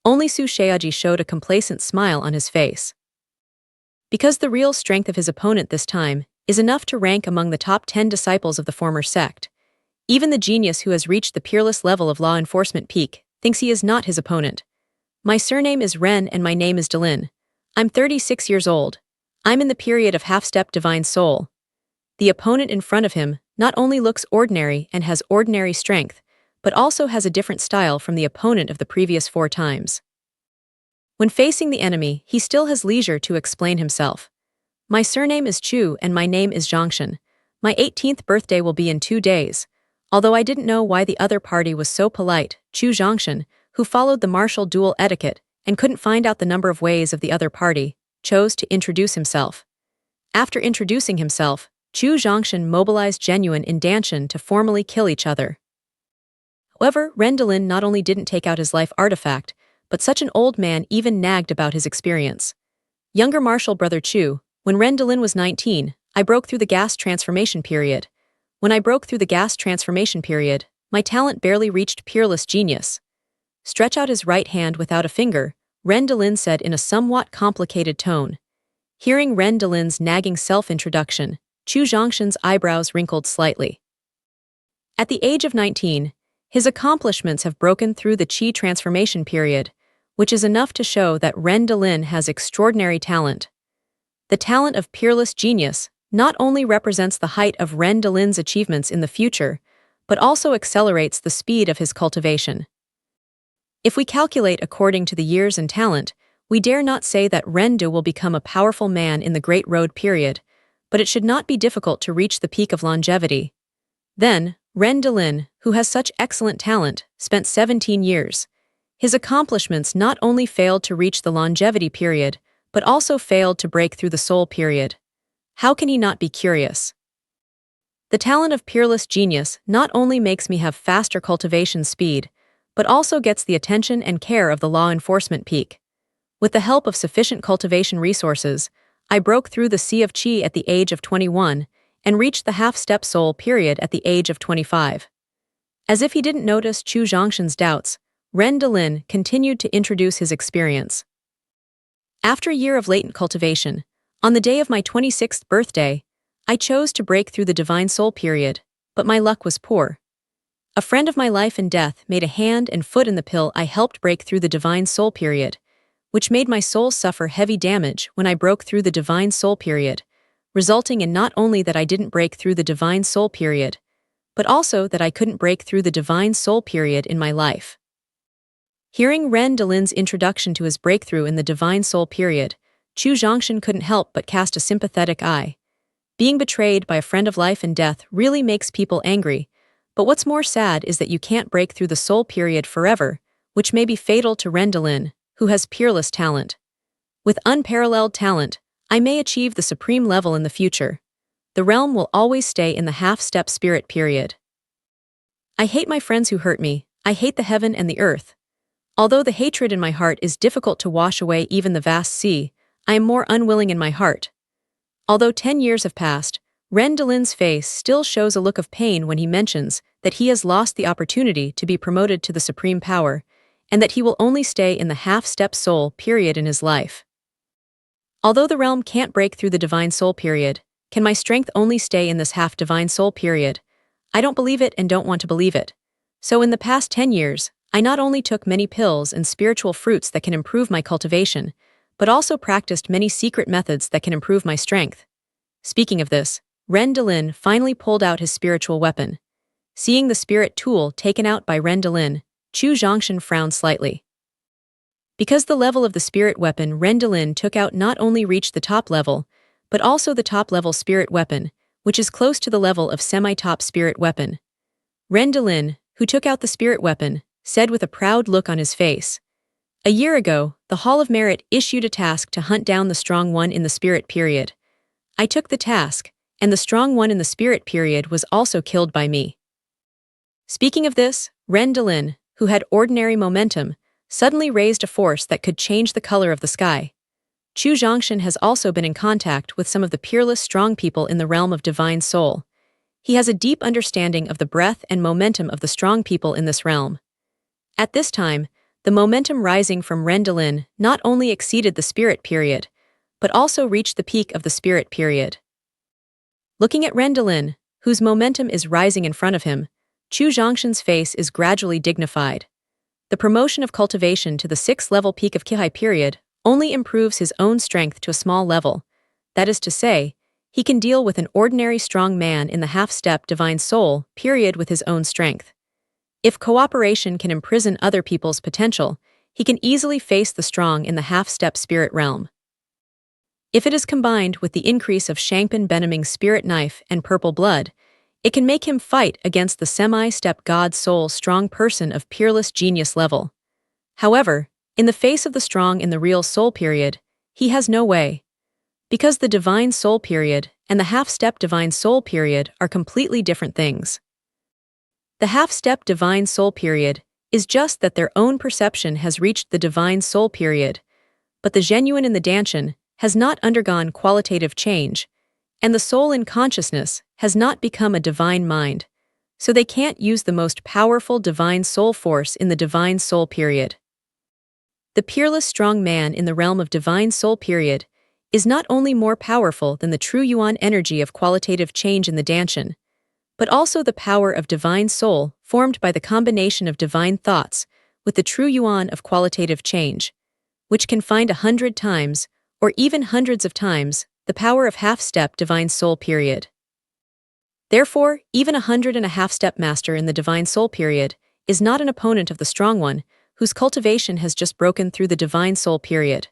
Only Su Sheaji showed a complacent smile on his face. Because the real strength of his opponent this time is enough to rank among the top 10 disciples of the former sect. Even the genius who has reached the peerless level of law enforcement peak thinks he is not his opponent. My surname is Ren and my name is Delin. I'm 36 years old. I'm in the period of half-step divine soul. The opponent in front of him not only looks ordinary and has ordinary strength, but also has a different style from the opponent of the previous 4 times. When facing the enemy, he still has leisure to explain himself. My surname is Chu and my name is Zhongshan. My 18th birthday will be in 2 days. Although I didn't know why the other party was so polite, Chu Zhongshan, who followed the martial duel etiquette and couldn't find out the number of ways of the other party, chose to introduce himself. After introducing himself, Chu Zhongshan mobilized Genuine and Danshan to formally kill each other. However, Ren Delin not only didn't take out his life artifact, but such an old man even nagged about his experience. Younger martial brother Chu, when Ren Delin was 19, I broke through the gas transformation period. When I broke through the gas transformation period, my talent barely reached peerless genius. Stretch out his right hand without a finger, Ren Delin said in a somewhat complicated tone. Hearing Ren Delin's nagging self-introduction, Chu Zhongshan's eyebrows wrinkled slightly. At the age of 19, his accomplishments have broken through the Qi transformation period, which is enough to show that Ren Delin has extraordinary talent. The talent of peerless genius not only represents the height of Ren Delin's achievements in the future, but also accelerates the speed of his cultivation. If we calculate according to the years and talent, we dare not say that Ren De will become a powerful man in the Great Road period, but it should not be difficult to reach the peak of longevity. Then, Ren Delin, who has such excellent talent, spent 17 years. His accomplishments not only failed to reach the longevity period, but also failed to break through the soul period. How can he not be curious? The talent of peerless genius not only makes me have faster cultivation speed, but also gets the attention and care of the law enforcement peak. With the help of sufficient cultivation resources, I broke through the Sea of Qi at the age of 21 and reached the half-step soul period at the age of 25. As if he didn't notice Chu Zhongshan's doubts, Ren Delin continued to introduce his experience. After a year of latent cultivation, on the day of my 26th birthday, I chose to break through the divine soul period, but my luck was poor. A friend of my life and death made a hand and foot in the pill I helped break through the divine soul period, which made my soul suffer heavy damage when I broke through the divine soul period, resulting in not only that I didn't break through the divine soul period, but also that I couldn't break through the divine soul period in my life. Hearing Ren Delin's introduction to his breakthrough in the divine soul period, Chu Zhongshan couldn't help but cast a sympathetic eye. Being betrayed by a friend of life and death really makes people angry, but what's more sad is that you can't break through the soul period forever, which may be fatal to Ren Delin, who has peerless talent. With unparalleled talent, I may achieve the supreme level in the future. The realm will always stay in the half-step spirit period. I hate my friends who hurt me. I hate the heaven and the earth. Although the hatred in my heart is difficult to wash away even the vast sea, I am more unwilling in my heart. Although 10 years have passed, Ren Delin's face still shows a look of pain when he mentions that he has lost the opportunity to be promoted to the supreme power, and that he will only stay in the half-step soul period in his life. Although the realm can't break through the divine soul period, can my strength only stay in this half-divine soul period? I don't believe it and don't want to believe it. So in the past 10 years, I not only took many pills and spiritual fruits that can improve my cultivation, but also practiced many secret methods that can improve my strength. Speaking of this, Ren Delin finally pulled out his spiritual weapon. Seeing the spirit tool taken out by Ren Delin, Chu Zhongshan frowned slightly. Because the level of the spirit weapon Ren Delin took out not only reached the top level, but also the top-level spirit weapon, which is close to the level of semi-top spirit weapon. Ren Delin, who took out the spirit weapon, said with a proud look on his face, "A year ago, the Hall of Merit issued a task to hunt down the strong one in the spirit period. I took the task, and the strong one in the spirit period was also killed by me." Speaking of this, Ren Delin, who had ordinary momentum, suddenly raised a force that could change the color of the sky. Chu Zhongshan has also been in contact with some of the peerless strong people in the realm of divine soul. He has a deep understanding of the breadth and momentum of the strong people in this realm. At this time, the momentum rising from Ren Delin not only exceeded the spirit period, but also reached the peak of the spirit period. Looking at Ren Delin, whose momentum is rising in front of him, Chu Zhongshan's face is gradually dignified. The promotion of cultivation to the 6th-level peak of Kihai period only improves his own strength to a small level. That is to say, he can deal with an ordinary strong man in the half-step divine soul period with his own strength. If cooperation can imprison other people's potential, he can easily face the strong in the half-step spirit realm. If it is combined with the increase of Shangpan Benaming's spirit knife and purple blood, it can make him fight against the semi-step god soul strong person of peerless genius level. However, in the face of the strong in the real soul period, he has no way. Because the divine soul period and the half-step divine soul period are completely different things. The half-step divine soul period is just that their own perception has reached the divine soul period, but the genuine in the Danshan has not undergone qualitative change, and the soul in consciousness has not become a divine mind, so they can't use the most powerful divine soul force in the divine soul period. The peerless strong man in the realm of divine soul period is not only more powerful than the true yuan energy of qualitative change in the Danshan, but also the power of divine soul formed by the combination of divine thoughts with the true yuan of qualitative change, which can find 100 times, or even hundreds of times, the power of half-step divine soul period. Therefore, even 100 and a half-step master in the divine soul period is not an opponent of the strong one, whose cultivation has just broken through the divine soul period.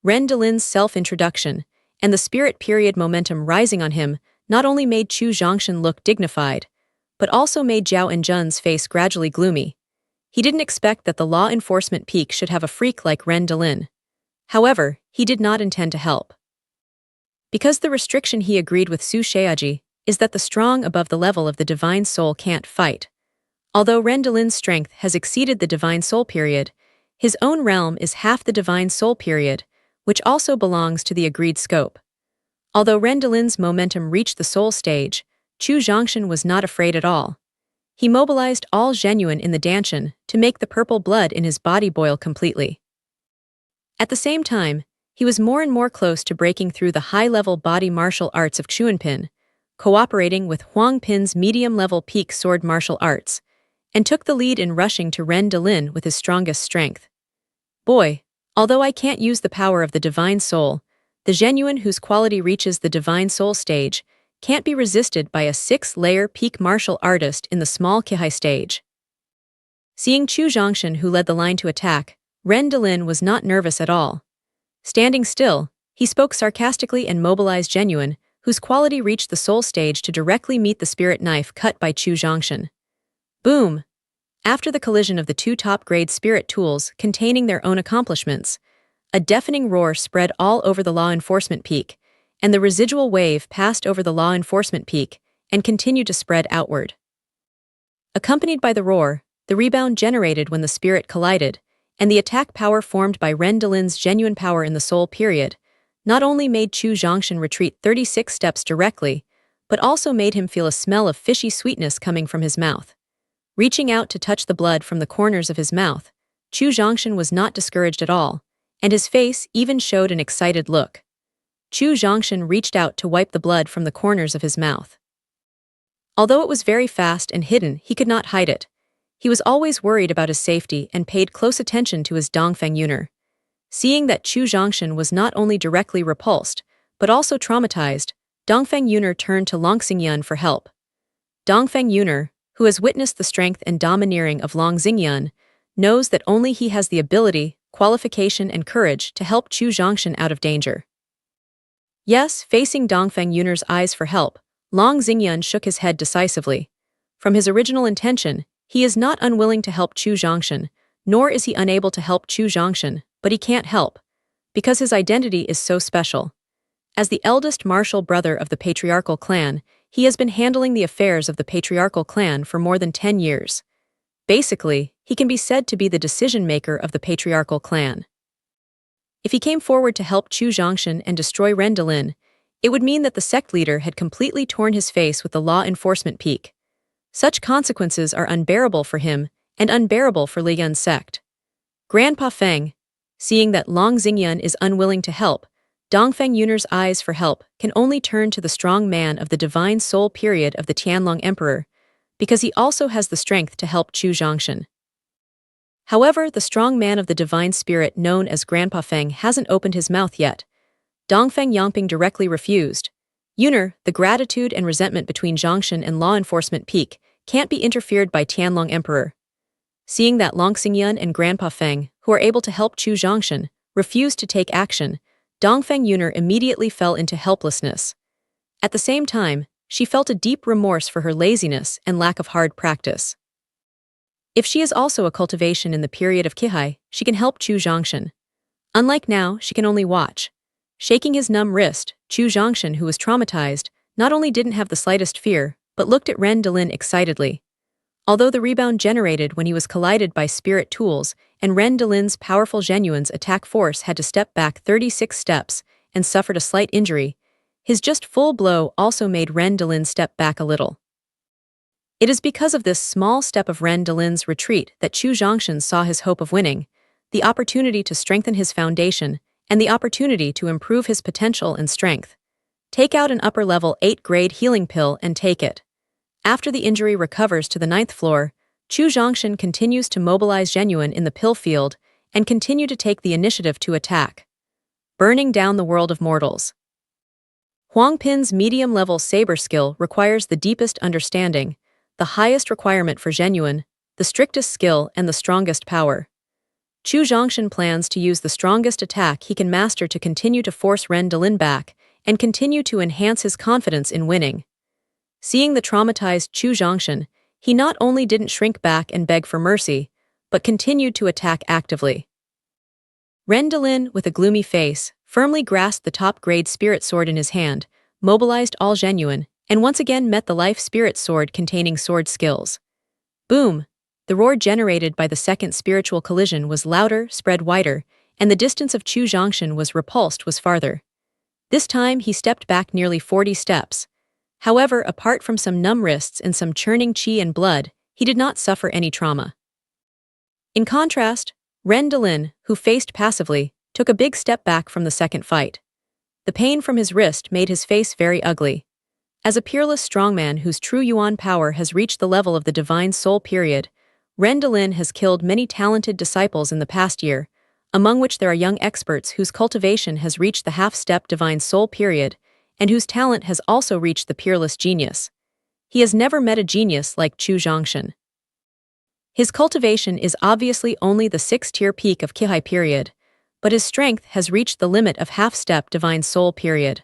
Ren Delin's self-introduction and the spirit period momentum rising on him not only made Chu Zhongshan look dignified, but also made Zhao Enjun's face gradually gloomy. He didn't expect that the law enforcement peak should have a freak like Ren Delin. However, he did not intend to help. Because the restriction he agreed with Su Sheaji is that the strong above the level of the divine soul can't fight. Although Ren Delin's strength has exceeded the divine soul period, his own realm is half the divine soul period, which also belongs to the agreed scope. Although Ren Delin's momentum reached the soul stage, Chu Zhongshan was not afraid at all. He mobilized all genuine in the Danshan to make the purple blood in his body boil completely. At the same time, he was more and more close to breaking through the high-level body martial arts of Chuanpin, cooperating with Huang Pin's medium-level peak sword martial arts, and took the lead in rushing to Ren Delin with his strongest strength. Boy, although I can't use the power of the divine soul, the genuine whose quality reaches the divine soul stage can't be resisted by a 6-layer peak martial artist in the small Kihai stage. Seeing Chu Zhongshan who led the line to attack, Ren Delin was not nervous at all. Standing still, he spoke sarcastically and mobilized genuine, whose quality reached the soul stage to directly meet the spirit knife cut by Chu Zhongshan. Boom! After the collision of the two top-grade spirit tools containing their own accomplishments, a deafening roar spread all over the law enforcement peak, and the residual wave passed over the law enforcement peak and continued to spread outward. Accompanied by the roar, the rebound generated when the spirit collided, and the attack power formed by Ren Delin's genuine power in the soul period, not only made Chu Zhongshan retreat 36 steps directly, but also made him feel a smell of fishy sweetness coming from his mouth. Reaching out to touch the blood from the corners of his mouth, Chu Zhongshan was not discouraged at all, and his face even showed an excited look. Chu Zhongshan reached out to wipe the blood from the corners of his mouth. Although it was very fast and hidden, he could not hide it. He was always worried about his safety and paid close attention to his Dongfeng Yuner. Seeing that Chu Zhongshan was not only directly repulsed, but also traumatized, Dongfeng Yuner turned to Long Xingyun for help. Dongfeng Yuner, who has witnessed the strength and domineering of Long Xingyun, knows that only he has the ability, qualification, and courage to help Chu Zhongshan out of danger. Yes, facing Dongfeng Yuner's eyes for help, Long Xingyun shook his head decisively. From his original intention, he is not unwilling to help Chu Zhongshan, nor is he unable to help Chu Zhongshan, but he can't help, because his identity is so special. As the eldest martial brother of the patriarchal clan, he has been handling the affairs of the patriarchal clan for more than 10 years. Basically, he can be said to be the decision-maker of the patriarchal clan. If he came forward to help Chu Zhongshan and destroy Ren Delin, it would mean that the sect leader had completely torn his face with the law enforcement peak. Such consequences are unbearable for him and unbearable for Li Yun's sect. Grandpa Feng, seeing that Long Xingyun is unwilling to help, Dongfeng Yuner's eyes for help can only turn to the strong man of the divine soul period of the Tianlong Emperor, because he also has the strength to help Chu Zhongshan. However, the strong man of the divine spirit known as Grandpa Feng hasn't opened his mouth yet. Dongfeng Yangping directly refused. Yuner, the gratitude and resentment between Zhongshan and law enforcement peak can't be interfered by Tianlong Emperor. Seeing that Long Xingyun and Grandpa Feng, who are able to help Chu Zhongshan, refused to take action, Dongfeng Yuner immediately fell into helplessness. At the same time, she felt a deep remorse for her laziness and lack of hard practice. If she is also a cultivation in the period of Kihai, she can help Chu Zhongshan. Unlike now, she can only watch. Shaking his numb wrist, Chu Zhongshan, who was traumatized, not only didn't have the slightest fear, but looked at Ren Delin excitedly. Although the rebound generated when he was collided by spirit tools, and Ren Delin's powerful Genuine's attack force had to step back 36 steps and suffered a slight injury, his just full blow also made Ren Delin step back a little. It is because of this small step of Ren Delin's retreat that Chu Zhongshan saw his hope of winning, the opportunity to strengthen his foundation, and the opportunity to improve his potential and strength. Take out an upper-level 8-grade healing pill and take it. After the injury recovers to the 9th floor, Chu Zhongshan continues to mobilize Genuine in the pill field and continue to take the initiative to attack. Burning down the world of mortals. Huang Pin's medium-level saber skill requires the deepest understanding, the highest requirement for Genuine, the strictest skill and the strongest power. Chu Zhongshan plans to use the strongest attack he can master to continue to force Ren Delin back and continue to enhance his confidence in winning. Seeing the traumatized Chu Zhongshan, he not only didn't shrink back and beg for mercy, but continued to attack actively. Ren Delin, with a gloomy face, firmly grasped the top-grade spirit sword in his hand, mobilized all Genuine, and once again met the life spirit sword containing sword skills. Boom! The roar generated by the second spiritual collision was louder, spread wider, and the distance of Chu Zhongshan was repulsed was farther. This time he stepped back nearly 40 steps. However, apart from some numb wrists and some churning qi and blood, he did not suffer any trauma. In contrast, Ren Delin, who faced passively, took a big step back from the second fight. The pain from his wrist made his face very ugly. As a peerless strongman whose true Yuan power has reached the level of the Divine Soul period, Ren Delin has killed many talented disciples in the past year, among which there are young experts whose cultivation has reached the half-step Divine Soul period, and whose talent has also reached the peerless genius. He has never met a genius like Chu Zhongshan. His cultivation is obviously only the 6th-tier peak of Kihai period, but his strength has reached the limit of half-step Divine Soul period.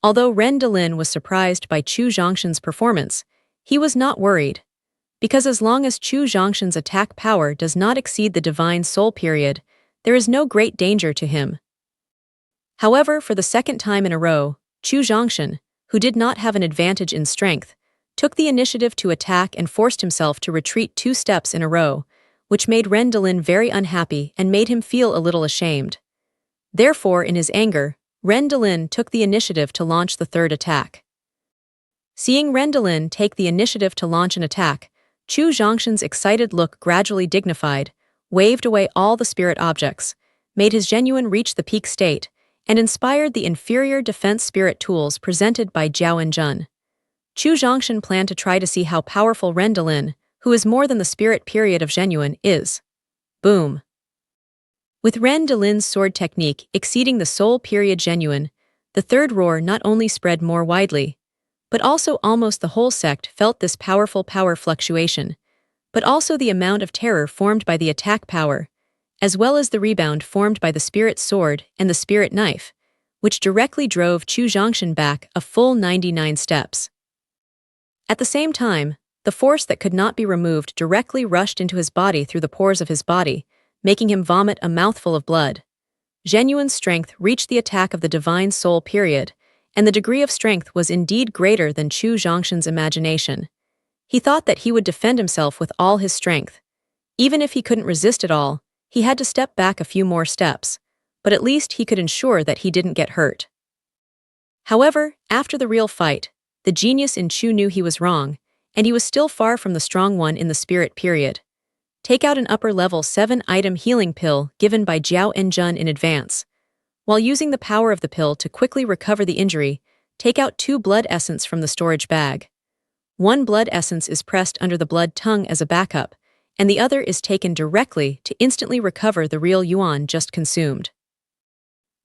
Although Ren Delin was surprised by Chu Zhongshan's performance, he was not worried, because as long as Chu Zhongshan's attack power does not exceed the Divine Soul period, there is no great danger to him. However, for the second time in a row, Chu Zhongshan, who did not have an advantage in strength, took the initiative to attack and forced himself to retreat 2 steps in a row, which made Ren Delin very unhappy and made him feel a little ashamed. Therefore, in his anger, Ren Delin took the initiative to launch the 3rd attack. Seeing Ren Delin take the initiative to launch an attack, Chu Zhongshan's excited look gradually dignified, waved away all the spirit objects, made his Genuine reach the peak state, and inspired the inferior defense spirit tools presented by Jiao Enjun. Chu Zhongshan planned to try to see how powerful Ren Delin, who is more than the spirit period of Genuine, is. Boom! With Ren Delin's sword technique exceeding the soul period Genuine, the 3rd roar not only spread more widely, but also almost the whole sect felt this powerful power fluctuation, but also the amount of terror formed by the attack power, as well as the rebound formed by the spirit sword and the spirit knife, which directly drove Chu Zhongshan back a full 99 steps. At the same time, the force that could not be removed directly rushed into his body through the pores of his body, making him vomit a mouthful of blood. Genuine strength reached the attack of the Divine Soul period, and the degree of strength was indeed greater than Chu Zhongshan's imagination. He thought that he would defend himself with all his strength. Even if he couldn't resist it all, he had to step back a few more steps, but at least he could ensure that he didn't get hurt. However, after the real fight, the genius in Chu knew he was wrong, and he was still far from the strong one in the spirit period. Take out an upper-level 7-item healing pill given by Jiao Enjun in advance. While using the power of the pill to quickly recover the injury, take out 2 blood essence from the storage bag. one blood essence is pressed under the blood tongue as a backup, and the other is taken directly to instantly recover the real yuan just consumed.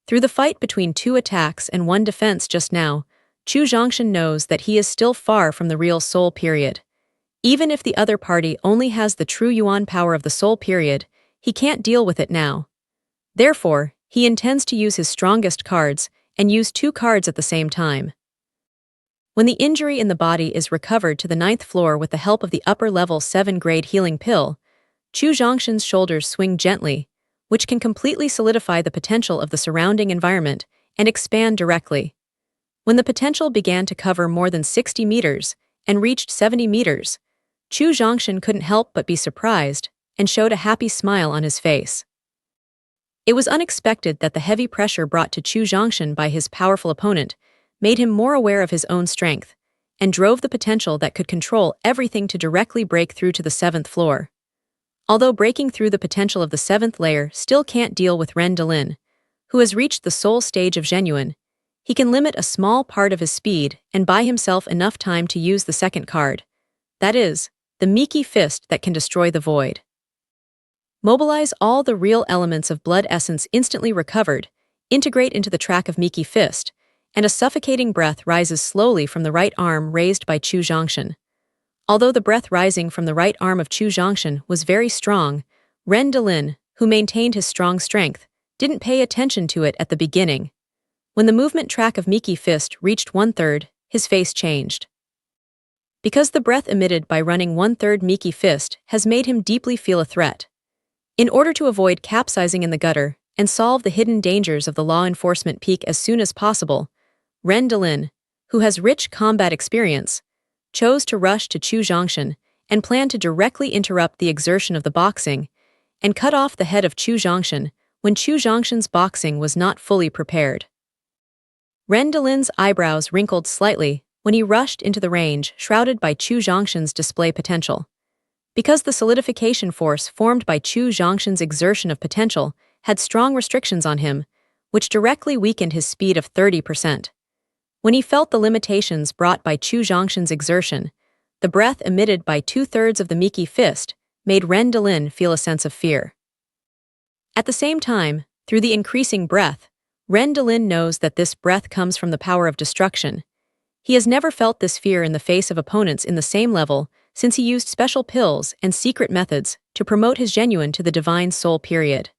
Through the fight between two attacks and one defense just now, Chu Zhongshan knows that he is still far from the real soul period. Even if the other party only has the true yuan power of the soul period, he can't deal with it now. Therefore, he intends to use his strongest cards and use two cards at the same time. When the injury in the body is recovered to the 9th floor with the help of the upper-level 7-grade healing pill, Chu Zhongshan's shoulders swing gently, which can completely solidify the potential of the surrounding environment and expand directly. When the potential began to cover more than 60 meters and reached 70 meters, Chu Zhongshan couldn't help but be surprised and showed a happy smile on his face. It was unexpected that the heavy pressure brought to Chu Zhongshan by his powerful opponent made him more aware of his own strength and drove the potential that could control everything to directly break through to the 7th floor. Although breaking through the potential of the 7th layer still can't deal with Ren Delin, who has reached the soul stage of genuine, he can limit a small part of his speed and buy himself enough time to use the second card. That is, the Miki Fist that can destroy the void. Mobilize all the real elements of blood essence instantly recovered, integrate into the track of Miki Fist, and a suffocating breath rises slowly from the right arm raised by Chu Zhongshan. Although the breath rising from the right arm of Chu Zhongshan was very strong, Ren Delin, who maintained his strong strength, didn't pay attention to it at the beginning. When the movement track of Miki Fist reached 1/3, his face changed. Because the breath emitted by running 1/3 Miki Fist has made him deeply feel a threat. In order to avoid capsizing in the gutter and solve the hidden dangers of the law enforcement peak as soon as possible, Ren Delin, who has rich combat experience, chose to rush to Chu Zhongshan and planned to directly interrupt the exertion of the boxing and cut off the head of Chu Zhongshan when Chu Zhongshan's boxing was not fully prepared. Ren Delin's eyebrows wrinkled slightly when he rushed into the range shrouded by Chu Zhongshan's display potential. Because the solidification force formed by Chu Zhongshan's exertion of potential had strong restrictions on him, which directly weakened his speed of 30%. When he felt the limitations brought by Chu Zhongshan's exertion, the breath emitted by 2/3 of the Miki Fist made Ren Delin feel a sense of fear. At the same time, through the increasing breath, Ren Delin knows that this breath comes from the power of destruction. He has never felt this fear in the face of opponents in the same level since he used special pills and secret methods to promote his genuine to the divine soul period.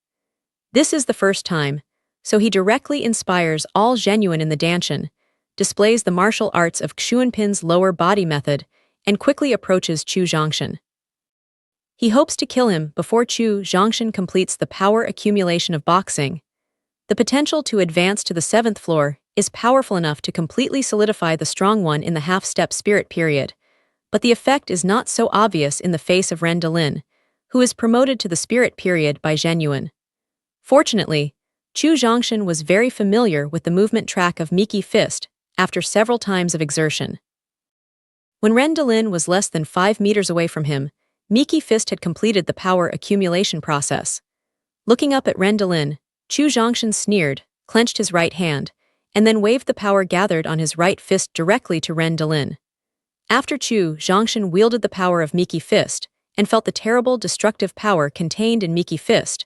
This is the first time, so he directly inspires all genuine in the Danshan, displays the martial arts of Xuanpin's lower body method, and quickly approaches Chu Zhongshan. He hopes to kill him before Chu Zhongshan completes the power accumulation of boxing. The potential to advance to the 7th floor is powerful enough to completely solidify the strong one in the half-step spirit period, but the effect is not so obvious in the face of Ren Delin, who is promoted to the spirit period by genuine. Fortunately, Chu Zhongshan was very familiar with the movement track of Miki Fist after several times of exertion. When Ren Delin was less than 5 meters away from him, Miki Fist had completed the power accumulation process. Looking up at Ren Delin, Chu Zhongshan sneered, clenched his right hand, and then waved the power gathered on his right fist directly to Ren Delin. After Chu Zhongshan wielded the power of Miki Fist and felt the terrible destructive power contained in Miki Fist,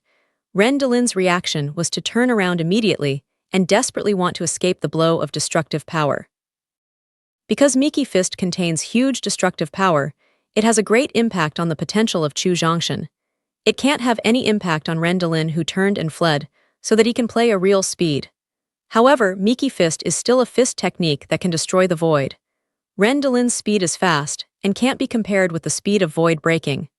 Ren Delin's reaction was to turn around immediately and desperately want to escape the blow of destructive power. Because Miki Fist contains huge destructive power, it has a great impact on the potential of Chu Zhongshan. It can't have any impact on Ren Delin, who turned and fled, so that he can play a real speed. However, Miki Fist is still a fist technique that can destroy the void. Ren Delin's speed is fast and can't be compared with the speed of void breaking.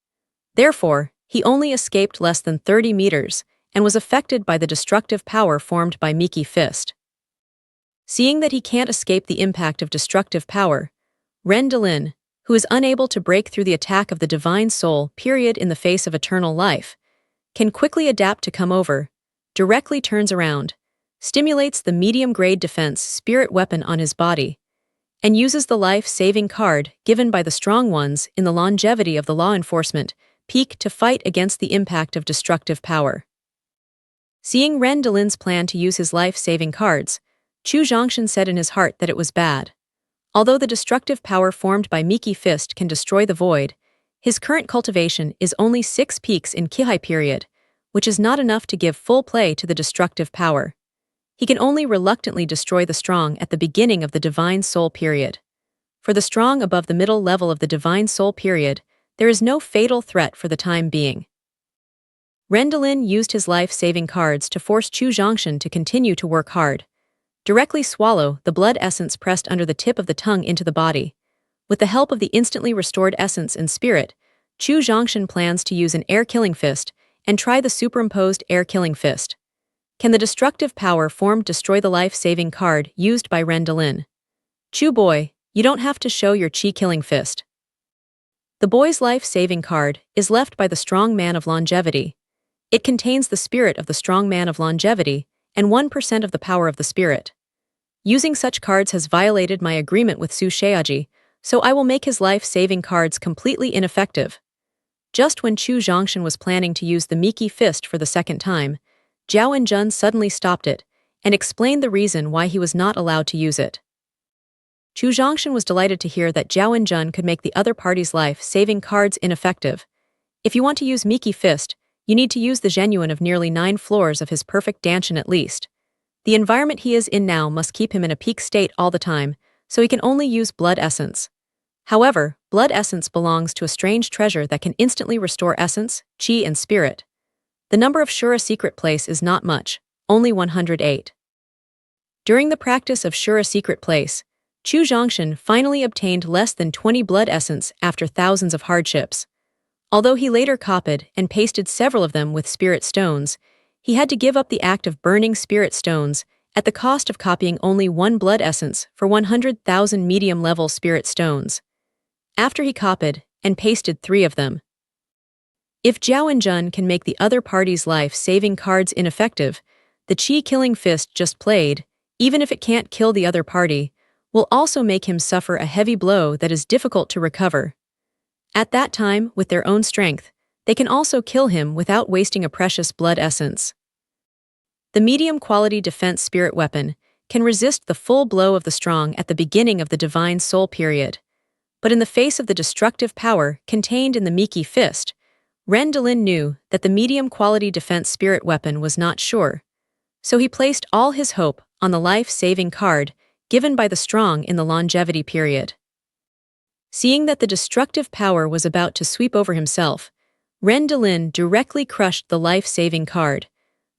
Therefore, he only escaped less than 30 meters and was affected by the destructive power formed by Miki Fist. Seeing that he can't escape the impact of destructive power, Ren Delin, who is unable to break through the attack of the divine soul period in the face of eternal life, can quickly adapt to come over, directly turns around, stimulates the medium-grade defense spirit weapon on his body, and uses the life-saving card given by the strong ones in the longevity of the law enforcement peak to fight against the impact of destructive power. Seeing Ren Delin's plan to use his life-saving cards, Chu Zhongshan said in his heart that it was bad. Although the destructive power formed by Miki Fist can destroy the void, his current cultivation is only 6 peaks in Kihai period, which is not enough to give full play to the destructive power. He can only reluctantly destroy the strong at the beginning of the Divine Soul period. For the strong above the middle level of the Divine Soul period, there is no fatal threat for the time being. Rendalin used his life-saving cards to force Chu Zhongshan to continue to work hard. Directly swallow the blood essence pressed under the tip of the tongue into the body. With the help of the instantly restored essence and spirit, Chu Zhongshan plans to use an air-killing fist and try the superimposed air-killing fist. Can the destructive power formed destroy the life-saving card used by Rendalin? Chu boy, you don't have to show your chi-killing fist. The boy's life-saving card is left by the strong man of longevity. It contains the spirit of the strong man of longevity and 1% of the power of the spirit. Using such cards has violated my agreement with Su Sheaji, so I will make his life-saving cards completely ineffective. Just when Chu Zhongshan was planning to use the Miki Fist for the second time, Zhao Enjun suddenly stopped it and explained the reason why he was not allowed to use it. Chu Zhongshan was delighted to hear that Zhao Enjun could make the other party's life-saving cards ineffective. If you want to use Miki Fist, you need to use the genuine of nearly 9 floors of his perfect danshan at least. The environment he is in now must keep him in a peak state all the time, so he can only use blood essence. However, blood essence belongs to a strange treasure that can instantly restore essence, chi and spirit. The number of Shura secret place is not much, only 108. During the practice of Shura secret place, Chu Zhongshan finally obtained less than 20 blood essence after thousands of hardships. Although he later copied and pasted several of them with spirit stones, he had to give up the act of burning spirit stones at the cost of copying only 1 blood essence for 100,000 medium-level spirit stones. After he copied and pasted 3 of them. If Zhao Enjun can make the other party's life-saving cards ineffective, the chi-killing fist just played, even if it can't kill the other party, will also make him suffer a heavy blow that is difficult to recover. At that time, with their own strength, they can also kill him without wasting a precious blood essence. The medium-quality defense spirit weapon can resist the full blow of the strong at the beginning of the Divine Soul period. But in the face of the destructive power contained in the Miki Fist, Rendalin knew that the medium-quality defense spirit weapon was not sure. So he placed all his hope on the life-saving card given by the strong in the longevity period. Seeing that the destructive power was about to sweep over himself, Rendalin directly crushed the life-saving card,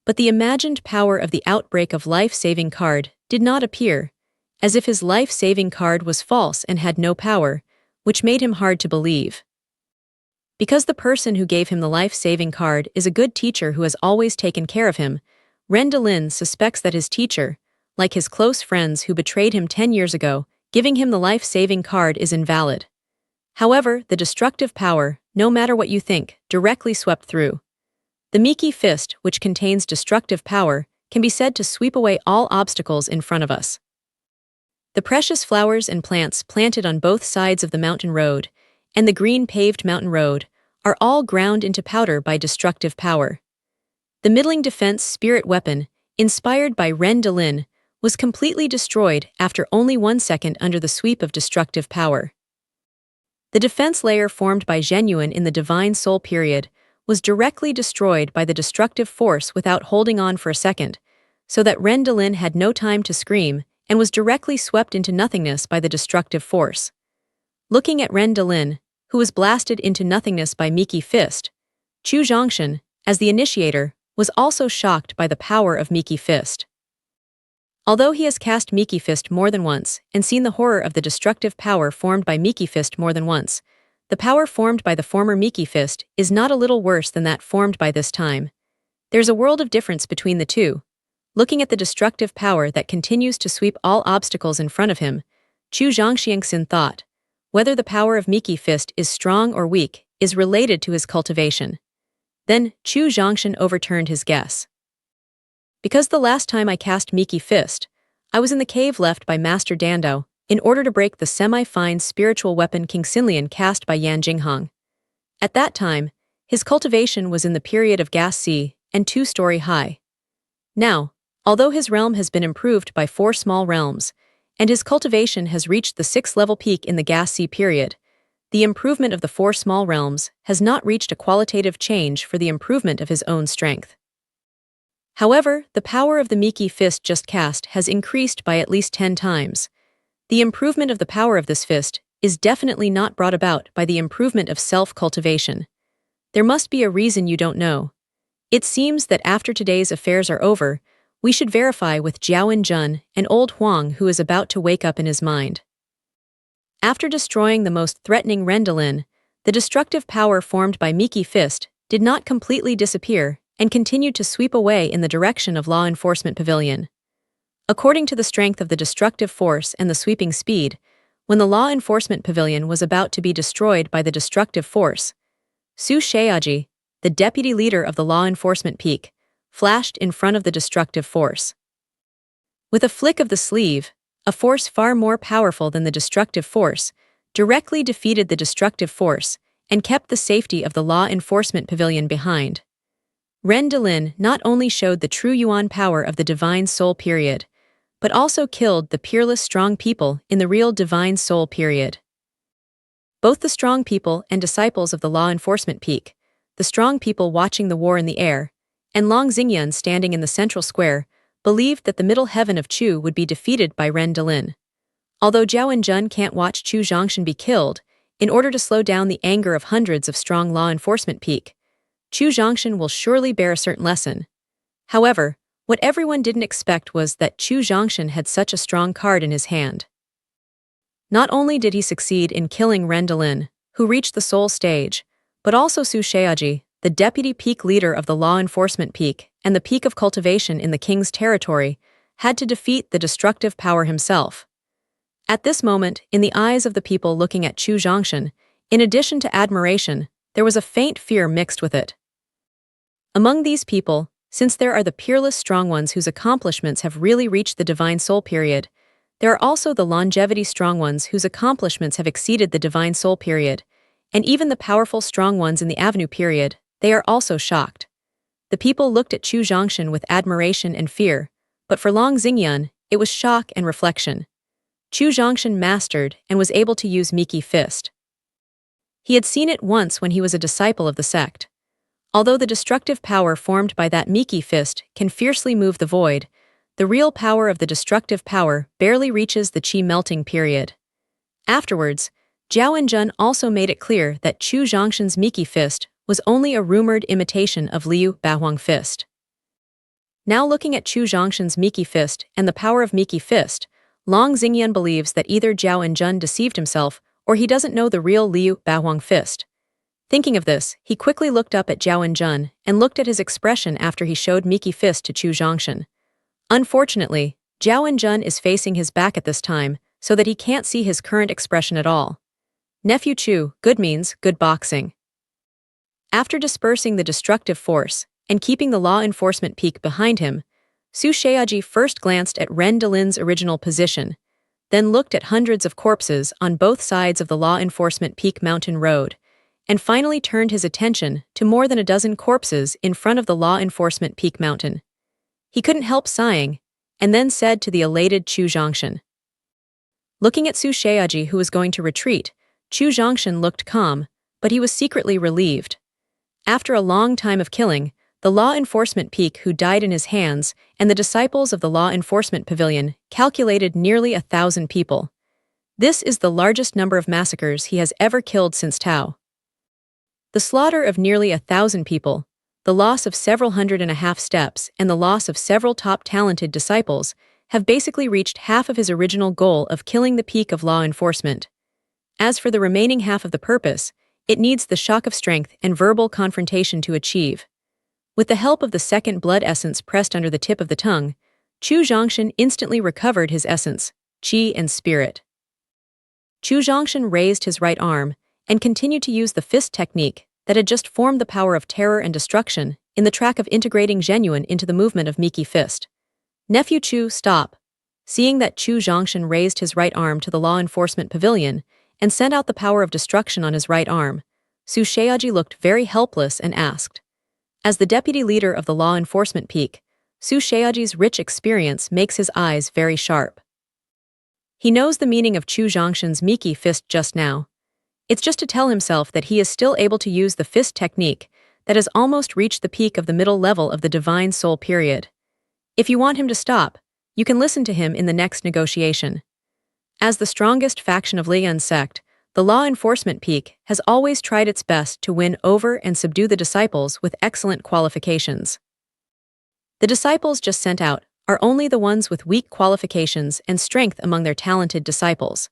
but the imagined power of the outbreak of life-saving card did not appear, as if his life-saving card was false and had no power, which made him hard to believe. Because the person who gave him the life-saving card is a good teacher who has always taken care of him, Rendalin suspects that his teacher, like his close friends who betrayed him 10 years ago, giving him the life-saving card is invalid. However, the destructive power, no matter what you think, directly swept through. The Miki Fist, which contains destructive power, can be said to sweep away all obstacles in front of us. The precious flowers and plants planted on both sides of the mountain road, and the green paved mountain road, are all ground into powder by destructive power. The middling defense spirit weapon, inspired by Rendalin, was completely destroyed after only 1 second under the sweep of destructive power. The defense layer formed by Genuine in the Divine Soul period was directly destroyed by the destructive force without holding on for a second, so that Rendalin had no time to scream and was directly swept into nothingness by the destructive force. Looking at Rendalin, who was blasted into nothingness by Miki Fist, Chu Zhongshan, as the initiator, was also shocked by the power of Miki Fist. Although he has cast Miki Fist more than once and seen the horror of the destructive power formed by Miki Fist more than once, the power formed by the former Miki Fist is not a little worse than that formed by this time. There's a world of difference between the two. Looking at the destructive power that continues to sweep all obstacles in front of him, Chu Zhongxiangxin thought, whether the power of Miki Fist is strong or weak is related to his cultivation. Then Chu Zhongshan overturned his guess. Because the last time I cast Miki Fist, I was in the cave left by Master Dando in order to break the semi-fine spiritual weapon King Xinlian cast by Yan Jinghong. At that time, his cultivation was in the period of gas sea and 2-story high. Now, although his realm has been improved by 4 small realms, and his cultivation has reached the 6th-level peak in the Gas Sea period. The improvement of the 4 small realms has not reached a qualitative change for the improvement of his own strength. However, the power of the Miki fist just cast has increased by at least 10 times. The improvement of the power of this fist is definitely not brought about by the improvement of self-cultivation. There must be a reason you don't know. It seems that after today's affairs are over, we should verify with Jiao Jun, an old Huang who is about to wake up in his mind. After destroying the most threatening Rendalin, the destructive power formed by Miki Fist did not completely disappear and continued to sweep away in the direction of Law Enforcement Pavilion. According to the strength of the destructive force and the sweeping speed, when the Law Enforcement Pavilion was about to be destroyed by the destructive force, Su Sheaji, the deputy leader of the Law Enforcement Peak, flashed in front of the destructive force. With a flick of the sleeve, a force far more powerful than the destructive force directly defeated the destructive force and kept the safety of the Law Enforcement Pavilion behind. Rendalin not only showed the true Yuan power of the Divine Soul period, but also killed the peerless strong people in the real Divine Soul period. Both the strong people and disciples of the Law Enforcement Peak, the strong people watching the war in the air, and Long Xingyun standing in the central square, believed that the middle heaven of Chu would be defeated by Rendalin. Although Jiao Jun can't watch Chu Zhongshan be killed, in order to slow down the anger of hundreds of strong Law Enforcement Peak, Chu Zhongshan will surely bear a certain lesson. However, what everyone didn't expect was that Chu Zhongshan had such a strong card in his hand. Not only did he succeed in killing Rendalin, who reached the soul stage, but also Su Sheaji, the deputy peak leader of the Law Enforcement Peak and the peak of cultivation in the king's territory, had to defeat the destructive power himself. At this moment, in the eyes of the people looking at Chu Zhongshan, in addition to admiration, there was a faint fear mixed with it. Among these people, since there are the peerless strong ones whose accomplishments have really reached the Divine Soul period, there are also the longevity strong ones whose accomplishments have exceeded the Divine Soul period, and even the powerful strong ones in the Avenue period, they are also shocked. The people looked at Chu Zhongshan with admiration and fear, but for Long Xingyun, it was shock and reflection. Chu Zhongshan mastered and was able to use Miki Fist. He had seen it once when he was a disciple of the sect. Although the destructive power formed by that Miki Fist can fiercely move the void, the real power of the destructive power barely reaches the Qi melting period. Afterwards, Jiao Jun also made it clear that Chu Zhongshan's Miki Fist was only a rumored imitation of Liu Bahuang Fist. Now looking at Chu Zhongshan's Miki Fist and the power of Miki Fist, Long Xingyun believes that either Jiao Jun deceived himself or he doesn't know the real Liu Bahuang Fist. Thinking of this, he quickly looked up at Jiao Jun and looked at his expression after he showed Miki Fist to Chu Zhongshan. Unfortunately, Jiao Jun is facing his back at this time, so that he can't see his current expression at all. Nephew Chu, good means good boxing. After dispersing the destructive force and keeping the Law Enforcement Peak behind him, Su Sheaji first glanced at Rendalin's original position, then looked at hundreds of corpses on both sides of the Law Enforcement Peak mountain road, and finally turned his attention to more than a dozen corpses in front of the Law Enforcement Peak mountain. He couldn't help sighing, and then said to the elated Chu Zhongshan. Looking at Su Sheaji, who was going to retreat, Chu Zhongshan looked calm, but he was secretly relieved. After a long time of killing, the Law Enforcement Peak who died in his hands and the disciples of the Law Enforcement Pavilion calculated nearly 1,000 people. This is the largest number of massacres he has ever killed since Tao. The slaughter of nearly 1,000 people, the loss of several 150 steps, and the loss of several top talented disciples have basically reached half of his original goal of killing the peak of law enforcement. As for the remaining half of the purpose, it needs the shock of strength and verbal confrontation to achieve. With the help of the second blood essence pressed under the tip of the tongue, Chu Zhongshan instantly recovered his essence, qi and spirit. Chu Zhongshan raised his right arm and continued to use the fist technique that had just formed the power of terror and destruction in the track of integrating Zhenyuan into the movement of Miki Fist. Nephew Chu, stop. Seeing that Chu Zhongshan raised his right arm to the Law Enforcement Pavilion and sent out the power of destruction on his right arm, Su Sheaji looked very helpless and asked. As the deputy leader of the Law Enforcement Peak, Su Sheaji's rich experience makes his eyes very sharp. He knows the meaning of Chu Zhongshan's Miki fist just now. It's just to tell himself that he is still able to use the fist technique that has almost reached the peak of the middle level of the Divine Soul period. If you want him to stop, you can listen to him in the next negotiation. As the strongest faction of Lian's sect, the law enforcement peak has always tried its best to win over and subdue the disciples with excellent qualifications. The disciples just sent out are only the ones with weak qualifications and strength among their talented disciples.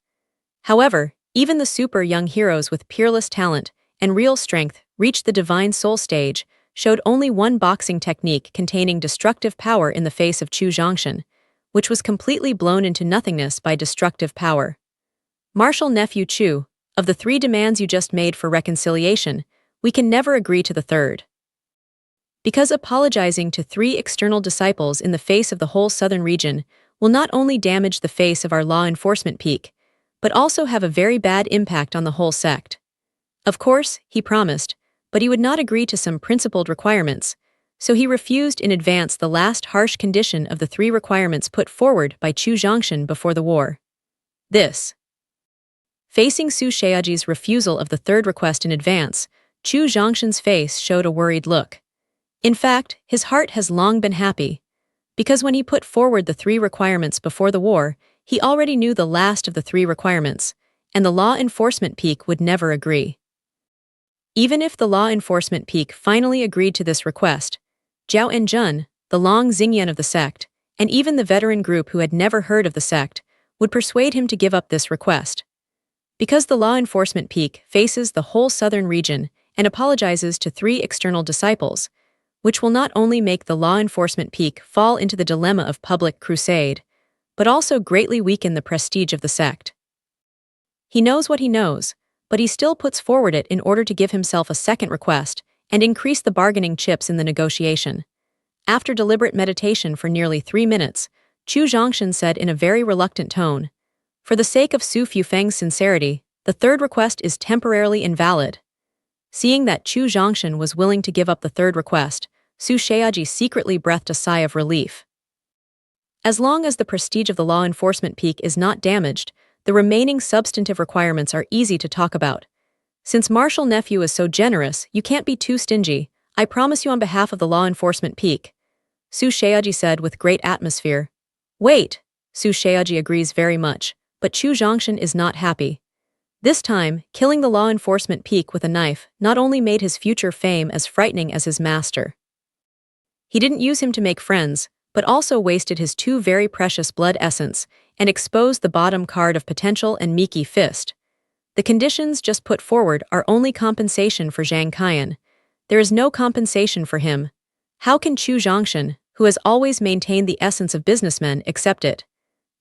However, even the super young heroes with peerless talent and real strength reached the Divine Soul stage, showed only one boxing technique containing destructive power in the face of Chu Zhongshan, which was completely blown into nothingness by destructive power. Martial Nephew Chu, of the 3 demands you just made for reconciliation, we can never agree to the third. Because apologizing to 3 external disciples in the face of the whole southern region will not only damage the face of our law enforcement peak, but also have a very bad impact on the whole sect. Of course, he promised, but he would not agree to some principled requirements, so he refused in advance the last harsh condition of the 3 requirements put forward by Chu Zhongshan before the war. This. Facing Su Shaoji's refusal of the third request in advance, Chu Zhongshan's face showed a worried look. In fact, his heart has long been happy, because when he put forward the 3 requirements before the war, he already knew the last of the 3 requirements, and the law enforcement peak would never agree. Even if the law enforcement peak finally agreed to this request, Zhao Enjun, the Long Xingyan of the sect, and even the veteran group who had never heard of the sect, would persuade him to give up this request. Because the law enforcement peak faces the whole southern region and apologizes to 3 external disciples, which will not only make the law enforcement peak fall into the dilemma of public crusade, but also greatly weaken the prestige of the sect. He knows what he knows, but he still puts forward it in order to give himself a second request and increase the bargaining chips in the negotiation. After deliberate meditation for nearly 3 minutes, Chu Zhongshan said in a very reluctant tone, "For the sake of Su Fufeng's sincerity, the third request is temporarily invalid." Seeing that Chu Zhongshan was willing to give up the third request, Su Shaoji secretly breathed a sigh of relief. As long as the prestige of the law enforcement peak is not damaged, the remaining substantive requirements are easy to talk about. Since Martial Nephew is so generous, you can't be too stingy, I promise you on behalf of the law enforcement peak. Su Shaoji said with great atmosphere. Wait, Su Shaoji agrees very much, but Chu Zhongshan is not happy. This time, killing the law enforcement peak with a knife not only made his future fame as frightening as his master. He didn't use him to make friends, but also wasted his 2 very precious blood essence and exposed the bottom card of potential and Miki fist. The conditions just put forward are only compensation for Zhang Qian. There is no compensation for him. How can Chu Zhongshan, who has always maintained the essence of businessmen, accept it?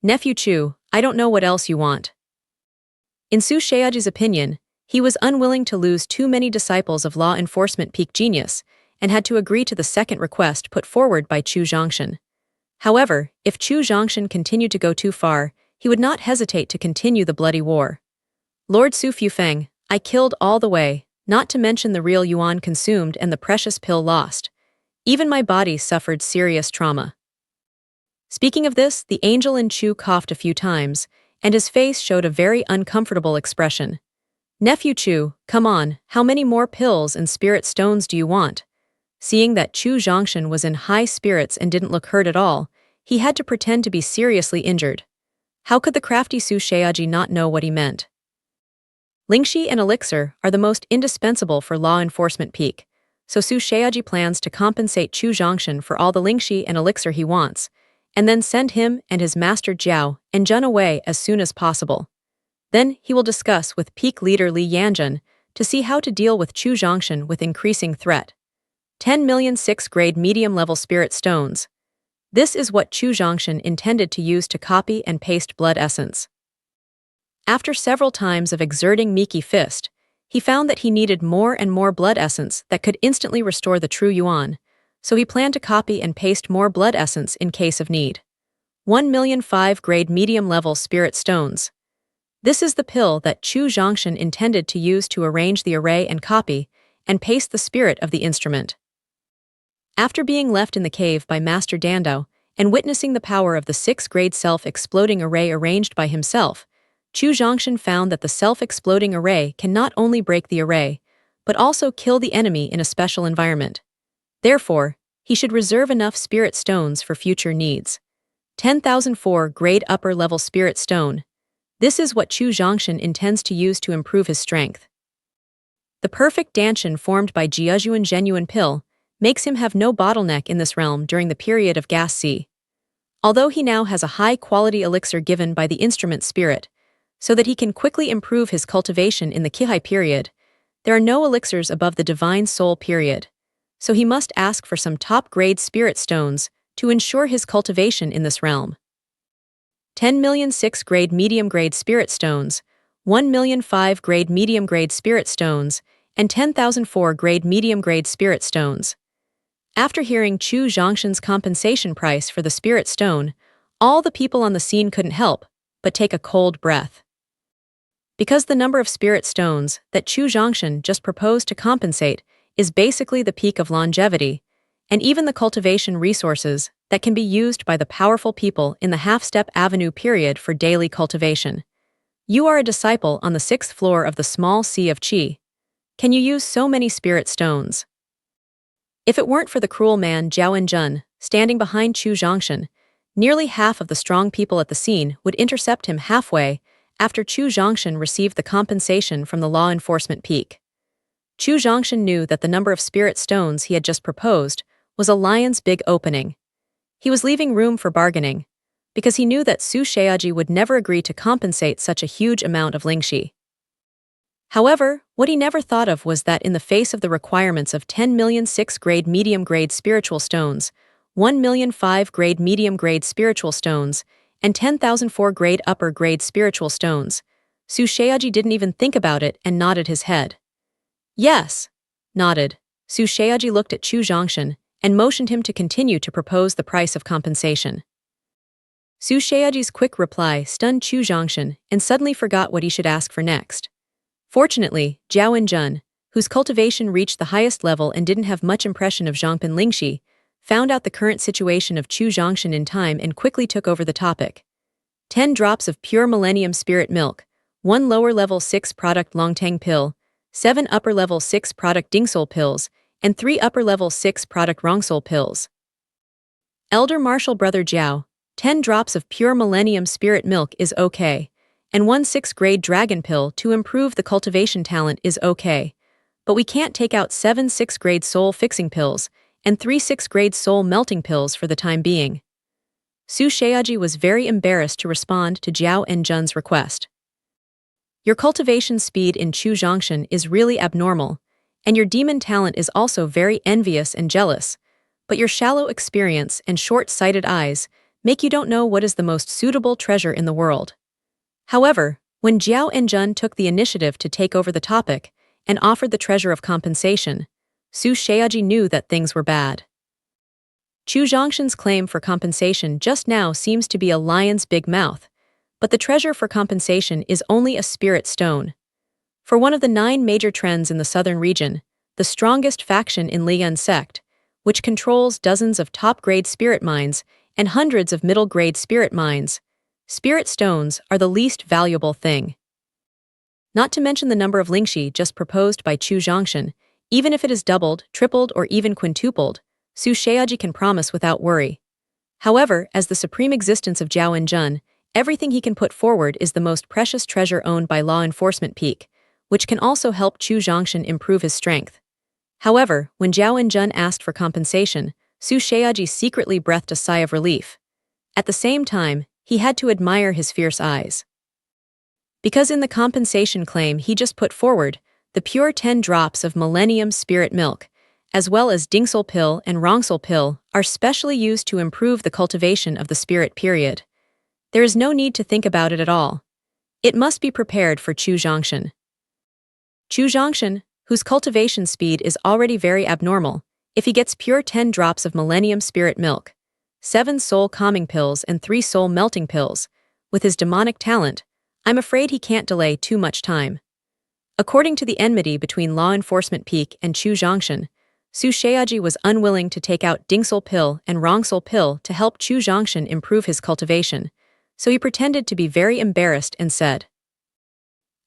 Nephew Chu, I don't know what else you want. In Su Shaoji's opinion, he was unwilling to lose too many disciples of law enforcement peak genius and had to agree to the second request put forward by Chu Zhongshan. However, if Chu Zhongshan continued to go too far, he would not hesitate to continue the bloody war. Lord Su Fufeng, I killed all the way, not to mention the real yuan consumed and the precious pill lost. Even my body suffered serious trauma. Speaking of this, the angel in Chu coughed a few times, and his face showed a very uncomfortable expression. Nephew Chu, come on, how many more pills and spirit stones do you want? Seeing that Chu Zhongshan was in high spirits and didn't look hurt at all, he had to pretend to be seriously injured. How could the crafty Su Shaoji not know what he meant? Lingxi and elixir are the most indispensable for law enforcement peak, so Su Shaoji plans to compensate Chu Zhongshan for all the lingxi and elixir he wants, and then send him and his master Zhao Enjun away as soon as possible. Then he will discuss with peak leader Li Yanjun to see how to deal with Chu Zhongshan with increasing threat. 10 million 6th-grade medium-level spirit stones. This is what Chu Zhongshan intended to use to copy and paste blood essence. After several times of exerting Miki fist, he found that he needed more and more blood essence that could instantly restore the true yuan, so he planned to copy and paste more blood essence in case of need. 1 million 5th-grade medium-level spirit stones. This is the pill that Chu Zhongshan intended to use to arrange the array and copy and paste the spirit of the instrument. After being left in the cave by Master Dandao and witnessing the power of the 6th-grade self-exploding array arranged by himself, Chu Zhongshan found that the self-exploding array can not only break the array, but also kill the enemy in a special environment. Therefore, he should reserve enough spirit stones for future needs. 10,004 grade upper-level spirit stone. This is what Chu Zhongshan intends to use to improve his strength. The perfect danshan formed by Jiajuan genuine pill makes him have no bottleneck in this realm during the period of gas sea. Although he now has a high-quality elixir given by the instrument spirit, so that he can quickly improve his cultivation in the Kihai period, there are no elixirs above the divine soul period, so he must ask for some top-grade spirit stones to ensure his cultivation in this realm. 10 million 6-grade medium-grade spirit stones, 1 million 5-grade medium-grade spirit stones, and 10,004 grade medium-grade spirit stones. After hearing Chu Zhongshan's compensation price for the spirit stone, all the people on the scene couldn't help but take a cold breath. Because the number of spirit stones that Chu Zhongshan just proposed to compensate is basically the peak of longevity, and even the cultivation resources that can be used by the powerful people in the half-step avenue period for daily cultivation. You are a disciple on the 6th floor of the small sea of Qi. Can you use so many spirit stones? If it weren't for the cruel man Zhao Enjun standing behind Chu Zhongshan, nearly half of the strong people at the scene would intercept him halfway after Chu Zhongshan received the compensation from the law enforcement peak. Chu Zhongshan knew that the number of spirit stones he had just proposed was a lion's big opening. He was leaving room for bargaining, because he knew that Su Sheaji would never agree to compensate such a huge amount of lingxi. However, what he never thought of was that in the face of the requirements of 10 million 6-grade medium-grade spiritual stones, 1 million 5-grade medium-grade spiritual stones, and 10,004 grade upper-grade spiritual stones, Su Sheaji didn't even think about it and nodded his head. Yes, nodded. Su Sheaji looked at Chu Zhongshan and motioned him to continue to propose the price of compensation. Su Sheaji's quick reply stunned Chu Zhongshan and suddenly forgot what he should ask for next. Fortunately, Zhao Enjun, whose cultivation reached the highest level and didn't have much impression of Zhangpin Lingxi, found out the current situation of Chu Zhongshan in time and quickly took over the topic. 10 drops of pure Millennium Spirit Milk, 1 lower-level 6-product Longtang pill, 7 upper-level 6-product Dingsol pills, and 3 upper-level 6-product Rongsol pills. Elder Marshal Brother Zhao, 10 drops of pure Millennium Spirit Milk is okay, and 1 6-grade Dragon pill to improve the cultivation talent is okay, but we can't take out 7 6-grade Soul Fixing pills and 3 6-grade Soul Melting pills for the time being. Su Sheaji was very embarrassed to respond to Zhao Enjun's request. Your cultivation speed in Chu Zhongshan is really abnormal, and your demon talent is also very envious and jealous, but your shallow experience and short-sighted eyes make you don't know what is the most suitable treasure in the world. However, when Zhao Enjun took the initiative to take over the topic and offered the treasure of compensation, Su Sheaji knew that things were bad. Chu Zhongshan's claim for compensation just now seems to be a lion's big mouth, but the treasure for compensation is only a spirit stone. For one of the 9 major trends in the southern region, the strongest faction in Liyan sect, which controls dozens of top-grade spirit mines and hundreds of middle-grade spirit mines, spirit stones are the least valuable thing. Not to mention the number of lingxi just proposed by Chu Zhongshan, even if it is doubled, tripled, or even quintupled, Su Sheaji can promise without worry. However, as the supreme existence of Zhao Enjun, everything he can put forward is the most precious treasure owned by law enforcement peak, which can also help Chu Zhongshan improve his strength. However, when Zhao Enjun asked for compensation, Su Sheaji secretly breathed a sigh of relief. At the same time, he had to admire his fierce eyes. Because in the compensation claim he just put forward, the pure 10 drops of Millennium Spirit Milk, as well as Dingsol pill and Rongsol pill, are specially used to improve the cultivation of the spirit period. There is no need to think about it at all. It must be prepared for Chu Zhongshan. Chu Zhongshan, whose cultivation speed is already very abnormal, if he gets pure 10 drops of Millennium Spirit Milk, 7 soul calming pills and 3 soul melting pills, with his demonic talent, I'm afraid he can't delay too much time. According to the enmity between law enforcement peak and Chu Zhongshan, Su Sheaji was unwilling to take out Dingsul Pill and Rongsul Pill to help Chu Zhongshan improve his cultivation, so he pretended to be very embarrassed and said,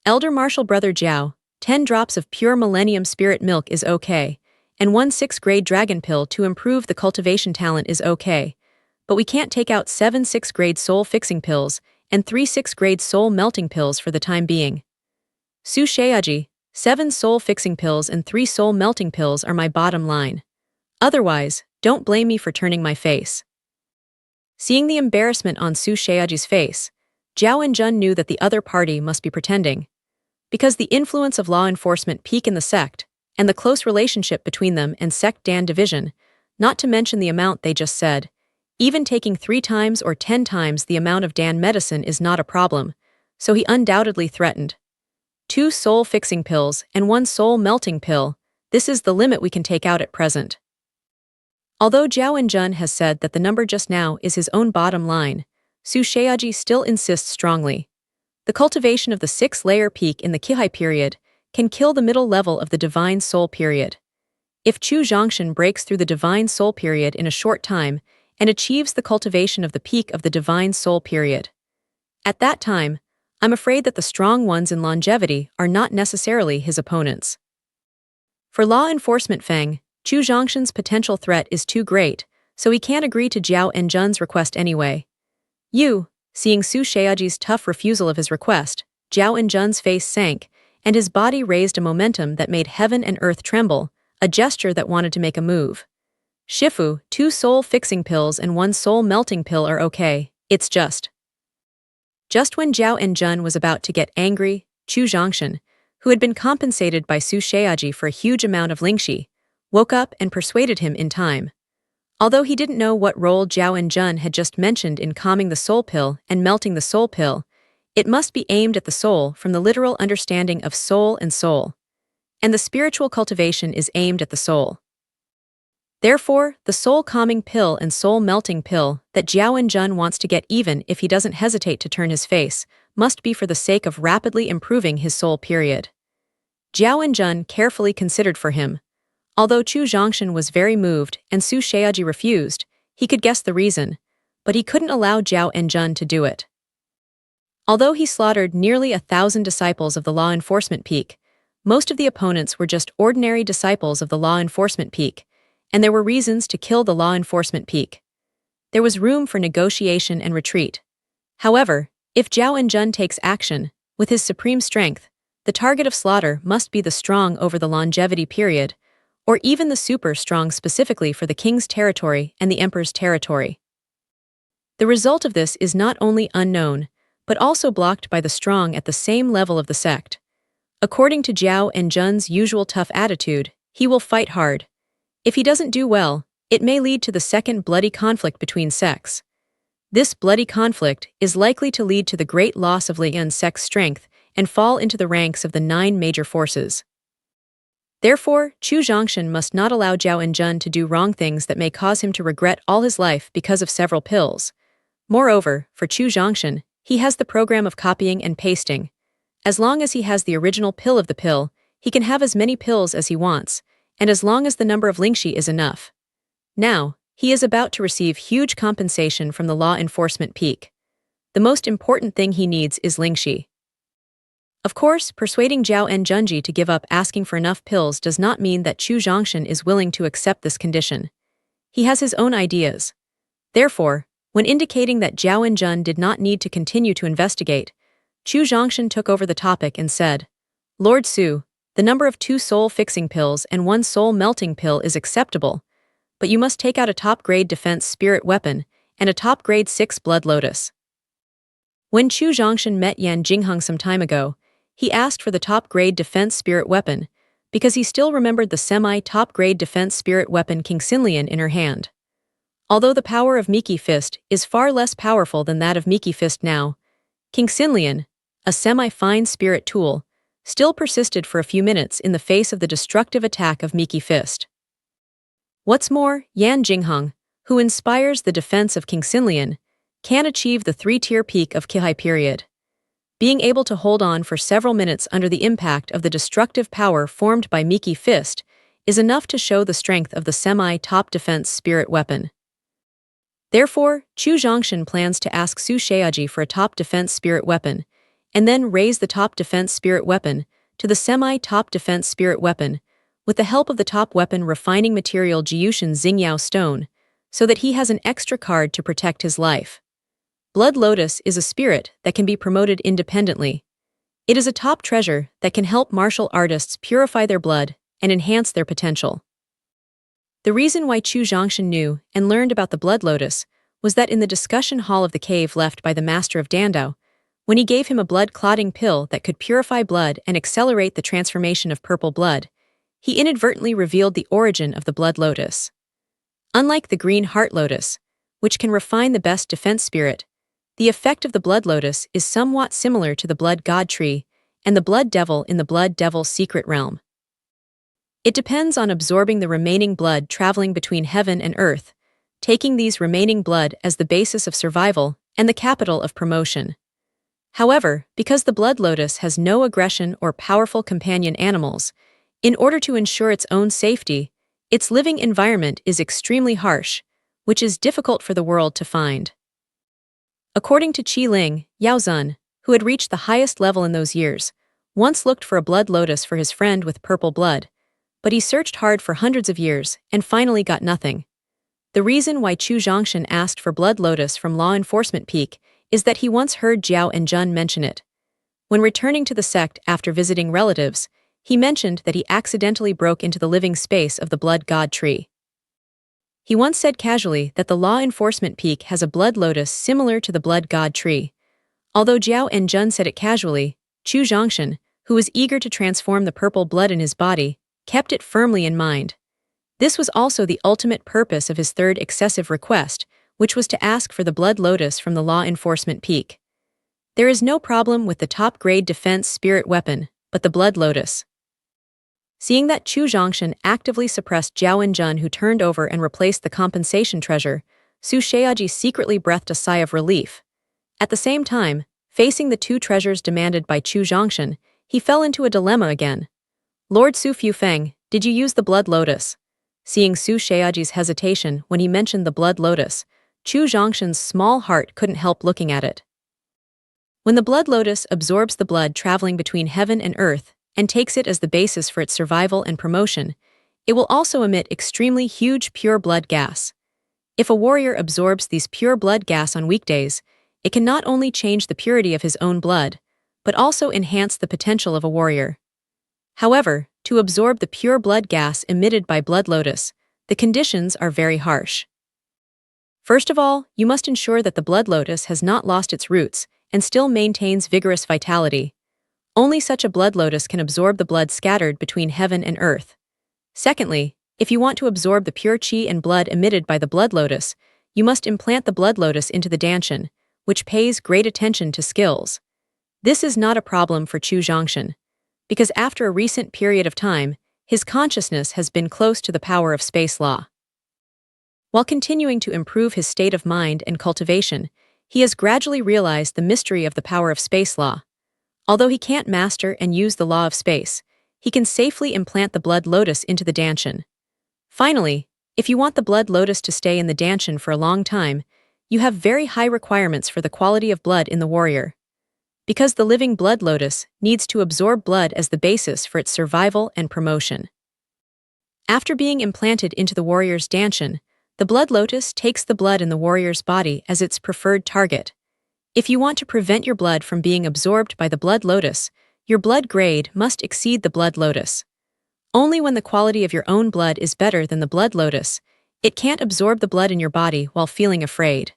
"Elder Martial Brother Jiao, 10 drops of pure Millennium Spirit Milk is okay, and 1 6th-grade Dragon Pill to improve the cultivation talent is okay, but we can't take out 7 6th-grade Soul Fixing Pills and 3 6th-grade Soul Melting Pills for the time being. Su Sheaji, 7 Soul Fixing Pills and 3 Soul Melting Pills are my bottom line. Otherwise, don't blame me for turning my face." Seeing the embarrassment on Su Sheaji's face, Zhao and Jun knew that the other party must be pretending. Because the influence of law enforcement peak in the sect, and the close relationship between them and sect Dan division, not to mention the amount they just said, even taking 3 times or 10 times the amount of Dan medicine is not a problem, so he undoubtedly threatened. 2 soul fixing pills and 1 soul melting pill, this is the limit we can take out at present. Although Zhao and Jun has said that the number just now is his own bottom line, Su Sheaji still insists strongly. The cultivation of the 6th-layer peak in the Qihai period can kill the middle level of the Divine Soul period. If Chu Zhongshan breaks through the Divine Soul period in a short time and achieves the cultivation of the peak of the Divine Soul period, at that time, I'm afraid that the strong ones in longevity are not necessarily his opponents. For law enforcement Feng, Chu Zhongshan's potential threat is too great, so he can't agree to Zhao and Jun's request anyway. Seeing Su Sheaji's tough refusal of his request, Zhao and Jun's face sank, and his body raised a momentum that made heaven and earth tremble, a gesture that wanted to make a move. "Shifu, 2 soul fixing pills and 1 soul melting pill are okay, it's just." Just when Zhao and Jun was about to get angry, Chu Zhongshan, who had been compensated by Su Sheaji for a huge amount of lingxi, woke up and persuaded him in time. Although he didn't know what role Zhao and Jun had just mentioned in calming the soul pill and melting the soul pill, it must be aimed at the soul from the literal understanding of soul, and the spiritual cultivation is aimed at the soul. Therefore, the soul-calming pill and soul-melting pill that Zhao and Jun wants to get even if he doesn't hesitate to turn his face must be for the sake of rapidly improving his soul period. Zhao and Jun carefully considered for him. Although Chu Zhongshan was very moved and Su Sheaji refused, he could guess the reason, but he couldn't allow Zhao and Jun to do it. Although he slaughtered nearly 1,000 disciples of the law enforcement peak, most of the opponents were just ordinary disciples of the law enforcement peak, and there were reasons to kill the law enforcement peak. There was room for negotiation and retreat. However, if Zhao and Jun takes action, with his supreme strength, the target of slaughter must be the strong over the longevity period, or even the super strong specifically for the king's territory and the emperor's territory. The result of this is not only unknown, but also blocked by the strong at the same level of the sect. According to Zhao and Jun's usual tough attitude, he will fight hard. If he doesn't do well, it may lead to the second bloody conflict between sects. This bloody conflict is likely to lead to the great loss of Lian's sect's strength and fall into the ranks of the 9 major forces. Therefore, Chu Zhongshan must not allow Zhao and Jun to do wrong things that may cause him to regret all his life because of several pills. Moreover, for Chu Zhongshan, he has the program of copying and pasting. As long as he has the original pill of the pill, he can have as many pills as he wants, and as long as the number of lingxi is enough. Now, he is about to receive huge compensation from the law enforcement peak. The most important thing he needs is lingxi. Of course, persuading Zhao and Junji to give up asking for enough pills does not mean that Chu Zhongshan is willing to accept this condition. He has his own ideas. Therefore, when indicating that Zhao and Jun did not need to continue to investigate, Chu Zhongshan took over the topic and said, "Lord Su, the number of 2 soul-fixing pills and 1 soul-melting pill is acceptable, but you must take out a top-grade defense spirit weapon and a top-grade 6 blood lotus." When Chu Zhongshan met Yan Jingheng some time ago, he asked for the top-grade defense spirit weapon because he still remembered the semi-top-grade defense spirit weapon King Xinlian in her hand. Although the power of Miki Fist is far less powerful than that of Miki Fist now, King Xinlian, a semi-fine spirit tool, still persisted for a few minutes in the face of the destructive attack of Miki Fist. What's more, Yan Jingheng, who inspires the defense of King Xinlian, can achieve the 3-tier peak of Qihai period. Being able to hold on for several minutes under the impact of the destructive power formed by Miki Fist is enough to show the strength of the semi-top defense spirit weapon. Therefore, Chu Zhongshan plans to ask Su Sheaji for a top defense spirit weapon, and then raise the top defense spirit weapon to the semi-top defense spirit weapon with the help of the top weapon refining material Jiushan Xingyao stone, so that he has an extra card to protect his life. Blood Lotus is a spirit that can be promoted independently. It is a top treasure that can help martial artists purify their blood and enhance their potential. The reason why Chu Zhongshan knew and learned about the Blood Lotus was that in the discussion hall of the cave left by the Master of Dandao, when he gave him a blood-clotting pill that could purify blood and accelerate the transformation of purple blood, he inadvertently revealed the origin of the Blood Lotus. Unlike the Green Heart Lotus, which can refine the best defense spirit, the effect of the Blood Lotus is somewhat similar to the Blood God Tree and the Blood Devil in the Blood Devil's secret realm. It depends on absorbing the remaining blood traveling between heaven and earth, taking these remaining blood as the basis of survival and the capital of promotion. However, because the Blood Lotus has no aggression or powerful companion animals, in order to ensure its own safety, its living environment is extremely harsh, which is difficult for the world to find. According to Qi Ling, Yao Zun, who had reached the highest level in those years, once looked for a Blood Lotus for his friend with purple blood, but he searched hard for hundreds of years and finally got nothing. The reason why Chu Zhongshan asked for Blood Lotus from Law Enforcement Peak is that he once heard Jiao and Jun mention it. When returning to the sect after visiting relatives, he mentioned that he accidentally broke into the living space of the Blood God Tree. He once said casually that the Law Enforcement Peak has a Blood Lotus similar to the Blood God Tree. Although Jiao and Jun said it casually, Chu Zhongshan, who was eager to transform the purple blood in his body, kept it firmly in mind. This was also the ultimate purpose of his third excessive request, which was to ask for the Blood Lotus from the Law Enforcement Peak. There is no problem with the top-grade defense spirit weapon, but the Blood Lotus. Seeing that Chu Zhongshan actively suppressed Jiao and Jun, who turned over and replaced the compensation treasure, Su Sheaji secretly breathed a sigh of relief. At the same time, facing the two treasures demanded by Chu Zhongshan, he fell into a dilemma again. Lord Su Fufeng, did you use the Blood Lotus? Seeing Su Sheaji's hesitation when he mentioned the Blood Lotus, Chu Zhongshan's small heart couldn't help looking at it. When the Blood Lotus absorbs the blood traveling between heaven and earth and takes it as the basis for its survival and promotion, it will also emit extremely huge pure blood gas. If a warrior absorbs these pure blood gas on weekdays, it can not only change the purity of his own blood, but also enhance the potential of a warrior. However, to absorb the pure blood gas emitted by Blood Lotus, the conditions are very harsh. First of all, you must ensure that the Blood Lotus has not lost its roots and still maintains vigorous vitality. Only such a Blood Lotus can absorb the blood scattered between heaven and earth. Secondly, if you want to absorb the pure qi and blood emitted by the Blood Lotus, you must implant the Blood Lotus into the Danshan, which pays great attention to skills. This is not a problem for Chu Zhongshan, because after a recent period of time, his consciousness has been close to the power of space law. While continuing to improve his state of mind and cultivation, he has gradually realized the mystery of the power of space law. Although he can't master and use the law of space, he can safely implant the Blood Lotus into the Danshan. Finally, if you want the Blood Lotus to stay in the Danshan for a long time, you have very high requirements for the quality of blood in the warrior. Because the living Blood Lotus needs to absorb blood as the basis for its survival and promotion. After being implanted into the warrior's Danshan, the Blood Lotus takes the blood in the warrior's body as its preferred target. If you want to prevent your blood from being absorbed by the Blood Lotus, your blood grade must exceed the Blood Lotus. Only when the quality of your own blood is better than the Blood Lotus, it can't absorb the blood in your body while feeling afraid.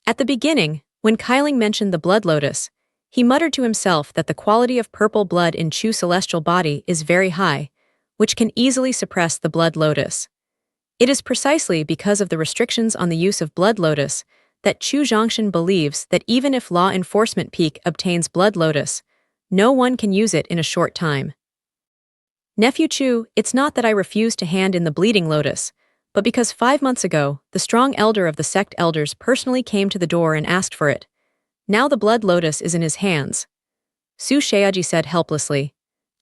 At the beginning, when Kailing mentioned the Blood Lotus, he muttered to himself that the quality of purple blood in Chu's celestial body is very high, which can easily suppress the Blood Lotus. It is precisely because of the restrictions on the use of Blood Lotus that Chu Zhongshan believes that even if Law Enforcement Peak obtains Blood Lotus, no one can use it in a short time. Nephew Chu, it's not that I refuse to hand in the Bleeding Lotus, but because 5 months ago, the strong elder of the sect elders personally came to the door and asked for it. Now the Blood Lotus is in his hands. Su Sheaji said helplessly.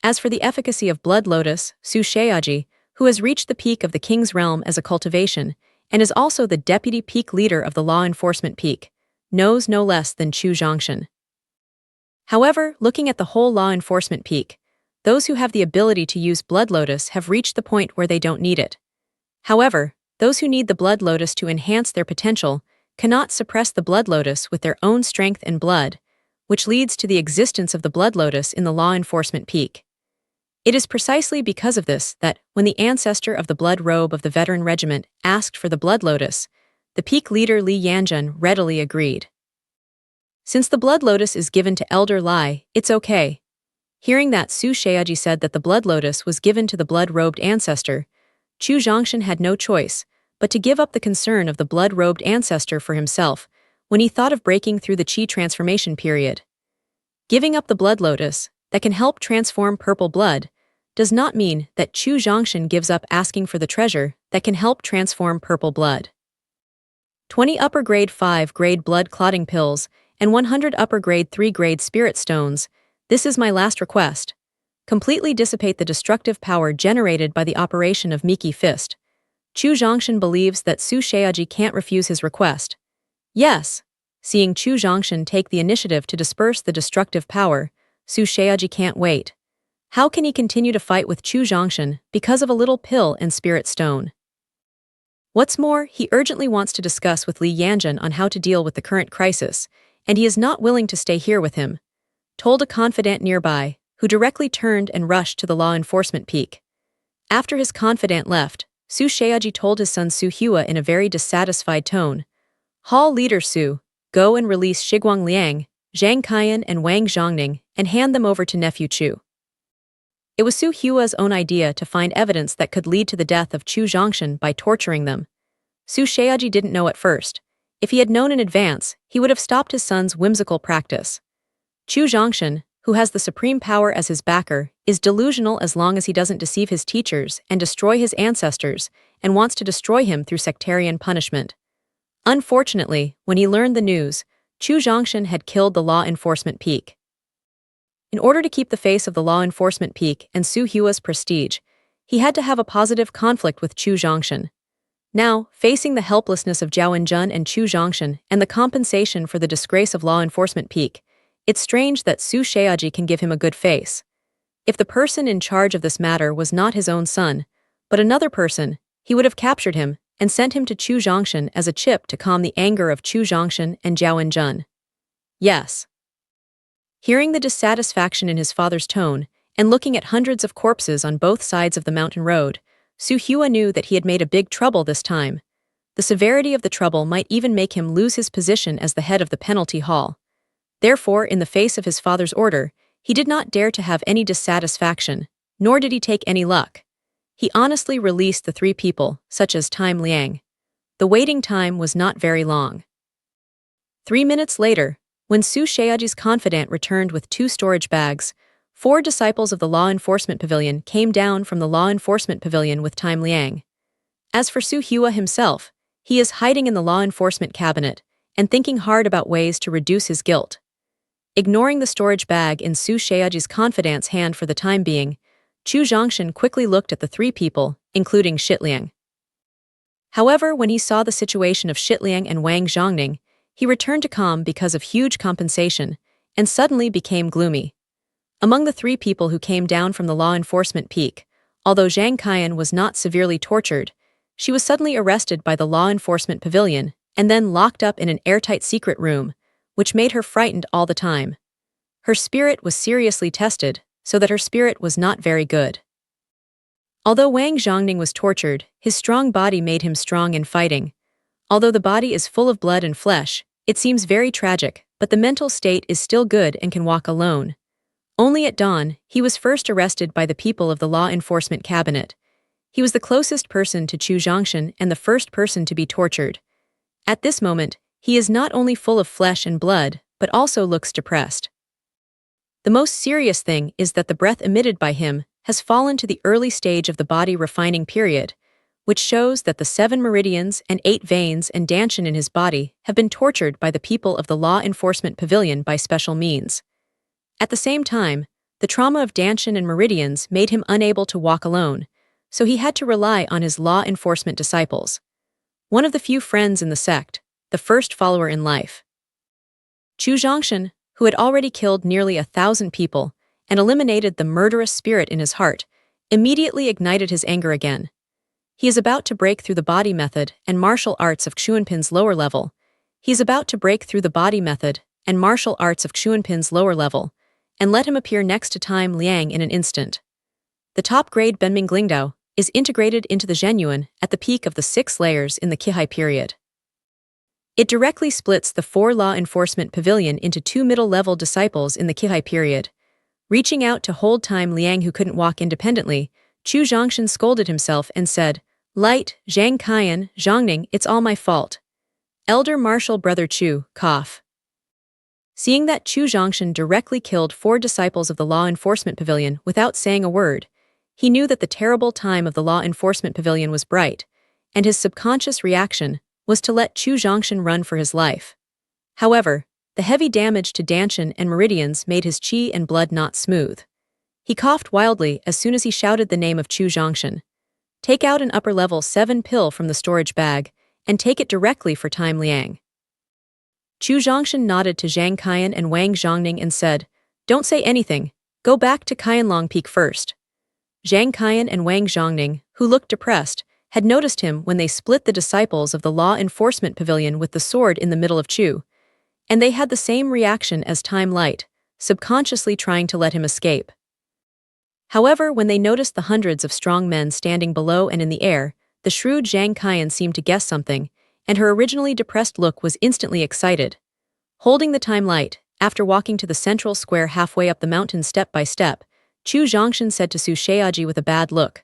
As for the efficacy of Blood Lotus, Su Sheaji, who has reached the peak of the king's realm as a cultivation, and is also the deputy peak leader of the law enforcement peak, knows no less than Chu Zhongshan. However, looking at the whole law enforcement peak, those who have the ability to use Blood Lotus have reached the point where they don't need it. However, those who need the Blood Lotus to enhance their potential cannot suppress the Blood Lotus with their own strength and blood, which leads to the existence of the Blood Lotus in the law enforcement peak. It is precisely because of this that, when the ancestor of the blood robe of the veteran regiment asked for the Blood Lotus, the peak leader Li Yanjun readily agreed. Since the Blood Lotus is given to Elder Lai, it's okay. Hearing that Su Sheaji said that the Blood Lotus was given to the blood-robed ancestor, Chu Zhongshan had no choice but to give up the concern of the blood-robed ancestor for himself when he thought of breaking through the Qi transformation period. Giving up the Blood Lotus, that can help transform purple blood, does not mean that Chu Zhongshan gives up asking for the treasure that can help transform purple blood. 20 upper grade 5 grade blood clotting pills and 100 upper grade 3 grade spirit stones. This is my last request. Completely dissipate the destructive power generated by the operation of Miki Fist. Chu Zhongshan believes that Su Sheaji can't refuse his request. Yes. Seeing Chu Zhongshan take the initiative to disperse the destructive power, Su Sheaji can't wait. How can he continue to fight with Chu Zhongshan because of a little pill and spirit stone? What's more, he urgently wants to discuss with Li Yanjun on how to deal with the current crisis, and he is not willing to stay here with him, told a confidant nearby, who directly turned and rushed to the law enforcement peak. After his confidant left, Su Sheaji told his son Su Hua in a very dissatisfied tone, "Hall leader Su, go and release Shiguang Liang, Zhang Qian and Wang Zhongning and hand them over to nephew Chu." It was Su Hua's own idea to find evidence that could lead to the death of Chu Zhongshan by torturing them. Su Sheaji didn't know at first. If he had known in advance, he would have stopped his son's whimsical practice. Chu Zhongshan, who has the supreme power as his backer, is delusional as long as he doesn't deceive his teachers and destroy his ancestors, and wants to destroy him through sectarian punishment. Unfortunately, when he learned the news, Chu Zhongshan had killed the law enforcement peak. In order to keep the face of the law enforcement peak and Su Hua's prestige, he had to have a positive conflict with Chu Zhongshan. Now, facing the helplessness of Zhao Enjun and Chu Zhongshan and the compensation for the disgrace of law enforcement peak, it's strange that Su Sheaji can give him a good face. If the person in charge of this matter was not his own son, but another person, he would have captured him and sent him to Chu Zhongshan as a chip to calm the anger of Chu Zhongshan and Zhao Enjun. Yes. Hearing the dissatisfaction in his father's tone, and looking at hundreds of corpses on both sides of the mountain road, Su Hua knew that he had made a big trouble this time. The severity of the trouble might even make him lose his position as the head of the penalty hall. Therefore, in the face of his father's order, he did not dare to have any dissatisfaction, nor did he take any luck. He honestly released the 3 people, such as Time Liang. The waiting time was not very long. 3 minutes later, when Su Sheaji's confidant returned with 2 storage bags, 4 disciples of the law enforcement pavilion came down from the law enforcement pavilion with Time Liang. As for Su Hua himself, he is hiding in the law enforcement cabinet and thinking hard about ways to reduce his guilt. Ignoring the storage bag in Su Sheaji's confidant's hand for the time being, Chu Zhongshan quickly looked at the 3 people, including Shitliang. However, when he saw the situation of Shitliang and Wang Zhongning, he returned to calm because of huge compensation, and suddenly became gloomy. Among the 3 people who came down from the law enforcement peak, although Zhang Qian was not severely tortured, she was suddenly arrested by the law enforcement pavilion and then locked up in an airtight secret room, which made her frightened all the time. Her spirit was seriously tested, so that her spirit was not very good. Although Wang Zhongning was tortured, his strong body made him strong in fighting. Although the body is full of blood and flesh, it seems very tragic, but the mental state is still good and can walk alone. Only at dawn, he was first arrested by the people of the law enforcement cabinet. He was the closest person to Chu Zhongshan and the first person to be tortured. At this moment, he is not only full of flesh and blood, but also looks depressed. The most serious thing is that the breath emitted by him has fallen to the early stage of the body refining period, which shows that the 7 meridians and 8 veins and danshan in his body have been tortured by the people of the law enforcement pavilion by special means. At the same time, the trauma of Danshan and Meridians made him unable to walk alone, so he had to rely on his law enforcement disciples. One of the few friends in the sect, the first follower in life. Chu Zhongshan, who had already killed nearly 1,000 people and eliminated the murderous spirit in his heart, immediately ignited his anger again. He is about to break through the body method and martial arts of Xuanpin's lower level. He is about to break through the body method and martial arts of Xuanpin's lower level, and let him appear next to Time Liang in an instant. The top-grade Benming Lingdao is integrated into the Zhenyuan at the peak of the 6 layers in the Qihai period. It directly splits the 4 law enforcement pavilion into 2 middle-level disciples in the Qihai period. Reaching out to hold Time Liang, who couldn't walk independently, Chu Zhongshan scolded himself and said, "Light, Zhang Qian, Zhongning, it's all my fault." Elder Marshal Brother Chu, cough. Seeing that Chu Zhongshan directly killed 4 disciples of the law enforcement pavilion without saying a word, he knew that the terrible time of the law enforcement pavilion was bright, and his subconscious reaction was to let Chu Zhongshan run for his life. However, the heavy damage to Danshan and Meridians made his qi and blood not smooth. He coughed wildly as soon as he shouted the name of Chu Zhongshan. Take out an upper-level 7 pill from the storage bag and take it directly for Time Liang. Chu Zhongshan nodded to Zhang Qian and Wang Zhongning and said, "Don't say anything, go back to Qianlong Peak first." Zhang Qian and Wang Zhongning, who looked depressed, had noticed him when they split the disciples of the law enforcement pavilion with the sword in the middle of Chu, and they had the same reaction as Time Light, subconsciously trying to let him escape. However, when they noticed the hundreds of strong men standing below and in the air, the shrewd Zhang Qian seemed to guess something, and her originally depressed look was instantly excited. Holding the Time Light, after walking to the central square halfway up the mountain step by step, Chu Zhongshan said to Su Sheaji with a bad look,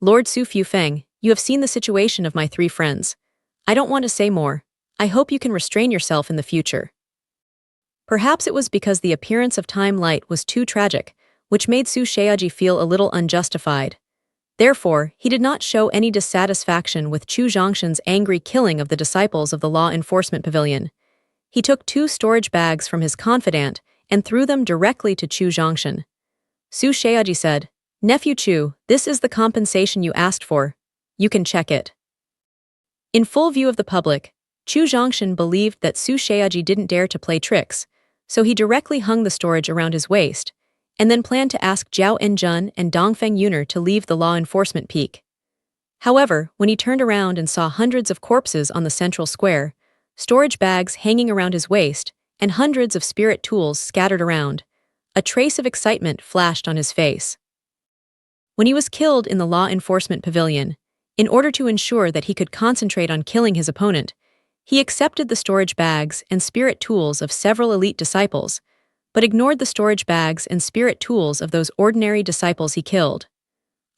"Lord Su Fufeng, you have seen the situation of my 3 friends. I don't want to say more. I hope you can restrain yourself in the future." Perhaps it was because the appearance of Time Light was too tragic, which made Su Sheaji feel a little unjustified. Therefore, he did not show any dissatisfaction with Chu Zhongshan's angry killing of the disciples of the law enforcement pavilion. He took 2 storage bags from his confidant and threw them directly to Chu Zhongshan. Su Sheaji said, "Nephew Chu, this is the compensation you asked for. You can check it." In full view of the public, Chu Zhongshan believed that Su Sheaji didn't dare to play tricks, so he directly hung the storage around his waist, and then planned to ask Zhao Enjun and Dongfeng Yuner to leave the law enforcement peak. However, when he turned around and saw hundreds of corpses on the central square, storage bags hanging around his waist, and hundreds of spirit tools scattered around, a trace of excitement flashed on his face. When he was killed in the law enforcement pavilion, in order to ensure that he could concentrate on killing his opponent, he accepted the storage bags and spirit tools of several elite disciples, but ignored the storage bags and spirit tools of those ordinary disciples he killed.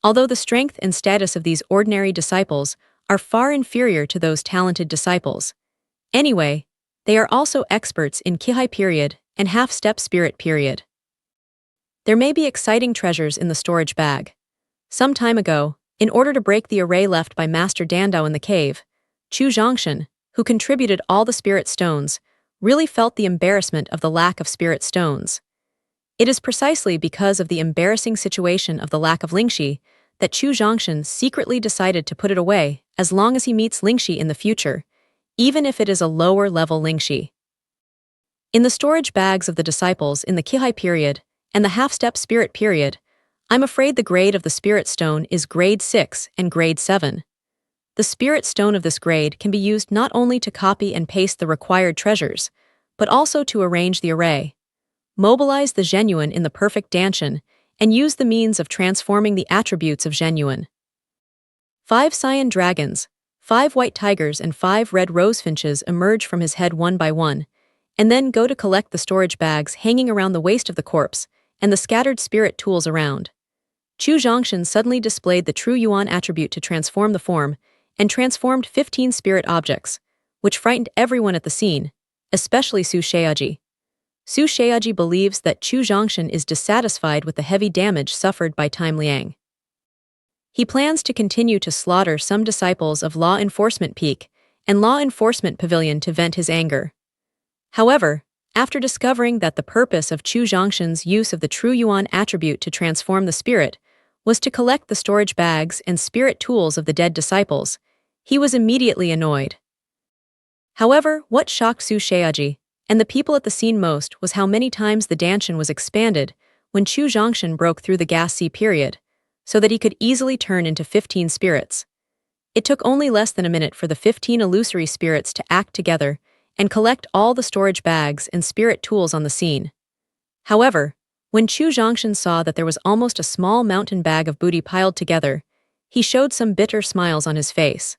Although the strength and status of these ordinary disciples are far inferior to those talented disciples. Anyway, they are also experts in Qihai period and half-step spirit period. There may be exciting treasures in the storage bag. Some time ago, in order to break the array left by Master Dandao in the cave, Chu Zhongshan, who contributed all the spirit stones, really felt the embarrassment of the lack of spirit stones. It is precisely because of the embarrassing situation of the lack of Lingxi that Chu Zhongshan secretly decided to put it away as long as he meets Lingxi in the future, even if it is a lower-level Lingxi. In the storage bags of the disciples in the Qihai period and the half-step spirit period, I'm afraid the grade of the spirit stone is grade 6 and grade 7. The spirit stone of this grade can be used not only to copy and paste the required treasures, but also to arrange the array, mobilize the Zhenyuan in the perfect Danshan, and use the means of transforming the attributes of Zhenyuan. 5 cyan dragons, 5 white tigers and 5 red rosefinches emerge from his head one by one, and then go to collect the storage bags hanging around the waist of the corpse and the scattered spirit tools around. Chu Zhongshan suddenly displayed the true Yuan attribute to transform the form, and transformed 15 spirit objects, which frightened everyone at the scene, especially Su Sheaji. Su Sheaji believes that Chu Zhongshan is dissatisfied with the heavy damage suffered by Time Liang. He plans to continue to slaughter some disciples of Law Enforcement Peak and Law Enforcement Pavilion to vent his anger. However, After discovering that the purpose of Chu Zhongshan's use of the true yuan attribute to transform the spirit was to collect the storage bags and spirit tools of the dead disciples, he was immediately annoyed. However, what shocked Su Sheaji and the people at the scene most was how many times the danshan was expanded when Chu Zhongshan broke through the gas sea period, so that he could easily turn into 15 spirits. It took only less than a minute for the 15 illusory spirits to act together and collect all the storage bags and spirit tools on the scene. However, when Chu Zhongshan saw that there was almost a small mountain bag of booty piled together, he showed some bitter smiles on his face.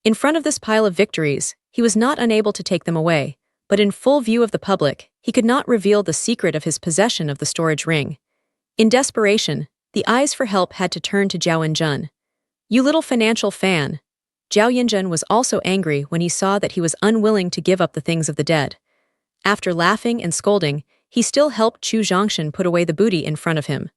In front of this pile of victories, he was not unable to take them away, but in full view of the public, he could not reveal the secret of his possession of the storage ring. In desperation, the eyes for help had to turn to Zhao Yinjun. "You little financial fan." Zhao Yinjun was also angry when he saw that he was unwilling to give up the things of the dead. After laughing and scolding, he still helped Chu Zhongshan put away the booty in front of him.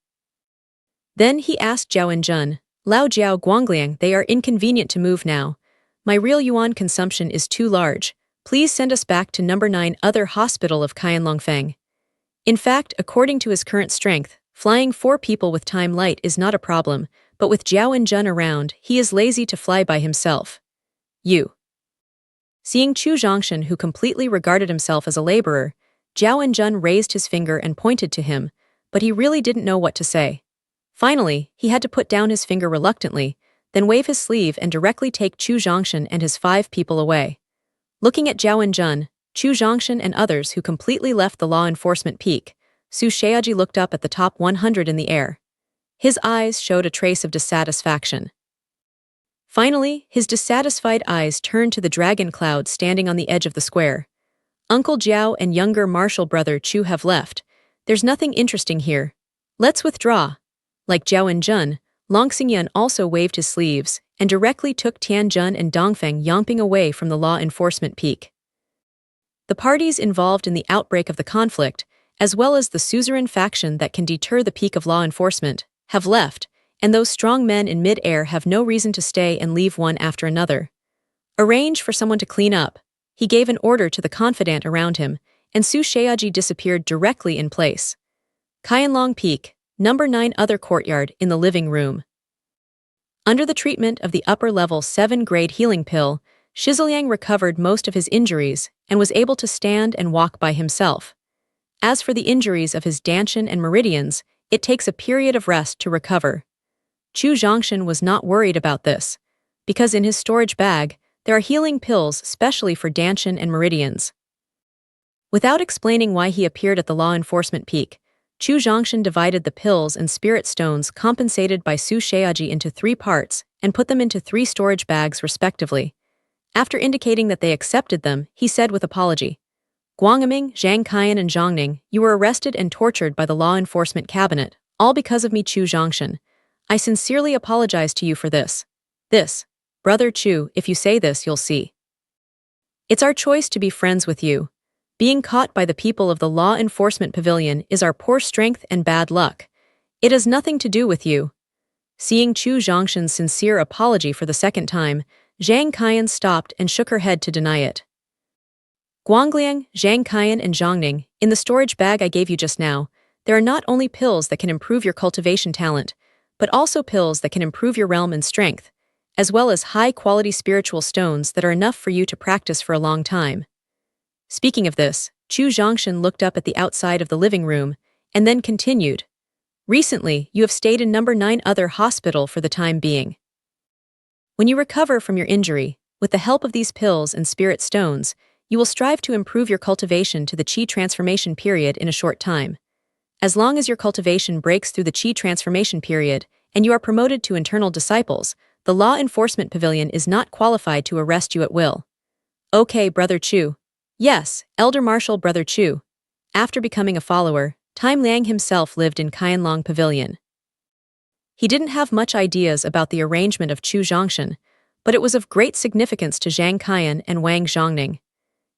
Then he asked Zhao Yinjun, "Lao Jiao Guangliang, they are inconvenient to move now. My real yuan consumption is too large. Please send us back to number 9 other hospital of Qianlongfeng." In fact, according to his current strength, flying 4 people with time light is not a problem, but with Zhao Yinjun around, he is lazy to fly by himself. Seeing Chu Zhongshan, who completely regarded himself as a laborer, Zhao Yinjun raised his finger and pointed to him, but he really didn't know what to say. Finally, he had to put down his finger reluctantly, then wave his sleeve and directly take Chu Zhongshan and his 5 people away. Looking at Zhao Yinjun, Chu Zhongshan and others who completely left the law enforcement peak, Su Sheaji looked up at the top 100 in the air. His eyes showed a trace of dissatisfaction. Finally, his dissatisfied eyes turned to the dragon cloud standing on the edge of the square. "Uncle Zhao and younger martial brother Chu have left. There's nothing interesting here. Let's withdraw." Like Zhao Yinjun, Long Xingyan also waved his sleeves and directly took Tianjun and Dongfeng yomping away from the law enforcement peak. The parties involved in the outbreak of the conflict, as well as the suzerain faction that can deter the peak of law enforcement, have left, and those strong men in mid-air have no reason to stay and leave one after another. "Arrange for someone to clean up." He gave an order to the confidant around him, and Su Sheaji disappeared directly in place. Qianlong Peak, number 9 other courtyard in the living room. Under the treatment of the upper-level 7-grade healing pill, Shiziliang recovered most of his injuries and was able to stand and walk by himself. As for the injuries of his danshan and meridians, it takes a period of rest to recover. Chu Zhongshan was not worried about this, because in his storage bag, there are healing pills specially for danshan and meridians. Without explaining why he appeared at the law enforcement peak, Chu Zhongshan divided the pills and spirit stones compensated by Su Sheaji into 3 parts and put them into 3 storage bags respectively. After indicating that they accepted them, he said with apology, "Guangaming, Zhang Qian and Zhongning, you were arrested and tortured by the law enforcement cabinet, all because of me, Chu Zhongshan. I sincerely apologize to you for this. Brother Chu, if you say this, you'll see. It's our choice to be friends with you. Being caught by the people of the law enforcement pavilion is our poor strength and bad luck. It has nothing to do with you." Seeing Chu Zhongshan's sincere apology for the second time, Zhang Qian stopped and shook her head to deny it. "Guangliang, Zhang Qian and Zhongning, in the storage bag I gave you just now, there are not only pills that can improve your cultivation talent, but also pills that can improve your realm and strength, as well as high-quality spiritual stones that are enough for you to practice for a long time." Speaking of this, Chu Zhongshan looked up at the outside of the living room, and then continued, "Recently, you have stayed in number 9 other hospital for the time being. When you recover from your injury, with the help of these pills and spirit stones, you will strive to improve your cultivation to the Qi transformation period in a short time. As long as your cultivation breaks through the Qi transformation period, and you are promoted to internal disciples, the law enforcement pavilion is not qualified to arrest you at will." "Okay, Brother Chu." "Yes, Elder Marshal Brother Chu." After becoming a follower, Time Liang himself lived in Qianlong Pavilion. He didn't have much ideas about the arrangement of Chu Zhongshan, but it was of great significance to Zhang Qian and Wang Zhongning.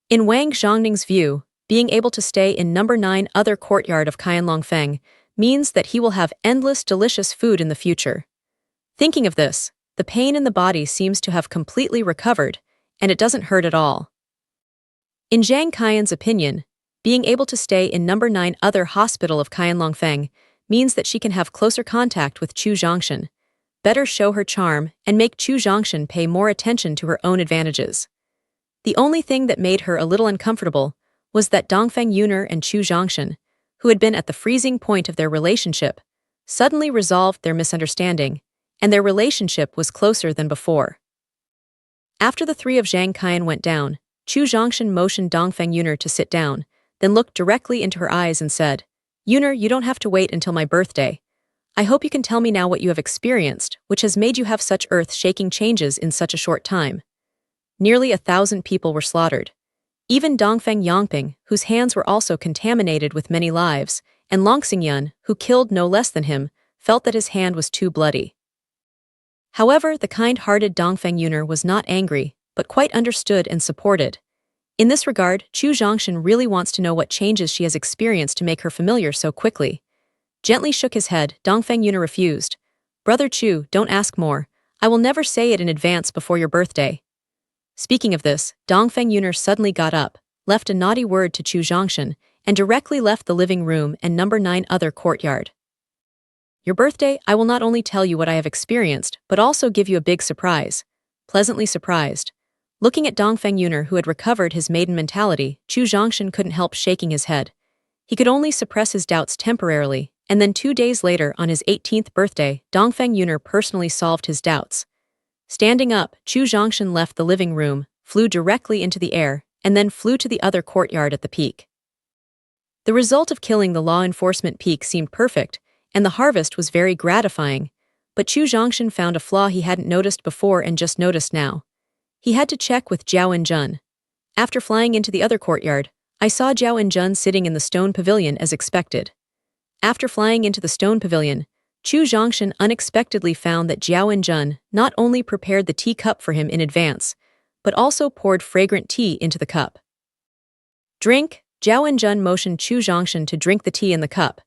In Wang Zhongning's view, being able to stay in number 9 other courtyard of Qianlongfeng means that he will have endless delicious food in the future. Thinking of this, the pain in the body seems to have completely recovered, and it doesn't hurt at all. In Zhang Qian's opinion, being able to stay in number 9 other hospital of Qianlongfeng means that she can have closer contact with Chu Zhongshan, better show her charm, and make Chu Zhongshan pay more attention to her own advantages. The only thing that made her a little uncomfortable was that Dongfeng Yuner and Chu Zhongshan, who had been at the freezing point of their relationship, suddenly resolved their misunderstanding, and their relationship was closer than before. After the three of Zhang Qian went down, Chu Zhongshan motioned Dongfeng Yuner to sit down, then looked directly into her eyes and said, "Yuner, you don't have to wait until my birthday. I hope you can tell me now what you have experienced, which has made you have such earth-shaking changes in such a short time." Nearly 1,000 people were slaughtered. Even Dongfeng Yongping, whose hands were also contaminated with many lives, and Longxingyun, who killed no less than him, felt that his hand was too bloody. However, the kind-hearted Dongfeng Yuner was not angry, but quite understood and supported. In this regard, Chu Zhongshan really wants to know what changes she has experienced to make her familiar so quickly. Gently shook his head, Dongfeng Yuner refused. "Brother Chu, don't ask more. I will never say it in advance before your birthday." Speaking of this, Dongfeng Yuner suddenly got up, left a naughty word to Chu Zhongshan, and directly left the living room and number 9 other courtyard. "Your birthday, I will not only tell you what I have experienced, but also give you a big surprise." Pleasantly surprised. Looking at Dongfeng Yuner, who had recovered his maiden mentality, Chu Zhongshan couldn't help shaking his head. He could only suppress his doubts temporarily, and then 2 days later, on his 18th birthday, Dongfeng Yuner personally solved his doubts. Standing up, Chu Zhongshan left the living room, flew directly into the air, and then flew to the other courtyard at the peak. The result of killing the law enforcement peak seemed perfect, and the harvest was very gratifying, but Chu Zhongshan found a flaw he hadn't noticed before and just noticed now. He had to check with Zhao Enjun. After flying into the other courtyard, I saw Zhao Enjun sitting in the stone pavilion as expected. After flying into the stone pavilion, Chu Zhongshan unexpectedly found that Zhao Enjun not only prepared the teacup for him in advance, but also poured fragrant tea into the cup. "Drink." Zhao Enjun motioned Chu Zhongshan to drink the tea in the cup.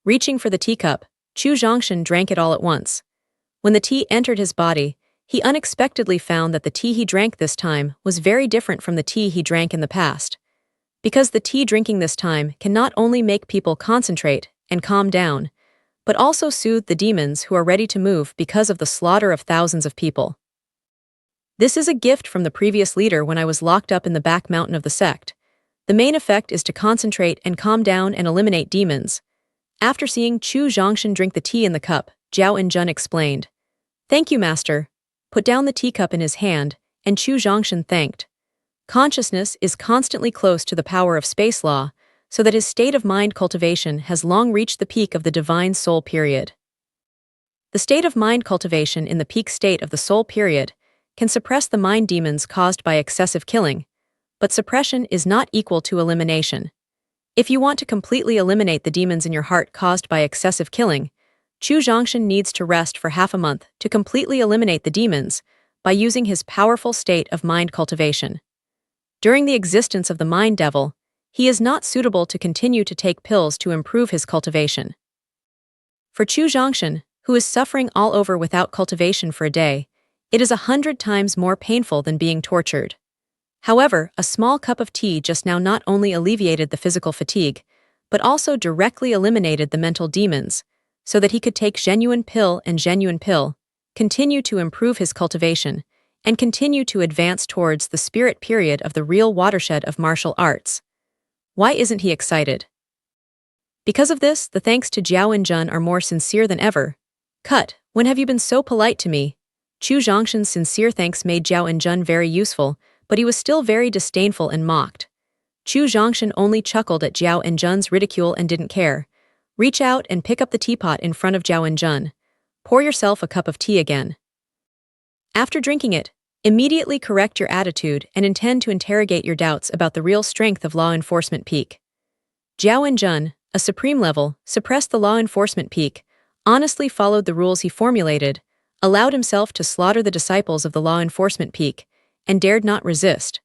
Reaching for the teacup, Chu Zhongshan drank it all at once. When the tea entered his body, he unexpectedly found that the tea he drank this time was very different from the tea he drank in the past. Because the tea drinking this time can not only make people concentrate and calm down, but also soothe the demons who are ready to move because of the slaughter of thousands of people. "This is a gift from the previous leader when I was locked up in the back mountain of the sect. The main effect is to concentrate and calm down and eliminate demons." After seeing Chu Zhongshan drink the tea in the cup, Zhao Enjun explained, "Thank you, master." Put down the teacup in his hand, and Chu Zhongshan thanked. Consciousness is constantly close to the power of space law, so that his state of mind cultivation has long reached the peak of the divine soul period. The state of mind cultivation in the peak state of the soul period can suppress the mind demons caused by excessive killing, but suppression is not equal to elimination. If you want to completely eliminate the demons in your heart caused by excessive killing, Chu Zhongshan needs to rest for half a month to completely eliminate the demons by using his powerful state of mind cultivation. During the existence of the mind devil, he is not suitable to continue to take pills to improve his cultivation. For Chu Zhongshan, who is suffering all over without cultivation for a day, it is 100 times more painful than being tortured. However, a small cup of tea just now not only alleviated the physical fatigue, but also directly eliminated the mental demons, so that he could take genuine pill, continue to improve his cultivation, and continue to advance towards the spirit period of the real watershed of martial arts. Why isn't he excited? Because of this, the thanks to Zhao Enjun are more sincere than ever. "Cut, when have you been so polite to me?" Chu Zhongshan's sincere thanks made Zhao Enjun very useful, but he was still very disdainful and mocked. Chu Zhongshan only chuckled at Zhao Enjun's ridicule and didn't care. "Reach out and pick up the teapot in front of Zhao Enjun. Pour yourself a cup of tea again. After drinking it, immediately correct your attitude and intend to interrogate your doubts about the real strength of law enforcement peak." Zhao Enjun, a supreme level, suppressed the law enforcement peak, honestly followed the rules he formulated, allowed himself to slaughter the disciples of the law enforcement peak, and dared not resist.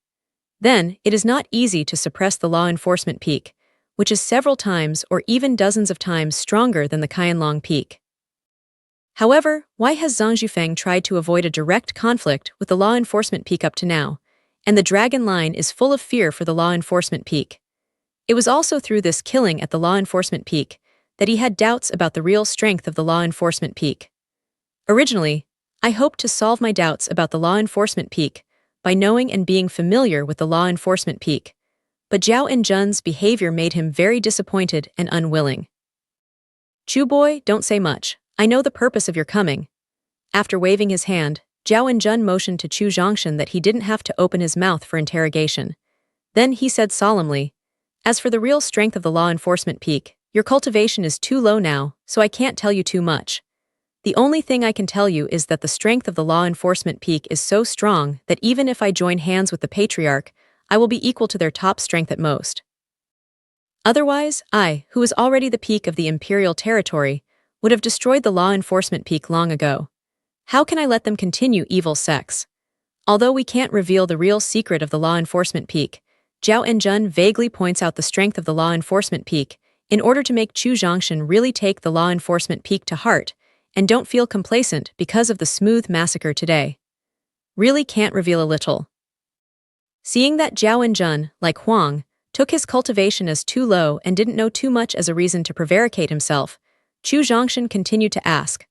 Then, it is not easy to suppress the law enforcement peak, which is several times or even dozens of times stronger than the Qianlong peak. However, why has Zhang Zhufeng tried to avoid a direct conflict with the law enforcement peak up to now, and the dragon line is full of fear for the law enforcement peak? It was also through this killing at the law enforcement peak that he had doubts about the real strength of the law enforcement peak. Originally, I hoped to solve my doubts about the law enforcement peak by knowing and being familiar with the law enforcement peak, but Zhao Enjun's behavior made him very disappointed and unwilling. "Chu boy, don't say much. I know the purpose of your coming." After waving his hand, Zhao Enjun motioned to Chu Zhongshan that he didn't have to open his mouth for interrogation. Then he said solemnly, "As for the real strength of the law enforcement peak, your cultivation is too low now, so I can't tell you too much. The only thing I can tell you is that the strength of the law enforcement peak is so strong that even if I join hands with the Patriarch, I will be equal to their top strength at most. Otherwise, I, who is already the peak of the imperial territory, would have destroyed the law enforcement peak long ago. How can I let them continue evil sex?" Although we can't reveal the real secret of the law enforcement peak, Zhao Enjun vaguely points out the strength of the law enforcement peak in order to make Chu Zhongshan really take the law enforcement peak to heart and don't feel complacent because of the smooth massacre today. Really can't reveal a little. Seeing that Zhao Enjun, like Huang, took his cultivation as too low and didn't know too much as a reason to prevaricate himself, Chu Zhongshan continued to ask.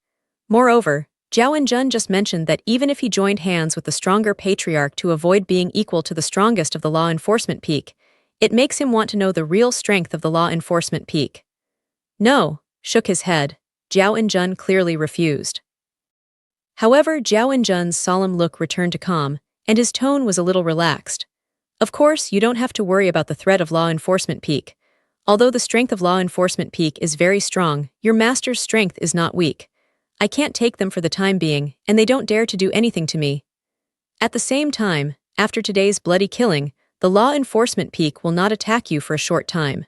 Moreover, Zhao Enjun just mentioned that even if he joined hands with the stronger Patriarch to avoid being equal to the strongest of the law enforcement peak, it makes him want to know the real strength of the law enforcement peak. No, shook his head. Zhao Enjun clearly refused. However, Zhao Enjun's solemn look returned to calm, and his tone was a little relaxed. Of course, you don't have to worry about the threat of law enforcement peak. Although the strength of law enforcement peak is very strong, your master's strength is not weak. I can't take them for the time being, and they don't dare to do anything to me. At the same time, after today's bloody killing, the law enforcement peak will not attack you for a short time.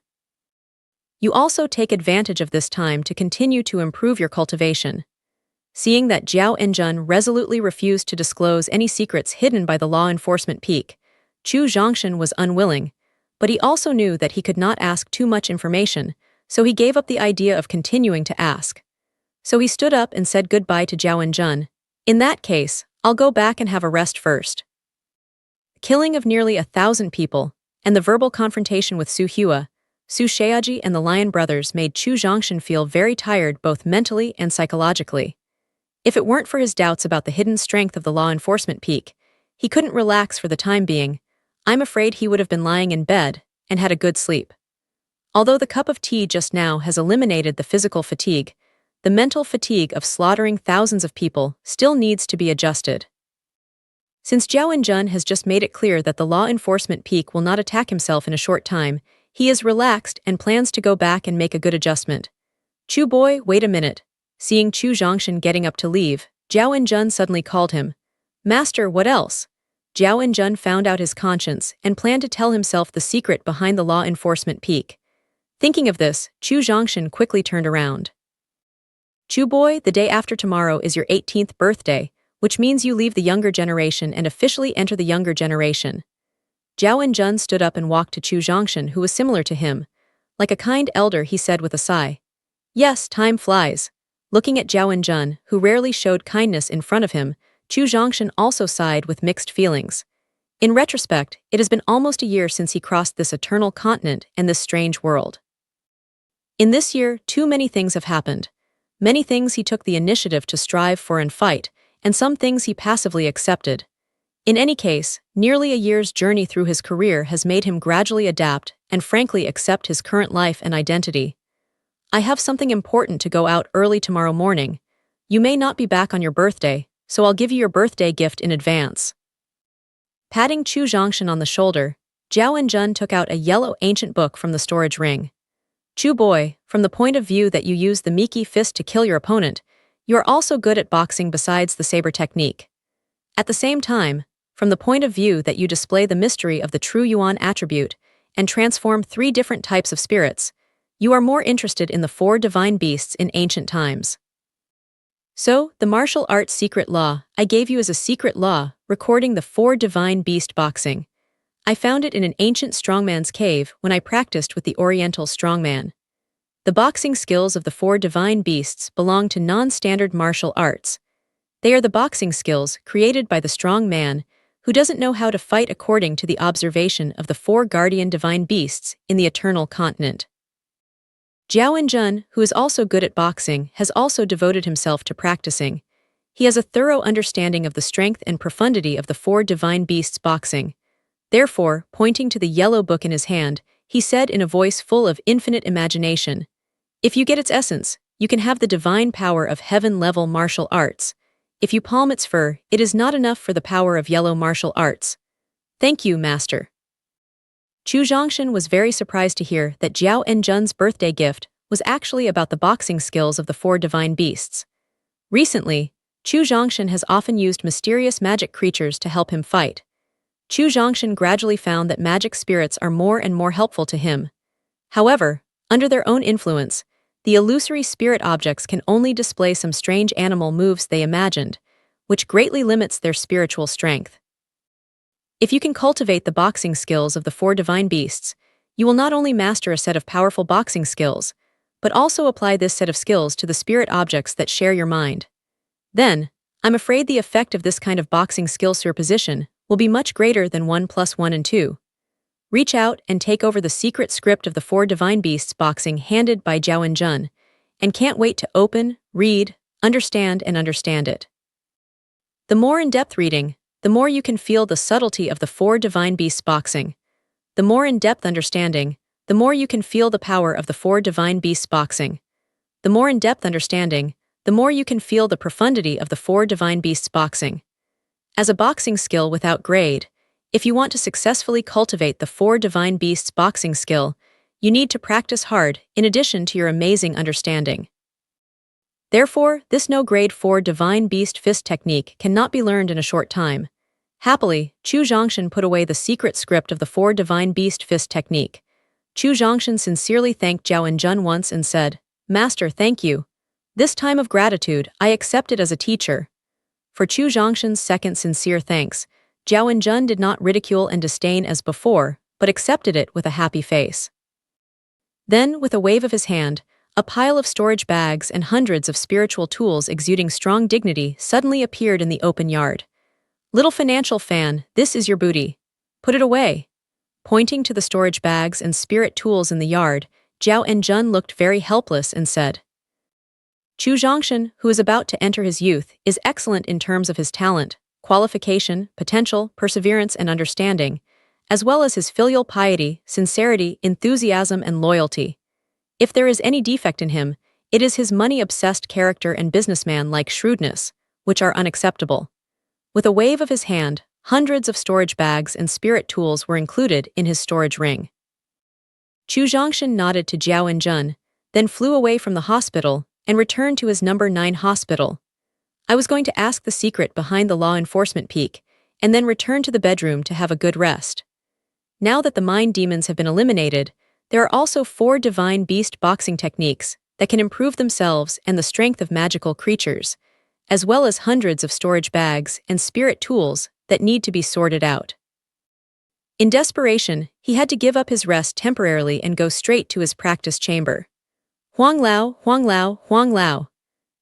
You also take advantage of this time to continue to improve your cultivation. Seeing that Zhao Enjun resolutely refused to disclose any secrets hidden by the law enforcement peak, Chu Zhongshan was unwilling, but he also knew that he could not ask too much information, so he gave up the idea of continuing to ask. So he stood up and said goodbye to Zhao Enjun. "In that case, I'll go back and have a rest first." The killing of nearly 1,000 people, and the verbal confrontation with Su Hua, Su Sheaji and the Lion brothers made Chu Zhongshan feel very tired both mentally and psychologically. If it weren't for his doubts about the hidden strength of the law enforcement peak, he couldn't relax for the time being. I'm afraid he would have been lying in bed and had a good sleep. Although the cup of tea just now has eliminated the physical fatigue, the mental fatigue of slaughtering thousands of people still needs to be adjusted. Since Zhao Enjun has just made it clear that the law enforcement peak will not attack himself in a short time, he is relaxed and plans to go back and make a good adjustment. "Chu boy, wait a minute." Seeing Chu Zhongshan getting up to leave, Zhao Enjun suddenly called him. "Master, what else?" Zhao Enjun found out his conscience and planned to tell himself the secret behind the law enforcement peak. Thinking of this, Chu Zhongshan quickly turned around. "Chu boy, the day after tomorrow is your 18th birthday, which means you leave the younger generation and officially enter the younger generation." Zhao Enjun stood up and walked to Chu Zhongshan, who was similar to him. Like a kind elder, he said with a sigh. "Yes, time flies." Looking at Zhao Enjun, who rarely showed kindness in front of him, Chu Zhongshan also sighed with mixed feelings. In retrospect, it has been almost a year since he crossed this eternal continent and this strange world. In this year, too many things have happened. Many things he took the initiative to strive for and fight, and some things he passively accepted. In any case, nearly a year's journey through his career has made him gradually adapt and frankly accept his current life and identity. "I have something important to go out early tomorrow morning. You may not be back on your birthday, so I'll give you your birthday gift in advance." Patting Chu Zhongshan on the shoulder, Zhao Enjun took out a yellow ancient book from the storage ring. "Chu boy, from the point of view that you use the Miki fist to kill your opponent, you are also good at boxing besides the saber technique. At the same time, from the point of view that you display the mystery of the true Yuan attribute and transform 3 different types of spirits, you are more interested in the 4 divine beasts in ancient times. So, the martial arts secret law I gave you is a secret law recording the 4 divine beast boxing. I found it in an ancient strongman's cave when I practiced with the Oriental strongman. The boxing skills of the 4 divine beasts belong to non-standard martial arts. They are the boxing skills created by the strong man who doesn't know how to fight according to the observation of the four guardian divine beasts in the eternal continent. Zhao Enjun, who is also good at boxing, has also devoted himself to practicing. He has a thorough understanding of the strength and profundity of the four divine beasts boxing. Therefore, pointing to the yellow book in his hand, he said in a voice full of infinite imagination, "If you get its essence, you can have the divine power of heaven-level martial arts. If you palm its fur, it is not enough for the power of yellow martial arts. Thank you, Master." Chu Zhongshan was very surprised to hear that Zhao Enjun's birthday gift was actually about the boxing skills of the four divine beasts. Recently, Chu Zhongshan has often used mysterious magic creatures to help him fight. Chu Zhongshan gradually found that magic spirits are more and more helpful to him. However, under their own influence, the illusory spirit objects can only display some strange animal moves they imagined, which greatly limits their spiritual strength. If you can cultivate the boxing skills of the four divine beasts, you will not only master a set of powerful boxing skills, but also apply this set of skills to the spirit objects that share your mind. Then, I'm afraid the effect of this kind of boxing skill superposition will be much greater than 1 + 1 and 2. Reach out and take over the secret script of the four divine beasts boxing handed by Zhao Enjun, and can't wait to open, read, understand it. The more in-depth reading, the more you can feel the subtlety of the four divine beasts boxing. The more in-depth understanding, the more you can feel the power of the four divine beasts boxing. The more in-depth understanding, the more you can feel the profundity of the four divine beasts boxing. As a boxing skill without grade, if you want to successfully cultivate the four divine beasts boxing skill, you need to practice hard in addition to your amazing understanding. Therefore, this no-grade 4 divine beast fist technique cannot be learned in a short time. Happily, Chu Zhongshan put away the secret script of the 4 divine beast fist technique. Chu Zhongshan sincerely thanked Zhao Enjun once and said, "Master, thank you. This time of gratitude, I accept it as a teacher." For Chu Zhongshan's second sincere thanks, Zhao Enjun did not ridicule and disdain as before, but accepted it with a happy face. Then, with a wave of his hand, a pile of storage bags and hundreds of spiritual tools exuding strong dignity suddenly appeared in the open yard. "Little financial fan, this is your booty. Put it away." Pointing to the storage bags and spirit tools in the yard, Zhao Enjun looked very helpless and said, "Chu Zhongshan, who is about to enter his youth, is excellent in terms of his talent, qualification, potential, perseverance, and understanding, as well as his filial piety, sincerity, enthusiasm, and loyalty. If there is any defect in him, it is his money-obsessed character and businessman-like shrewdness, which are unacceptable." With a wave of his hand, hundreds of storage bags and spirit tools were included in his storage ring. Chu Zhongshan nodded to Zhao Enjun, then flew away from the hospital and returned to his number 9 hospital. "I was going to ask the secret behind the law enforcement peak, and then return to the bedroom to have a good rest." Now that the mind demons have been eliminated, there are also 4 divine beast boxing techniques that can improve themselves and the strength of magical creatures, as well as hundreds of storage bags and spirit tools that need to be sorted out. In desperation, he had to give up his rest temporarily and go straight to his practice chamber. Huang Lao, Huang Lao, Huang Lao.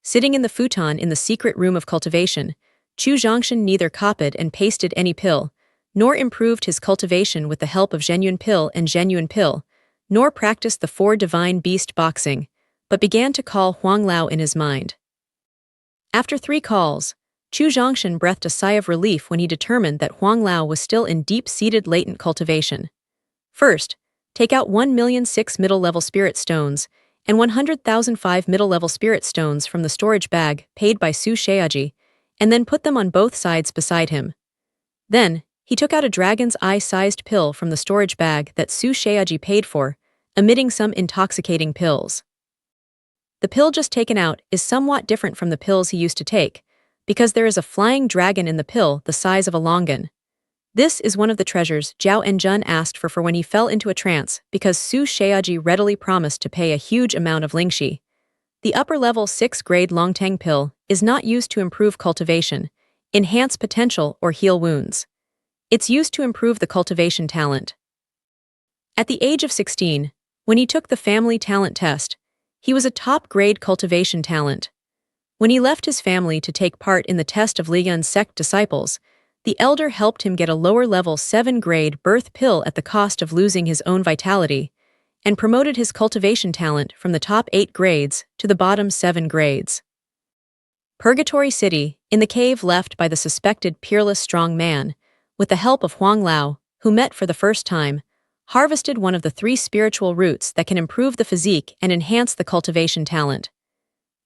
Sitting in the futon in the secret room of cultivation, Chu Zhongshan neither copied and pasted any pill, nor improved his cultivation with the help of genuine pill and genuine pill, nor practiced the 4 divine beast boxing, but began to call Huang Lao in his mind. After 3 calls, Chu Zhongshan breathed a sigh of relief when he determined that Huang Lao was still in deep-seated latent cultivation. First, take out 1,000,006 middle-level spirit stones and 100,005 middle-level spirit stones from the storage bag paid by Su Sheaji, and then put them on both sides beside him. Then, he took out a dragon's eye-sized pill from the storage bag that Su Sheaji paid for, emitting some intoxicating pills. The pill just taken out is somewhat different from the pills he used to take, because there is a flying dragon in the pill the size of a longan. This is one of the treasures Zhao Enjun asked for when he fell into a trance, because Su Sheaji readily promised to pay a huge amount of lingxi. The upper-level 6-grade Longtang pill is not used to improve cultivation, enhance potential, or heal wounds. It's used to improve the cultivation talent. At the age of 16, when he took the family talent test, he was a top-grade cultivation talent. When he left his family to take part in the test of Li Yun's sect disciples, the elder helped him get a lower-level 7-grade birth pill at the cost of losing his own vitality, and promoted his cultivation talent from the top 8 grades to the bottom 7 grades. Purgatory City, in the cave left by the suspected peerless strong man, with the help of Huang Lao, who met for the first time, harvested one of the 3 spiritual roots that can improve the physique and enhance the cultivation talent.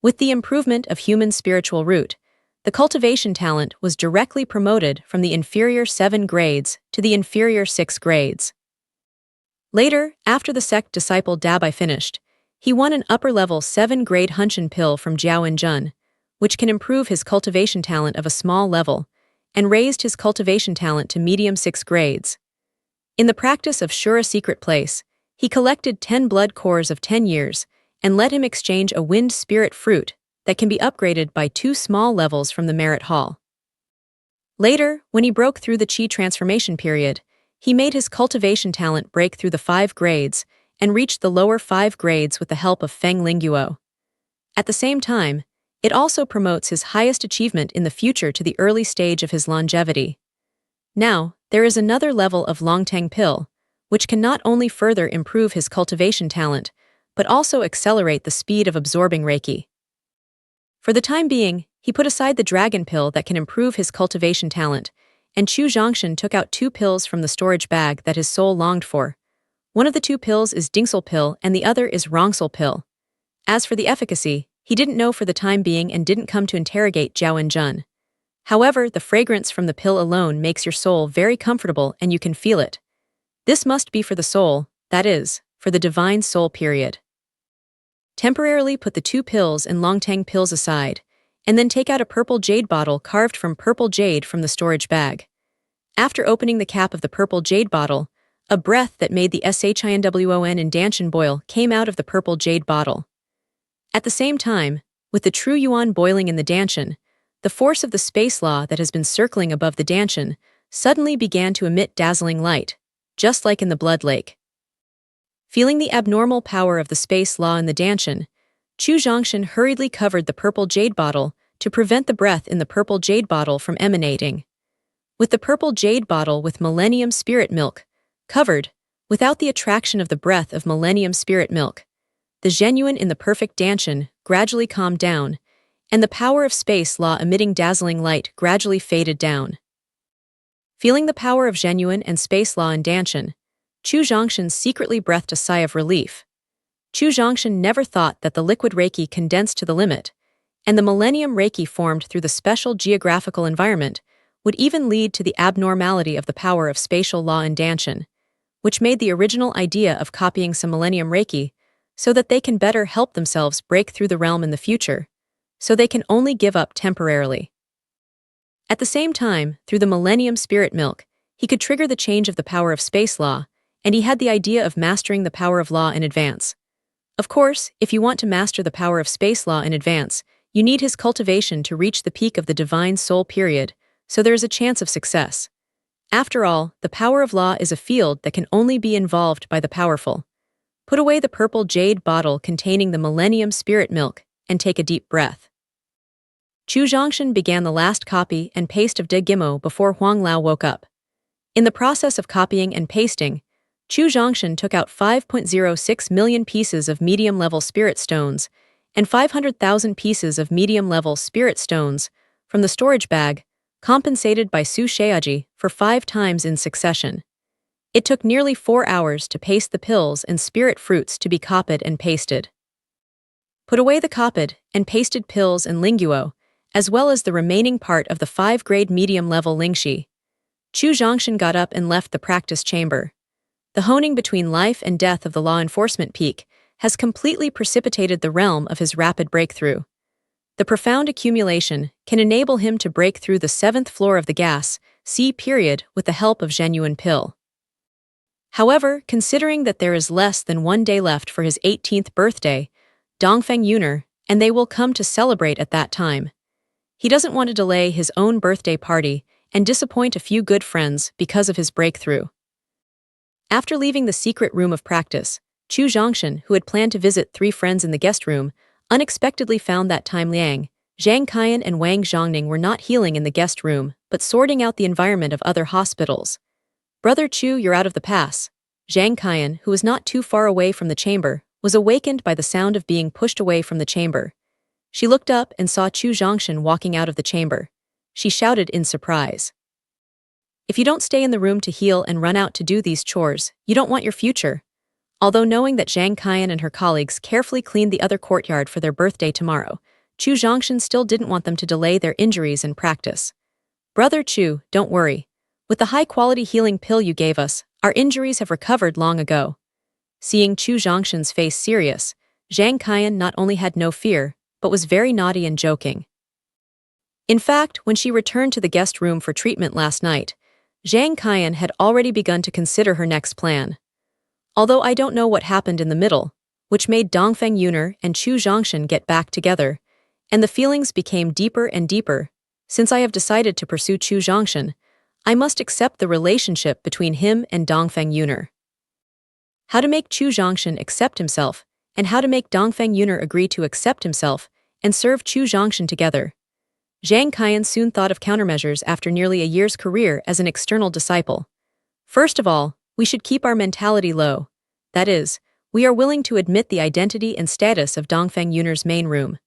With the improvement of human spiritual root, the cultivation talent was directly promoted from the inferior 7 grades to the inferior 6 grades. Later, after the sect disciple Dabai finished, he won an upper-level 7-grade Hunshin pill from Jiao Jun, which can improve his cultivation talent of a small level, and raised his cultivation talent to medium 6 grades. In the practice of Shura Secret Place, he collected 10 blood cores of 10 years and let him exchange a wind spirit fruit that can be upgraded by 2 small levels from the Merit Hall. Later, when he broke through the Qi transformation period, he made his cultivation talent break through the 5 grades and reached the lower 5 grades with the help of Feng Lingguo. At the same time, it also promotes his highest achievement in the future to the early stage of his longevity. Now, there is another level of Longtang pill, which can not only further improve his cultivation talent, but also accelerate the speed of absorbing Reiki. For the time being, he put aside the dragon pill that can improve his cultivation talent, and Chu Zhongshan took out 2 pills from the storage bag that his soul longed for. One of the 2 pills is Dingsel pill and the other is Rongsel pill. As for the efficacy, he didn't know for the time being and didn't come to interrogate Jiao Jun. However, the fragrance from the pill alone makes your soul very comfortable and you can feel it. This must be for the soul, that is, for the divine soul period. Temporarily put the 2 pills and Longtang pills aside, and then take out a purple jade bottle carved from purple jade from the storage bag. After opening the cap of the purple jade bottle, a breath that made the Shinwon and Danshan boil came out of the purple jade bottle. At the same time, with the true yuan boiling in the Danshan, the force of the space law that has been circling above the Danshan suddenly began to emit dazzling light, just like in the blood lake. Feeling the abnormal power of the space law in the Danshan, Chu Zhongshan hurriedly covered the purple jade bottle to prevent the breath in the purple jade bottle from emanating. With the purple jade bottle with Millennium Spirit Milk covered, without the attraction of the breath of Millennium Spirit Milk, the genuine in the perfect Danshan gradually calmed down, and the power of space law emitting dazzling light gradually faded down. Feeling the power of genuine and space law in Danshan, Chu Zhongshan secretly breathed a sigh of relief. Chu Zhongshan never thought that the liquid Reiki condensed to the limit, and the Millennium Reiki formed through the special geographical environment would even lead to the abnormality of the power of spatial law in Danshan, which made the original idea of copying some Millennium Reiki so that they can better help themselves break through the realm in the future, so they can only give up temporarily. At the same time, through the Millennium Spirit Milk, he could trigger the change of the power of space law, and he had the idea of mastering the power of law in advance. Of course, if you want to master the power of space law in advance, you need his cultivation to reach the peak of the divine soul period, so there is a chance of success. After all, the power of law is a field that can only be involved by the powerful. Put away the purple jade bottle containing the Millennium Spirit Milk and take a deep breath. Chu Zhongshan began the last copy and paste of De Gimo before Huang Lao woke up. In the process of copying and pasting, Chu Zhongshan took out 5.06 million pieces of medium-level spirit stones and 500,000 pieces of medium-level spirit stones from the storage bag, compensated by Su Sheaji for 5 times in succession. It took nearly 4 hours to paste the pills and spirit fruits to be copied and pasted. Put away the copied and pasted pills and Lingguo, as well as the remaining part of the 5-grade medium-level Lingxi. Chu Zhongshan got up and left the practice chamber. The honing between life and death of the law enforcement peak has completely precipitated the realm of his rapid breakthrough. The profound accumulation can enable him to break through the 7th floor of the gas, C period, with the help of genuine pill. However, considering that there is less than 1 day left for his 18th birthday, Dongfeng Yuner, and they will come to celebrate at that time. He doesn't want to delay his own birthday party and disappoint a few good friends because of his breakthrough. After leaving the secret room of practice, Chu Zhongshan, who had planned to visit 3 friends in the guest room, unexpectedly found that Time Liang, Zhang Qian and Wang Zhongning were not healing in the guest room, but sorting out the environment of other hospitals. "Brother Chu, you're out of the pass." Zhang Qian, who was not too far away from the chamber, was awakened by the sound of being pushed away from the chamber. She looked up and saw Chu Zhongshan walking out of the chamber. She shouted in surprise. "If you don't stay in the room to heal and run out to do these chores, you don't want your future." Although knowing that Zhang Qian and her colleagues carefully cleaned the other courtyard for their birthday tomorrow, Chu Zhongshan still didn't want them to delay their injuries and practice. "Brother Chu, don't worry. With the high-quality healing pill you gave us, our injuries have recovered long ago." Seeing Chu Zhongshan's face serious, Zhang Qian not only had no fear, but was very naughty and joking. In fact, when she returned to the guest room for treatment last night, Zhang Qian had already begun to consider her next plan. "Although I don't know what happened in the middle, which made Dongfeng Yuner and Chu Zhongshan get back together, and the feelings became deeper and deeper, since I have decided to pursue Chu Zhongshan, I must accept the relationship between him and Dongfeng Yuner." How to make Chu Zhongshan accept himself, and how to make Dongfeng Yuner agree to accept himself and serve Chu Zhongshan together. Zhang Qian soon thought of countermeasures after nearly a year's career as an external disciple. First of all, we should keep our mentality low. That is, we are willing to admit the identity and status of Dongfeng Yuner's main room.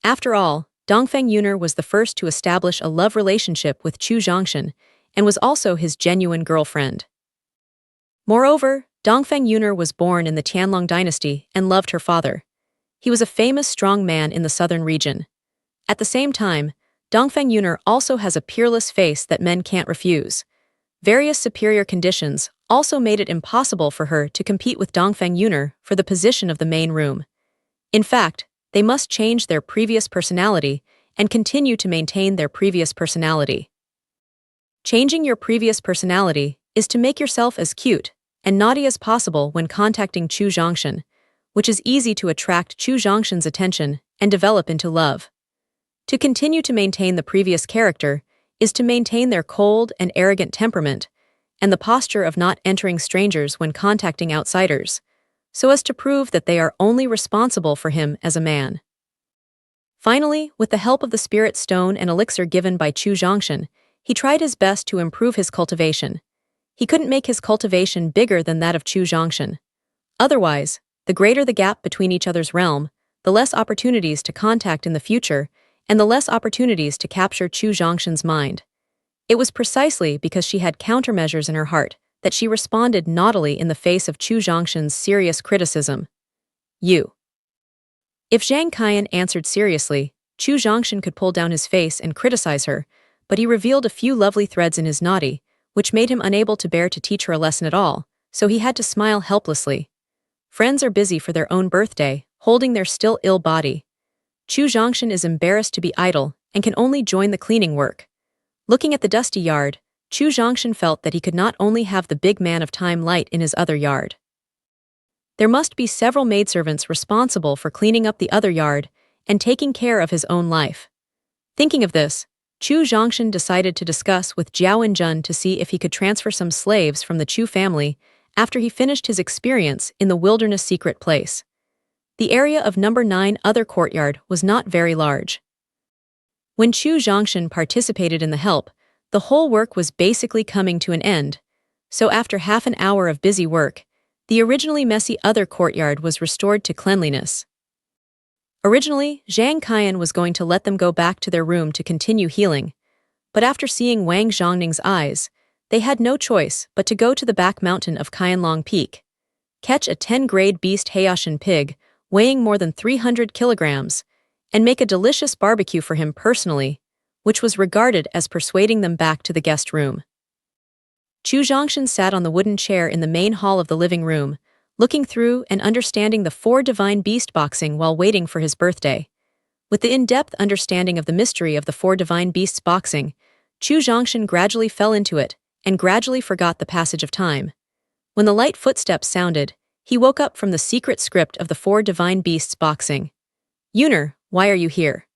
After all, Dongfeng Yuner was the first to establish a love relationship with Chu Zhongshan and was also his genuine girlfriend. Moreover, Dongfeng Yuner was born in the Tianlong dynasty and loved her father. He was a famous strong man in the southern region. At the same time, Dongfeng Yuner also has a peerless face that men can't refuse. Various superior conditions also made it impossible for her to compete with Dongfeng Yuner for the position of the main room. In fact, they must change their previous personality and continue to maintain their previous personality. Changing your previous personality is to make yourself as cute and naughty as possible when contacting Chu Zhongshan, which is easy to attract Chu Zhongshan's attention and develop into love. To continue to maintain the previous character is to maintain their cold and arrogant temperament and the posture of not entering strangers when contacting outsiders, so as to prove that they are only responsible for him as a man. Finally, with the help of the spirit stone and elixir given by Chu Zhongshan, he tried his best to improve his cultivation. He couldn't make his cultivation bigger than that of Chu Zhongshan. Otherwise, the greater the gap between each other's realm, the less opportunities to contact in the future, and the less opportunities to capture Chu Zhongshan's mind. It was precisely because she had countermeasures in her heart that she responded naughtily in the face of Chu Zhongshan's serious criticism. "You." If Zhang Qian answered seriously, Chu Zhongshan could pull down his face and criticize her, but he revealed a few lovely threads in his naughty, which made him unable to bear to teach her a lesson at all, so he had to smile helplessly. Friends are busy for their own birthday, holding their still ill body. Chu Zhongshan is embarrassed to be idle and can only join the cleaning work. Looking at the dusty yard, Chu Zhongshan felt that he could not only have the big man of time light in his other yard. There must be several maidservants responsible for cleaning up the other yard and taking care of his own life. Thinking of this, Chu Zhongshan decided to discuss with Jiao Wenjun to see if he could transfer some slaves from the Chu family after he finished his experience in the wilderness secret place. The area of number 9 other courtyard was not very large. When Chu Zhongshan participated in the help, the whole work was basically coming to an end, so after half an hour of busy work, the originally messy other courtyard was restored to cleanliness. Originally, Zhang Qian was going to let them go back to their room to continue healing, but after seeing Wang Zhongning's eyes, they had no choice but to go to the back mountain of Qianlong Peak, catch a 10-grade beast Hayashan pig weighing more than 300 kilograms, and make a delicious barbecue for him personally, which was regarded as persuading them back to the guest room. Chu Zhongshan sat on the wooden chair in the main hall of the living room, looking through and understanding the 4 divine beast boxing while waiting for his birthday. With the in-depth understanding of the mystery of the 4 divine beasts boxing, Chu Zhongshan gradually fell into it and gradually forgot the passage of time. When the light footsteps sounded, he woke up from the secret script of the 4 divine beasts boxing. "Yuner, why are you here?"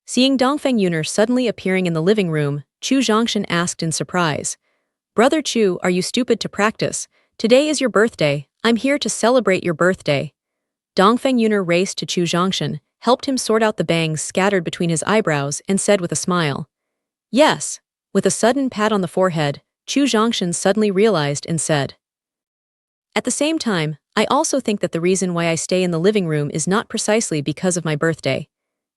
Seeing Dongfeng Yuner suddenly appearing in the living room, Chu Zhongshan asked in surprise, "Brother Chu, are you stupid to practice? Today is your birthday. I'm here to celebrate your birthday." Dongfeng Yuner raced to Chu Zhongshan, helped him sort out the bangs scattered between his eyebrows, and said with a smile, Yes. With a sudden pat on the forehead, Chu Zhongshan suddenly realized and said. At the same time, I also think that the reason why I stay in the living room is not precisely because of my birthday.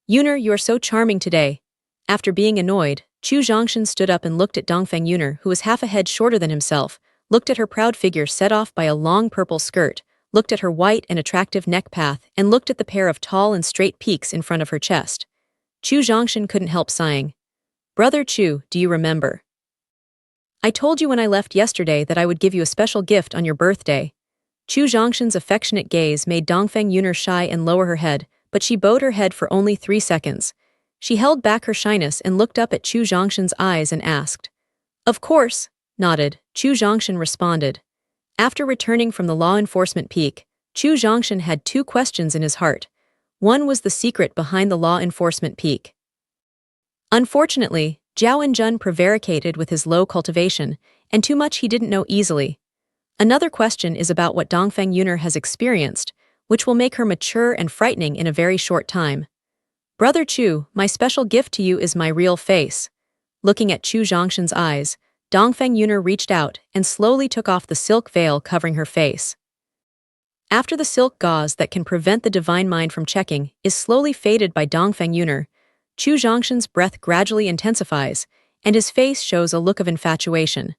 Yuner, you are so charming today. After being annoyed, Chu Zhongshan stood up and looked at Dongfeng Yuner, who was half a head shorter than himself, looked at her proud figure set off by a long purple skirt, looked at her white and attractive neck path, and looked at the pair of tall and straight peaks in front of her chest. Chu Zhongshan couldn't help sighing. Brother Chu, do you remember? I told you when I left yesterday that I would give you a special gift on your birthday. Chu Zhongshan's affectionate gaze made Dongfeng Yuner shy and lower her head, but she bowed her head for only 3 seconds. She held back her shyness and looked up at Chu Zhongshan's eyes and asked. Of course, nodded, Chu Zhongshan responded. After returning from the law enforcement peak, Chu Zhongshan had 2 questions in his heart. One was the secret behind the law enforcement peak. Unfortunately, Zhao Enjun prevaricated with his low cultivation, and too much he didn't know easily. Another question is about what Dongfeng Yuner has experienced, which will make her mature and frightening in a very short time. Brother Chu, my special gift to you is my real face. Looking at Chu Zhongshan's eyes, Dongfeng Yuner reached out and slowly took off the silk veil covering her face. After the silk gauze that can prevent the divine mind from checking is slowly faded by Dongfeng Yuner, Chu Zhongshan's breath gradually intensifies, and his face shows a look of infatuation.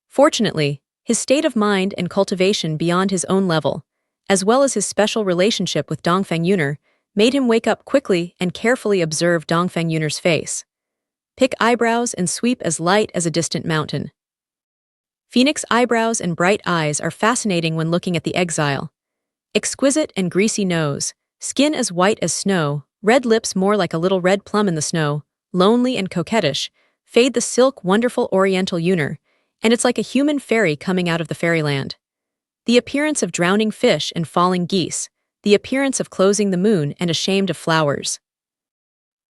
Fortunately, his state of mind and cultivation beyond his own level, as well as his special relationship with Dongfeng Yuner, made him wake up quickly and carefully observe Dongfeng Yuner's face. Pick eyebrows and sweep as light as a distant mountain. Phoenix eyebrows and bright eyes are fascinating when looking at the exile. Exquisite and greasy nose, skin as white as snow, red lips more like a little red plum in the snow, lonely and coquettish, fade the silk wonderful oriental Yuner, and it's like a human fairy coming out of the fairyland. The appearance of drowning fish and falling geese, the appearance of closing the moon and ashamed of flowers.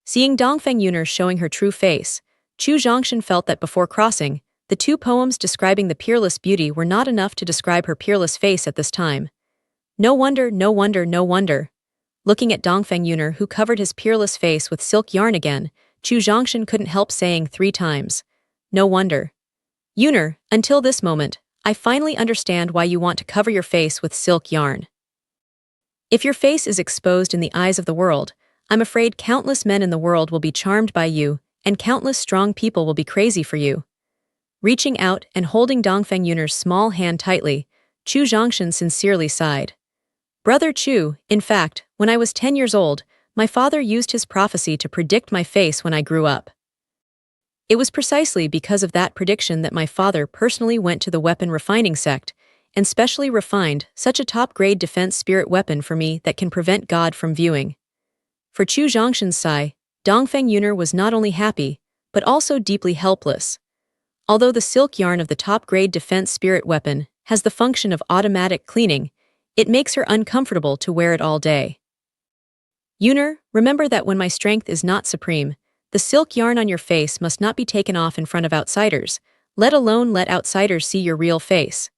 Seeing Dongfeng Yuner showing her true face, Chu Zhongshan felt that before crossing, the 2 poems describing the peerless beauty were not enough to describe her peerless face at this time. No wonder, no wonder, no wonder. Looking at Dongfeng Yuner, who covered his peerless face with silk yarn again, Chu Zhongshan couldn't help saying 3 times. No wonder. Yuner, until this moment, I finally understand why you want to cover your face with silk yarn. If your face is exposed in the eyes of the world, I'm afraid countless men in the world will be charmed by you, and countless strong people will be crazy for you. Reaching out and holding Dongfeng Yuner's small hand tightly, Chu Zhongshan sincerely sighed. Brother Chu, in fact, when I was 10 years old, my father used his prophecy to predict my face when I grew up. It was precisely because of that prediction that my father personally went to the weapon refining sect, and specially refined such a top-grade defense spirit weapon for me that can prevent God from viewing. For Chu Zhongshan's sigh, Dongfeng Yuner was not only happy, but also deeply helpless. Although the silk yarn of the top-grade defense spirit weapon has the function of automatic cleaning, it makes her uncomfortable to wear it all day. Yuner, remember that when my strength is not supreme, the silk yarn on your face must not be taken off in front of outsiders, let alone let outsiders see your real face.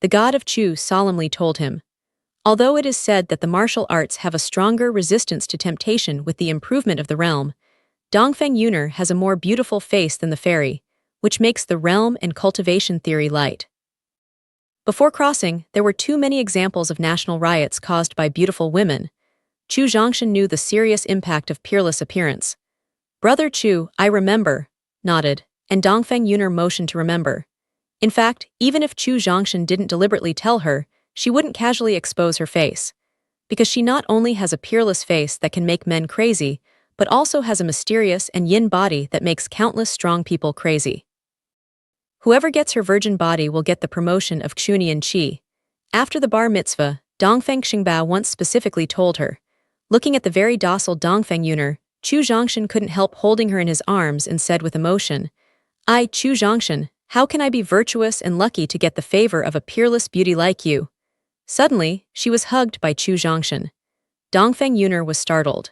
The god of Chu solemnly told him. Although it is said that the martial arts have a stronger resistance to temptation with the improvement of the realm, Dongfeng Yuner has a more beautiful face than the fairy, which makes the realm and cultivation theory light. Before crossing, there were too many examples of national riots caused by beautiful women. Chu Zhongshan knew the serious impact of peerless appearance. Brother Chu, I remember, nodded, and Dongfeng Yuner motioned to remember. In fact, even if Chu Zhongshan didn't deliberately tell her, she wouldn't casually expose her face. Because she not only has a peerless face that can make men crazy, but also has a mysterious and yin body that makes countless strong people crazy. Whoever gets her virgin body will get the promotion of Xunian Qi. After the bar mitzvah, Dongfeng Xingbao once specifically told her. Looking at the very docile Dongfeng Yuner, Chu Zhongshan couldn't help holding her in his arms and said with emotion, I, Chu Zhongshan, how can I be virtuous and lucky to get the favor of a peerless beauty like you? Suddenly, she was hugged by Chu Zhongshan. Dongfeng Yuner was startled.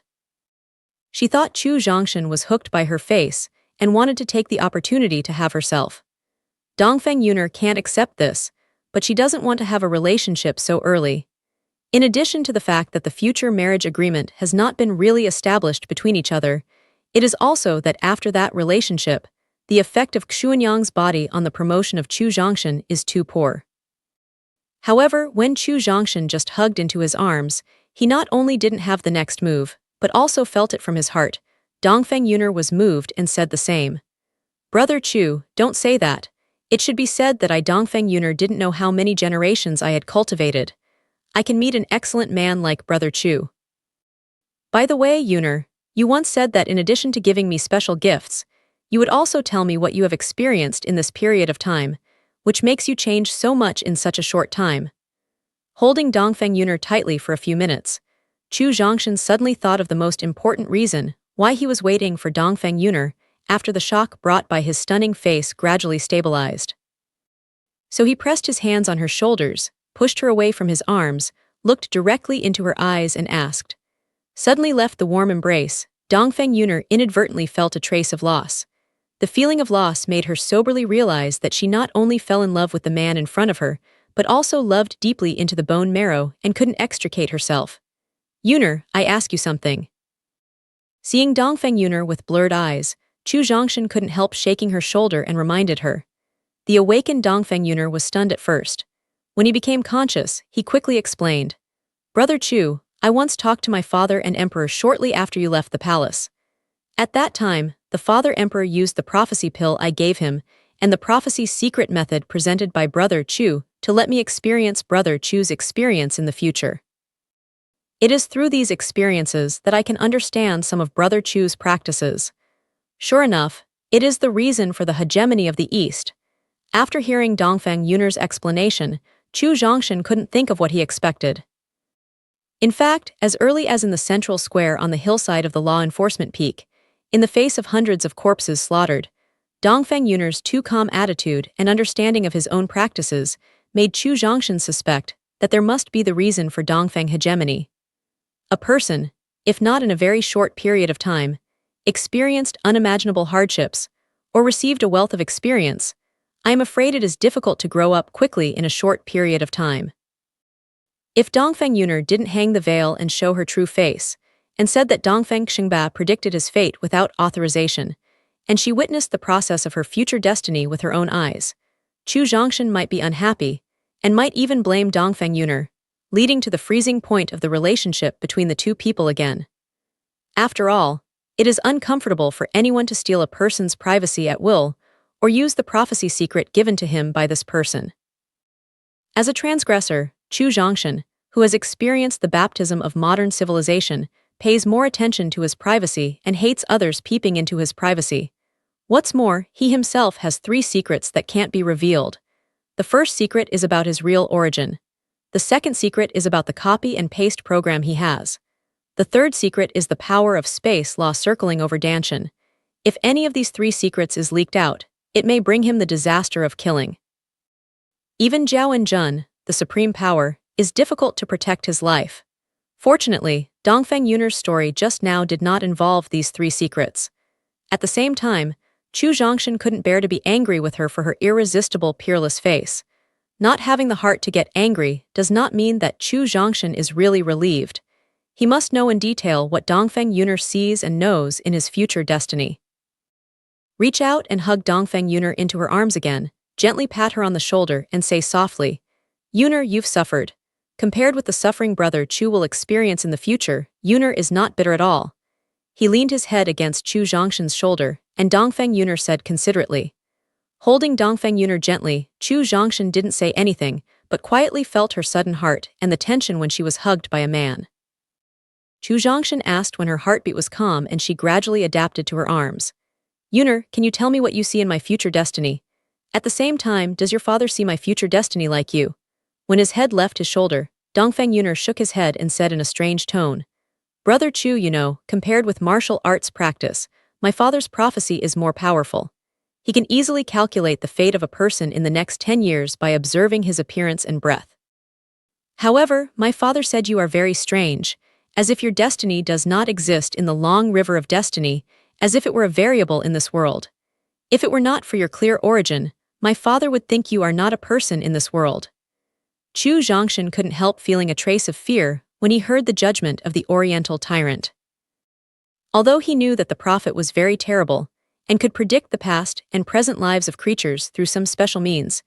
She thought Chu Zhongshan was hooked by her face and wanted to take the opportunity to have herself. Dongfeng Yuner can't accept this, but she doesn't want to have a relationship so early. In addition to the fact that the future marriage agreement has not been really established between each other, It is also that after that relationship, the effect of Xuanyang's body on the promotion of Chu Zhongshan is too poor. However, when Chu Zhongshan just hugged into his arms, he not only didn't have the next move, but also felt it from his heart. Dongfeng Yuner was moved and said the same. Brother Chu, don't say that. It should be said that I Dongfeng Yuner didn't know how many generations I had cultivated. I can meet an excellent man like Brother Chu. By the way, Yuner, you once said that in addition to giving me special gifts, you would also tell me what you have experienced in this period of time, which makes you change so much in such a short time. Holding Dongfeng Yuner tightly for a few minutes, Chu Zhongshan suddenly thought of the most important reason why he was waiting for Dongfeng Yuner after the shock brought by his stunning face gradually stabilized. So he pressed his hands on her shoulders, pushed her away from his arms, looked directly into her eyes and asked. Suddenly left the warm embrace, Dongfeng Yuner inadvertently felt a trace of loss. The feeling of loss made her soberly realize that she not only fell in love with the man in front of her, but also loved deeply into the bone marrow and couldn't extricate herself. Yuner, I ask you something. Seeing Dongfeng Yuner with blurred eyes, Chu Zhongshan couldn't help shaking her shoulder and reminded her. The awakened Dongfeng Yuner was stunned at first. When he became conscious, he quickly explained. Brother Chu, I once talked to my father and emperor shortly after you left the palace. At that time, the father emperor used the prophecy pill I gave him and the prophecy secret method presented by Brother Chu to let me experience Brother Chu's experience in the future. It is through these experiences that I can understand some of Brother Chu's practices. Sure enough, it is the reason for the hegemony of the East. After hearing Dongfeng Yuner's explanation, Chu Zhongshan couldn't think of what he expected. In fact, as early as in the central square on the hillside of the law enforcement peak, in the face of hundreds of corpses slaughtered, Dongfeng Yuner's too calm attitude and understanding of his own practices made Chu Zhongshan suspect that there must be the reason for Dongfeng hegemony. A person, if not in a very short period of time, experienced unimaginable hardships, or received a wealth of experience, I am afraid it is difficult to grow up quickly in a short period of time. If Dongfeng Yuner didn't hang the veil and show her true face, and said that Dongfeng Xingba predicted his fate without authorization, and she witnessed the process of her future destiny with her own eyes, Chu Zhongshan might be unhappy, and might even blame Dongfeng Yuner, leading to the freezing point of the relationship between the two people again. After all, it is uncomfortable for anyone to steal a person's privacy at will, or use the prophecy secret given to him by this person. As a transgressor, Chu Zhongshan, who has experienced the baptism of modern civilization, pays more attention to his privacy and hates others peeping into his privacy. What's more, he himself has 3 secrets that can't be revealed. The first secret is about his real origin. The second secret is about the copy and paste program he has. The third secret is the power of space law circling over Danshan. If any of these 3 secrets is leaked out, it may bring him the disaster of killing. Even Zhao and Jun, the supreme power, is difficult to protect his life. Fortunately, Dongfeng Yuner's story just now did not involve these 3 secrets. At the same time, Chu Zhongshan couldn't bear to be angry with her for her irresistible, peerless face. Not having the heart to get angry does not mean that Chu Zhongshan is really relieved. He must know in detail what Dongfeng Yuner sees and knows in his future destiny. Reach out and hug Dongfeng Yuner into her arms again, gently pat her on the shoulder and say softly, Yuner, you've suffered. Compared with the suffering Brother Chu will experience in the future, Yuner is not bitter at all. He leaned his head against Chu Zhongshan's shoulder, and Dongfeng Yuner said considerately. Holding Dongfeng Yuner gently, Chu Zhongshan didn't say anything, but quietly felt her sudden heart and the tension when she was hugged by a man. Chu Zhongshan asked when her heartbeat was calm and she gradually adapted to her arms. Yuner, can you tell me what you see in my future destiny? At the same time, does your father see my future destiny like you? When his head left his shoulder, Dongfeng Yuner shook his head and said in a strange tone, Brother Chu, you know, compared with martial arts practice, my father's prophecy is more powerful. He can easily calculate the fate of a person in the next 10 years by observing his appearance and breath. However, my father said you are very strange, as if your destiny does not exist in the long river of destiny, as if it were a variable in this world. If it were not for your clear origin, my father would think you are not a person in this world. Chu Zhongshan couldn't help feeling a trace of fear when he heard the judgment of the Oriental tyrant. Although he knew that the prophet was very terrible and could predict the past and present lives of creatures through some special means,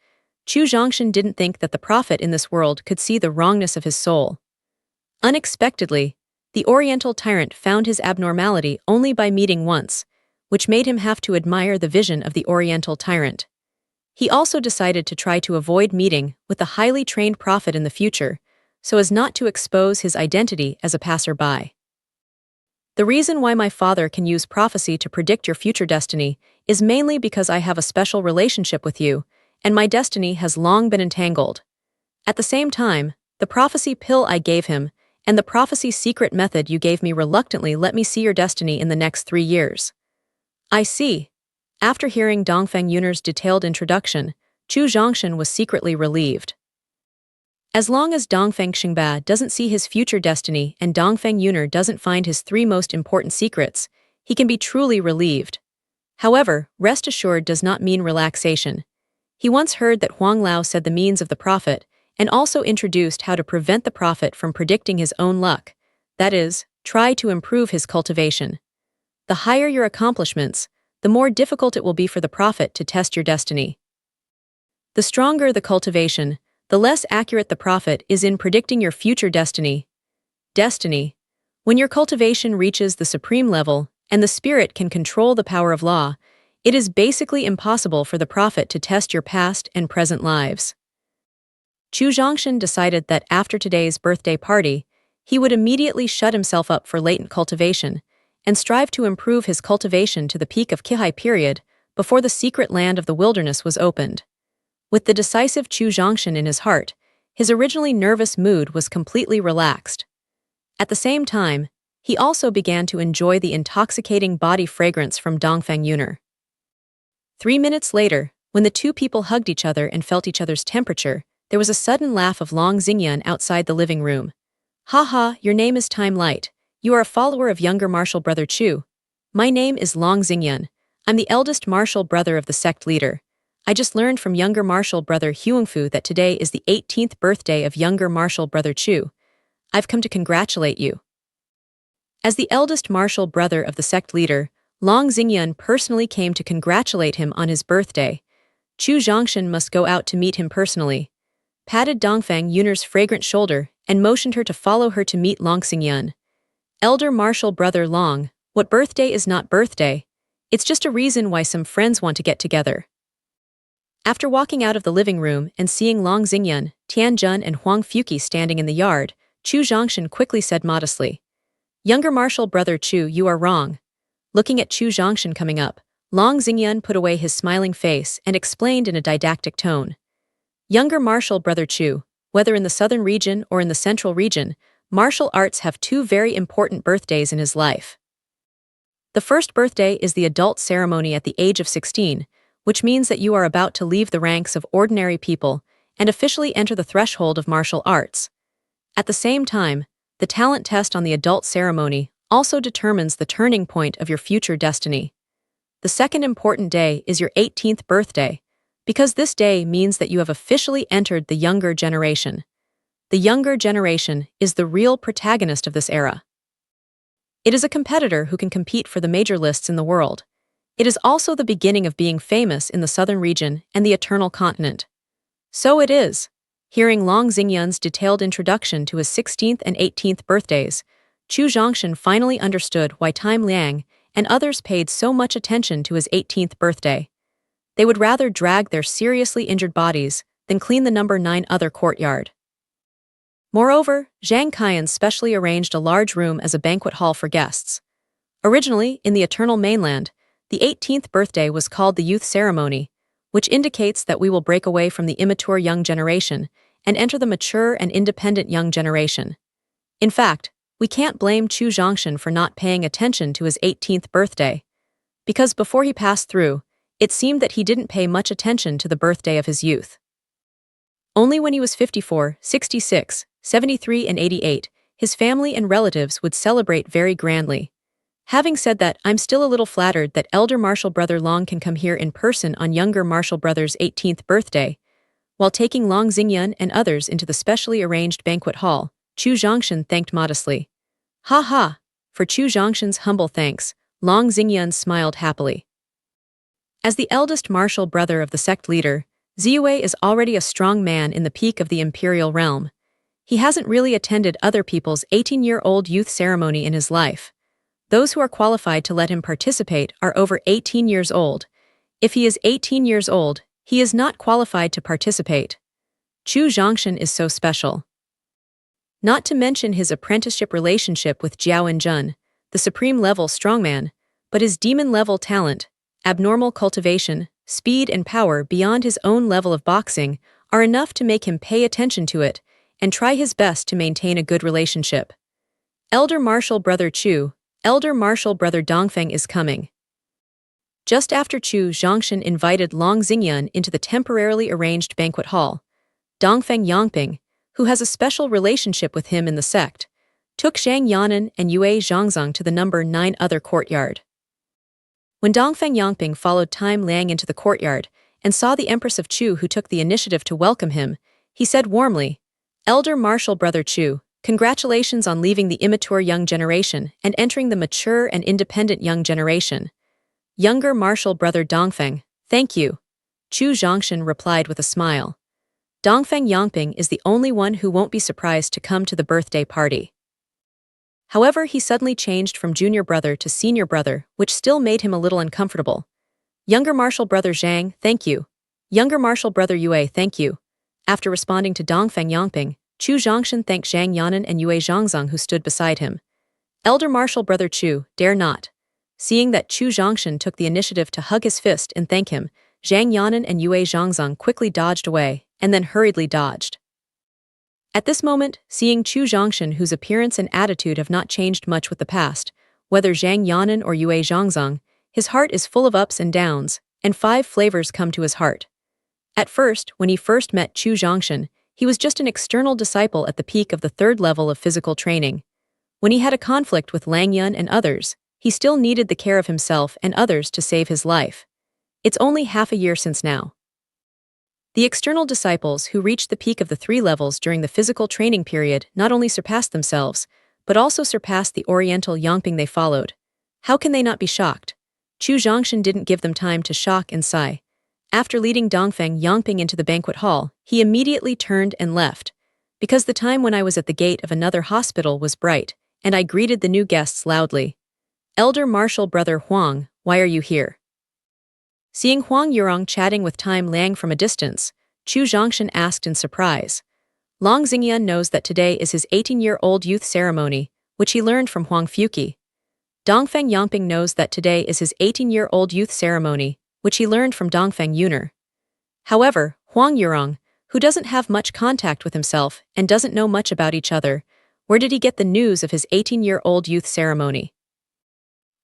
Chu Zhongshan didn't think that the prophet in this world could see the wrongness of his soul. Unexpectedly, the Oriental tyrant found his abnormality only by meeting once, which made him have to admire the vision of the Oriental tyrant. He also decided to try to avoid meeting with the highly trained prophet in the future, so as not to expose his identity as a passerby. The reason why my father can use prophecy to predict your future destiny is mainly because I have a special relationship with you, and my destiny has long been entangled. At the same time, the prophecy pill I gave him and the prophecy secret method you gave me reluctantly let me see your destiny in the next 3 years. I see. After hearing Dongfeng Yun'er's detailed introduction, Chu Zhongshan was secretly relieved. As long as Dongfeng Xingba doesn't see his future destiny and Dongfeng Yun'er doesn't find his 3 most important secrets, he can be truly relieved. However, rest assured does not mean relaxation. He once heard that Huang Lao said the means of the prophet, and also introduced how to prevent the prophet from predicting his own luck, that is, try to improve his cultivation. The higher your accomplishments, the more difficult it will be for the prophet to test your destiny. The stronger the cultivation, the less accurate the prophet is in predicting your future destiny. Destiny. When your cultivation reaches the supreme level, and the spirit can control the power of law, it is basically impossible for the prophet to test your past and present lives. Chu Zhongshan decided that after today's birthday party, he would immediately shut himself up for latent cultivation, and strive to improve his cultivation to the peak of Qihai period before the secret land of the wilderness was opened. With the decisive Chu Zhongshan in his heart, his originally nervous mood was completely relaxed. At the same time, he also began to enjoy the intoxicating body fragrance from Dongfeng Yun'er. 3 minutes later, when the two people hugged each other and felt each other's temperature, there was a sudden laugh of Long Xingyun outside the living room. "Ha ha, your name is Time Light. You are a follower of younger martial brother Chu. My name is Long Xingyun. I'm the eldest martial brother of the sect leader. I just learned from younger martial brother Huangfu that today is the 18th birthday of younger martial brother Chu. I've come to congratulate you." As the eldest martial brother of the sect leader, Long Xingyun personally came to congratulate him on his birthday. Chu Zhongshan must go out to meet him personally. Patted Dongfeng Yun'er's fragrant shoulder and motioned her to follow her to meet Long Xingyun. "Elder martial brother Long, what birthday is not birthday? It's just a reason why some friends want to get together." After walking out of the living room and seeing Long Xingyun, Tianjun and Huang Fuqi standing in the yard, Chu Zhongshan quickly said modestly, "Younger martial brother Chu, you are wrong." Looking at Chu Zhongshan coming up, Long Xingyun put away his smiling face and explained in a didactic tone. "Younger martial brother Chu, whether in the southern region or in the central region, martial arts have 2 very important birthdays in his life. The first birthday is the adult ceremony at the age of 16, which means that you are about to leave the ranks of ordinary people and officially enter the threshold of martial arts. At the same time, the talent test on the adult ceremony also determines the turning point of your future destiny. The second important day is your 18th birthday, because this day means that you have officially entered the younger generation. The younger generation is the real protagonist of this era. It is a competitor who can compete for the major lists in the world. It is also the beginning of being famous in the southern region and the eternal continent. So it is. Hearing Long Xingyun's detailed introduction to his 16th and 18th birthdays, Chu Zhongshan finally understood why Time Liang and others paid so much attention to his 18th birthday. They would rather drag their seriously injured bodies than clean the number 9 other courtyard. Moreover, Zhang Qian specially arranged a large room as a banquet hall for guests. Originally, in the Eternal Mainland, the 18th birthday was called the Youth Ceremony, which indicates that we will break away from the immature young generation and enter the mature and independent young generation. In fact, we can't blame Chu Zhongshan for not paying attention to his 18th birthday, because before he passed through, it seemed that he didn't pay much attention to the birthday of his youth. Only when he was 54, 66, 73 and 88, his family and relatives would celebrate very grandly. Having said that, I'm still a little flattered that elder martial brother Long can come here in person on younger martial brother's 18th birthday. While taking Long Xingyun and others into the specially arranged banquet hall, Chu Zhongshan thanked modestly. "Ha ha, for Chu Zhongshan's humble thanks, Long Xingyun smiled happily. As the eldest martial brother of the sect leader, Ziyue is already a strong man in the peak of the imperial realm. He hasn't really attended other people's 18-year-old youth ceremony in his life. Those who are qualified to let him participate are over 18 years old. If he is 18 years old, he is not qualified to participate. Chu Zhongshan is so special. Not to mention his apprenticeship relationship with Jiao Enjun, the supreme-level strongman, but his demon-level talent, abnormal cultivation, speed and power beyond his own level of boxing are enough to make him pay attention to it and try his best to maintain a good relationship. Elder Martial Brother Chu, Elder Martial Brother Dongfeng is coming. Just after Chu Zhongshan invited Long Xingyun into the temporarily arranged banquet hall, Dongfeng Yangping, who has a special relationship with him in the sect, took Zhang Yanan and Yue Zhangzong to the number 9 other courtyard. When Dongfeng Yangping followed Time Liang into the courtyard and saw the Empress of Chu who took the initiative to welcome him, he said warmly, "Elder Martial Brother Chu, congratulations on leaving the immature young generation and entering the mature and independent young generation." Younger Martial Brother Dongfeng, "Thank you," Chu Zhongshan replied with a smile. Dongfeng Yangping is the only one who won't be surprised to come to the birthday party. However, he suddenly changed from junior brother to senior brother, which still made him a little uncomfortable. Younger Martial Brother Zhang, "Thank you." Younger Martial Brother Yue, "Thank you." After responding to Dongfeng Yangping, Chu Zhongshan thanked Zhang Yanan and Yue Zhangzong who stood beside him. Elder Martial Brother Chu, "Dare not." Seeing that Chu Zhongshan took the initiative to hug his fist and thank him, Zhang Yanan and Yue Zhangzong quickly dodged away and then hurriedly dodged. At this moment, seeing Chu Zhongshan, whose appearance and attitude have not changed much with the past, whether Zhang Yanan or Yue Zhangzong, his heart is full of ups and downs, and 5 flavors come to his heart. At first, when he first met Chu Zhongshan, he was just an external disciple at the peak of the 3rd level of physical training. When he had a conflict with Lang Yun and others, he still needed the care of himself and others to save his life. It's only half a year since now. The external disciples who reached the peak of the 3 levels during the physical training period not only surpassed themselves, but also surpassed the Oriental Yangping they followed. How can they not be shocked? Chu Zhongshan didn't give them time to shock and sigh. After leading Dongfeng Yangping into the banquet hall, he immediately turned and left, because the time when I was at the gate of another hospital was bright, and I greeted the new guests loudly. "Elder Martial Brother Huang, why are you here?" Seeing Huang Yurong chatting with Time Liang from a distance, Chu Zhongshan asked in surprise. Long Xingyun knows that today is his 18-year-old youth ceremony, which he learned from Huang Fuqi. Dongfeng Yangping knows that today is his 18-year-old youth ceremony, which he learned from Dongfeng Yuner. However, Huang Yurong, who doesn't have much contact with himself and doesn't know much about each other, where did he get the news of his 18-year-old youth ceremony?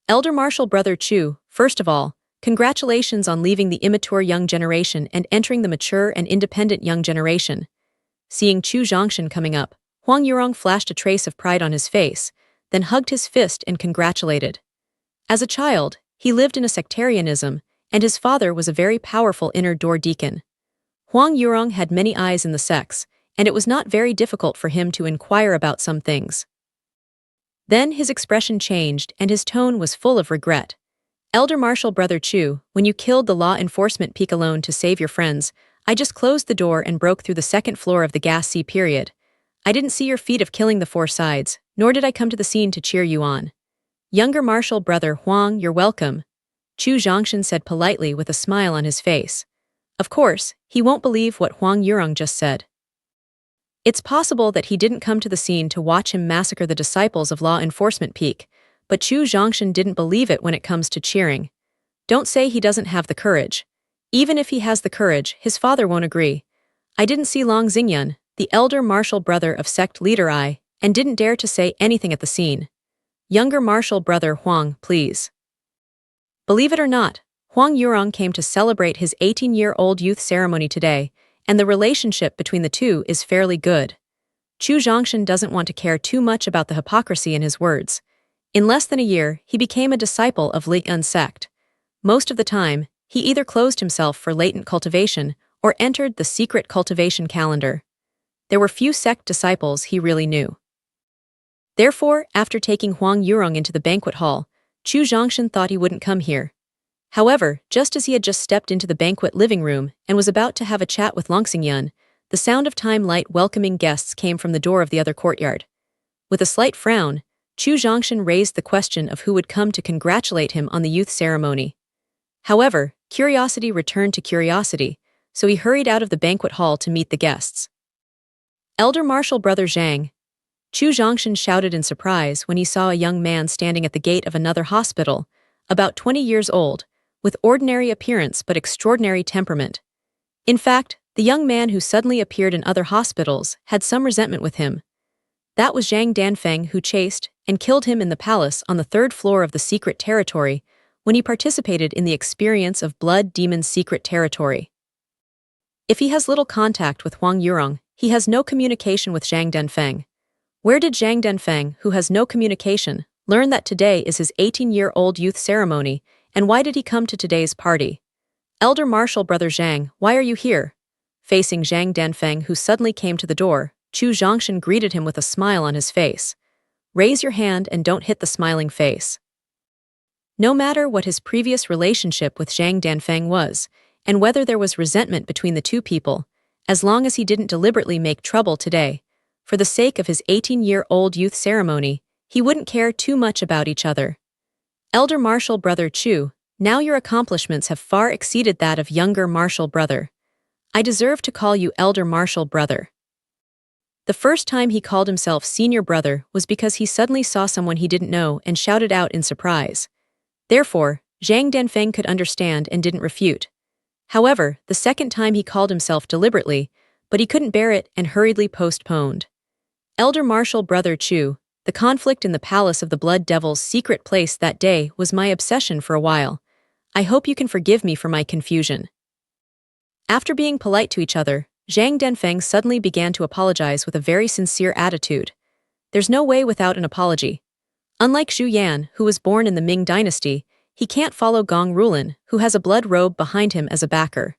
Elder Martial Brother Chu, first of all, congratulations on leaving the immature young generation and entering the mature and independent young generation. Seeing Chu Zhongshan coming up, Huang Yurong flashed a trace of pride on his face, then hugged his fist and congratulated. As a child, he lived in a sectarianism, and his father was a very powerful inner door deacon. Huang Yurong had many eyes in the sects, and it was not very difficult for him to inquire about some things. Then his expression changed and his tone was full of regret. "Elder Martial Brother Chu, when you killed the law enforcement peak alone to save your friends, I just closed the door and broke through the 2nd floor of the gas sea period. I didn't see your feat of killing the 4 sides, nor did I come to the scene to cheer you on." Younger Martial Brother Huang, "You're welcome," Chu Zhongshan said politely with a smile on his face. Of course, he won't believe what Huang Yurong just said. It's possible that he didn't come to the scene to watch him massacre the disciples of law enforcement peak, but Chu Zhongshan didn't believe it when it comes to cheering. Don't say he doesn't have the courage. Even if he has the courage, his father won't agree. I didn't see Long Xingyun, the elder martial brother of sect leader I, and didn't dare to say anything at the scene. Younger martial brother Huang, please. Believe it or not, Huang Yurong came to celebrate his 18-year-old youth ceremony today, and the relationship between the two is fairly good. Chu Zhongshan doesn't want to care too much about the hypocrisy in his words. In less than a year, he became a disciple of Li Yun sect. Most of the time, he either closed himself for latent cultivation or entered the secret cultivation calendar. There were few sect disciples he really knew. Therefore, after taking Huang Yurong into the banquet hall, Chu Zhongshan thought he wouldn't come here. However, just as he had just stepped into the banquet living room and was about to have a chat with Longxingyun, the sound of time light welcoming guests came from the door of the other courtyard. With a slight frown, Chu Zhongshan raised the question of who would come to congratulate him on the youth ceremony. However, curiosity returned to curiosity, so he hurried out of the banquet hall to meet the guests. Elder Marshal Brother Zhang. Chu Zhongshan shouted in surprise when he saw a young man standing at the gate of another hospital, about 20 years old, with ordinary appearance but extraordinary temperament. In fact, the young man who suddenly appeared in other hospitals had some resentment with him. That was Zhang Danfeng, who chased and killed him in the palace on the 3rd floor of the secret territory when he participated in the experience of Blood Demon's secret territory. If he has little contact with Huang Yurong, he has no communication with Zhang Danfeng. Where did Zhang Danfeng, who has no communication, learn that today is his 18-year-old youth ceremony, and why did he come to today's party? Elder Marshal Brother Zhang, why are you here? Facing Zhang Danfeng, who suddenly came to the door, Chu Zhongshan greeted him with a smile on his face. Raise your hand and don't hit the smiling face. No matter what his previous relationship with Zhang Danfeng was, and whether there was resentment between the two people, as long as he didn't deliberately make trouble today, for the sake of his 18-year-old youth ceremony, he wouldn't care too much about each other. Elder Marshal Brother Chu, now your accomplishments have far exceeded that of younger Marshal Brother. I deserve to call you Elder Marshal Brother. The first time he called himself Senior Brother was because he suddenly saw someone he didn't know and shouted out in surprise. Therefore, Zhang Danfeng could understand and didn't refute. However, the second time he called himself deliberately, but he couldn't bear it and hurriedly postponed. Elder Marshal Brother Chu, the conflict in the Palace of the Blood Devil's secret place that day was my obsession for a while. I hope you can forgive me for my confusion. After being polite to each other, Zhang Danfeng suddenly began to apologize with a very sincere attitude. There's no way without an apology. Unlike Zhu Yan, who was born in the Ming dynasty, he can't follow Gong Rulin, who has a blood robe behind him as a backer.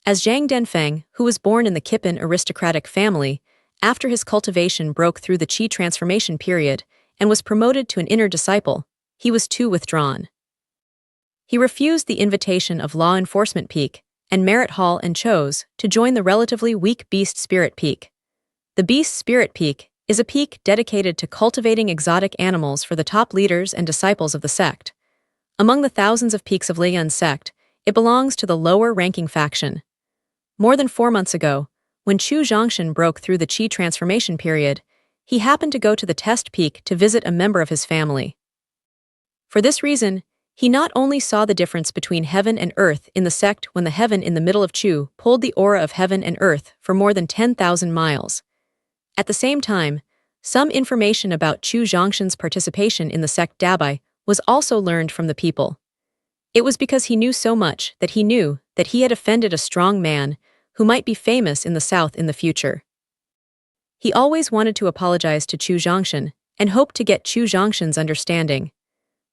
As Zhang Danfeng, who was born in the Kipin aristocratic family, after his cultivation broke through the Qi transformation period and was promoted to an inner disciple, he was too withdrawn. He refused the invitation of Law Enforcement Peak and Merit Hall and chose to join the relatively weak Beast Spirit Peak. The Beast Spirit Peak is a peak dedicated to cultivating exotic animals for the top leaders and disciples of the sect. Among the thousands of peaks of Lian's sect, it belongs to the lower-ranking faction. More than 4 months ago, when Chu Zhongshan broke through the Qi transformation period, he happened to go to the test peak to visit a member of his family. For this reason, he not only saw the difference between heaven and earth in the sect when the heaven in the middle of Chu pulled the aura of heaven and earth for more than 10,000 miles. At the same time, some information about Chu Zhongshan's participation in the sect Dabai was also learned from the people. It was because he knew so much that he had offended a strong man who might be famous in the south in the future. He always wanted to apologize to Chu Zhongshan and hoped to get Chu Zhongshan's understanding.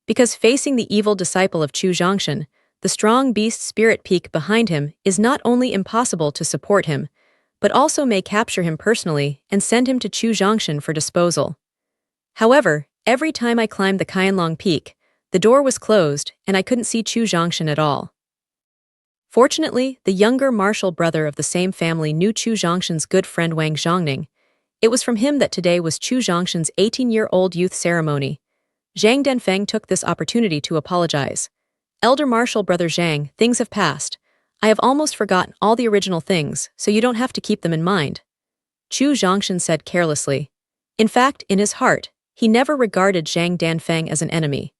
Because facing the evil disciple of Chu Zhongshan, the strong beast spirit peak behind him is not only impossible to support him, but also may capture him personally and send him to Chu Zhongshan for disposal. However, every time I climbed the Qianlong Peak, the door was closed and I couldn't see Chu Zhongshan at all. Fortunately, the younger Marshal Brother of the same family knew Chu Zhongshan's good friend Wang Zhongning. It was from him that today was Chu Zhongshan's 18-year-old youth ceremony. Zhang Danfeng took this opportunity to apologize. Elder Marshal Brother Zhang, things have passed. I have almost forgotten all the original things, so you don't have to keep them in mind. Chu Zhongshan said carelessly. In fact, in his heart, he never regarded Zhang Danfeng as an enemy.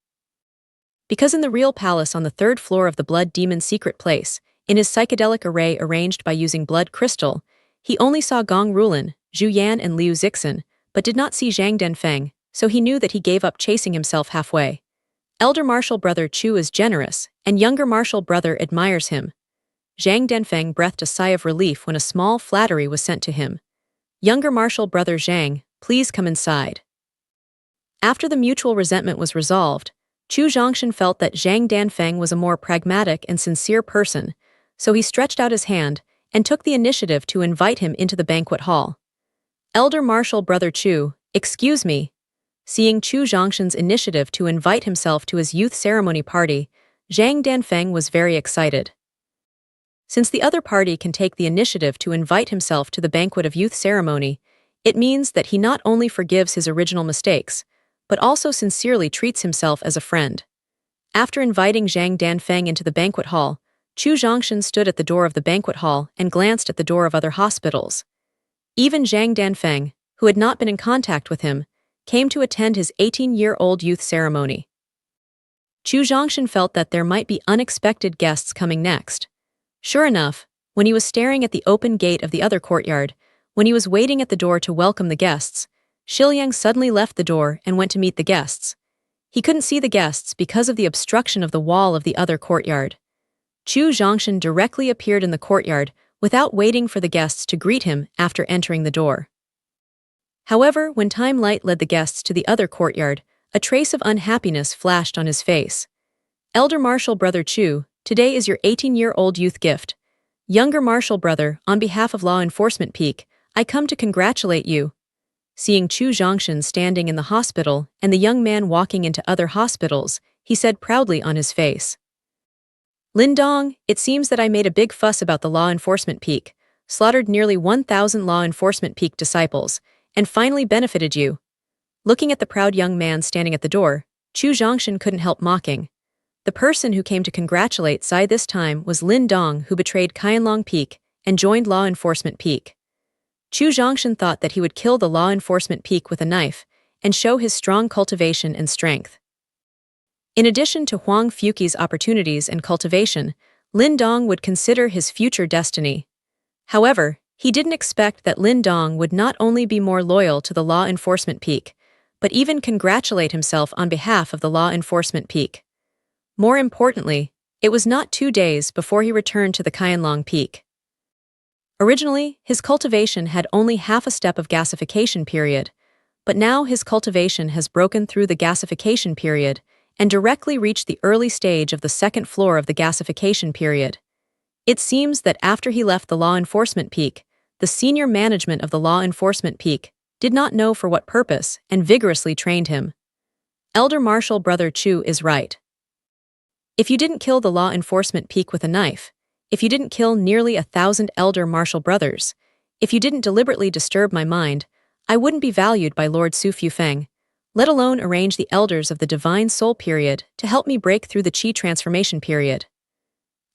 Because in the real palace on the 3rd floor of the Blood Demon's secret place, in his psychedelic array arranged by using blood crystal, he only saw Gong Rulin, Zhu Yan and Liu Zixin, but did not see Zhang Danfeng, so he knew that he gave up chasing himself halfway. Elder Marshal Brother Chu is generous, and younger Marshal Brother admires him. Zhang Danfeng breathed a sigh of relief when a small flattery was sent to him. Younger Marshal Brother Zhang, please come inside. After the mutual resentment was resolved, Chu Zhongshan felt that Zhang Danfeng was a more pragmatic and sincere person, so he stretched out his hand and took the initiative to invite him into the banquet hall. Elder Marshal Brother Chu, excuse me. Seeing Chu Zhongshan's initiative to invite himself to his youth ceremony party, Zhang Danfeng was very excited. Since the other party can take the initiative to invite himself to the banquet of youth ceremony, it means that he not only forgives his original mistakes, but also sincerely treats himself as a friend. After inviting Zhang Danfeng into the banquet hall, Chu Zhongshan stood at the door of the banquet hall and glanced at the door of other hospitals. Even Zhang Danfeng, who had not been in contact with him, came to attend his 18-year-old youth ceremony. Chu Zhongshan felt that there might be unexpected guests coming next. Sure enough, when he was staring at the open gate of the other courtyard, when he was waiting at the door to welcome the guests, Xilyang suddenly left the door and went to meet the guests. He couldn't see the guests because of the obstruction of the wall of the other courtyard. Chu Zhongshan directly appeared in the courtyard without waiting for the guests to greet him after entering the door. However, when Time Light led the guests to the other courtyard, a trace of unhappiness flashed on his face. Elder Martial Brother Chu, today is your 18-year-old youth gift. Younger Martial Brother, on behalf of Law Enforcement Peak, I come to congratulate you. Seeing Chu Zhongshan standing in the hospital and the young man walking into other hospitals, he said proudly on his face. Lin Dong, it seems that I made a big fuss about the Law Enforcement Peak, slaughtered nearly 1,000 Law Enforcement Peak disciples, and finally benefited you. Looking at the proud young man standing at the door, Chu Zhongshan couldn't help mocking. The person who came to congratulate Sai this time was Lin Dong, who betrayed Qianlong Peak and joined Law Enforcement Peak. Chu Zhongshan thought that he would kill the Law Enforcement Peak with a knife and show his strong cultivation and strength. In addition to Huang Fuqi's opportunities and cultivation, Lin Dong would consider his future destiny. However, he didn't expect that Lin Dong would not only be more loyal to the Law Enforcement Peak, but even congratulate himself on behalf of the Law Enforcement Peak. More importantly, it was not 2 days before he returned to the Qianlong Peak. Originally, his cultivation had only half a step of gasification period, but now his cultivation has broken through the gasification period and directly reached the early stage of the second floor of the gasification period. It seems that after he left the Law Enforcement Peak, the senior management of the Law Enforcement Peak did not know for what purpose and vigorously trained him. Elder Martial Brother Chu is right. If you didn't kill the Law Enforcement Peak with a knife, if you didn't kill nearly 1,000 Elder Martial Brothers, if you didn't deliberately disturb my mind, I wouldn't be valued by Lord Su Fufeng, let alone arrange the Elders of the Divine Soul period to help me break through the Qi transformation period.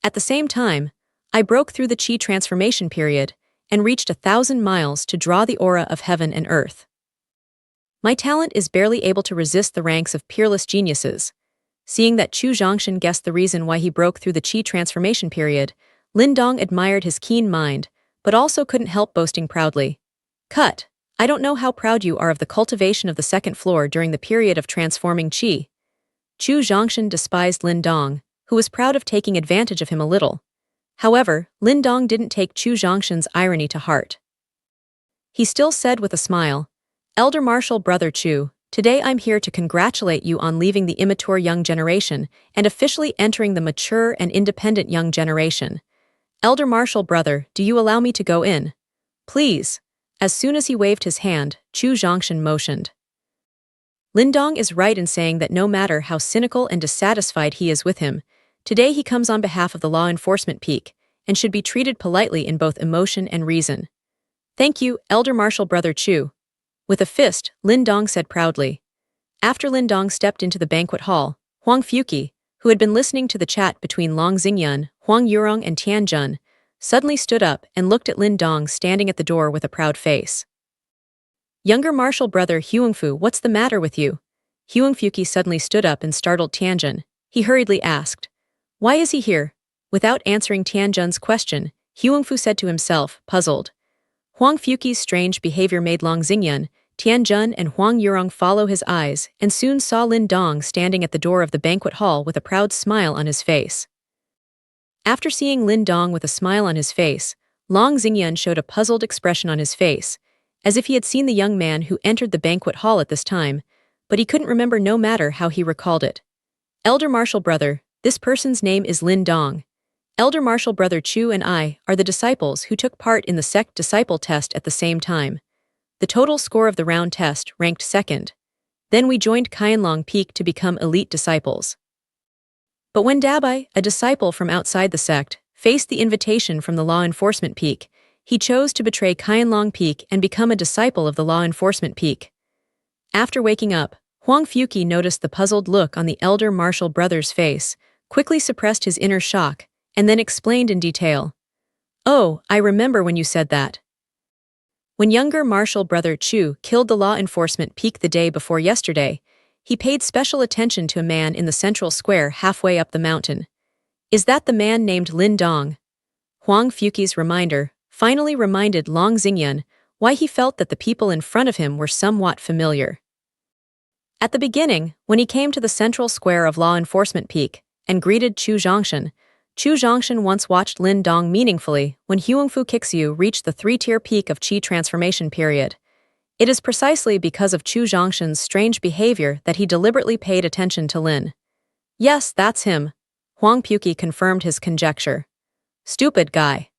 At the same time, I broke through the Qi transformation period and reached 1,000 miles to draw the aura of heaven and earth. My talent is barely able to resist the ranks of peerless geniuses. Seeing that Chu Zhongshan guessed the reason why he broke through the Qi transformation period, Lin Dong admired his keen mind, but also couldn't help boasting proudly. Cut! I don't know how proud you are of the cultivation of the second floor during the period of transforming Qi. Chu Zhongshan despised Lin Dong, who was proud of taking advantage of him a little. However, Lin Dong didn't take Chu Zhongshan's irony to heart. He still said with a smile, Elder Martial Brother Chu, today I'm here to congratulate you on leaving the immature young generation and officially entering the mature and independent young generation. Elder Martial Brother, do you allow me to go in? Please. As soon as he waved his hand, Chu Zhongshan motioned. Lin Dong is right in saying that no matter how cynical and dissatisfied he is with him, today he comes on behalf of the Law Enforcement Peak and should be treated politely in both emotion and reason. Thank you, Elder Martial Brother Chu. With a fist, Lin Dong said proudly. After Lin Dong stepped into the banquet hall, Huang Fuqi, who had been listening to the chat between Long Xingyun, Huang Yurong and Tian Jun, suddenly stood up and looked at Lin Dong standing at the door with a proud face. Younger Martial Brother Huangfu, what's the matter with you? Huang Fuqi suddenly stood up and startled Tianjun. He hurriedly asked, why is he here? Without answering Tianjun's question, Huangfu said to himself, puzzled. Huang Fuqi's strange behavior made Long Xingyun, Tianjun and Huang Yurong follow his eyes and soon saw Lin Dong standing at the door of the banquet hall with a proud smile on his face. After seeing Lin Dong with a smile on his face, Long Xingyun showed a puzzled expression on his face, as if he had seen the young man who entered the banquet hall at this time, but he couldn't remember no matter how he recalled it. Elder Martial Brother, this person's name is Lin Dong. Elder Martial Brother Chu and I are the disciples who took part in the sect disciple test at the same time. The total score of the round test ranked second. Then we joined Qianlong Peak to become elite disciples. But when Dabai, a disciple from outside the sect, faced the invitation from the law enforcement peak, he chose to betray Qianlong Peak and become a disciple of the law enforcement peak. After waking up, Huang Fuqi noticed the puzzled look on the elder martial brother's face, quickly suppressed his inner shock, and then explained in detail. "Oh, I remember when you said that. When younger martial brother Chu killed the law enforcement peak the day before yesterday, he paid special attention to a man in the central square halfway up the mountain. Is that the man named Lin Dong?" Huang Fuqi's reminder finally reminded Long Xingyun why he felt that the people in front of him were somewhat familiar. At the beginning, when he came to the central square of law enforcement peak and greeted Chu Zhongshan once watched Lin Dong meaningfully when Huangfu Kixiu reached the three-tier peak of Qi transformation period. It is precisely because of Chu Zhongshan's strange behavior that he deliberately paid attention to Lin. "Yes, that's him," Huang Fuqi confirmed his conjecture. "Stupid guy."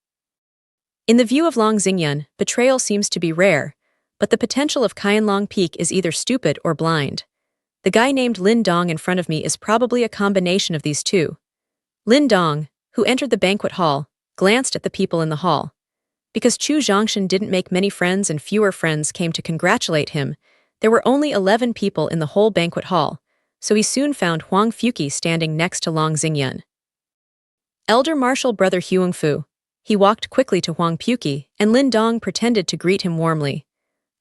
In the view of Long Xingyun, betrayal seems to be rare, but the potential of Qianlong Peak is either stupid or blind. The guy named Lin Dong in front of me is probably a combination of these two. Lin Dong, who entered the banquet hall, glanced at the people in the hall. Because Chu Zhongshan didn't make many friends and fewer friends came to congratulate him, there were only 11 people in the whole banquet hall, so he soon found Huang Fuqi standing next to Long Xingyun. Elder martial brother Huangfu. He walked quickly to Huang Fuqi, and Lin Dong pretended to greet him warmly.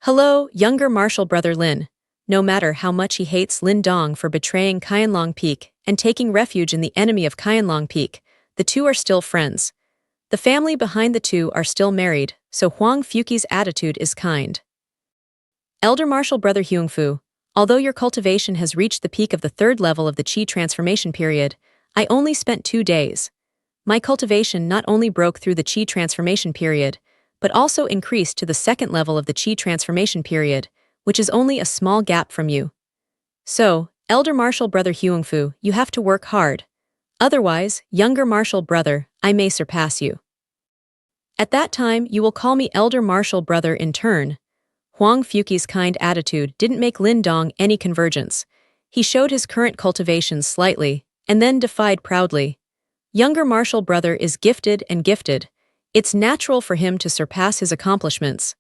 "Hello, younger martial brother Lin." No matter how much he hates Lin Dong for betraying Qianlong Peak and taking refuge in the enemy of Qianlong Peak, the two are still friends. The family behind the two are still married, so Huang Fuqi's attitude is kind. Elder martial brother Huangfu, although your cultivation has reached the peak of the third level of the Qi transformation period, I only spent 2 days. My cultivation not only broke through the Qi transformation period, but also increased to the second level of the Qi transformation period, which is only a small gap from you. So, elder martial brother Huangfu, you have to work hard. Otherwise, younger martial brother, I may surpass you. At that time, you will call me elder martial brother in turn. Huang Fuqi's kind attitude didn't make Lin Dong any convergence. He showed his current cultivation slightly, and then defied proudly. Younger martial brother is gifted and gifted. It's natural for him to surpass his accomplishments.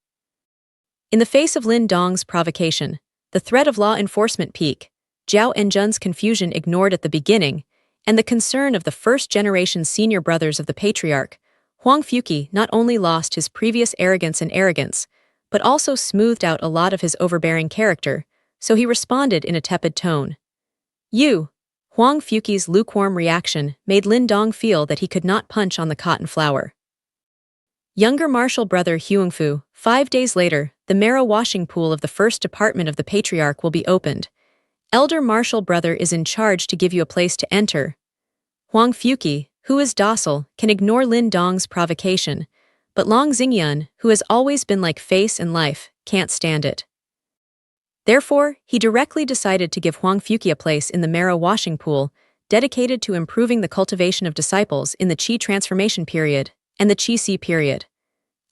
In the face of Lin Dong's provocation, the threat of law enforcement peak, Zhao Enjun's confusion ignored at the beginning, and the concern of the first-generation senior brothers of the patriarch, Huang Fuqi not only lost his previous arrogance, but also smoothed out a lot of his overbearing character, so he responded in a tepid tone. "You." Huang Fuqi's lukewarm reaction made Lin Dong feel that he could not punch on the cotton flower. Younger martial brother Huangfu, 5 days later, the marrow washing pool of the first department of the patriarch will be opened. Elder martial brother is in charge to give you a place to enter. Huang Fuqi, who is docile, can ignore Lin Dong's provocation, but Long Xingyun, who has always been like face and life, can't stand it. Therefore, he directly decided to give Huang Fuqi a place in the marrow washing pool, dedicated to improving the cultivation of disciples in the Qi transformation period and the Qi Si period.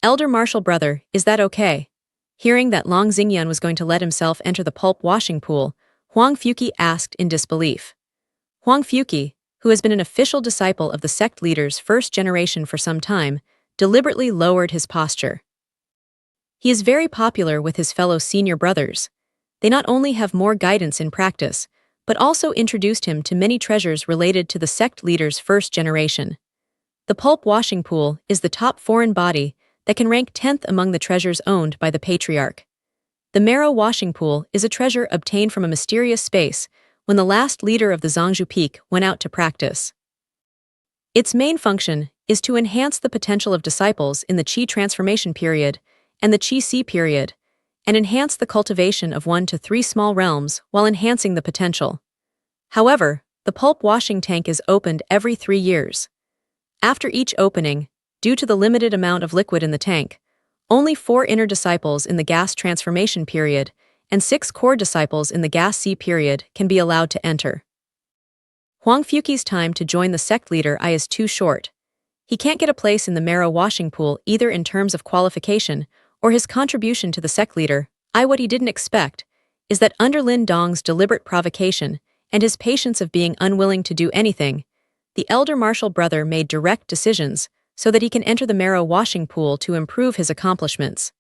Elder martial brother, is that okay? Hearing that Long Xingyun was going to let himself enter the pulp washing pool, Huang Fuqi asked in disbelief. Huang Fuqi, who has been an official disciple of the sect leader's first generation for some time, deliberately lowered his posture. He is very popular with his fellow senior brothers. They not only have more guidance in practice, but also introduced him to many treasures related to the sect leader's first generation. The pulp washing pool is the top foreign body that can rank 10th among the treasures owned by the patriarch. The marrow washing pool is a treasure obtained from a mysterious space when the last leader of the Zhangzhou Peak went out to practice. Its main function is to enhance the potential of disciples in the Qi transformation period and the Qi Si period, and enhance the cultivation of 1 to 3 small realms while enhancing the potential. However, the pulp washing tank is opened every 3 years. After each opening, due to the limited amount of liquid in the tank, only 4 inner disciples in the gas transformation period and 6 core disciples in the gas C period can be allowed to enter. Huang Fuqi's time to join the sect leader is too short. He can't get a place in the marrow washing pool either in terms of qualification or his contribution to the sect leader, what he didn't expect. is that under Lin Dong's deliberate provocation and his patience of being unwilling to do anything, the elder martial brother made direct decisions so that he can enter the marrow washing pool to improve his accomplishments.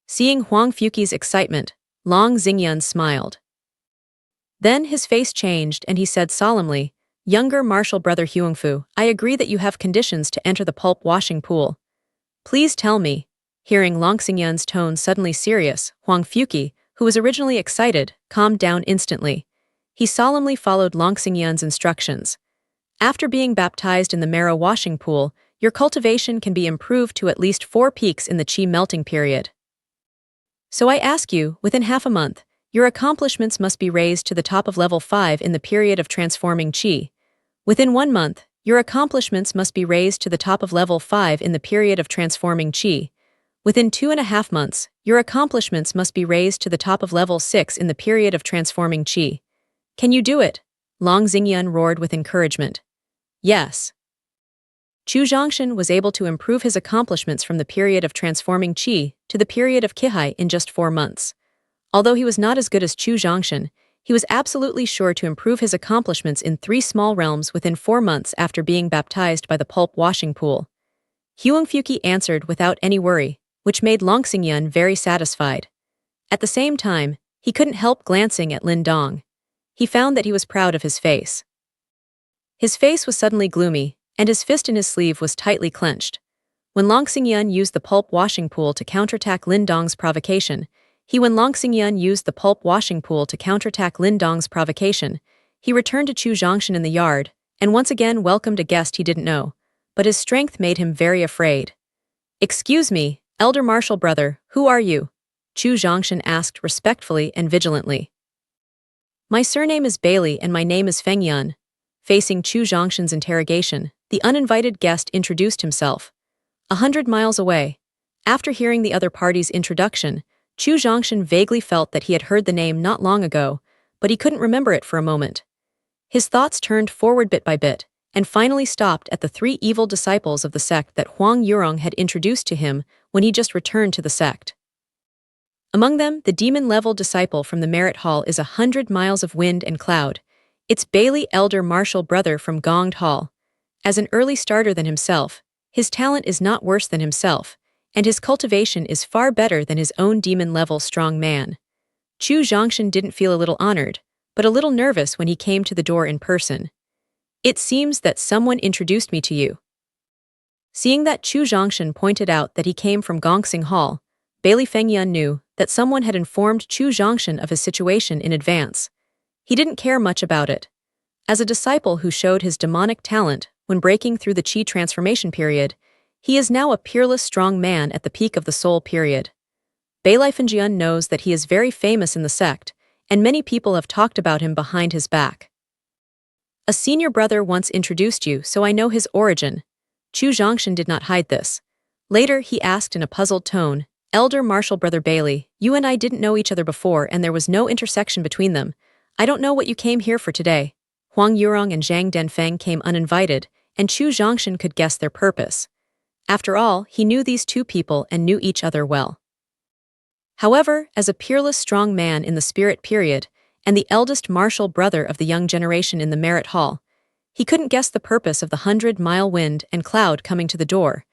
Seeing Huang Fuqi's excitement, Long Xingyun smiled. Then his face changed and he said solemnly, "Younger martial brother Huangfu, I agree that you have conditions to enter the pulp washing pool. Please tell me." Hearing Long Xingyun's tone suddenly serious, Huang Fuqi, who was originally excited, calmed down instantly. He solemnly followed Long Xingyun's instructions. After being baptized in the marrow washing pool, your cultivation can be improved to at least 4 peaks in the qi melting period. So I ask you, within half a month, your accomplishments must be raised to the top of level 5 in the period of transforming qi. Within 1 month, your accomplishments must be raised to the top of level 5 in the period of transforming qi. Within 2.5 months, your accomplishments must be raised to the top of level 6 in the period of transforming qi. Can you do it? Long Xingyun roared with encouragement. Yes. Chu Zhongshan was able to improve his accomplishments from the period of transforming qi to the period of qihai in just 4 months. Although he was not as good as Chu Zhongshan, he was absolutely sure to improve his accomplishments in 3 small realms within 4 months after being baptized by the pulp washing pool. Huang Fuqi answered without any worry, which made Long Xingyun very satisfied. At the same time, he couldn't help glancing at Lin Dong. He found that he was proud of his face. His face was suddenly gloomy, and his fist in his sleeve was tightly clenched. When Long Xingyun used the pulp washing pool to counterattack Lin Dong's provocation, he returned to Chu Zhongshan in the yard, and once again welcomed a guest he didn't know, but his strength made him very afraid. "Excuse me, elder martial brother, who are you?" Chu Zhongshan asked respectfully and vigilantly. "My surname is Bailey and my name is Feng Yun." Facing Chu Zhongshan's interrogation, the uninvited guest introduced himself. 100 miles away. After hearing the other party's introduction, Chu Zhongshan vaguely felt that he had heard the name not long ago, but he couldn't remember it for a moment. His thoughts turned forward bit by bit, and finally stopped at the 3 evil disciples of the sect that Huang Yurong had introduced to him when he just returned to the sect. Among them, the demon-level disciple from the Merit Hall is 100 miles of wind and cloud. It's Bailey, elder martial brother from Gongd Hall. As an early starter than himself, his talent is not worse than himself, and his cultivation is far better than his own demon-level strong man. Chu Zhongshan didn't feel a little honored, but a little nervous when he came to the door in person. "It seems that someone introduced me to you." Seeing that Chu Zhongshan pointed out that he came from Gongsing Hall, Bailey Fengyun knew that someone had informed Chu Zhongshan of his situation in advance. He didn't care much about it. As a disciple who showed his demonic talent when breaking through the qi transformation period, he is now a peerless strong man at the peak of the soul period. Bailey Fengyun knows that he is very famous in the sect, and many people have talked about him behind his back. "A senior brother once introduced you, so I know his origin." Chu Zhongshan did not hide this. Later, he asked in a puzzled tone, "Elder martial brother Bailey, you and I didn't know each other before and there was no intersection between them. I don't know what you came here for today." Huang Yurong and Zhang Denfeng came uninvited, and Chu Zhongshan could guess their purpose. After all, he knew these 2 people and knew each other well. However, as a peerless strong man in the spirit period, and the eldest martial brother of the young generation in the Merit Hall, he couldn't guess the purpose of the 100-mile wind and cloud coming to the door,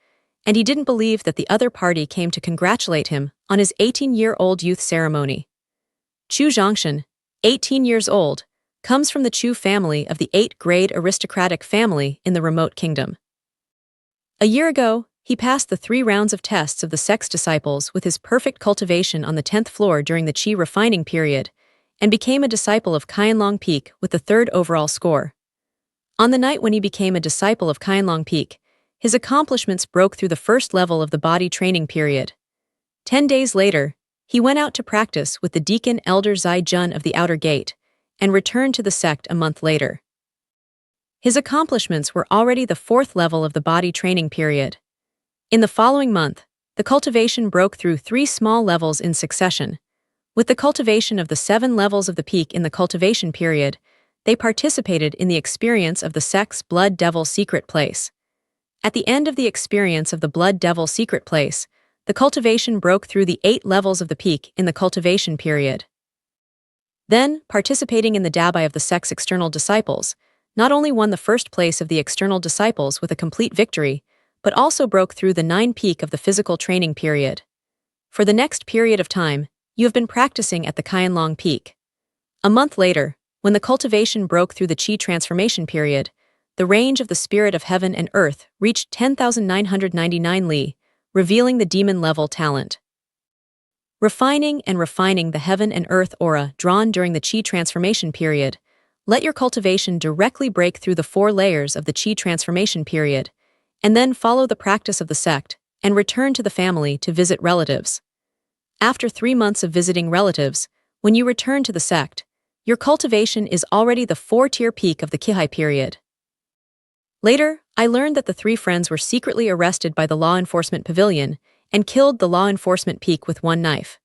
and he didn't believe that the other party came to congratulate him on his 18-year-old youth ceremony. Chu Zhongshan, 18 years old, comes from the Chu family of the 8th-grade aristocratic family in the remote kingdom. A year ago, he passed the 3 rounds of tests of the sect's disciples with his perfect cultivation on the 10th floor during the qi refining period, and became a disciple of Qianlong Peak with the 3rd overall score. On the night when he became a disciple of Qianlong Peak, his accomplishments broke through the 1st level of the body training period. 10 days later, he went out to practice with the deacon elder Zai Jun of the Outer Gate, and returned to the sect a month later. His accomplishments were already the 4th level of the body training period. In the following month, the cultivation broke through 3 small levels in succession. With the cultivation of the 7 levels of the peak in the cultivation period, they participated in the experience of the sect's Blood Devil Secret Place. At the end of the experience of the Blood Devil Secret Place, the cultivation broke through the 8 levels of the peak in the cultivation period. Then, participating in the dabai of the sect's external disciples, not only won the first place of the external disciples with a complete victory, but also broke through the 9 peak of the physical training period. For the next period of time, you have been practicing at the Qianlong Peak. A month later, when the cultivation broke through the Qi transformation period, the range of the spirit of heaven and earth reached 10,999 li, revealing the demon-level talent. Refining the heaven and earth aura drawn during the Qi transformation period, let your cultivation directly break through the 4 layers of the Qi transformation period, and then follow the practice of the sect and return to the family to visit relatives. After 3 months of visiting relatives, when you return to the sect, your cultivation is already the 4-tier peak of the Qihai period. Later, I learned that the 3 friends were secretly arrested by the law enforcement pavilion and killed the law enforcement peak with 1 knife.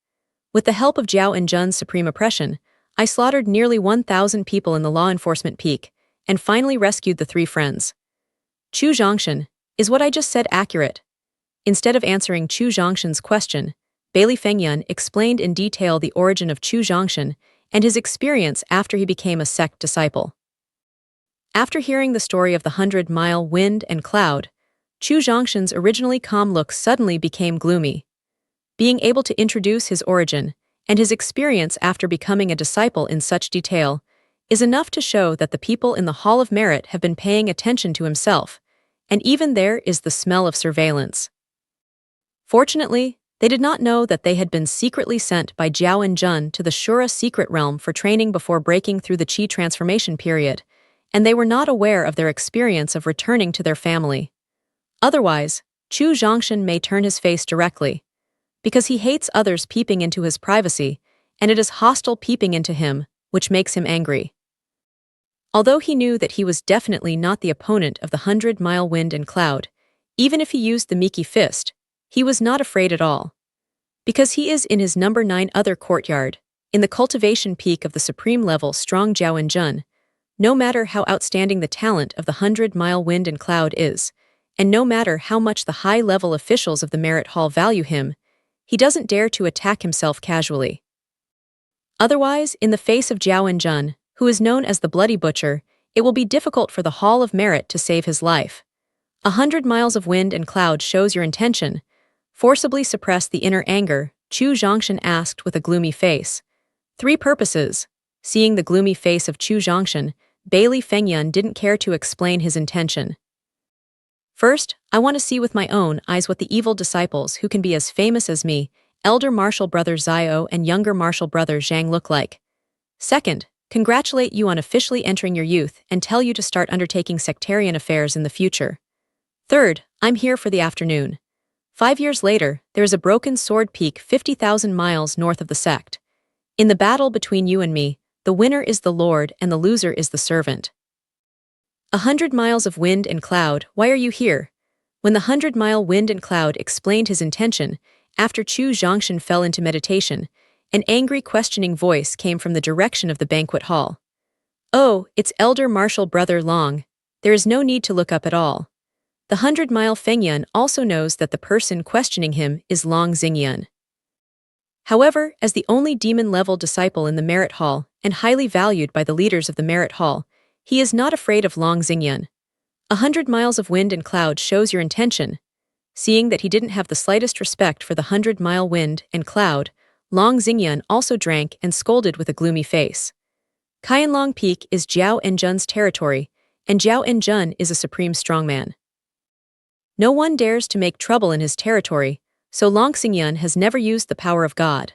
With the help of Zhao and Jun's supreme oppression, I slaughtered nearly 1,000 people in the law enforcement peak and finally rescued the 3 friends. Chu Zhongshan, is what I just said accurate? Instead of answering Chu Zhongshan's question, Bailey Fengyun explained in detail the origin of Chu Zhongshan and his experience after he became a sect disciple. After hearing the story of the 100-mile wind and cloud, Chu Zhongshan's originally calm look suddenly became gloomy. Being able to introduce his origin and his experience after becoming a disciple in such detail is enough to show that the people in the Hall of Merit have been paying attention to himself, and even there is the smell of surveillance. Fortunately, they did not know that they had been secretly sent by Zhao and Jun to the Shura secret realm for training before breaking through the Qi transformation period, and they were not aware of their experience of returning to their family. Otherwise, Chu Zhongshan may turn his face directly, because he hates others peeping into his privacy, and it is hostile peeping into him, which makes him angry. Although he knew that he was definitely not the opponent of the 100-mile wind and cloud, even if he used the Miki fist, he was not afraid at all. Because he is in his number 9 other courtyard, in the cultivation peak of the supreme level strong Zhao and Jun, no matter how outstanding the talent of the 100-mile wind and cloud is, and no matter how much the high-level officials of the Merit Hall value him, he doesn't dare to attack himself casually. Otherwise, in the face of Zhao and Jun, who is known as the Bloody Butcher, it will be difficult for the Hall of Merit to save his life. 100 miles of wind and cloud shows your intention. Forcibly suppress the inner anger, Chu Zhongshan asked with a gloomy face. 3 purposes. Seeing the gloomy face of Chu Zhongshan, Bailey Fengyun didn't care to explain his intention. First, I want to see with my own eyes what the evil disciples who can be as famous as me, elder martial brother Zio and younger martial brother Zhang look like. Second, congratulate you on officially entering your youth and tell you to start undertaking sectarian affairs in the future. Third, I'm here for the afternoon. 5 years later, there is a broken sword peak 50,000 miles north of the sect. In the battle between you and me, the winner is the Lord and the loser is the servant. 100 miles of wind and cloud, why are you here? When the 100-mile wind and cloud explained his intention, after Chu Zhongshan fell into meditation, an angry questioning voice came from the direction of the banquet hall. Oh, it's elder martial brother Long. There is no need to look up at all. The 100-mile Fengyun also knows that the person questioning him is Long Xingyun. However, as the only demon-level disciple in the Merit Hall and highly valued by the leaders of the Merit Hall, he is not afraid of Long Xingyun. 100 miles of wind and cloud shows your intention. Seeing that he didn't have the slightest respect for the 100-mile wind and cloud, Long Xingyun also drank and scolded with a gloomy face. Qianlong Peak is Zhao and Jun's territory, and Zhao and Jun is a supreme strongman. No one dares to make trouble in his territory, so Long Xingyun has never used the power of God.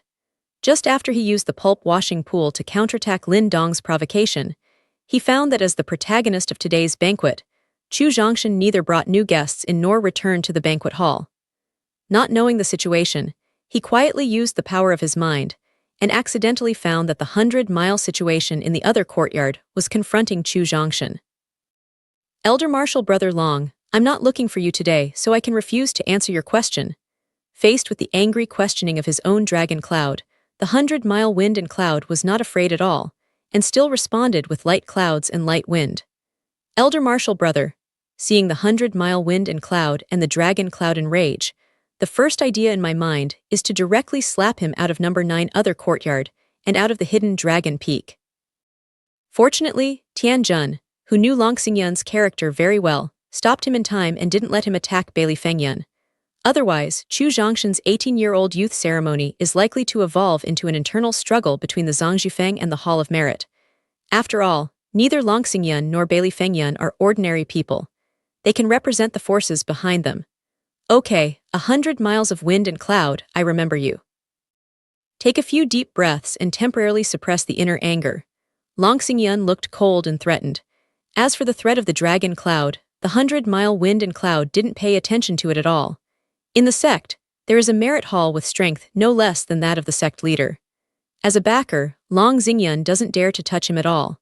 Just after he used the pulp washing pool to counterattack Lin Dong's provocation, he found that as the protagonist of today's banquet, Chu Zhongshan neither brought new guests in nor returned to the banquet hall. Not knowing the situation, he quietly used the power of his mind and accidentally found that the 100-mile situation in the other courtyard was confronting Chu Zhongshan. Elder Martial Brother Long, I'm not looking for you today, so I can refuse to answer your question. Faced with the angry questioning of his own dragon cloud, the 100-mile wind and cloud was not afraid at all, and still responded with light clouds and light wind. Elder Martial Brother, seeing the 100-mile wind and cloud and the dragon cloud in rage, the first idea in my mind is to directly slap him out of number 9 other courtyard and out of the hidden Dragon Peak. Fortunately, Tianjun, who knew Long Xingyun's character very well, stopped him in time and didn't let him attack Bailey Fengyun. Otherwise, Chu Zhongshan's 18-year-old youth ceremony is likely to evolve into an internal struggle between the Zhangzhufeng and the Hall of Merit. After all, neither Long Xingyun nor Bailey Fengyun are ordinary people. They can represent the forces behind them. Okay, 100 miles of wind and cloud, I remember you. Take a few deep breaths and temporarily suppress the inner anger. Long Xingyun looked cold and threatened. As for the threat of the dragon cloud, the 100-mile wind and cloud didn't pay attention to it at all. In the sect, there is a merit hall with strength no less than that of the sect leader. As a backer, Long Xingyun doesn't dare to touch him at all.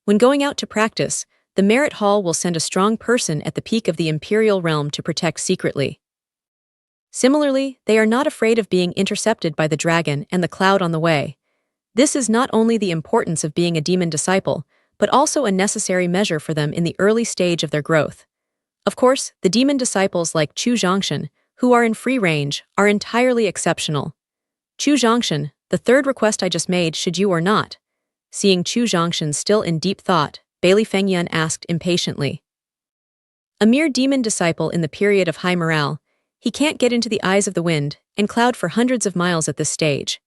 When going out to practice, the merit hall will send a strong person at the peak of the imperial realm to protect secretly. Similarly, they are not afraid of being intercepted by the dragon and the cloud on the way. This is not only the importance of being a demon disciple, but also a necessary measure for them in the early stage of their growth. Of course, the demon disciples like Chu Zhongshan, who are in free range, are entirely exceptional. Chu Zhongshan, the third request I just made, should you or not? Seeing Chu Zhongshan still in deep thought, Bailey Fengyun asked impatiently. A mere demon disciple in the period of high morale, he can't get into the eyes of the wind and cloud for hundreds of miles at this stage.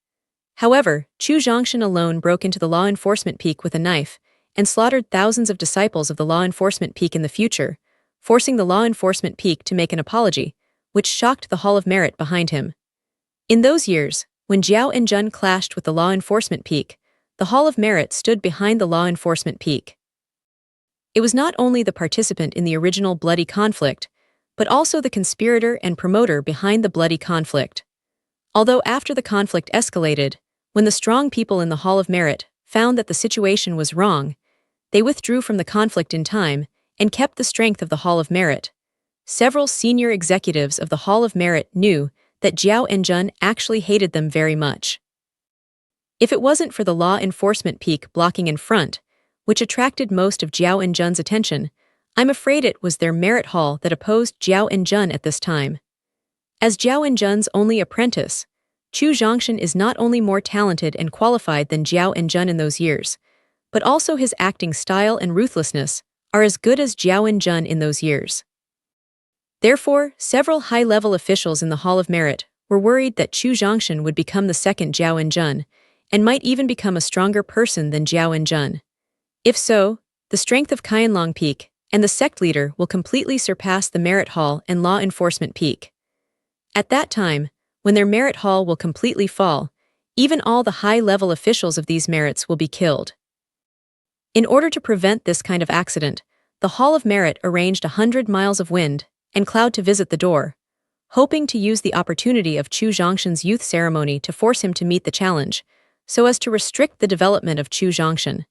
However, Chu Zhongshan alone broke into the law enforcement peak with a knife and slaughtered thousands of disciples of the law enforcement peak in the future, forcing the law enforcement peak to make an apology, which shocked the Hall of Merit behind him. In those years, when Jiao and Jun clashed with the law enforcement peak, the Hall of Merit stood behind the law enforcement peak. It was not only the participant in the original bloody conflict, but also the conspirator and promoter behind the bloody conflict. Although after the conflict escalated, when the strong people in the Hall of Merit found that the situation was wrong, they withdrew from the conflict in time and kept the strength of the Hall of Merit. Several senior executives of the Hall of Merit knew that Jiao and Jun actually hated them very much. If it wasn't for the law enforcement peak blocking in front, which attracted most of Jiao and Jun's attention, I'm afraid it was their merit hall that opposed Jiao and Jun at this time. As Jiao and Jun's only apprentice, Chu Zhongshan is not only more talented and qualified than Jiao and Jun in those years, but also his acting style and ruthlessness are as good as Jiao and Jun in those years. Therefore, several high-level officials in the Hall of Merit were worried that Chu Zhongshan would become the second Jiao and Jun, and might even become a stronger person than Jiao and Jun. If so, the strength of Qianlong Peak and the sect leader will completely surpass the Merit Hall and Law Enforcement Peak. At that time, when their Merit Hall will completely fall, even all the high-level officials of these merits will be killed. In order to prevent this kind of accident, the Hall of Merit arranged 100 miles of wind and cloud to visit the door, hoping to use the opportunity of Chu Zhongshan's youth ceremony to force him to meet the challenge, so as to restrict the development of Chu Zhongshan.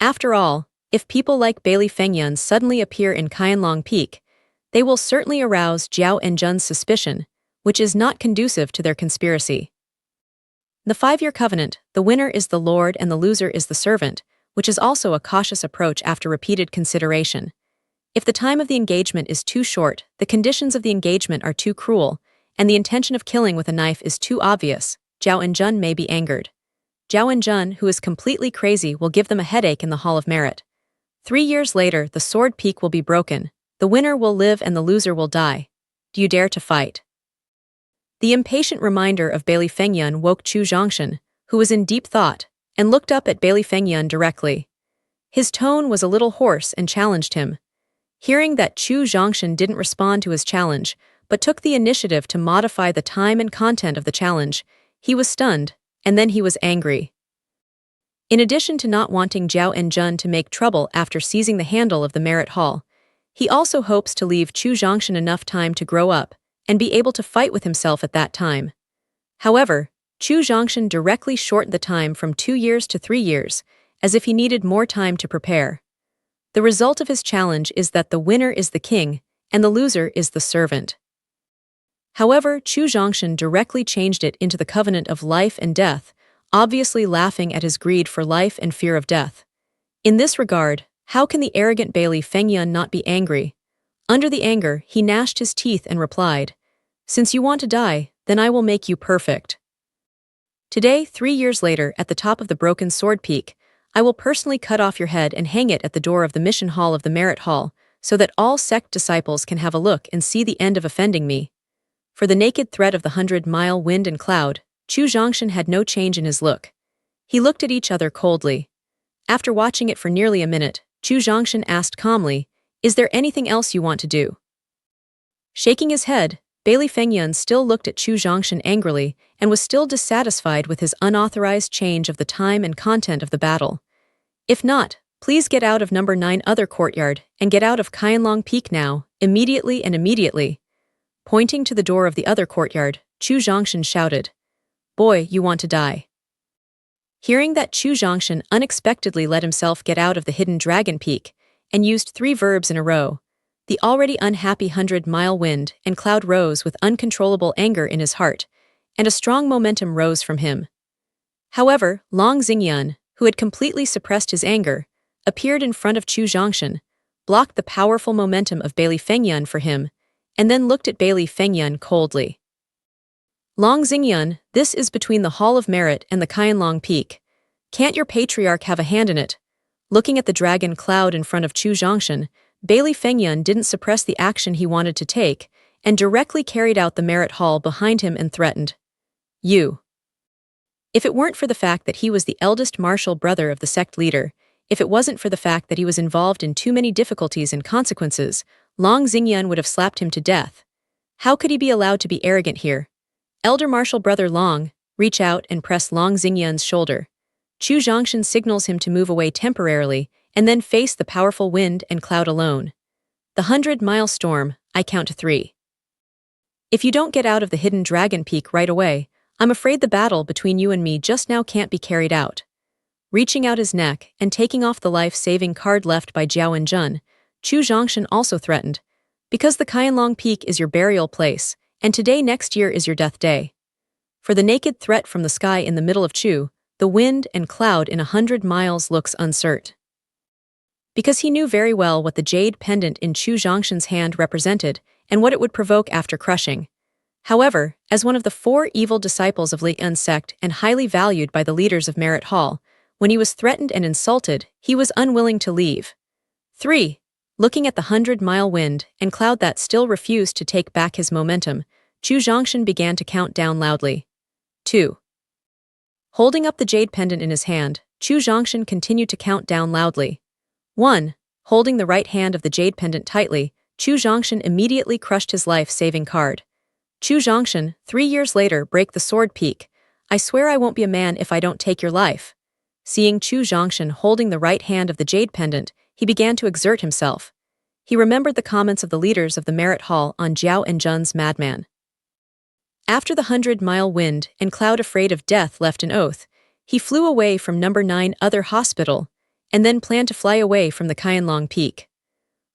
After all, if people like Bailey Fengyun suddenly appear in Qianlong Peak, they will certainly arouse Jiao and Jun's suspicion, which is not conducive to their conspiracy. The 5-year covenant, the winner is the lord and the loser is the servant, which is also a cautious approach after repeated consideration. If the time of the engagement is too short, the conditions of the engagement are too cruel, and the intention of killing with a knife is too obvious, Jiao and Jun may be angered. Jiao and Jun, who is completely crazy, will give them a headache in the Hall of Merit. 3 years later, the sword peak will be broken, the winner will live and the loser will die. Do you dare to fight? The impatient reminder of Bailey Fengyun woke Chu Zhongshan, who was in deep thought, and looked up at Bailey Fengyun directly. His tone was a little hoarse and challenged him. Hearing that Chu Zhongshan didn't respond to his challenge, but took the initiative to modify the time and content of the challenge, he was stunned, and then he was angry. In addition to not wanting Jiao and Jun to make trouble after seizing the handle of the Merit Hall, he also hopes to leave Chu Zhongshan enough time to grow up and be able to fight with himself at that time. However, Chu Zhongshan directly shortened the time from 2 years to 3 years, as if he needed more time to prepare. The result of his challenge is that the winner is the king, and the loser is the servant. However, Chu Zhongshan directly changed it into the covenant of life and death, obviously laughing at his greed for life and fear of death. In this regard, how can the arrogant Bailey Fengyun not be angry? Under the anger, he gnashed his teeth and replied, "Since you want to die, then I will make you perfect." Today, 3 years later, at the top of the broken sword peak, I will personally cut off your head and hang it at the door of the mission hall of the Merit Hall, so that all sect disciples can have a look and see the end of offending me. For the naked threat of the 100-mile wind and cloud, Chu Zhongshan had no change in his look. He looked at each other coldly. After watching it for nearly a minute, Chu Zhongshan asked calmly, "Is there anything else you want to do?" Shaking his head, Bailey Fengyun still looked at Chu Zhongshan angrily and was still dissatisfied with his unauthorized change of the time and content of the battle. "If not, please get out of number 9 other courtyard and get out of Qianlong Peak now, immediately and immediately." Pointing to the door of the other courtyard, Chu Zhongshan shouted, "Boy, you want to die." Hearing that Chu Zhongshan unexpectedly let himself get out of the hidden dragon peak and used 3 verbs in a row, the already unhappy 100-mile wind and cloud rose with uncontrollable anger in his heart, and a strong momentum rose from him. However, Long Xingyun, who had completely suppressed his anger, appeared in front of Chu Zhongshan, blocked the powerful momentum of Bailey Fengyun for him, and then looked at Bailey Fengyun coldly. "Long Xingyun, this is between the Hall of Merit and the Qianlong Peak. Can't your patriarch have a hand in it?" Looking at the dragon cloud in front of Chu Zhongshan, Bailey Fengyun didn't suppress the action he wanted to take, and directly carried out the Merit Hall behind him and threatened, "You." If it weren't for the fact that he was the eldest martial brother of the sect leader, if it wasn't for the fact that he was involved in too many difficulties and consequences, Long Xingyun would have slapped him to death. How could he be allowed to be arrogant here? Elder martial brother Long, reach out and press Long Xingyun's shoulder. Chu Zhongshan signals him to move away temporarily and then face the powerful wind and cloud alone. "The 100-mile storm, I count to 3. If you don't get out of the hidden dragon peak right away, I'm afraid the battle between you and me just now can't be carried out." Reaching out his neck and taking off the life-saving card left by Jiao Wenjun, Chu Zhongshan also threatened, "Because the Qianlong Peak is your burial place, and today next year is your death day." For the naked threat from the sky in the middle of Chu, the wind and cloud in 100 miles looks uncertain. Because he knew very well what the jade pendant in Chu Zhongshan's hand represented and what it would provoke after crushing. However, as one of the 4 evil disciples of Li'an sect and highly valued by the leaders of Merit Hall, when he was threatened and insulted, he was unwilling to leave. 3. Looking at the 100-mile wind and cloud that still refused to take back his momentum, Chu Zhongshan began to count down loudly. 2. Holding up the jade pendant in his hand, Chu Zhongshan continued to count down loudly. 1. Holding the right hand of the jade pendant tightly, Chu Zhongshan immediately crushed his life-saving card. Chu Zhongshan, 3 years later, break the sword peak. "I swear I won't be a man if I don't take your life." Seeing Chu Zhongshan holding the right hand of the jade pendant, he began to exert himself. He remembered the comments of the leaders of the Merit Hall on Jiao Wenjun's madman. After the 100-mile wind and cloud afraid of death left an oath, he flew away from number 9 other hospital, and then planned to fly away from the Qianlong Peak.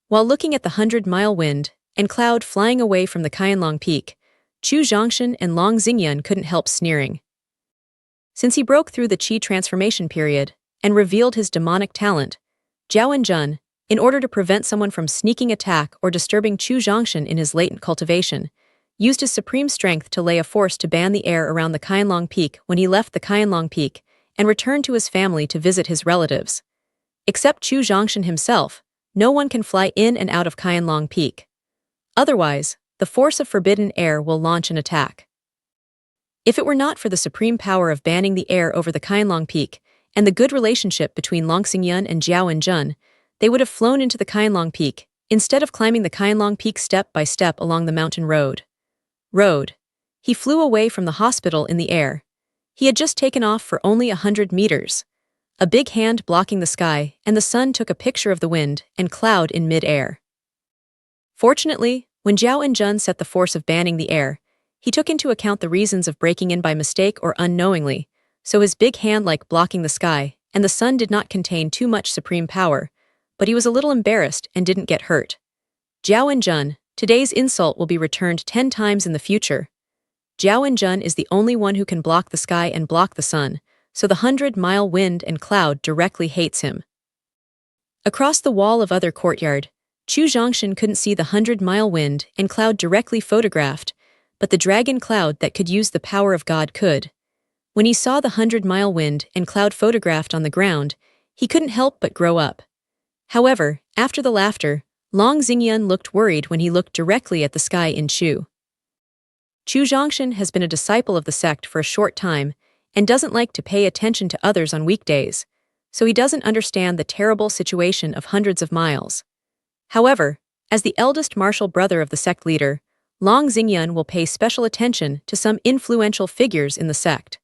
While looking at the 100-mile wind and cloud flying away from the Qianlong Peak, Chu Zhongshan and Long Xingyun couldn't help sneering. Since he broke through the Qi transformation period and revealed his demonic talent, Jiao Wenjun, in order to prevent someone from sneaking attack or disturbing Chu Zhongshan in his latent cultivation, used his supreme strength to lay a force to ban the air around the Qianlong Peak when he left the Qianlong Peak and returned to his family to visit his relatives. Except Chu Zhongshan himself, no one can fly in and out of Qianlong Peak. Otherwise, the force of forbidden air will launch an attack. If it were not for the supreme power of banning the air over the Qianlong Peak and the good relationship between Long Xingyun and Jiao Wenjun, they would have flown into the Qianlong Peak instead of climbing the Qianlong Peak step by step along the mountain road. He flew away from the hospital in the air. He had just taken off for only 100 meters. A big hand blocking the sky, and the sun took a picture of the wind and cloud in mid-air. Fortunately, when Jiao Wenjun set the force of banning the air, he took into account the reasons of breaking in by mistake or unknowingly, so his big hand like blocking the sky, and the sun did not contain too much supreme power, but he was a little embarrassed and didn't get hurt. Jiao Wenjun, today's insult will be returned 10 times in the future. Jiao Wenjun is the only one who can block the sky and block the sun, so the 100-mile wind and cloud directly hates him. Across the wall of other courtyard, Chu Zhongshan couldn't see the 100-mile wind and cloud directly photographed, but the dragon cloud that could use the power of God could. When he saw the 100-mile wind and cloud photographed on the ground, he couldn't help but grow up. However, after the laughter, Long Xingyun looked worried when he looked directly at the sky in Chu. Chu Zhongshan has been a disciple of the sect for a short time and doesn't like to pay attention to others on weekdays, so he doesn't understand the terrible situation of hundreds of miles. However, as the eldest martial brother of the sect leader, Long Xingyun will pay special attention to some influential figures in the sect.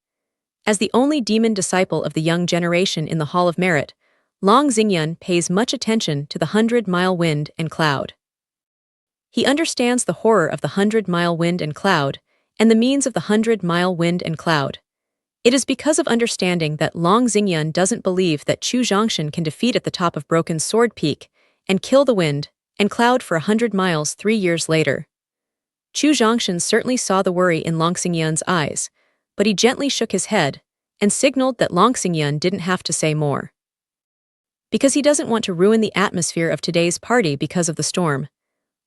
As the only demon disciple of the young generation in the Hall of Merit, Long Xingyun pays much attention to the 100-mile wind and cloud. He understands the horror of the 100-mile wind and cloud and the means of the 100-mile wind and cloud. It is because of understanding that Long Xingyun doesn't believe that Chu Zhongshan can defeat at the top of Broken Sword Peak and kill the wind and cloud for 100 miles 3 years later. Chu Zhongshan certainly saw the worry in Long Xingyun's eyes, but he gently shook his head and signaled that Long Xingyun didn't have to say more. Because he doesn't want to ruin the atmosphere of today's party because of the storm.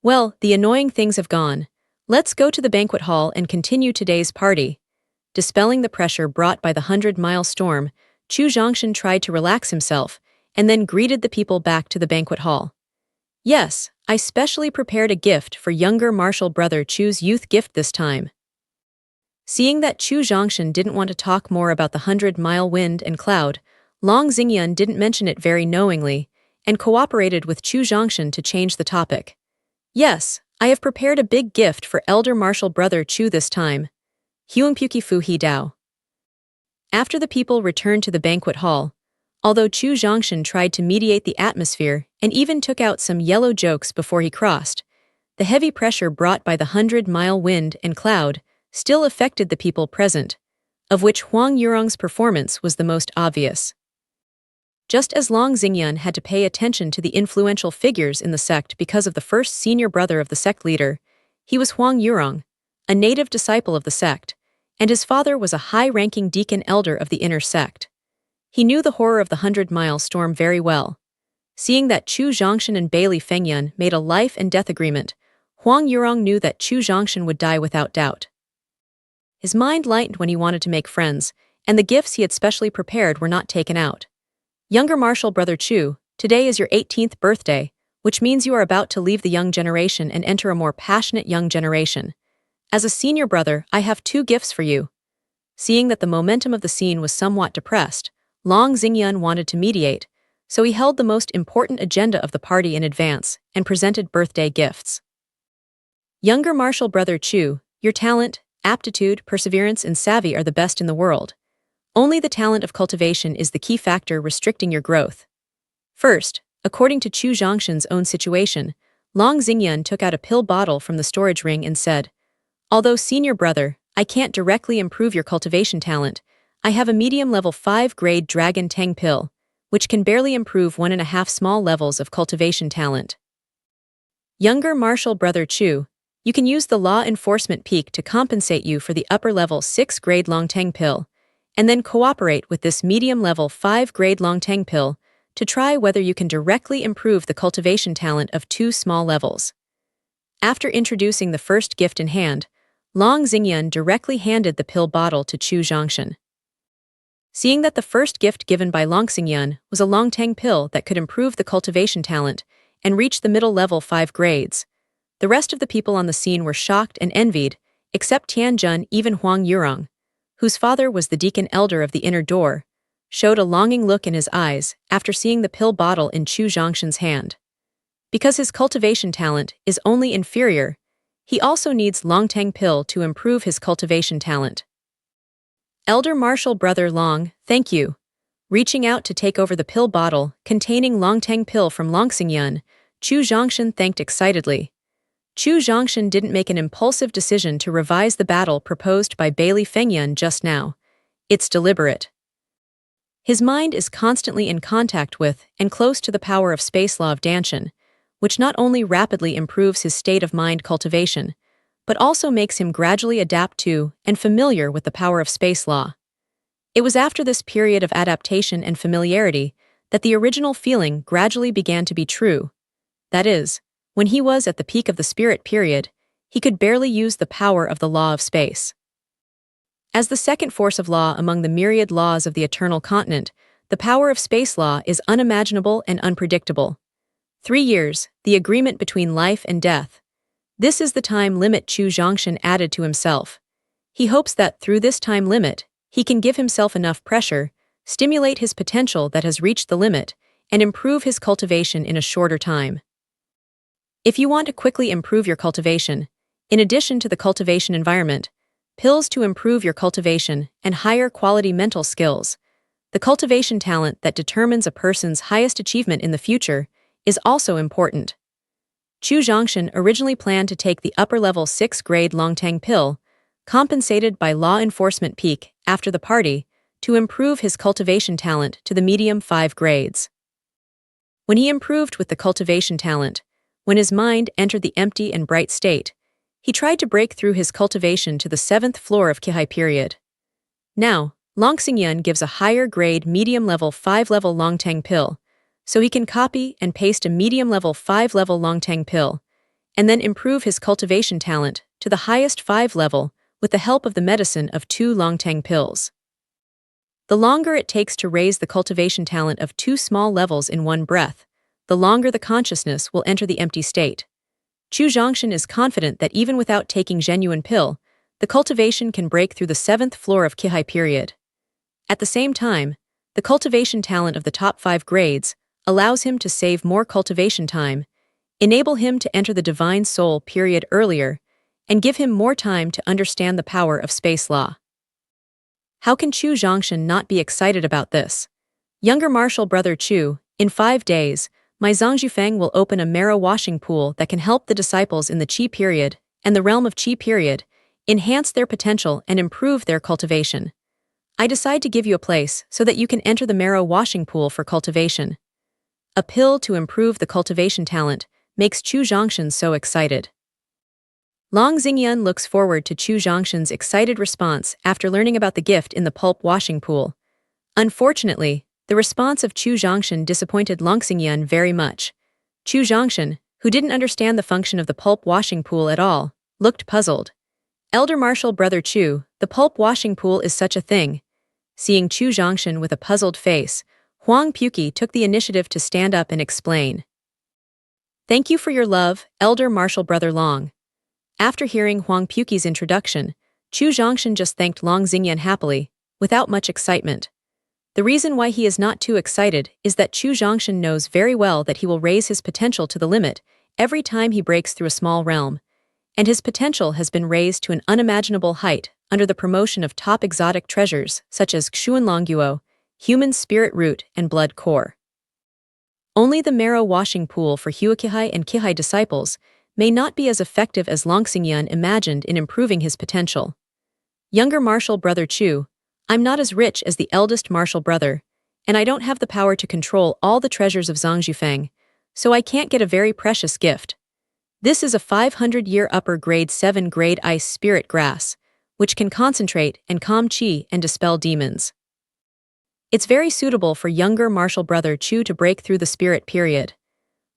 Well, the annoying things have gone. Let's go to the banquet hall and continue today's party. Dispelling the pressure brought by the 100-mile storm, Chu Zhongshan tried to relax himself and then greeted the people back to the banquet hall. Yes, I specially prepared a gift for younger martial brother Chu's youth gift this time. Seeing that Chu Zhongshan didn't want to talk more about the 100-mile wind and cloud, Long Xingyun didn't mention it very knowingly and cooperated with Chu Zhongshan to change the topic. Yes, I have prepared a big gift for elder martial brother Chu this time. Huangpuki Fu He Dao. After the people returned to the banquet hall, although Chu Zhongshan tried to mediate the atmosphere and even took out some yellow jokes before he crossed, the heavy pressure brought by the 100-mile wind and cloud still affected the people present, of which Huang Yurong's performance was the most obvious. Just as Long Xingyun had to pay attention to the influential figures in the sect because of the first senior brother of the sect leader, he was Huang Yurong, a native disciple of the sect, and his father was a high-ranking deacon elder of the inner sect. He knew the horror of the 100-mile storm very well. Seeing that Chu Zhongshan and Bailey Fengyun made a life-and-death agreement, Huang Yurong knew that Chu Zhongshan would die without doubt. His mind lightened when he wanted to make friends, and the gifts he had specially prepared were not taken out. Younger martial brother Chu, today is your 18th birthday, which means you are about to leave the young generation and enter a more passionate young generation. As a senior brother, I have 2 gifts for you. Seeing that the momentum of the scene was somewhat depressed, Long Xingyun wanted to mediate, so he held the most important agenda of the party in advance and presented birthday gifts. Younger martial brother Chu, your talent, aptitude, perseverance, and savvy are the best in the world. Only the talent of cultivation is the key factor restricting your growth. First, according to Chu Zhongshan's own situation, Long Xingyun took out a pill bottle from the storage ring and said, "Although senior brother, I can't directly improve your cultivation talent, I have a medium level 5-grade Dragon Tang pill, which can barely improve 1.5 small levels of cultivation talent." Younger martial brother Chu, you can use the law enforcement peak to compensate you for the upper level 6-grade Long Tang pill, and then cooperate with this medium-level 5-grade Long Tang pill to try whether you can directly improve the cultivation talent of 2 small levels. After introducing the first gift in hand, Long Xingyun directly handed the pill bottle to Chu Zhongshan. Seeing that the first gift given by Long Xingyun was a Long Tang pill that could improve the cultivation talent and reach the middle level 5 grades, the rest of the people on the scene were shocked and envied, except Tianjun, even Huang Yurong, whose father was the deacon elder of the inner door, showed a longing look in his eyes after seeing the pill bottle in Chu Zhongshan's hand. Because his cultivation talent is only inferior, he also needs Long Tang pill to improve his cultivation talent. Elder martial brother Long, thank you. Reaching out to take over the pill bottle containing Long Tang pill from Long Xingyun, Chu Zhongshan thanked excitedly. Chu Zhongshan didn't make an impulsive decision to revise the battle proposed by Bailey Fengyun just now. It's deliberate. His mind is constantly in contact with and close to the power of space law of Danshan, which not only rapidly improves his state of mind cultivation, but also makes him gradually adapt to and familiar with the power of space law. It was after this period of adaptation and familiarity that the original feeling gradually began to be true. That is, when he was at the peak of the spirit period, he could barely use the power of the law of space. As the second force of law among the myriad laws of the eternal continent, the power of space law is unimaginable and unpredictable. 3 years, the agreement between life and death. This is the time limit Chu Zhongshan added to himself. He hopes that through this time limit, he can give himself enough pressure, stimulate his potential that has reached the limit, and improve his cultivation in a shorter time. If you want to quickly improve your cultivation, in addition to the cultivation environment, pills to improve your cultivation and higher quality mental skills, the cultivation talent that determines a person's highest achievement in the future is also important. Chu Zhongshan originally planned to take the upper-level 6th-grade Longtang pill, compensated by law enforcement peak after the party, to improve his cultivation talent to the medium 5 grades. When he improved with the cultivation talent, when his mind entered the empty and bright state, he tried to break through his cultivation to the 7th floor of Kihai period. Now, Long Xingyun gives a higher grade medium-level 5-level Longtang pill, so he can copy and paste a medium-level 5-level Longtang pill, and then improve his cultivation talent to the highest 5 level with the help of the medicine of 2 Longtang pills. The longer it takes to raise the cultivation talent of 2 small levels in one breath, the longer the consciousness will enter the empty state. Chu Zhongshan is confident that even without taking genuine pill, the cultivation can break through the 7th floor of Kihai period. At the same time, the cultivation talent of the top 5 grades allows him to save more cultivation time, enable him to enter the divine soul period earlier, and give him more time to understand the power of space law. How can Chu Zhongshan not be excited about this? Younger martial brother Chu, in 5 days, my Zhangzhufeng will open a marrow washing pool that can help the disciples in the Qi period and the realm of Qi period enhance their potential and improve their cultivation. I decide to give you a place so that you can enter the marrow washing pool for cultivation. A pill to improve the cultivation talent makes Chu Zhongshan so excited. Long Xingyun looks forward to Chu Zhongshan's excited response after learning about the gift in the pulp washing pool. Unfortunately, the response of Chu Zhongshan disappointed Long Xingyun very much. Chu Zhongshan, who didn't understand the function of the pulp washing pool at all, looked puzzled. Elder martial brother Chu, the pulp washing pool is such a thing. Seeing Chu Zhongshan with a puzzled face, Huang Puqi took the initiative to stand up and explain. Thank you for your love, elder martial brother Long. After hearing Huang Puqi's introduction, Chu Zhongshan just thanked Long Xingyun happily, without much excitement. The reason why he is not too excited is that Chu Zhongshan knows very well that he will raise his potential to the limit every time he breaks through a small realm, and his potential has been raised to an unimaginable height under the promotion of top exotic treasures such as Xuanlongguo, human spirit root, and blood core. Only the marrow washing pool for Huakihai and Kihai disciples may not be as effective as Long Xingyun imagined in improving his potential. Younger martial brother Chu, I'm not as rich as the eldest martial brother, and I don't have the power to control all the treasures of Zhangzhufeng, so I can't get a very precious gift. This is a 500-year upper grade 7 grade ice spirit grass, which can concentrate and calm qi and dispel demons. It's very suitable for younger martial brother Chu to break through the spirit period.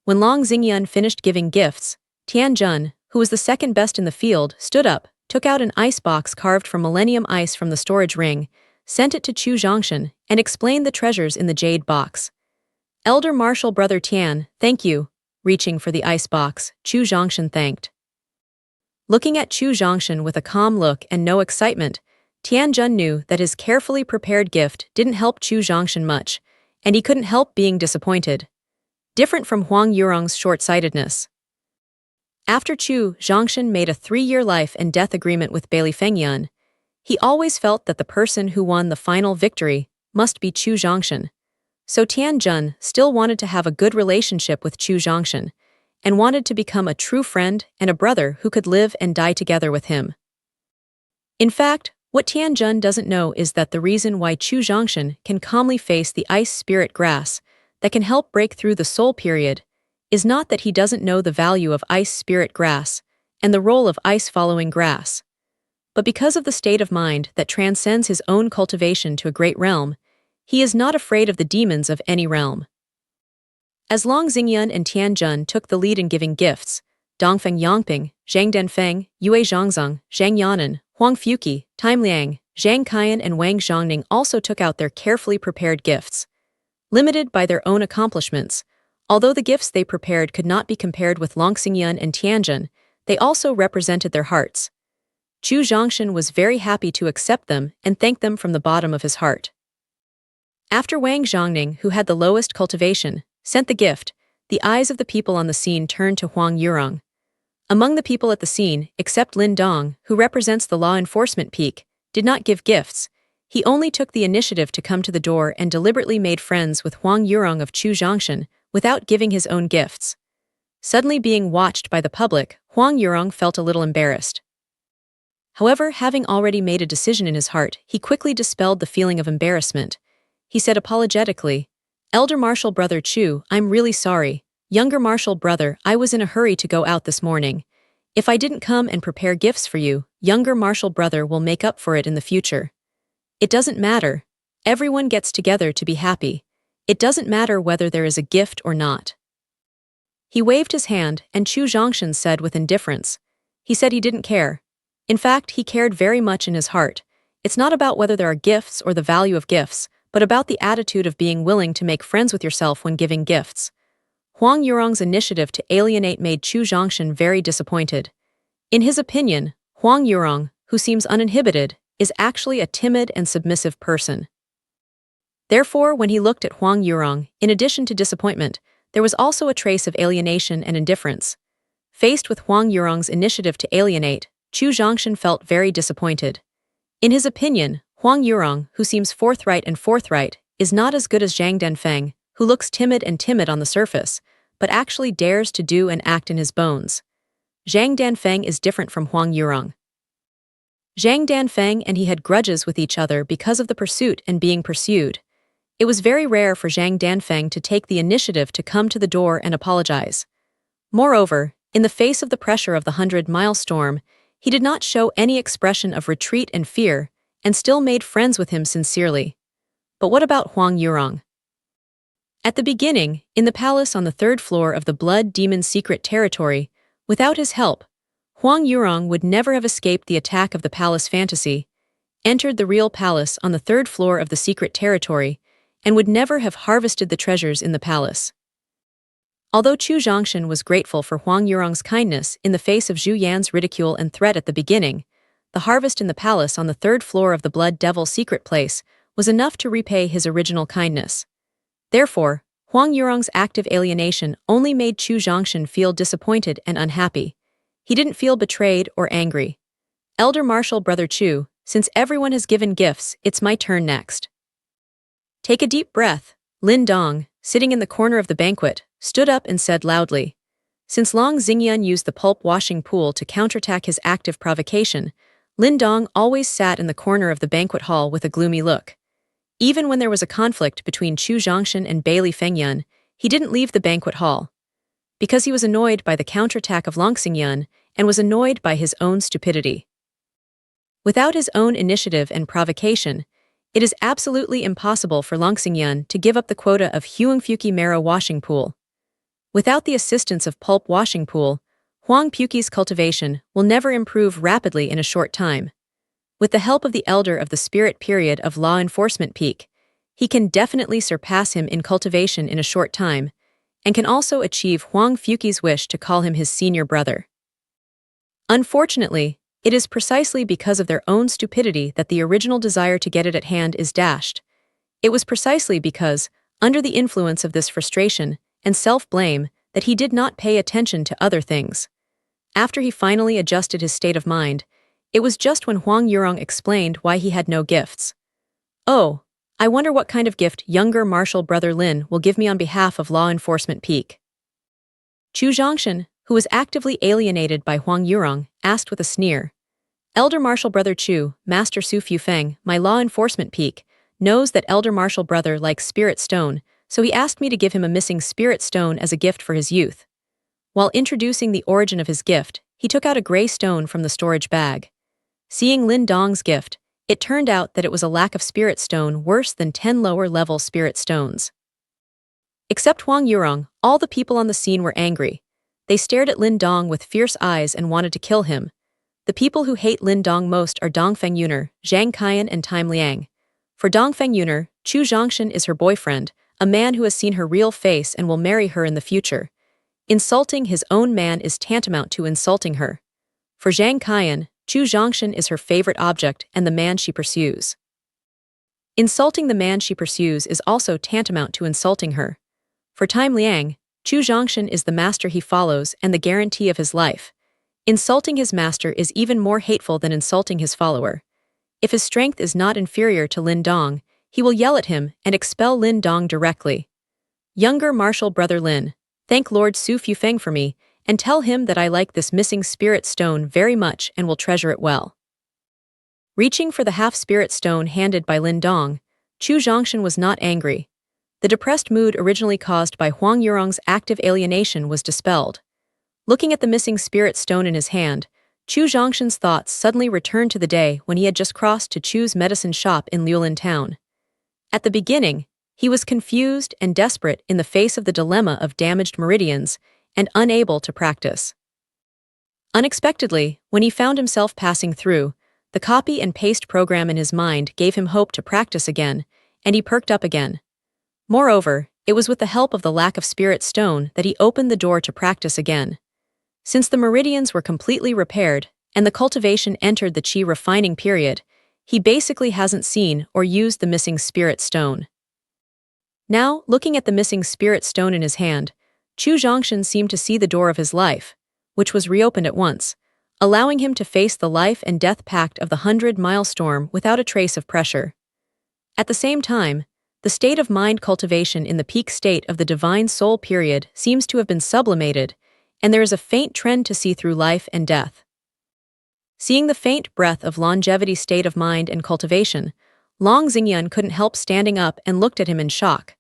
When Long Xingyun finished giving gifts, Tian Jun, who was the second best in the field, stood up, took out an ice box carved from millennium ice from the storage ring, sent it to Chu Zhongshan, and explained the treasures in the jade box. Elder martial brother Tian, thank you. Reaching for the ice box, Chu Zhongshan thanked. Looking at Chu Zhongshan with a calm look and no excitement, Tian Jun knew that his carefully prepared gift didn't help Chu Zhongshan much, and he couldn't help being disappointed. Different from Huang Yurong's short-sightedness. After Chu Zhongshan made a 3-year life and death agreement with Bailey Fengyun, he always felt that the person who won the final victory must be Chu Zhongshan. So Tian Jun still wanted to have a good relationship with Chu Zhongshan, and wanted to become a true friend and a brother who could live and die together with him. In fact, what Tian Jun doesn't know is that the reason why Chu Zhongshan can calmly face the ice spirit grass that can help break through the soul period is not that he doesn't know the value of ice spirit grass and the role of ice following grass, but because of the state of mind that transcends his own cultivation to a great realm, he is not afraid of the demons of any realm. As Long Xingyun and Tian Jun took the lead in giving gifts, Dongfeng Yangping, Zhang Denfeng, Yue Zhangzong, Zhang Yanan, Huang Fuqi, Time Liang, Zhang Qian and Wang Zhongning also took out their carefully prepared gifts. Limited by their own accomplishments, although the gifts they prepared could not be compared with Longxingyun and Tianjin, they also represented their hearts. Chu Zhongshan was very happy to accept them and thanked them from the bottom of his heart. After Wang Zhongning, who had the lowest cultivation, sent the gift, the eyes of the people on the scene turned to Huang Yurong. Among the people at the scene, except Lin Dong, who represents the law enforcement peak, did not give gifts. He only took the initiative to come to the door and deliberately made friends with Huang Yurong of Chu Zhongshan without giving his own gifts. Suddenly being watched by the public, Huang Yurong felt a little embarrassed. However, having already made a decision in his heart, he quickly dispelled the feeling of embarrassment. He said apologetically, "Elder Marshal Brother Chu, I'm really sorry. Younger Marshal Brother, I was in a hurry to go out this morning. If I didn't come and prepare gifts for you, Younger Marshal Brother will make up for it in the future. It doesn't matter. Everyone gets together to be happy. It doesn't matter whether there is a gift or not." He waved his hand, and Chu Zhongshan said with indifference. He said he didn't care. In fact, he cared very much in his heart. It's not about whether there are gifts or the value of gifts, but about the attitude of being willing to make friends with yourself when giving gifts. Huang Yurong's initiative to alienate made Chu Zhongshan very disappointed. In his opinion, Huang Yurong, who seems uninhibited, is actually a timid and submissive person. Therefore, when he looked at Huang Yurong, in addition to disappointment, there was also a trace of alienation and indifference. Faced with Huang Yurong's initiative to alienate, Chu Zhongshan felt very disappointed. In his opinion, Huang Yurong, who seems forthright, is not as good as Zhang Danfeng, who looks timid on the surface, but actually dares to do and act in his bones. Zhang Danfeng is different from Huang Yurong. Zhang Danfeng and he had grudges with each other because of the pursuit and being pursued. It was very rare for Zhang Danfeng to take the initiative to come to the door and apologize. Moreover, in the face of the pressure of the 100-mile storm, he did not show any expression of retreat and fear, and still made friends with him sincerely. But what about Huang Yurong? At the beginning, in the palace on the 3rd floor of the Blood Demon secret territory, without his help, Huang Yurong would never have escaped the attack of the palace fantasy, entered the real palace on the 3rd floor of the secret territory, and would never have harvested the treasures in the palace. Although Chu Zhongshan was grateful for Huang Yurong's kindness in the face of Zhu Yan's ridicule and threat at the beginning, the harvest in the palace on the 3rd floor of the Blood Devil secret place was enough to repay his original kindness. Therefore, Huang Yurong's active alienation only made Chu Zhongshan feel disappointed and unhappy. He didn't feel betrayed or angry. "Elder Marshal Brother Chu, since everyone has given gifts, it's my turn next." Take a deep breath. Lin Dong, sitting in the corner of the banquet, stood up and said loudly. Since Long Xingyun used the pulp washing pool to counterattack his active provocation, Lin Dong always sat in the corner of the banquet hall with a gloomy look. Even when there was a conflict between Chu Zhongshan and Bailey Fengyun, he didn't leave the banquet hall. Because he was annoyed by the counterattack of Long Xingyun and was annoyed by his own stupidity. Without his own initiative and provocation, it is absolutely impossible for Long Xingyun to give up the quota of Huangfuki Marrow washing pool. Without the assistance of pulp washing pool, Huang Puki's cultivation will never improve rapidly in a short time. With the help of the elder of the spirit period of law enforcement peak, he can definitely surpass him in cultivation in a short time, and can also achieve Huang Fuki's wish to call him his senior brother. Unfortunately, it is precisely because of their own stupidity that the original desire to get it at hand is dashed. It was precisely because, under the influence of this frustration and self-blame, that he did not pay attention to other things. After he finally adjusted his state of mind, it was just when Huang Yurong explained why he had no gifts. "Oh, I wonder what kind of gift younger Marshal Brother Lin will give me on behalf of law enforcement peak." Chu Zhongshan, who was actively alienated by Huang Yurong, asked with a sneer. "Elder Marshal Brother Chu, Master Su Fufeng, my law enforcement peak, knows that Elder Marshal Brother likes spirit stone, so he asked me to give him a missing spirit stone as a gift for his youth." While introducing the origin of his gift, he took out a gray stone from the storage bag. Seeing Lin Dong's gift, it turned out that it was a lack of spirit stone worse than 10 lower-level spirit stones. Except Huang Yurong, all the people on the scene were angry. They stared at Lin Dong with fierce eyes and wanted to kill him. The people who hate Lin Dong most are Dongfeng Yuner, Zhang Qian, and Time Liang. For Dongfeng Yuner, Chu Zhongshan is her boyfriend, a man who has seen her real face and will marry her in the future. Insulting his own man is tantamount to insulting her. For Zhang Qian, Chu Zhongshan is her favorite object and the man she pursues. Insulting the man she pursues is also tantamount to insulting her. For Time Liang, Chu Zhongshan is the master he follows and the guarantee of his life. Insulting his master is even more hateful than insulting his follower. If his strength is not inferior to Lin Dong, he will yell at him and expel Lin Dong directly. Younger martial brother Lin, thank Lord Su Fufeng for me, and tell him that I like this missing spirit stone very much and will treasure it well. Reaching for the half-spirit stone handed by Lin Dong, Chu Zhongshan was not angry. The depressed mood originally caused by Huang Yurong's active alienation was dispelled. Looking at the missing spirit stone in his hand, Chu Zhongshan's thoughts suddenly returned to the day when he had just crossed to Chu's medicine shop in Liulin town. At the beginning, he was confused and desperate in the face of the dilemma of damaged meridians and unable to practice. Unexpectedly, when he found himself passing through, the copy and paste program in his mind gave him hope to practice again, and he perked up again. Moreover, it was with the help of the lack of spirit stone that he opened the door to practice again. Since the meridians were completely repaired and the cultivation entered the qi refining period, he basically hasn't seen or used the missing spirit stone. Now, looking at the missing spirit stone in his hand, Chu Zhongshan seemed to see the door of his life, which was reopened at once, allowing him to face the life and death pact of the 100-mile storm without a trace of pressure. At the same time, the state of mind cultivation in the peak state of the divine soul period seems to have been sublimated, and there is a faint trend to see through life and death. Seeing the faint breath of longevity state of mind and cultivation, Long Xingyun couldn't help standing up and looked at him in shock.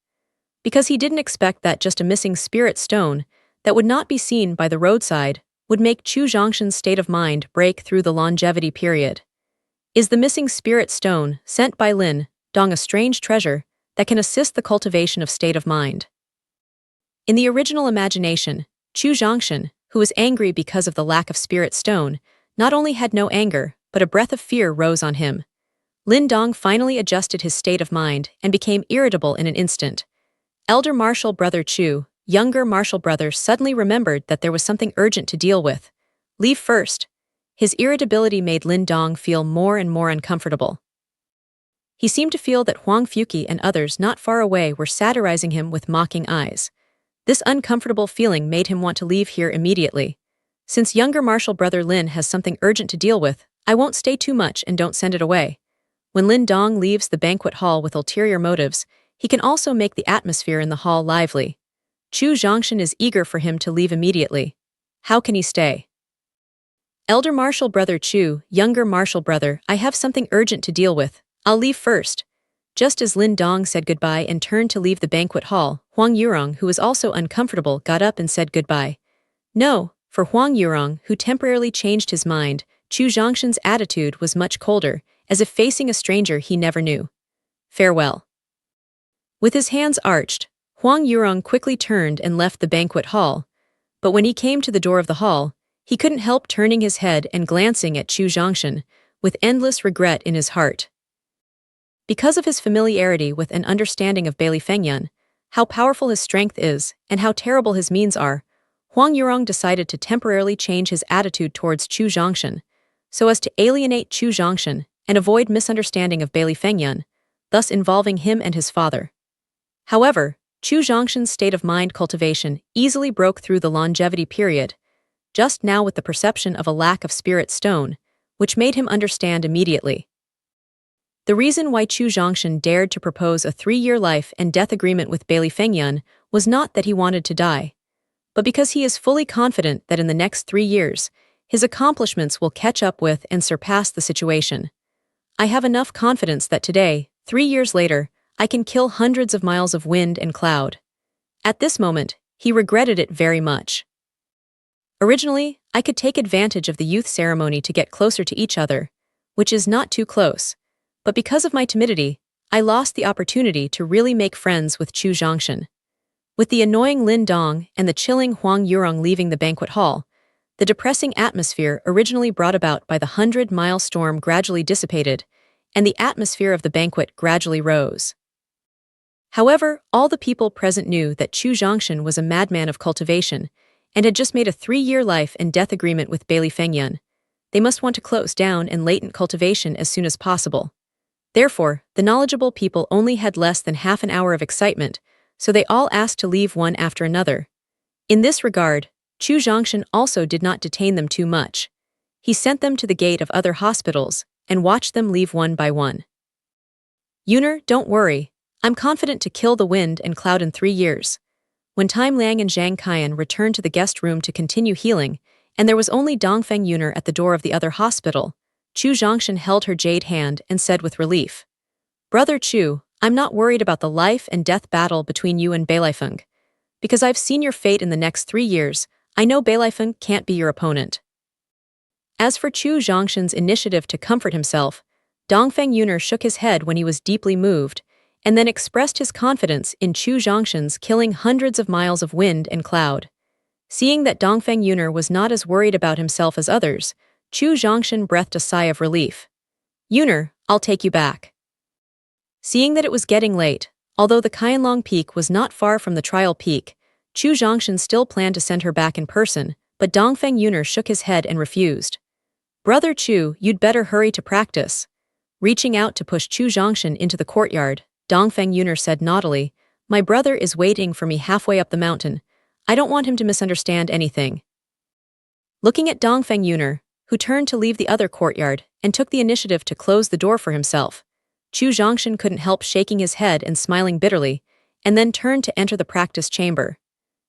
Because he didn't expect that just a missing spirit stone that would not be seen by the roadside would make Chu Zhongshan's state of mind break through the longevity period. Is the missing spirit stone sent by Lin Dong a strange treasure that can assist the cultivation of state of mind? In the original imagination, Chu Zhongshan, who was angry because of the lack of spirit stone, not only had no anger, but a breath of fear rose on him. Lin Dong finally adjusted his state of mind and became irritable in an instant. Elder martial brother Chu, younger martial brother, suddenly remembered that there was something urgent to deal with. Leave first. His irritability made Lin Dong feel more and more uncomfortable. He seemed to feel that Huang Fuqi and others not far away were satirizing him with mocking eyes. This uncomfortable feeling made him want to leave here immediately. Since younger martial brother Lin has something urgent to deal with, I won't stay too much and don't send it away. When Lin Dong leaves the banquet hall with ulterior motives, he can also make the atmosphere in the hall lively. Chu Zhongshan is eager for him to leave immediately. How can he stay? Elder martial brother Chu, younger martial brother, I have something urgent to deal with. I'll leave first. Just as Lin Dong said goodbye and turned to leave the banquet hall, Huang Yurong, who was also uncomfortable, got up and said goodbye. No, for Huang Yurong, who temporarily changed his mind, Chu Zhongshan's attitude was much colder, as if facing a stranger he never knew. Farewell. With his hands arched, Huang Yurong quickly turned and left the banquet hall, but when he came to the door of the hall, he couldn't help turning his head and glancing at Chu Zhongshan, with endless regret in his heart. Because of his familiarity with and understanding of Bailey Fengyun, how powerful his strength is, and how terrible his means are, Huang Yurong decided to temporarily change his attitude towards Chu Zhongshan, so as to alienate Chu Zhongshan and avoid misunderstanding of Bailey Fengyun, thus involving him and his father. However, Chu Zhongshan's state of mind cultivation easily broke through the longevity period, just now with the perception of a lack of spirit stone, which made him understand immediately. The reason why Chu Zhongshan dared to propose a 3-year life and death agreement with Bailey Fengyun was not that he wanted to die, but because he is fully confident that in the next 3 years, his accomplishments will catch up with and surpass the situation. I have enough confidence that today, 3 years later, I can kill hundreds of miles of wind and cloud. At this moment, he regretted it very much. Originally, I could take advantage of the youth ceremony to get closer to each other, which is not too close, but because of my timidity, I lost the opportunity to really make friends with Chu Zhongshan. With the annoying Lin Dong and the chilling Huang Yurong leaving the banquet hall, The depressing atmosphere originally brought about by the 100-mile storm gradually dissipated, and the atmosphere of the banquet gradually rose. However, all the people present knew that Chu Zhongshan was a madman of cultivation, and had just made a 3-year life and death agreement with Bailey Fengyun. They must want to close down and latent cultivation as soon as possible. Therefore, the knowledgeable people only had less than half an hour of excitement, so they all asked to leave one after another. In this regard, Chu Zhongshan also did not detain them too much. He sent them to the gate of other hospitals and watched them leave one by one. Yuner, don't worry. I'm confident to kill the wind and cloud in 3 years. When Time Liang and Zhang Qian returned to the guest room to continue healing, and there was only Dongfeng Yuner at the door of the other hospital, Chu Zhongshan held her jade hand and said with relief, "Brother Chu, I'm not worried about the life and death battle between you and Beilifeng. Because I've seen your fate in the next 3 years, I know Beilifeng can't be your opponent." As for Chu Zhongshan's initiative to comfort himself, Dongfeng Yuner shook his head when he was deeply moved, and then expressed his confidence in Chu Zhongshan's killing hundreds of miles of wind and cloud. Seeing that Dongfeng Yuner was not as worried about himself as others, Chu Zhongshan breathed a sigh of relief. "Yuner, I'll take you back." Seeing that it was getting late, although the Qianlong Peak was not far from the trial peak, Chu Zhongshan still planned to send her back in person, but Dongfeng Yuner shook his head and refused. "Brother Chu, you'd better hurry to practice." Reaching out to push Chu Zhongshan into the courtyard, Dongfeng Yuner said naughtily, "My brother is waiting for me halfway up the mountain. I don't want him to misunderstand anything." Looking at Dongfeng Yuner, who turned to leave the other courtyard and took the initiative to close the door for himself, Chu Zhongshan couldn't help shaking his head and smiling bitterly, and then turned to enter the practice chamber.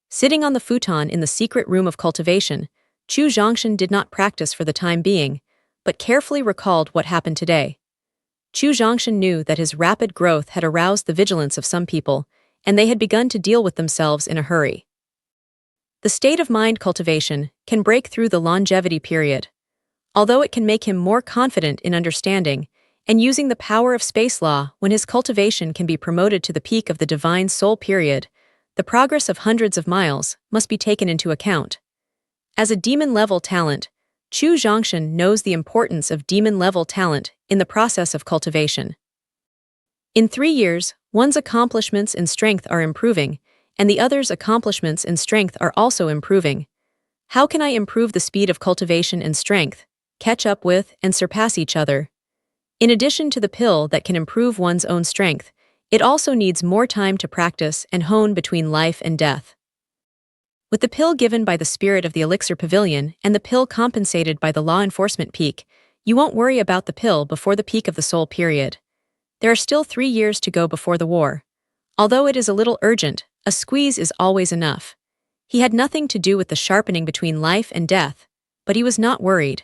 Sitting on the futon in the secret room of cultivation, Chu Zhongshan did not practice for the time being, but carefully recalled what happened today. Chu Zhongshan knew that his rapid growth had aroused the vigilance of some people, and they had begun to deal with themselves in a hurry. The state of mind cultivation can break through the longevity period. Although it can make him more confident in understanding and using the power of space law when his cultivation can be promoted to the peak of the divine soul period, the progress of hundreds of miles must be taken into account. As a demon-level talent, Chu Zhongshan knows the importance of demon-level talent in the process of cultivation. In 3 years, one's accomplishments in strength are improving, and the other's accomplishments in strength are also improving. How can I improve the speed of cultivation and strength, catch up with and surpass each other? In addition to the pill that can improve one's own strength, it also needs more time to practice and hone between life and death. With the pill given by the spirit of the Elixir Pavilion and the pill compensated by the law enforcement peak, you won't worry about the pill before the peak of the soul period. There are still 3 years to go before the war. Although it is a little urgent, a squeeze is always enough. He had nothing to do with the sharpening between life and death, but he was not worried.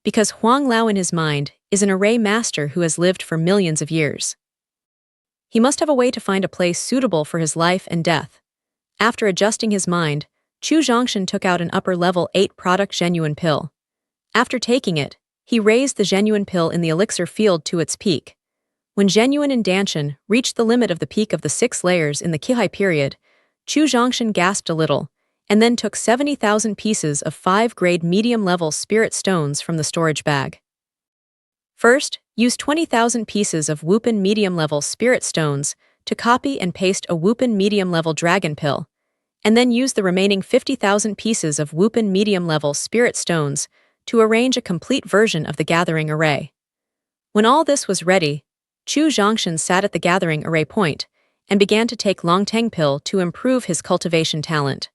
Because Huang Lao in his mind is an array master who has lived for millions of years. He must have a way to find a place suitable for his life and death. After adjusting his mind, Chu Zhongshan took out an upper-level 8-product genuine pill. After taking it, he raised the genuine pill in the elixir field to its peak. When genuine and Danshan reached the limit of the peak of the 6 layers in the Qihai period, Chu Zhongshan gasped a little, and then took 70,000 pieces of 5-grade medium-level spirit stones from the storage bag. First, use 20,000 pieces of Wupin medium-level spirit stones to copy and paste a Wupin medium-level dragon pill, and then use the remaining 50,000 pieces of Wupin medium-level spirit stones to arrange a complete version of the gathering array. When all this was ready, Chu Zhongshan sat at the gathering array point and began to take Longteng pill to improve his cultivation talent.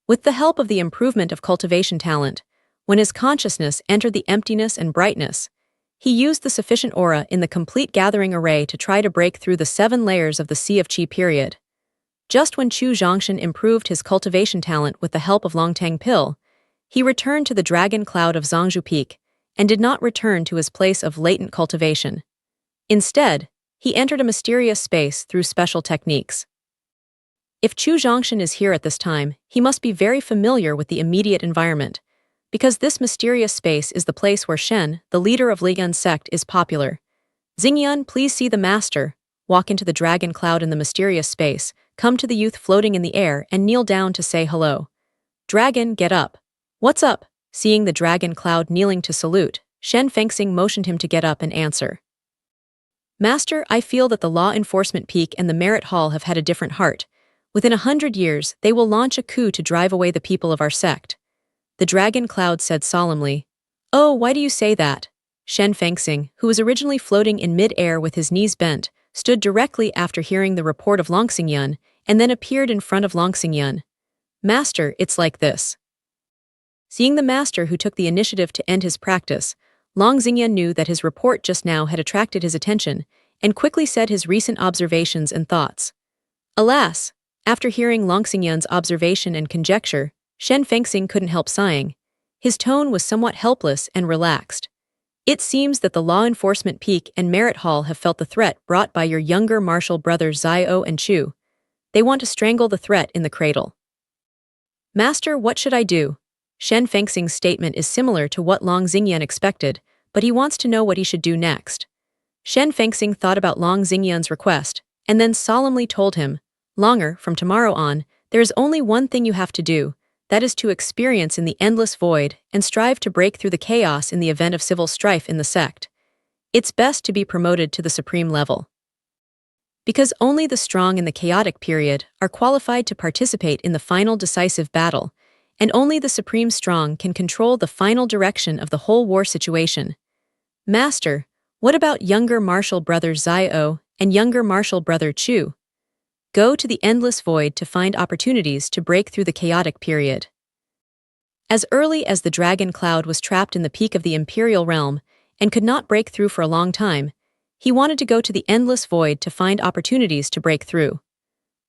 With the help of the improvement of cultivation talent, when his consciousness entered the emptiness and brightness, he used the sufficient aura in the complete gathering array to try to break through the 7 layers of the Sea of Qi period. Just when Chu Zhongshan improved his cultivation talent with the help of Longteng pill, he returned to the dragon cloud of Zhangzhou Peak and did not return to his place of latent cultivation. Instead, he entered a mysterious space through special techniques. If Chu Zhongshan is here at this time, he must be very familiar with the immediate environment, because this mysterious space is the place where Shen, the leader of Liyan sect, is popular. Xingyan, please see the master. Walk into the dragon cloud in the mysterious space, come to the youth floating in the air and kneel down to say hello. Dragon, get up. What's up? Seeing the dragon cloud kneeling to salute, Shen Fengxing motioned him to get up and answer. Master, I feel that the law enforcement peak and the merit hall have had a different heart. Within 100 years, they will launch a coup to drive away the people of our sect. The dragon cloud said solemnly. Oh, why do you say that? Shen Fengxing, who was originally floating in mid-air with his knees bent, stood directly after hearing the report of Long Xingyun, and then appeared in front of Long Xingyun. Master, it's like this. Seeing the master who took the initiative to end his practice, Long Xingyun knew that his report just now had attracted his attention, and quickly said his recent observations and thoughts. Alas, after hearing Long Xingyun's observation and conjecture, Shen Fengxing couldn't help sighing. His tone was somewhat helpless and relaxed. It seems that the law enforcement peak and merit hall have felt the threat brought by your younger martial brothers Zio and Chu. They want to strangle the threat in the cradle. Master, what should I do? Shen Fengxing's statement is similar to what Long Xingyun expected, but he wants to know what he should do next. Shen Fengxing thought about Long Xingyun's request, and then solemnly told him, Longer, from tomorrow on, there is only one thing you have to do, that is to experience in the endless void and strive to break through the chaos in the event of civil strife in the sect. It's best to be promoted to the supreme level. Because only the strong in the chaotic period are qualified to participate in the final decisive battle, and only the supreme strong can control the final direction of the whole war situation. Master, what about younger martial brother Zio and younger martial brother Chu? Go to the endless void to find opportunities to break through the chaotic period. As early as the dragon cloud was trapped in the peak of the imperial realm and could not break through for a long time, he wanted to go to the endless void to find opportunities to break through.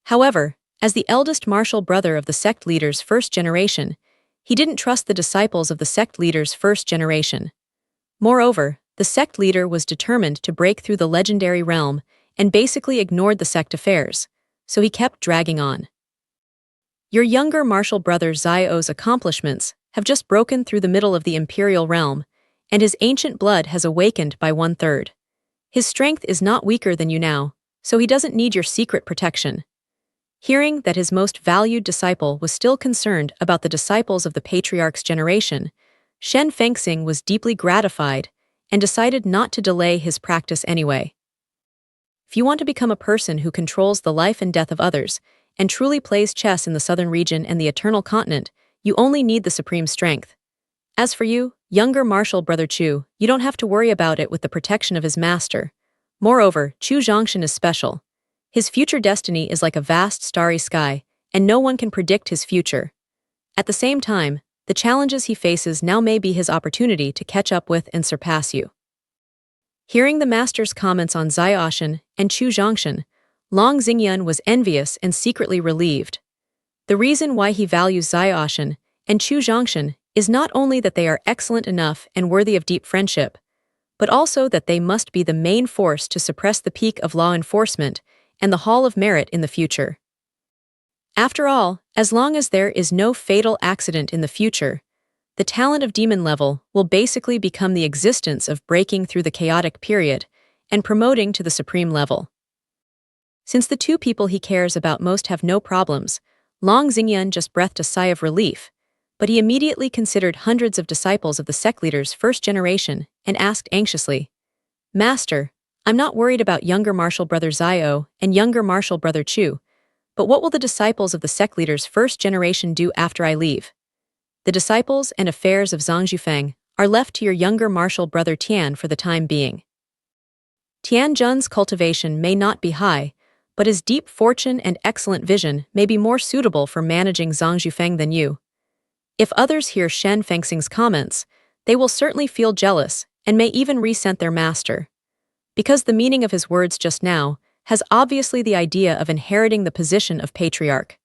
However, as the eldest martial brother of the sect leader's first generation, he didn't trust the disciples of the sect leader's first generation. Moreover, the sect leader was determined to break through the legendary realm and basically ignored the sect affairs, so he kept dragging on. Your younger martial brother Zio's accomplishments have just broken through the middle of the imperial realm, and his ancient blood has awakened by 1/3. His strength is not weaker than you now, so he doesn't need your secret protection. Hearing that his most valued disciple was still concerned about the disciples of the patriarch's generation, Shen Fengxing was deeply gratified and decided not to delay his practice anyway. If you want to become a person who controls the life and death of others, and truly plays chess in the southern region and the eternal continent, you only need the supreme strength. As for you, younger martial brother Chu, you don't have to worry about it with the protection of his master. Moreover, Chu Zhongshan is special. His future destiny is like a vast starry sky, and no one can predict his future. At the same time, the challenges he faces now may be his opportunity to catch up with and surpass you. Hearing the master's comments on Zioxian and Chu Zhongshan, Long Xingyun was envious and secretly relieved. The reason why he values Zioxian and Chu Zhongshan is not only that they are excellent enough and worthy of deep friendship, but also that they must be the main force to suppress the peak of law enforcement and the Hall of Merit in the future. After all, as long as there is no fatal accident in the future, the talent of demon level will basically become the existence of breaking through the chaotic period and promoting to the supreme level. Since the two people he cares about most have no problems, Long Xingyun just breathed a sigh of relief, but he immediately considered hundreds of disciples of the sect leader's first generation and asked anxiously, Master, I'm not worried about younger martial brother Zio and younger martial brother Chu, but what will the disciples of the sect leader's first generation do after I leave? The disciples and affairs of Zhang Zhufeng are left to your younger martial brother Tian for the time being. Tian Jun's cultivation may not be high, but his deep fortune and excellent vision may be more suitable for managing Zhang Zhufeng than you. If others hear Shen Fengxing's comments, they will certainly feel jealous and may even resent their master. Because the meaning of his words just now has obviously the idea of inheriting the position of patriarch.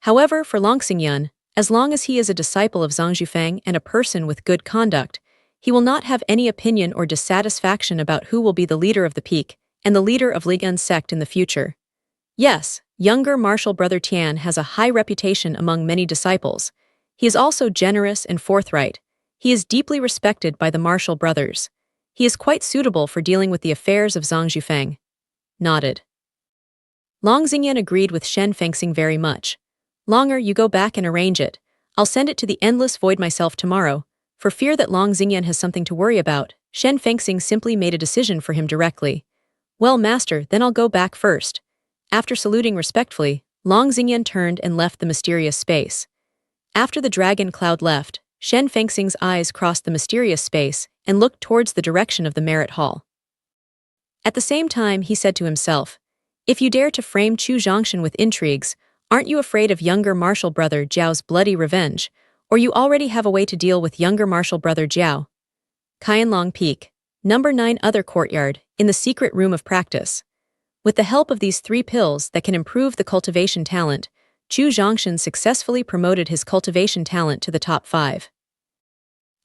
However, for Long Xingyun, as long as he is a disciple of Zhang Zhufeng and a person with good conduct, he will not have any opinion or dissatisfaction about who will be the leader of the peak and the leader of Ligun's sect in the future. Yes, younger martial brother Tian has a high reputation among many disciples. He is also generous and forthright. He is deeply respected by the martial brothers. He is quite suitable for dealing with the affairs of Zhang Zhufeng. Nodded. Long Xingyun agreed with Shen Fengxing very much. Longer, you go back and arrange it. I'll send it to the endless void myself tomorrow, for fear that Long Xingyan has something to worry about. Shen Fengxing simply made a decision for him directly. Well, master, then I'll go back first. After saluting respectfully, Long Xingyan turned and left the mysterious space. After the dragon cloud left, Shen Fengxing's eyes crossed the mysterious space and looked towards the direction of the merit hall. At the same time, he said to himself, if you dare to frame Chu Zhongshan with intrigues, aren't you afraid of younger martial brother Jiao's bloody revenge, or you already have a way to deal with younger martial brother Jiao? Qianlong Peak, number 9 Other Courtyard, in the secret room of practice. With the help of these 3 pills that can improve the cultivation talent, Chu Zhongshan successfully promoted his cultivation talent to the top 5.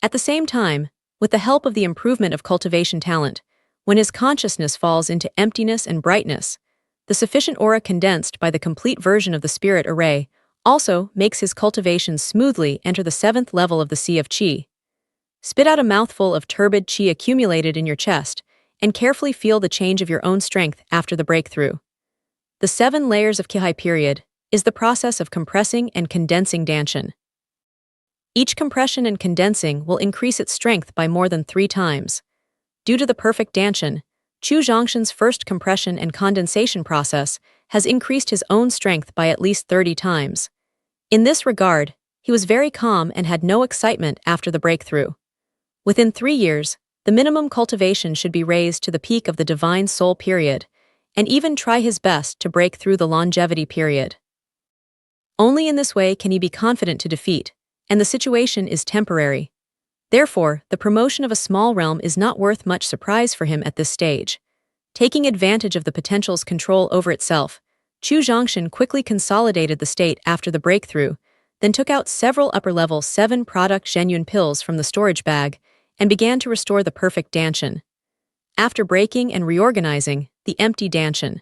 At the same time, with the help of the improvement of cultivation talent, when his consciousness falls into emptiness and brightness, the sufficient aura condensed by the complete version of the spirit array also makes his cultivation smoothly enter the 7th level of the Sea of Qi. Spit out a mouthful of turbid qi accumulated in your chest, and carefully feel the change of your own strength after the breakthrough. The 7 layers of Qi period is the process of compressing and condensing Danshan. Each compression and condensing will increase its strength by more than 3 times. Due to the perfect Danshan, Chu Zhongshan's first compression and condensation process has increased his own strength by at least 30 times. In this regard, he was very calm and had no excitement after the breakthrough. Within 3 years, the minimum cultivation should be raised to the peak of the Divine Soul period, and even try his best to break through the longevity period. Only in this way can he be confident to defeat, and the situation is temporary. Therefore, the promotion of a small realm is not worth much surprise for him at this stage. Taking advantage of the potential's control over itself, Chu Zhongshan quickly consolidated the state after the breakthrough, then took out several upper-level 7-product Zhenyun pills from the storage bag and began to restore the perfect Danshan. After breaking and reorganizing the empty Danshan.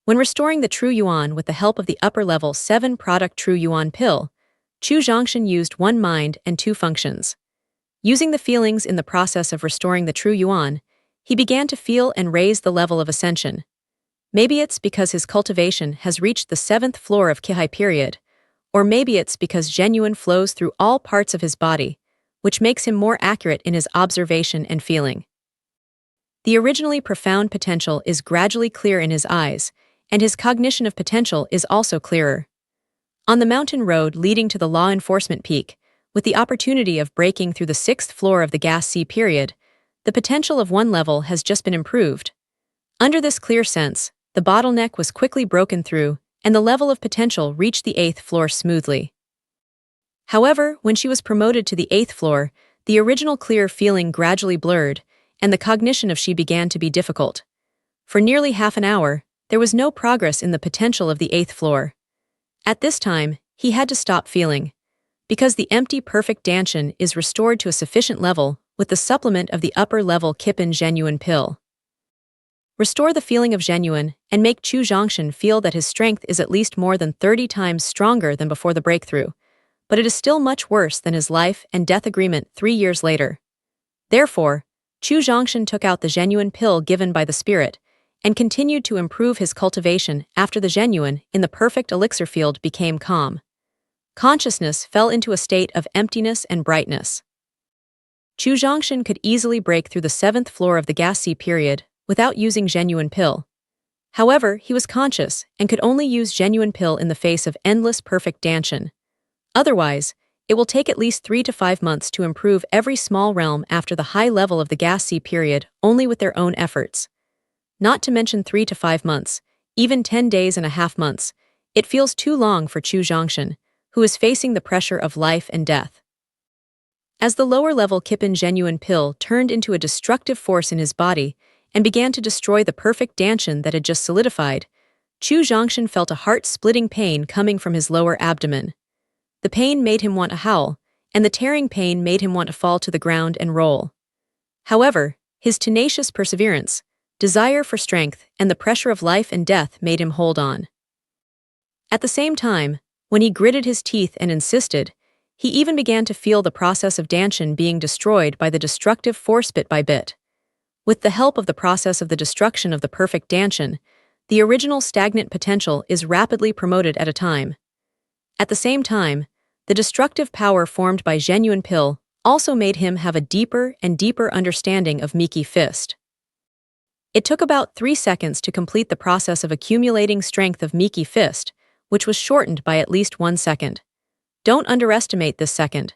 When restoring the True Yuan with the help of the upper-level 7-product True Yuan pill, Chu Zhongshan used 1 mind and 2 functions. Using the feelings in the process of restoring the True Yuan, he began to feel and raise the level of ascension. Maybe it's because his cultivation has reached the 7th floor of Qi period, or maybe it's because Zhenyun flows through all parts of his body, which makes him more accurate in his observation and feeling. The originally profound potential is gradually clear in his eyes, and his cognition of potential is also clearer. On the mountain road leading to the law enforcement peak, with the opportunity of breaking through the 6th floor of the gas sea period, the potential of 1 level has just been improved. Under this clear sense, the bottleneck was quickly broken through, and the level of potential reached the 8th floor smoothly. However, when she was promoted to the 8th floor, the original clear feeling gradually blurred, and the cognition of she began to be difficult. For nearly half an hour, there was no progress in the potential of the 8th floor. At this time, he had to stop feeling. Because the empty perfect Danshan is restored to a sufficient level with the supplement of the upper-level Kipin Zhenyun pill. Restore the feeling of Zhenyun and make Chu Zhongshan feel that his strength is at least more than 30 times stronger than before the breakthrough, but it is still much worse than his life and death agreement 3 years later. Therefore, Chu Zhongshan took out the Zhenyun pill given by the spirit and continued to improve his cultivation after the Zhenyun in the perfect elixir field became calm. Consciousness fell into a state of emptiness and brightness. Chu Zhongshan could easily break through the 7th floor of the gas sea period without using Zhenyun pill. However, he was conscious and could only use Zhenyun pill in the face of endless perfect Danshan. Otherwise, it will take at least 3 to 5 months to improve every small realm after the high level of the gas sea period only with their own efforts. Not to mention 3 to 5 months, even 10 days and a half months, it feels too long for Chu Zhongshan, who is facing the pressure of life and death. As the lower-level Kipin Zhenyun pill turned into a destructive force in his body and began to destroy the perfect Danshan that had just solidified, Chu Zhongshan felt a heart-splitting pain coming from his lower abdomen. The pain made him want to howl, and the tearing pain made him want to fall to the ground and roll. However, his tenacious perseverance, desire for strength, and the pressure of life and death made him hold on. At the same time, when he gritted his teeth and insisted, he even began to feel the process of Danshan being destroyed by the destructive force bit by bit. With the help of the process of the destruction of the perfect Danshan, the original stagnant potential is rapidly promoted at a time. At the same time, The destructive power formed by genuine pill also made him have a deeper and deeper understanding of Miki Fist. It took about 3 seconds to complete the process of accumulating strength of Miki Fist, which was shortened by at least 1 second. Don't underestimate this second.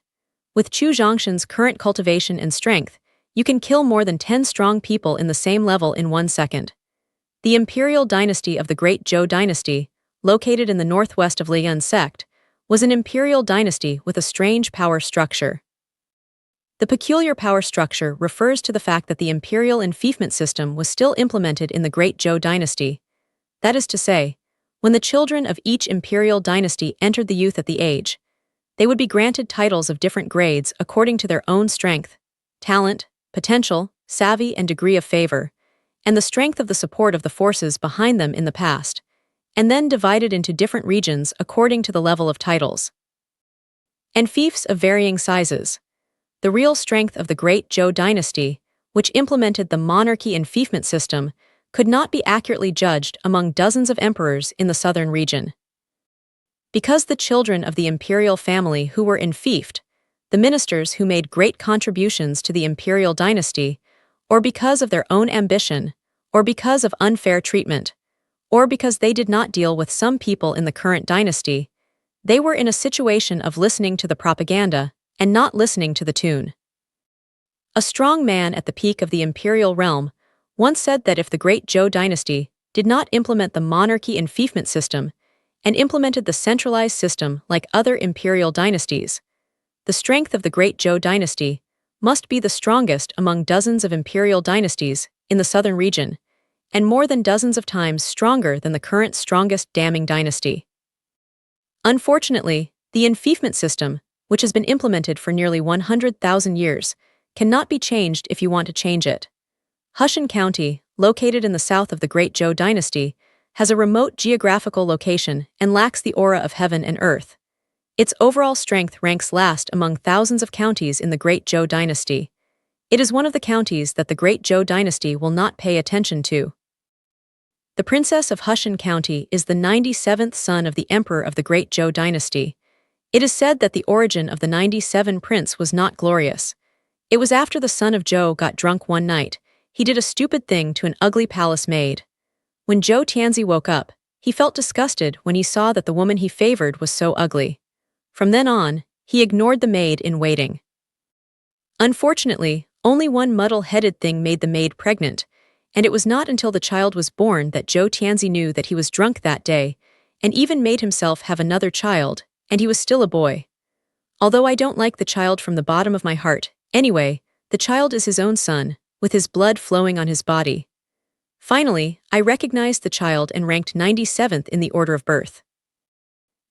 With Chu Zhongshan's current cultivation and strength, you can kill more than 10 strong people in the same level in 1 second. The imperial dynasty of the Great Zhou dynasty, located in the northwest of Lian sect, was an imperial dynasty with a strange power structure. The peculiar power structure refers to the fact that the imperial enfeoffment system was still implemented in the Great Zhou dynasty. That is to say, when the children of each imperial dynasty entered the youth at the age, they would be granted titles of different grades according to their own strength, talent, potential, savvy, and degree of favor, and the strength of the support of the forces behind them in the past, and then divided into different regions according to the level of titles. And fiefs of varying sizes. The real strength of the Great Zhou dynasty, which implemented the monarchy enfeoffment system, could not be accurately judged among dozens of emperors in the southern region. Because the children of the imperial family who were enfeoffed, the ministers who made great contributions to the imperial dynasty, or because of their own ambition, or because of unfair treatment, or because they did not deal with some people in the current dynasty, they were in a situation of listening to the propaganda and not listening to the tune. A strong man at the peak of the imperial realm once said that if the Great Zhou dynasty did not implement the monarchy enfeoffment system and implemented the centralized system like other imperial dynasties, the strength of the Great Zhou dynasty must be the strongest among dozens of imperial dynasties in the southern region, and more than dozens of times stronger than the current strongest damning dynasty. Unfortunately, the enfeoffment system, which has been implemented for nearly 100,000 years, cannot be changed if you want to change it. Hushan County, located in the south of the Great Zhou dynasty, has a remote geographical location and lacks the aura of heaven and earth. Its overall strength ranks last among thousands of counties in the Great Zhou dynasty. It is one of the counties that the Great Zhou dynasty will not pay attention to. The Princess of Hushan County is the 97th son of the Emperor of the Great Zhou dynasty. It is said that the origin of the 97 prince was not glorious. It was after the son of Zhou got drunk one night, he did a stupid thing to an ugly palace maid. When Zhou Tianzi woke up, he felt disgusted when he saw that the woman he favored was so ugly. From then on, he ignored the maid in waiting. Unfortunately, only one muddle-headed thing made the maid pregnant, and it was not until the child was born that Zhou Tianzi knew that he was drunk that day, and even made himself have another child, and he was still a boy. Although I don't like the child from the bottom of my heart, anyway, the child is his own son, with his blood flowing on his body. Finally, I recognized the child and ranked 97th in the order of birth.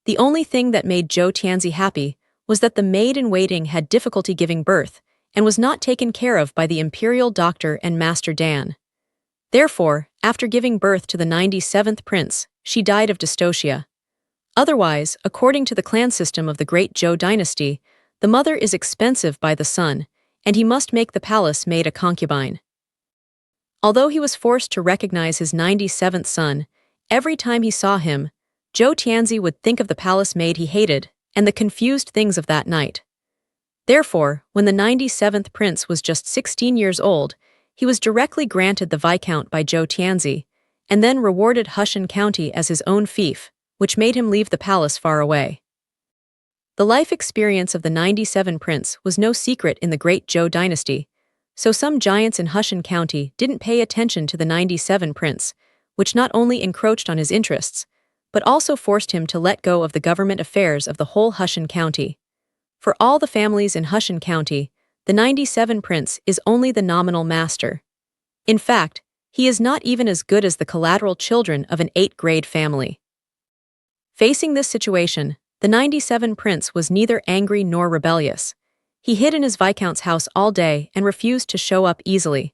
The only thing that made Zhou Tianzi happy was that the maid-in-waiting had difficulty giving birth and was not taken care of by the imperial doctor and Master Dan. Therefore, after giving birth to the 97th prince, she died of dystocia. Otherwise, according to the clan system of the Great Zhou dynasty, the mother is expensive by the son, and he must make the palace maid a concubine. Although he was forced to recognize his 97th son, every time he saw him, Zhou Tianzi would think of the palace maid he hated and the confused things of that night. Therefore, when the 97th prince was just 16 years old, he was directly granted the Viscount by Zhou Tianzi, and then rewarded Hushan County as his own fief, which made him leave the palace far away. The life experience of the 97 prince was no secret in the Great Zhou dynasty, so some giants in Hushan County didn't pay attention to the 97 prince, which not only encroached on his interests, but also forced him to let go of the government affairs of the whole Hushan County. For all the families in Hushan County, the 97 prince is only the nominal master. In fact, he is not even as good as the collateral children of an 8th-grade family. Facing this situation, the 97 prince was neither angry nor rebellious. He hid in his viscount's house all day and refused to show up easily.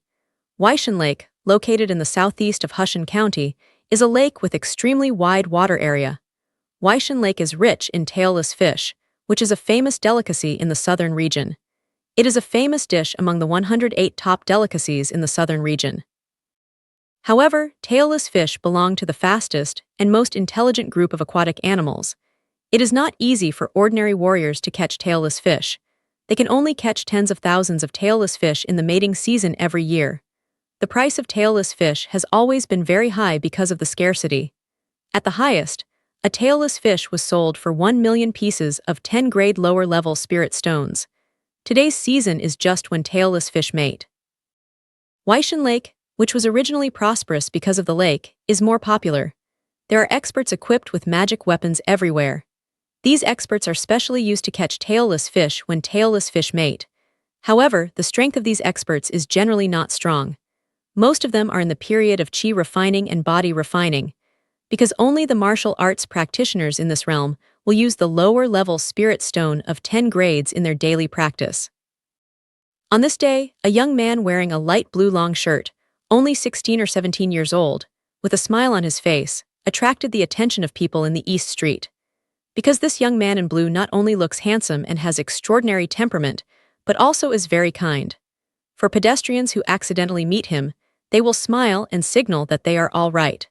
Weishan Lake, located in the southeast of Hushan County, is a lake with extremely wide water area. Weishan Lake is rich in tailless fish, which is a famous delicacy in the southern region. It is a famous dish among the 108 top delicacies in the southern region. However, tailless fish belong to the fastest and most intelligent group of aquatic animals. It is not easy for ordinary warriors to catch tailless fish. They can only catch tens of thousands of tailless fish in the mating season every year. The price of tailless fish has always been very high because of the scarcity. At the highest, a tailless fish was sold for 1 million pieces of 10-grade lower-level spirit stones. Today's season is just when tailless fish mate. Waishan Lake, which was originally prosperous because of the lake, is more popular. There are experts equipped with magic weapons everywhere. These experts are specially used to catch tailless fish when tailless fish mate. However, the strength of these experts is generally not strong. Most of them are in the period of chi refining and body refining, because only the martial arts practitioners in this realm will use the lower-level spirit stone of 10 grades in their daily practice. On this day, a young man wearing a light blue long shirt, only 16 or 17 years old, with a smile on his face, attracted the attention of people in the East Street. Because this young man in blue not only looks handsome and has extraordinary temperament, but also is very kind. For pedestrians who accidentally meet him, they will smile and signal that they are all right.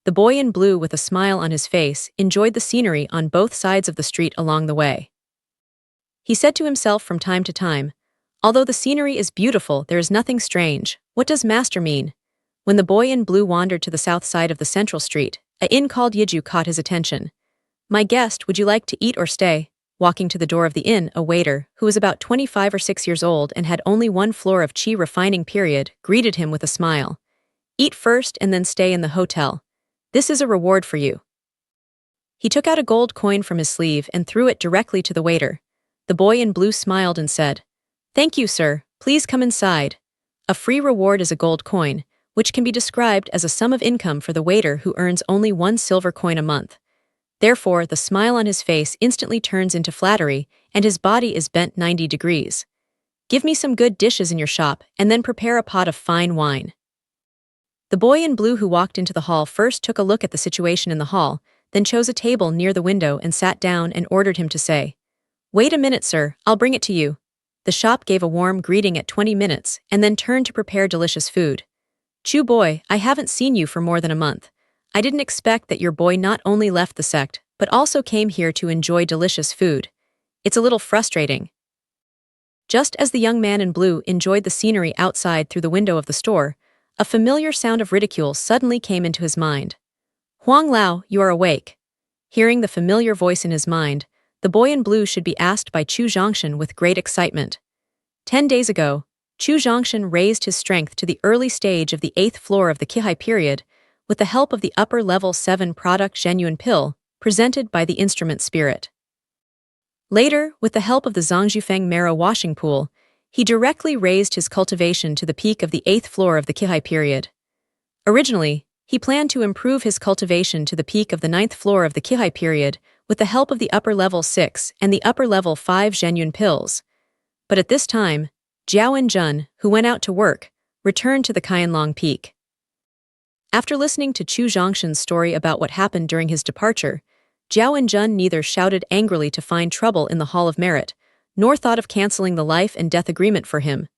The boy in blue with a smile on his face enjoyed the scenery on both sides of the street along the way. He said to himself from time to time, "Although the scenery is beautiful, there is nothing strange. What does master mean?" When the boy in blue wandered to the south side of the central street, an inn called Yiju caught his attention. "My guest, would you like to eat or stay?" Walking to the door of the inn, a waiter, who was about 25 or 6 years old and had only one floor of chi refining period, greeted him with a smile. "Eat first and then stay in the hotel. This is a reward for you." He took out a gold coin from his sleeve and threw it directly to the waiter. The boy in blue smiled and said, "Thank you, sir. Please come inside." A free reward is a gold coin, which can be described as a sum of income for the waiter who earns only 1 silver coin a month. Therefore, the smile on his face instantly turns into flattery, and his body is bent 90 degrees. "Give me some good dishes in your shop, and then prepare a pot of fine wine." The boy in blue who walked into the hall first took a look at the situation in the hall, then chose a table near the window and sat down and ordered him to say, "Wait a minute, sir, I'll bring it to you." The shop gave a warm greeting at 20 minutes and then turned to prepare delicious food. "Chew boy, I haven't seen you for more than a month. I didn't expect that your boy not only left the sect, but also came here to enjoy delicious food. It's a little frustrating." Just as the young man in blue enjoyed the scenery outside through the window of the store, a familiar sound of ridicule suddenly came into his mind. "Huang Lao, you are awake." Hearing the familiar voice in his mind, the boy in blue should be asked by Chu Zhongshan with great excitement. 10 days ago, Chu Zhongshan raised his strength to the early stage of the 8th floor of the Qihai period, with the help of the upper-level 7 product genuine pill, presented by the instrument spirit. Later, with the help of the Zhangzhufeng marrow washing pool, he directly raised his cultivation to the peak of the 8th floor of the Qihai period. Originally, he planned to improve his cultivation to the peak of the 9th floor of the Qihai period with the help of the upper-level 6 and the upper-level 5 genuine pills. But at this time, Jiao and Jun, who went out to work, returned to the Qianlong Peak. After listening to Chu Zhongshan's story about what happened during his departure, Jiao and Jun neither shouted angrily to find trouble in the Hall of Merit, nor thought of canceling the life and death agreement for him.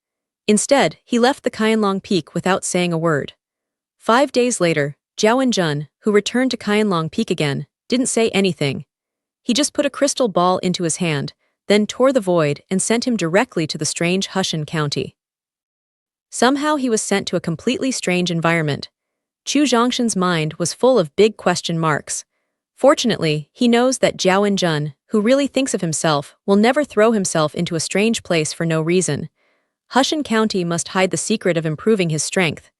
Instead, he left the Qianlong Peak without saying a word. 5 days later, Jiao and Jun, who returned to Qianlong Peak again, didn't say anything. He just put a crystal ball into his hand, then tore the void and sent him directly to the strange Hushan County. Somehow he was sent to a completely strange environment. Chu Zhongshan's mind was full of big question marks. Fortunately, he knows that Jiao and Jun, who really thinks of himself, will never throw himself into a strange place for no reason. Hushan County must hide the secret of improving his strength.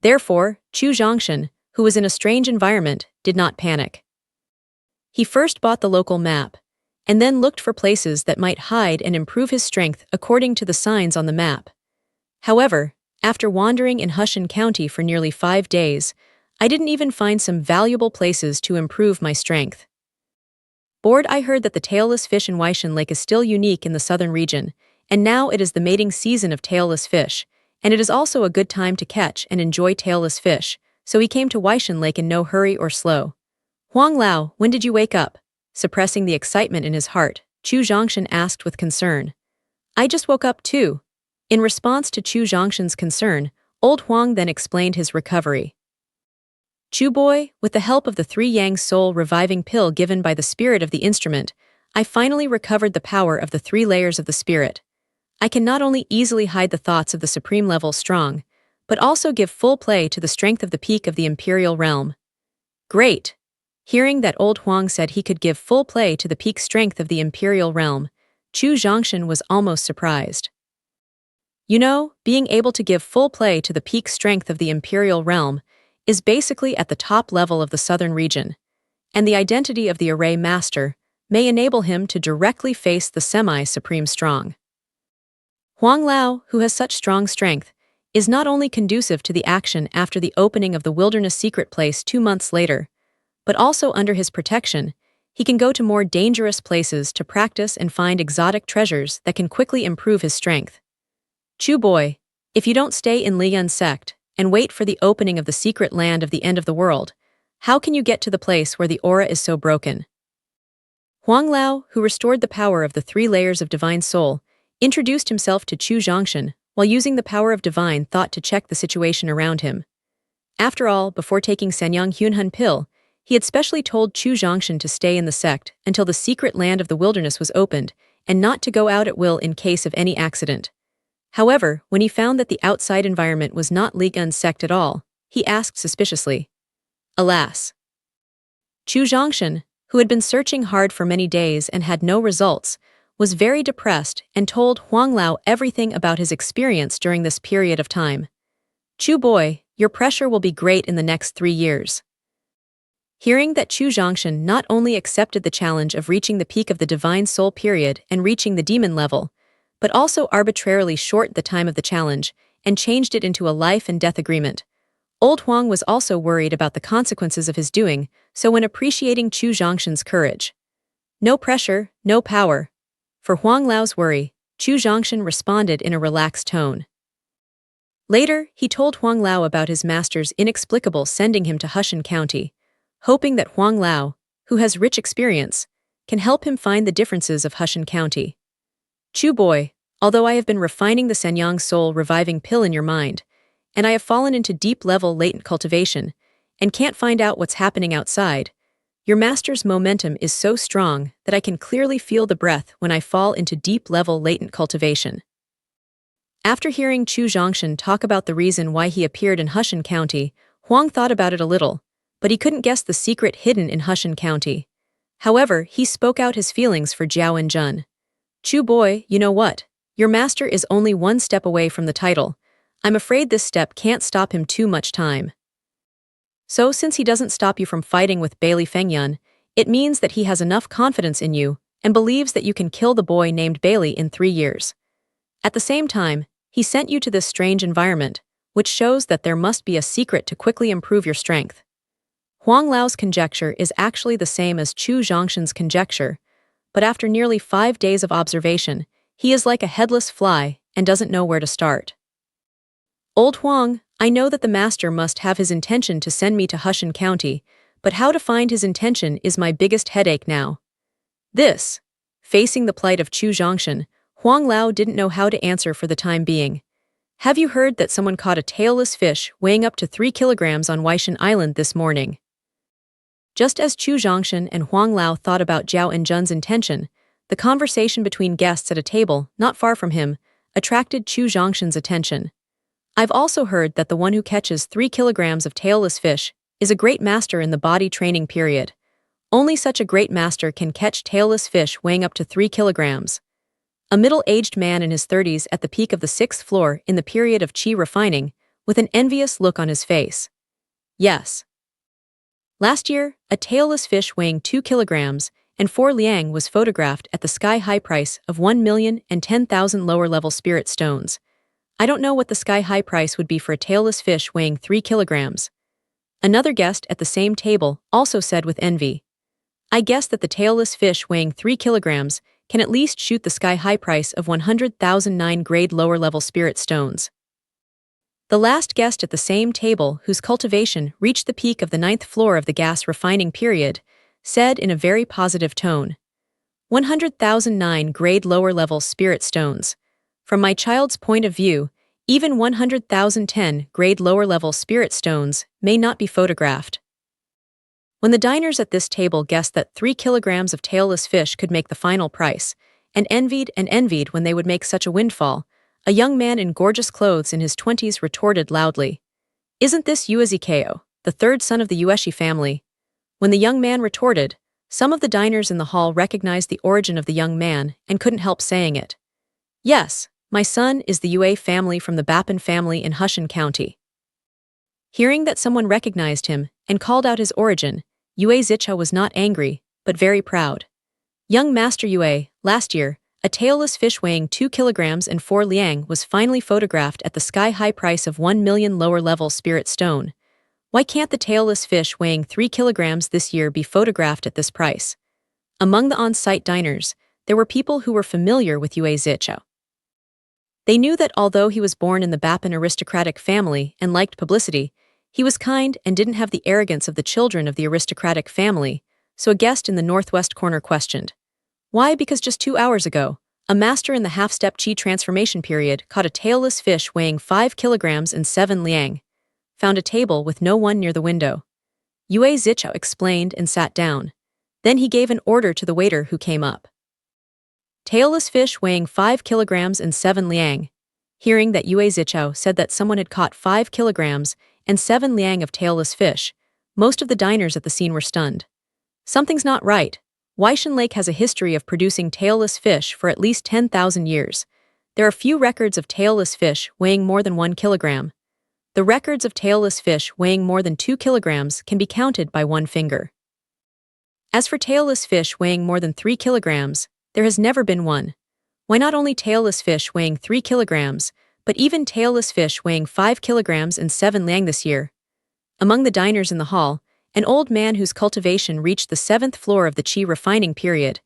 Therefore, Chu Zhongshan, who was in a strange environment, did not panic. He first bought the local map, and then looked for places that might hide and improve his strength according to the signs on the map. However, after wandering in Hushan County for nearly 5 days, I didn't even find some valuable places to improve my strength. Bored, I heard that the tailless fish in Waishan Lake is still unique in the southern region, and now it is the mating season of tailless fish, and it is also a good time to catch and enjoy tailless fish, so he came to Waishan Lake in no hurry or slow. "Huang Lao, when did you wake up?" Suppressing the excitement in his heart, Chu Zhongshan asked with concern. "I just woke up too." In response to Chu Zhongshan's concern, old Huang then explained his recovery. Chew boy, with the help of the 3-yang soul reviving pill given by the spirit of the instrument, I finally recovered the power of the 3 layers of the spirit. I can not only easily hide the thoughts of the supreme level strong, but also give full play to the strength of the peak of the imperial realm. Great! Hearing that old Huang said he could give full play to the peak strength of the imperial realm, Chu Zhongshan was almost surprised. You know, being able to give full play to the peak strength of the imperial realm is basically at the top level of the southern region, and the identity of the array master may enable him to directly face the semi-supreme strong. Huang Lao, who has such strong strength, is not only conducive to the action after the opening of the wilderness secret place 2 months later, but also under his protection, he can go to more dangerous places to practice and find exotic treasures that can quickly improve his strength. Chu boy, if you don't stay in Liyun sect and wait for the opening of the secret land of the end of the world, how can you get to the place where the aura is so broken? Huang Lao, who restored the power of the 3 layers of divine soul, introduced himself to Chu Zhongshan while using the power of divine thought to check the situation around him. After all, before taking Sanyang Hunhun pill, he had specially told Chu Zhongshan to stay in the sect until the secret land of the wilderness was opened and not to go out at will in case of any accident. However, when he found that the outside environment was not Liyun's sect at all, he asked suspiciously. Alas! Chu Zhongshan, who had been searching hard for many days and had no results, was very depressed and told Huang Lao everything about his experience during this period of time. Chu boy, your pressure will be great in the next 3 years. Hearing that Chu Zhongshan not only accepted the challenge of reaching the peak of the divine soul period and reaching the demon level, but also arbitrarily shortened the time of the challenge and changed it into a life and death agreement, old Huang was also worried about the consequences of his doing, so when appreciating Chu Zhongshan's courage. No pressure, no power. For Huang Lao's worry, Chu Zhongshan responded in a relaxed tone. Later, he told Huang Lao about his master's inexplicable sending him to Hushan County, hoping that Huang Lao, who has rich experience, can help him find the differences of Hushan County. Chu boy, although I have been refining the Sanyang soul reviving pill in your mind, and I have fallen into deep-level latent cultivation, and can't find out what's happening outside, your master's momentum is so strong that I can clearly feel the breath when I fall into deep-level latent cultivation. After hearing Chu Zhongshan talk about the reason why he appeared in Hushan County, Huang thought about it a little, but he couldn't guess the secret hidden in Hushan County. However, he spoke out his feelings for Zhao and Jun. Chu boy, you know what? Your master is only 1 step away from the title. I'm afraid this step can't stop him too much time. So since he doesn't stop you from fighting with Bailey Fengyun, it means that he has enough confidence in you and believes that you can kill the boy named Bailey in 3 years. At the same time, he sent you to this strange environment, which shows that there must be a secret to quickly improve your strength. Huang Lao's conjecture is actually the same as Chu Zhongshan's conjecture, but after nearly 5 days of observation, he is like a headless fly and doesn't know where to start. Old Huang, I know that the master must have his intention to send me to Hushan County, but how to find his intention is my biggest headache now. Facing the plight of Chu Zhongshan, Huang Lao didn't know how to answer for the time being. Have you heard that someone caught a tailless fish weighing up to 3 kilograms on Waishan Island this morning? Just as Chu Zhongshan and Huang Lao thought about Zhao and Jun's intention, the conversation between guests at a table not far from him attracted Chu Zhongshan's attention. I've also heard that the one who catches 3 kilograms of tailless fish is a great master in the body training period. Only such a great master can catch tailless fish weighing up to 3 kilograms. A middle-aged man in his 30s at the peak of the 6th floor in the period of qi refining, with an envious look on his face. Yes. Last year, a tailless fish weighing 2 kilograms and 4 liang was photographed at the sky-high price of 1,010,000 lower-level spirit stones. I don't know what the sky-high price would be for a tailless fish weighing 3 kilograms. Another guest at the same table also said with envy. I guess that the tailless fish weighing 3 kilograms can at least shoot the sky-high price of 100,000 9-grade lower-level spirit stones. The last guest at the same table, whose cultivation reached the peak of the 9th floor of the gas refining period, said in a very positive tone, 100,000 9-grade lower-level spirit stones. From my child's point of view, even 100,000 10-grade lower-level spirit stones may not be photographed. When the diners at this table guessed that 3 kilograms of tailless fish could make the final price, and envied when they would make such a windfall, a young man in gorgeous clothes in his 20s retorted loudly, "Isn't this Uezikeo, the third son of the Ueshi family?" When the young man retorted, some of the diners in the hall recognized the origin of the young man and couldn't help saying it. "Yes, my son is the Ue family from the Bapin family in Hushan County." Hearing that someone recognized him and called out his origin, Yue Zichao was not angry, but very proud. "Young Master Yue, last year, a tailless fish weighing 2 kilograms and 4 liang was finally photographed at the sky-high price of 1 million lower-level spirit stone. Why can't the tailless fish weighing 3 kilograms this year be photographed at this price?" Among the on-site diners, there were people who were familiar with Yue Zichao. They knew that although he was born in the Bapin aristocratic family and liked publicity, he was kind and didn't have the arrogance of the children of the aristocratic family, so a guest in the northwest corner questioned, "Why? Because just 2 hours ago, a master in the half-step chi transformation period caught a tailless fish weighing 5 kilograms and 7 liang, found a table with no one near the window." Yue Zichao explained and sat down. Then he gave an order to the waiter who came up. "Tailless fish weighing 5 kilograms and 7 liang." Hearing that Yue Zichao said that someone had caught 5 kilograms and 7 liang of tailless fish, most of the diners at the scene were stunned. Something's not right. Waishan Lake has a history of producing tailless fish for at least 10,000 years. There are few records of tailless fish weighing more than 1 kilogram. The records of tailless fish weighing more than 2 kilograms can be counted by one finger. As for tailless fish weighing more than 3 kilograms, there has never been one. Why not only tailless fish weighing 3 kilograms, but even tailless fish weighing 5 kilograms and 7 liang this year? Among the diners in the hall, an old man whose cultivation reached the 7th floor of the chi refining period,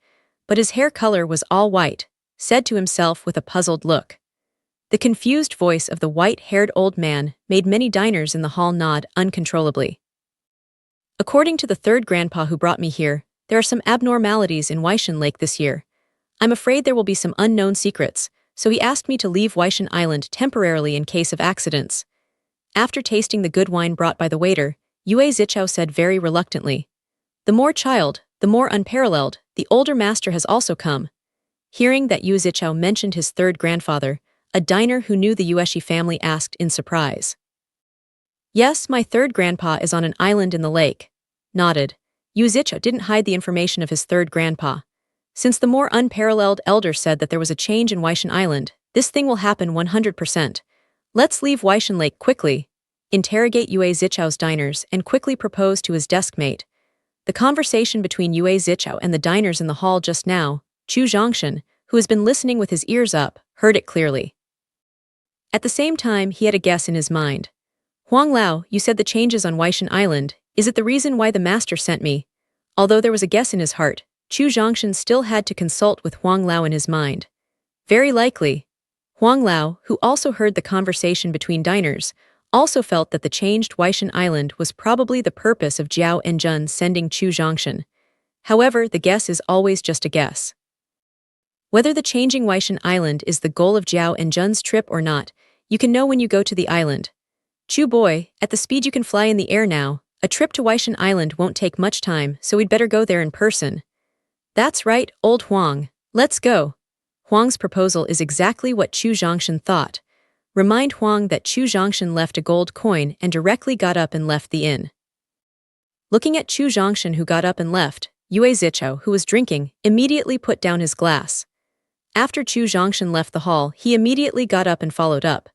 but his hair color was all white, said to himself with a puzzled look. The confused voice of the white-haired old man made many diners in the hall nod uncontrollably. "According to the third grandpa who brought me here, there are some abnormalities in Waishan Lake this year. I'm afraid there will be some unknown secrets, so he asked me to leave Waishan Island temporarily in case of accidents." After tasting the good wine brought by the waiter, Yue Zichao said very reluctantly, "The more child, the more unparalleled, the older master has also come." Hearing that Yue Zichao mentioned his third grandfather, a diner who knew the Ueshi family asked in surprise. "Yes, my third grandpa is on an island in the lake." Nodded. Yue Zichao didn't hide the information of his third grandpa. Since the more unparalleled elder said that there was a change in Waishan Island, this thing will happen 100%. "Let's leave Waishan Lake quickly," interrogate Yue Zichao's diners and quickly propose to his deskmate. The conversation between Yue Zichao and the diners in the hall just now, Chu Zhongshan, who has been listening with his ears up, heard it clearly. At the same time, he had a guess in his mind. "Huang Lao, you said the changes on Waishan Island. Is it the reason why the master sent me?" Although there was a guess in his heart, Chu Zhongshan still had to consult with Huang Lao in his mind. Very likely. Huang Lao, who also heard the conversation between diners, also felt that the changed Waishan Island was probably the purpose of Jiao Enjun sending Chu Zhongshan. However, the guess is always just a guess. Whether the changing Waishan Island is the goal of Jiao Enjun's trip or not, you can know when you go to the island. "Chu boy, at the speed you can fly in the air now, a trip to Waishan Island won't take much time, so we'd better go there in person." "That's right, old Huang. Let's go." Huang's proposal is exactly what Chu Zhongshan thought. Remind Huang that Chu Zhongshan left a gold coin and directly got up and left the inn. Looking at Chu Zhongshan who got up and left, Yue Zichao, who was drinking, immediately put down his glass. After Chu Zhongshan left the hall, he immediately got up and followed up.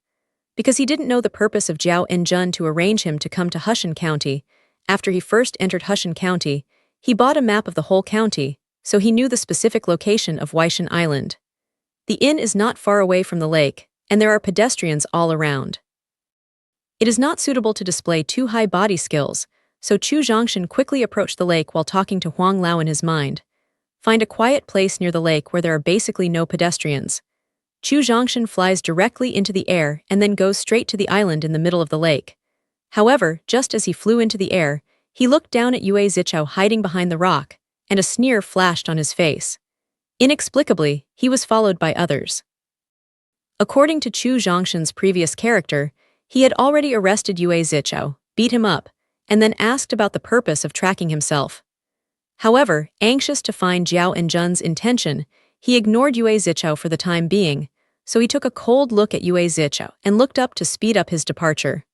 Because he didn't know the purpose of Jiao Enjun to arrange him to come to Hushan County, after he first entered Hushan County, he bought a map of the whole county, so he knew the specific location of Waishan Island. The inn is not far away from the lake, and there are pedestrians all around. It is not suitable to display too high body skills, so Chu Zhongshan quickly approached the lake while talking to Huang Lao in his mind. Find a quiet place near the lake where there are basically no pedestrians. Chu Zhongshan flies directly into the air and then goes straight to the island in the middle of the lake. However, just as he flew into the air, he looked down at Yue Zichao hiding behind the rock, and a sneer flashed on his face. Inexplicably, he was followed by others. According to Chu Zhongshan's previous character, he had already arrested Yue Zichao, beat him up, and then asked about the purpose of tracking himself. However, anxious to find Zhao and Jun's intention, he ignored Yue Zichao for the time being, so he took a cold look at Yue Zichao and looked up to speed up his departure.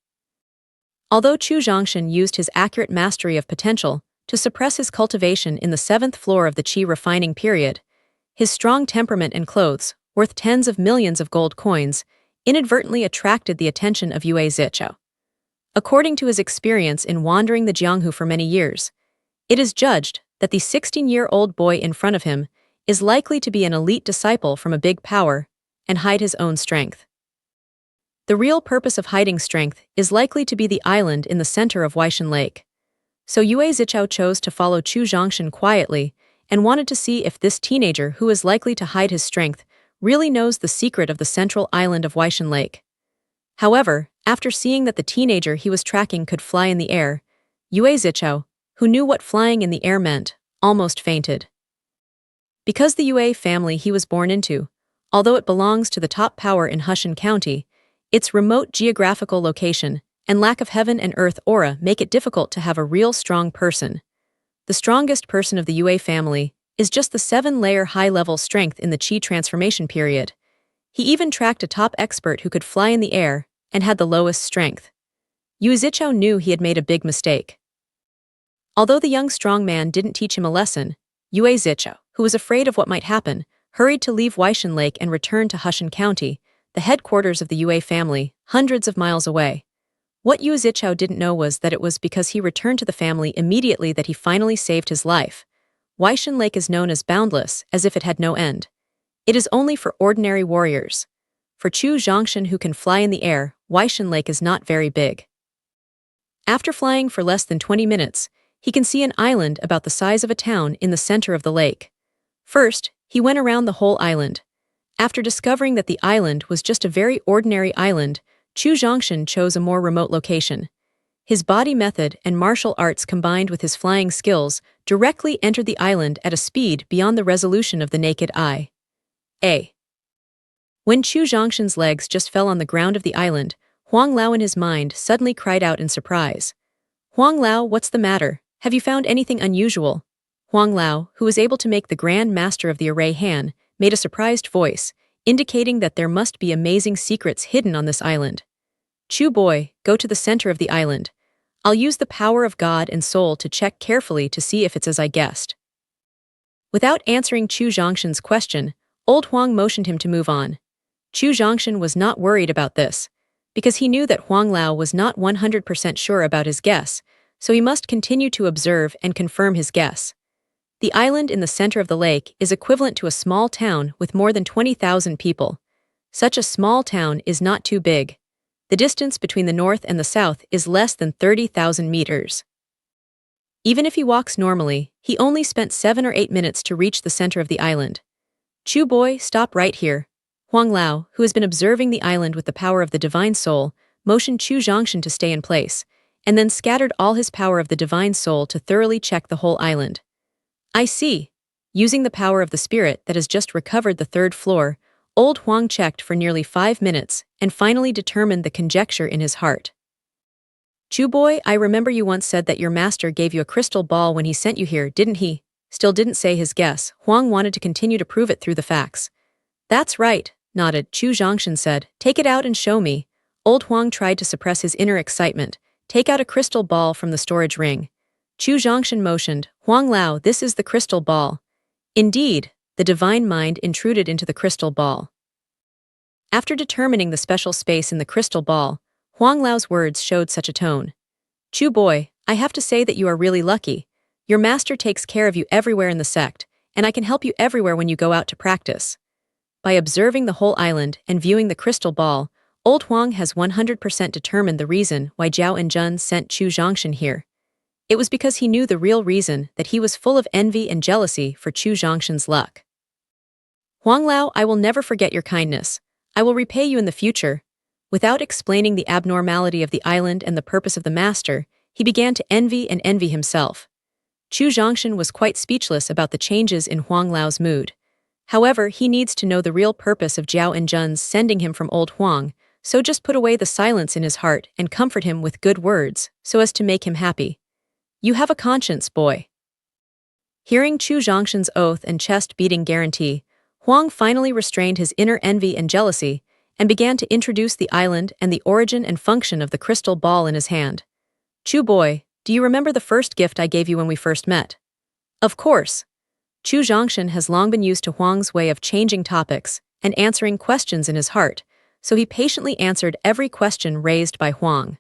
Although Chu Zhongshan used his accurate mastery of potential to suppress his cultivation in the 7th floor of the qi refining period, his strong temperament and clothes, worth tens of millions of gold coins, inadvertently attracted the attention of Yue Zichao. According to his experience in wandering the Jianghu for many years, it is judged that the 16-year-old boy in front of him is likely to be an elite disciple from a big power and hide his own strength. The real purpose of hiding strength is likely to be the island in the center of Weishan Lake. So Yue Zichao chose to follow Chu Zhongshan quietly and wanted to see if this teenager who is likely to hide his strength really knows the secret of the central island of Weishan Lake. However, after seeing that the teenager he was tracking could fly in the air, Yue Zichao, who knew what flying in the air meant, almost fainted. Because the Yue family he was born into, although it belongs to the top power in Hushan County, its remote geographical location and lack of heaven and earth aura make it difficult to have a real strong person. The strongest person of the Yue family is just the 7-layer high-level strength in the qi transformation period. He even tracked a top expert who could fly in the air and had the lowest strength. Yue Zichao knew he had made a big mistake. Although the young strong man didn't teach him a lesson, Yue Zichao, who was afraid of what might happen, hurried to leave Weishan Lake and return to Hushan County, the headquarters of the Yue family, hundreds of miles away. What Yue Zichao didn't know was that it was because he returned to the family immediately that he finally saved his life. Weishan Lake is known as boundless, as if it had no end. It is only for ordinary warriors. For Chu Zhongshan who can fly in the air, Weishan Lake is not very big. After flying for less than 20 minutes, he can see an island about the size of a town in the center of the lake. First, he went around the whole island. After discovering that the island was just a very ordinary island, Chu Zhongshan chose a more remote location. His body method and martial arts combined with his flying skills directly entered the island at a speed beyond the resolution of the naked eye. When Chu Zhongshan's legs just fell on the ground of the island, Huang Lao in his mind suddenly cried out in surprise. "Huang Lao, what's the matter? Have you found anything unusual?" Huang Lao, who was able to make the Grand Master of the Array Han, made a surprised voice, indicating that there must be amazing secrets hidden on this island. "Chu boy, go to the center of the island. I'll use the power of God and soul to check carefully to see if it's as I guessed." Without answering Chu Zhongshan's question, old Huang motioned him to move on. Chu Zhongshan was not worried about this, because he knew that Huang Lao was not 100% sure about his guess, so he must continue to observe and confirm his guess. The island in the center of the lake is equivalent to a small town with more than 20,000 people. Such a small town is not too big. The distance between the north and the south is less than 30,000 meters. Even if he walks normally, he only spent 7 or 8 minutes to reach the center of the island. "Chu boy, stop right here." Huang Lao, who has been observing the island with the power of the divine soul, motioned Chu Zhongshan to stay in place, and then scattered all his power of the divine soul to thoroughly check the whole island. "I see." Using the power of the spirit that has just recovered the 3rd floor, old Huang checked for nearly 5 minutes and finally determined the conjecture in his heart. "Chu boy, I remember you once said that your master gave you a crystal ball when he sent you here, didn't he?" Still didn't say his guess. Huang wanted to continue to prove it through the facts. "That's right," nodded. Chu Zhongshan said, "Take it out and show me." Old Huang tried to suppress his inner excitement. "Take out a crystal ball from the storage ring." Chu Zhongshan motioned. "Huang Lao, this is the crystal ball." Indeed, the divine mind intruded into the crystal ball. After determining the special space in the crystal ball, Huang Lao's words showed such a tone. "Chu boy, I have to say that you are really lucky. Your master takes care of you everywhere in the sect, and I can help you everywhere when you go out to practice." By observing the whole island and viewing the crystal ball, old Huang has 100% determined the reason why Zhao and Jun sent Chu Zhongshan here. It was because he knew the real reason that he was full of envy and jealousy for Chu Zhongshan's luck. "Huang Lao, I will never forget your kindness. I will repay you in the future." Without explaining the abnormality of the island and the purpose of the master, he began to envy himself. Chu Zhongshan was quite speechless about the changes in Huang Lao's mood. However, he needs to know the real purpose of Zhao and Jun's sending him from old Huang, so just put away the silence in his heart and comfort him with good words, so as to make him happy. You have a conscience, boy. Hearing Chu Zhongshan's oath and chest-beating guarantee, Huang finally restrained his inner envy and jealousy and began to introduce the island and the origin and function of the crystal ball in his hand. Chu boy, do you remember the first gift I gave you when we first met? Of course. Chu Zhongshan has long been used to Huang's way of changing topics and answering questions in his heart, so he patiently answered every question raised by Huang.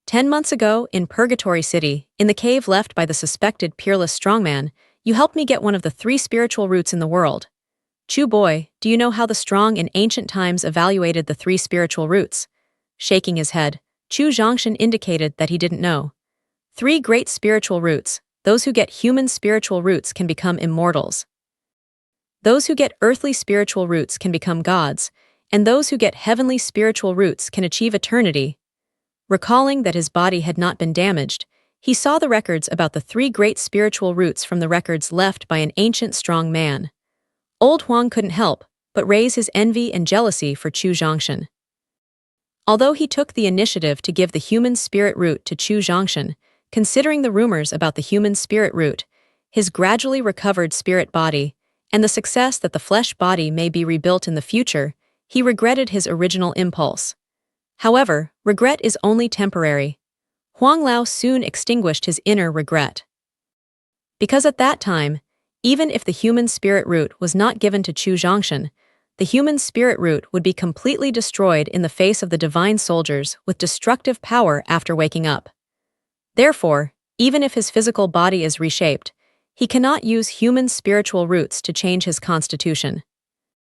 10 months ago, in Purgatory City, in the cave left by the suspected peerless strongman, you helped me get one of the 3 spiritual roots in the world. Chu boy, do you know how the strong in ancient times evaluated the 3 spiritual roots? Shaking his head, Chu Zhongshan indicated that he didn't know. 3 great spiritual roots. Those who get human spiritual roots can become immortals. Those who get earthly spiritual roots can become gods, and those who get heavenly spiritual roots can achieve eternity. Recalling that his body had not been damaged, he saw the records about the 3 great spiritual roots from the records left by an ancient strong man. Old Huang couldn't help but raise his envy and jealousy for Chu Zhongshan. Although he took the initiative to give the human spirit root to Chu Zhongshan, considering the rumors about the human spirit root, his gradually recovered spirit body, and the success that the flesh body may be rebuilt in the future, he regretted his original impulse. However, regret is only temporary. Huang Lao soon extinguished his inner regret. Because at that time, even if the human spirit root was not given to Chu Zhongshan, the human spirit root would be completely destroyed in the face of the divine soldiers with destructive power after waking up. Therefore, even if his physical body is reshaped, he cannot use human spiritual roots to change his constitution.